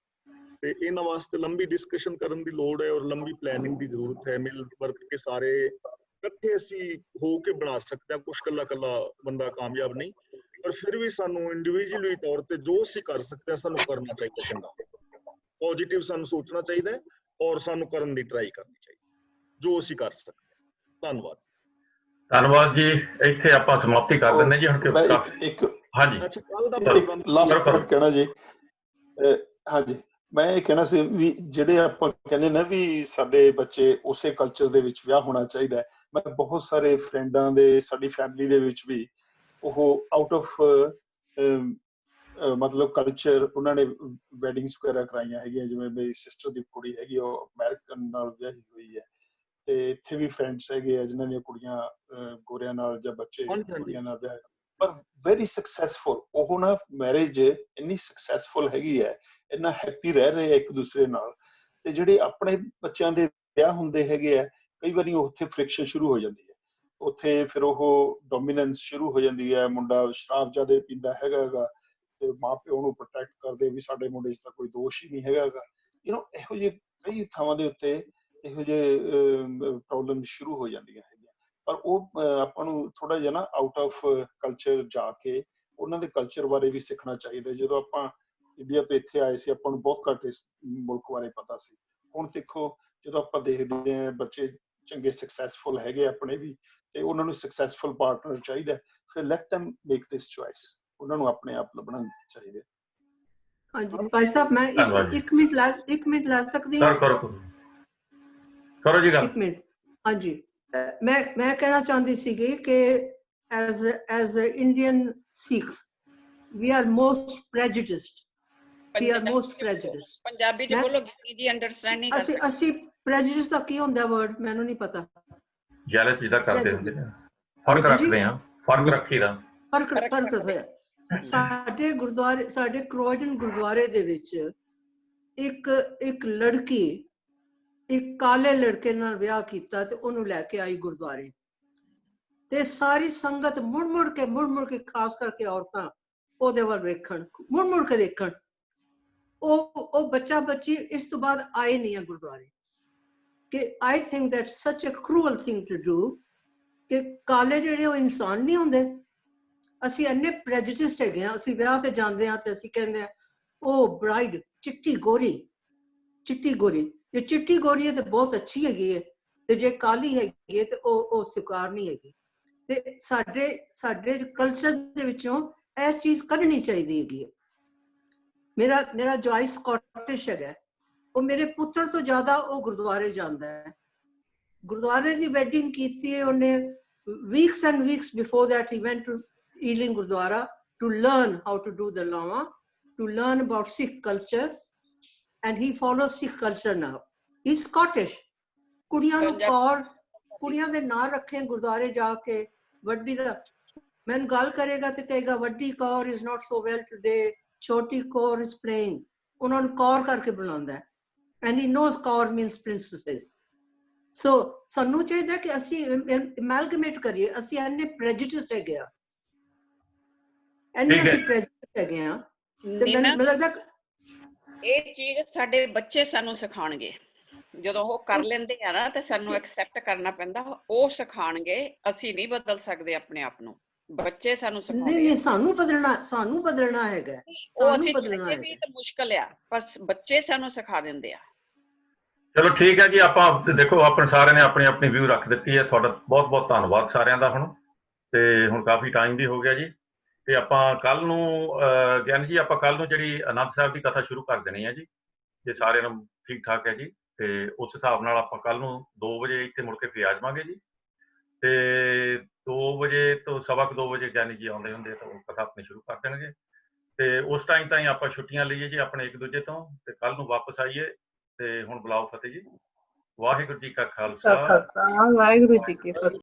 ਤੇ ਇਹਨਾਂ ਵਾਸਤੇ ਲੰਬੀ ਡਿਸਕਸ਼ਨ ਕਰਨ ਦੀ ਲੋੜ ਹੈ ਔਰ ਲੰਬੀ ਪਲੈਨਿੰਗ ਦੀ ਜ਼ਰੂਰਤ ਹੈ। ਮਿਲ ਵਰਤ ਕੇ ਸਾਰੇ ਇਕੱਠੇ ਅਸੀਂ ਹੋ ਕੇ ਬਣਾ ਸਕਦੇ ਹਾਂ ਕੁਛ, ਕੱਲਾ ਬੰਦਾ ਕਾਮਯਾਬ ਨਹੀਂ, ਪਰ ਫਿਰ ਵੀ ਸਾਨੂੰ ਇੰਡੀਵਿਜੂਅਲੀ ਤੌਰ ਤੇ ਜੋ ਅਸੀਂ ਕਰ ਸਕਦੇ ਹਾਂ ਸਾਨੂੰ ਕਰਨਾ ਚਾਹੀਦਾ, ਚੰਗਾ ਪੋਜ਼ਿਟਿਵ ਸਾਨੂੰ ਸੋਚਣਾ ਚਾਹੀਦਾ ਹੈ ਔਰ ਸਾਨੂੰ ਕਰਨ ਦੀ ਟਰਾਈ ਕਰਨੀ ਚਾਹੀਦੀ ਜੋ ਅਸੀਂ ਕਰ ਸਕਦੇ ਹਾਂ। ਧੰਨਵਾਦ। ਧੰਨਵਾਦ ਜੀ, ਇੱਥੇ ਆਪਾਂ ਸਮਾਪਤੀ ਕਰ ਦਿੰਦੇ ਜੀ। ਹੁਣ ਹਾਂਜੀ, ਲਾਸਟ ਪੁਆਇੰਟ ਕਹਿਣਾ ਜੀ। ਹਾਂਜੀ, ਮੈਂ ਇਹ ਕਹਿਣਾ ਸੀ ਵੀ ਜਿਹੜੇ ਆਪਾਂ ਕਹਿੰਦੇ ਨਾ ਵੀ ਸਾਡੇ ਬੱਚੇ ਉਸੇ ਕਲਚਰ ਦੇ ਵਿੱਚ ਵਿਆਹ ਹੋਣਾ ਚਾਹੀਦਾ ਹੈ, ਮੈਂ ਬਹੁਤ ਸਾਰੇ ਫਰੈਂਡਾਂ ਦੇ, ਸਾਡੀ ਫੈਮਿਲੀ ਦੇ ਵਿੱਚ ਵੀ ਉਹ ਆਊਟ ਆਫ ਮਤਲਬ ਕਲਚਰ ਉਹਨਾਂ ਨੇ ਵੈਡਿੰਗਸ ਵਗੈਰਾ ਕਰਾਈਆਂ ਹੈਗੀਆਂ। ਜਿਵੇਂ ਮੇਰੀ ਸਿਸਟਰ ਦੀ ਕੁੜੀ ਹੈਗੀ, ਉਹ ਅਮਰੀਕਨ ਨਾਲ ਵਿਆਹੀ ਹੋਈ ਹੈ, ਤੇ ਇੱਥੇ ਵੀ ਫਰੈਂਡਸ ਹੈਗੇ ਆ ਜਿਨ੍ਹਾਂ ਦੀਆਂ ਕੁੜੀਆਂ ਗੋਰਿਆਂ ਨਾਲ ਜਾਂ ਬੱਚੇ ਕੁੜੀਆਂ ਨਾਲ ਵਿਆਹ, ਪਰ ਵੈਰੀ ਸਕਸੈਸਫੁਲ। ਉਹ ਨਾ ਮੈਰਿਜ ਇੰਨੀ ਸਕਸੈਸਫੁਲ ਹੈਗੀ ਹੈ, ਇੰਨਾ ਹੈਪੀ ਰਹਿ ਰਹੇ ਆ ਇੱਕ ਦੂਸਰੇ ਨਾਲ। ਤੇ ਜਿਹੜੇ ਆਪਣੇ ਬੱਚਿਆਂ ਦੇ ਵਿਆਹ ਹੁੰਦੇ ਹੈਗੇ ਆ, ਕਈ ਵਾਰੀ ਉੱਥੇ ਫ੍ਰਿਕਸ਼ਨ ਸ਼ੁਰੂ ਹੋ ਜਾਂਦੀ ਹੈ, ਉੱਥੇ ਫਿਰ ਉਹ ਡੋਮੀਨੈਂਸ ਸ਼ੁਰੂ ਹੋ ਜਾਂਦੀ ਹੈ। ਮੁੰਡਾ ਸ਼ਰਾਬ ਜ਼ਿਆਦਾ ਪੀਂਦਾ ਹੈਗਾ ਤੇ ਮਾਂ ਪਿਓ ਨੂੰ ਪ੍ਰੋਟੈਕਟ ਕਰਦੇ ਵੀ ਸਾਡੇ ਮੁੰਡੇ 'ਚ ਤਾਂ ਕੋਈ ਦੋਸ਼ ਹੀ ਨਹੀਂ ਹੈਗਾ। ਇਹੋ ਜਿਹੇ ਕਈ ਥਾਵਾਂ ਦੇ ਉੱਤੇ ਇਹੋ ਜਿਹੇ ਪ੍ਰੋਬਲਮ ਸ਼ੁਰੂ ਹੋ ਜਾਂਦੀਆਂ ਹੈਗੀਆਂ, ਪਰ ਉਹ ਆਪਾਂ ਨੂੰ ਥੋੜਾ ਜਿਹਾ ਨਾ ਆਊਟ ਆਫ ਕਲਚਰ ਜਾ ਕੇ ਉਹਨਾਂ ਦੇ ਕਲਚਰ ਬਾਰੇ ਵੀ ਸਿੱਖਣਾ ਚਾਹੀਦਾ। ਜਦੋਂ ਆਪਾਂ ਇੰਡੀਆ ਤੋਂ ਇੱਥੇ ਆਏ ਸੀ, ਆਪਾਂ ਨੂੰ ਬਹੁਤ ਘੱਟ ਇਸ ਮੁਲਕ ਬਾਰੇ ਪਤਾ ਸੀ। ਹੁਣ ਦੇਖੋ, ਜਦੋਂ ਆਪਾਂ ਦੇਖਦੇ ਹਾਂ ਬੱਚੇ ਚੰਗੇ ਸਕਸੈਸਫੁਲ ਹੈਗੇ ਆਪਣੇ ਵੀ, ਤੇ ਉਹਨਾਂ ਨੂੰ ਸਕਸੈਸਫੁਲ ਪਾਰਟਨਰ ਚਾਹੀਦਾ, ਫਿਰ let them make this choice. ਉਹਨਾਂ ਨੂੰ ਆਪਣੇ ਆਪ ਲੱਭਣਾ ਚਾਹੀਦਾ। ਹਾਂਜੀ ਭਾਈ ਸਾਹਿਬ, ਮੈਂ ਇੱਕ ਮਿੰਟ ਲਾ ਸਕਦੀ ਹਾਂ? ਕਰੋ ਜੀ ਗੱਲ। ਇੱਕ ਮਿੰਟ। ਹਾਂਜੀ, ਮੈਂ ਕਹਿਣਾ ਚਾਹੁੰਦੀ ਸੀਗੀ ਕਿ as Indian Sikhs we are most prejudiced. We are most prejudiced. Punjabi ਚ ਬੋਲੋ ਜੀ, ਅੰਡਰਸਟੈਂਡਿੰਗ ਕਰ ਸਕਦੇ। ਅਸੀਂ prejudice ਦਾ ਕੀ ਹੁੰਦਾ ਵਰਡ, ਮੈਨੂੰ ਨਹੀਂ ਪਤਾ। ਜੈਲਸ ਜਿਹਦਾ ਕਰਦੇ ਹੁੰਦੇ ਨੇ, ਫਰਕ ਰੱਖਦੇ ਆ, ਫਰਕ ਰੱਖੀਦਾ, ਫਰਕ ਹੋਇਆ। ਸਾਡੇ ਗੁਰਦੁਆਰੇ, ਸਾਡੇ ਕ੍ਰੋਇਡਨ ਗੁਰਦੁਆਰੇ ਦੇ ਵਿੱਚ ਇੱਕ ਲੜਕੀ ਇੱਕ ਕਾਲੇ ਲੜਕੇ ਨਾਲ ਵਿਆਹ ਕੀਤਾ ਤੇ ਉਹਨੂੰ ਲੈ ਕੇ ਆਈ ਗੁਰਦੁਆਰੇ, ਤੇ ਸਾਰੀ ਸੰਗਤ ਮੁੜ ਕੇ ਖਾਸ ਕਰਕੇ ਔਰਤਾਂ ਉਹਦੇ ਵੱਲ ਵੇਖਣ, ਮੁੜ ਕੇ ਦੇਖਣ। ਉਹ ਬੱਚਾ ਬੱਚੀ ਇਸ ਤੋਂ ਬਾਅਦ ਆਏ ਨਹੀਂ ਆ ਗੁਰਦੁਆਰੇ। ਕਿ ਆਈ ਥਿੰਕ ਦੈਟ ਸੱਚ ਅ ਕਰੂਅਲ ਥਿੰਗ ਟੂ ਡੂ, ਕਿ ਕਾਲੇ ਜਿਹੜੇ ਉਹ ਇਨਸਾਨ ਨਹੀਂ ਹੁੰਦੇ। ਅਸੀਂ ਇੰਨੇ ਪ੍ਰੈਜੁਡਿਸਡ ਹੈਗੇ ਆ, ਅਸੀਂ ਵਿਆਹ ਤੇ ਜਾਂਦੇ ਆ ਤੇ ਅਸੀਂ ਕਹਿੰਦੇ ਆ ਉਹ ਬ੍ਰਾਈਡ ਚਿੱਟੀ ਗੋਰੀ ਜੇ ਚਿੱਟੀ ਗੋਰੀ ਹੈ ਤੇ ਬਹੁਤ ਅੱਛੀ ਹੈਗੀ ਹੈ, ਤੇ ਜੇ ਕਾਲੀ ਹੈਗੀ ਹੈ ਤੇ ਉਹ ਸਵੀਕਾਰ ਨਹੀਂ ਹੈਗੀ। ਤੇ ਸਾਡੇ ਕਲਚਰ ਦੇ ਵਿੱਚੋਂ ਇਹ ਚੀਜ਼ ਕੱਢਣੀ ਚਾਹੀਦੀ ਹੈਗੀ। ਮੇਰਾ ਜਵਾਈ ਸਕਾਟਿਸ਼ ਹੈਗਾ, ਉਹ ਮੇਰੇ ਪੁੱਤਰ ਤੋਂ ਜ਼ਿਆਦਾ ਉਹ ਗੁਰਦੁਆਰੇ ਜਾਂਦਾ ਹੈ। ਗੁਰਦੁਆਰੇ ਦੀ ਵੈਡਿੰਗ ਕੀਤੀ ਹੈ ਉਹਨੇ। weeks and weeks before that he went to Ealing Gurdwara to learn how to do the lawa, to learn about Sikh culture, and he follows Sikh culture now. He's Scottish. ਕੁੜੀਆਂ ਨੂੰ ਕੌਰ, ਕੁੜੀਆਂ ਦੇ ਨਾਂ ਰੱਖੇ ਗੁਰਦੁਆਰੇ ਜਾ ਕੇ। ਵੱਡੀ ਦਾ ਮੈਨੂੰ ਗੱਲ ਕਰੇਗਾ ਤੇ ਕਹੇਗਾ ਵੱਡੀ Kaur is not so well today, ਛੋਟੀ ਕੌਰ is playing. ਉਹਨਾਂ ਨੂੰ ਕੌਰ ਕਰਕੇ ਬੁਲਾਉਂਦਾ, and he knows Kaur means princesses. ਸੋ ਸਾਨੂੰ ਚਾਹੀਦਾ ਕਿ ਅਸੀਂ ਐਮਲਗੇਮੇਟ ਕਰੀਏ। ਅਸੀਂ ਇੰਨੇ ਪ੍ਰੈਜੁਡਿਸਡ ਹੈਗੇ ਆ, ਇੰਨੇ ਅਸੀਂ ਪ੍ਰੈਜੁਡਿਸਡ ਹੈਗੇ ਆ। ਤੇ ਮੈਨੂੰ ਲੱਗਦਾ ਇਹ ਚੀਜ਼ ਸਾਡੇ ਬੱਚੇ ਸਾਨੂੰ ਸਿਖਾਉਣਗੇ। ਜਦੋਂ ਉਹ ਕਰ ਲੈਂਦੇ ਆ ਨਾ ਤੇ ਸਾਨੂੰ ਐਕਸੈਪਟ ਕਰਨਾ ਪੈਂਦਾ, ਉਹ ਸਿਖਾਉਣਗੇ। ਅਸੀਂ ਨਹੀਂ ਬਦਲ ਸਕਦੇ ਆਪਣੇ ਆਪ ਨੂੰ, ਬੱਚੇ ਸਾਨੂੰ ਸਿਖਾਉਂਦੇ। ਨਹੀਂ, ਸਾਨੂੰ ਬਦਲਣਾ ਹੈਗਾ। ਉਹ ਅਸੀਂ ਚਾਹੀਏ ਵੀ ਤਾਂ ਮੁਸ਼ਕਲ ਆ, ਪਰ ਬੱਚੇ ਸਾਨੂੰ ਸਿਖਾ ਦਿੰਦੇ ਆ। ਚਲੋ ਠੀਕ ਹੈ ਜੀ, ਆਪਾਂ ਦੇਖੋ ਆਪਣੇ ਸਾਰਿਆਂ ਨੇ ਆਪਣੀ ਆਪਣੀ ਵਿਊ ਰੱਖ ਦਿੱਤੀ ਹੈ। ਤੁਹਾਡਾ ਬਹੁਤ ਬਹੁਤ ਧੰਨਵਾਦ ਸਾਰਿਆਂ ਦਾ। ਤੇ ਹੁਣ ਕਾਫੀ ਟਾਈਮ ਵੀ ਹੋ ਗਿਆ ਜੀ, ਤੇ ਆਪਾਂ ਕੱਲ ਨੂੰ ਗਿਆਨੀ ਜੀ ਆਪਾਂ ਕੱਲ ਨੂੰ ਜਿਹੜੀ ਆਨੰਦ ਸਾਹਿਬ ਦੀ ਕਥਾ ਸ਼ੁਰੂ ਕਰ ਦੇਣੀ ਹੈ ਜੀ, ਜੇ ਸਾਰਿਆਂ ਨੂੰ ਠੀਕ ਠਾਕ ਹੈ ਜੀ। ਤੇ ਉਸ ਹਿਸਾਬ ਨਾਲ ਆਪਾਂ ਕੱਲ ਨੂੰ 2 ਵਜੇ ਇੱਥੇ ਮੁੜ ਕੇ ਫਿਰ ਆ ਜਾਵਾਂਗੇ ਜੀ। ਤੇ 2 ਵਜੇ ਤੋਂ 2:15 ਵਜੇ ਗਿਆਨੀ ਜੀ ਆਉਂਦੇ ਹੁੰਦੇ ਤਾਂ ਉਹ ਕਥਾ ਆਪਣੀ ਸ਼ੁਰੂ ਕਰ ਦੇਣਗੇ। ਤੇ ਉਸ ਟਾਈਮ ਤਾਈਂ ਆਪਾਂ ਛੁੱਟੀਆਂ ਲਈਏ ਜੀ ਆਪਣੇ ਇੱਕ ਦੂਜੇ ਤੋਂ, ਤੇ ਕੱਲ ਨੂੰ ਵਾਪਸ ਆਈਏ। ਤੇ ਹੁਣ ਬੁਲਾਓ ਫਤਿਹ ਜੀ। ਵਾਹਿਗੁਰੂ ਜੀ ਕਾ ਖਾਲਸਾ, ਵਾਹਿਗੁਰੂ ਜੀ ਕੀ ਫਤਿਹ।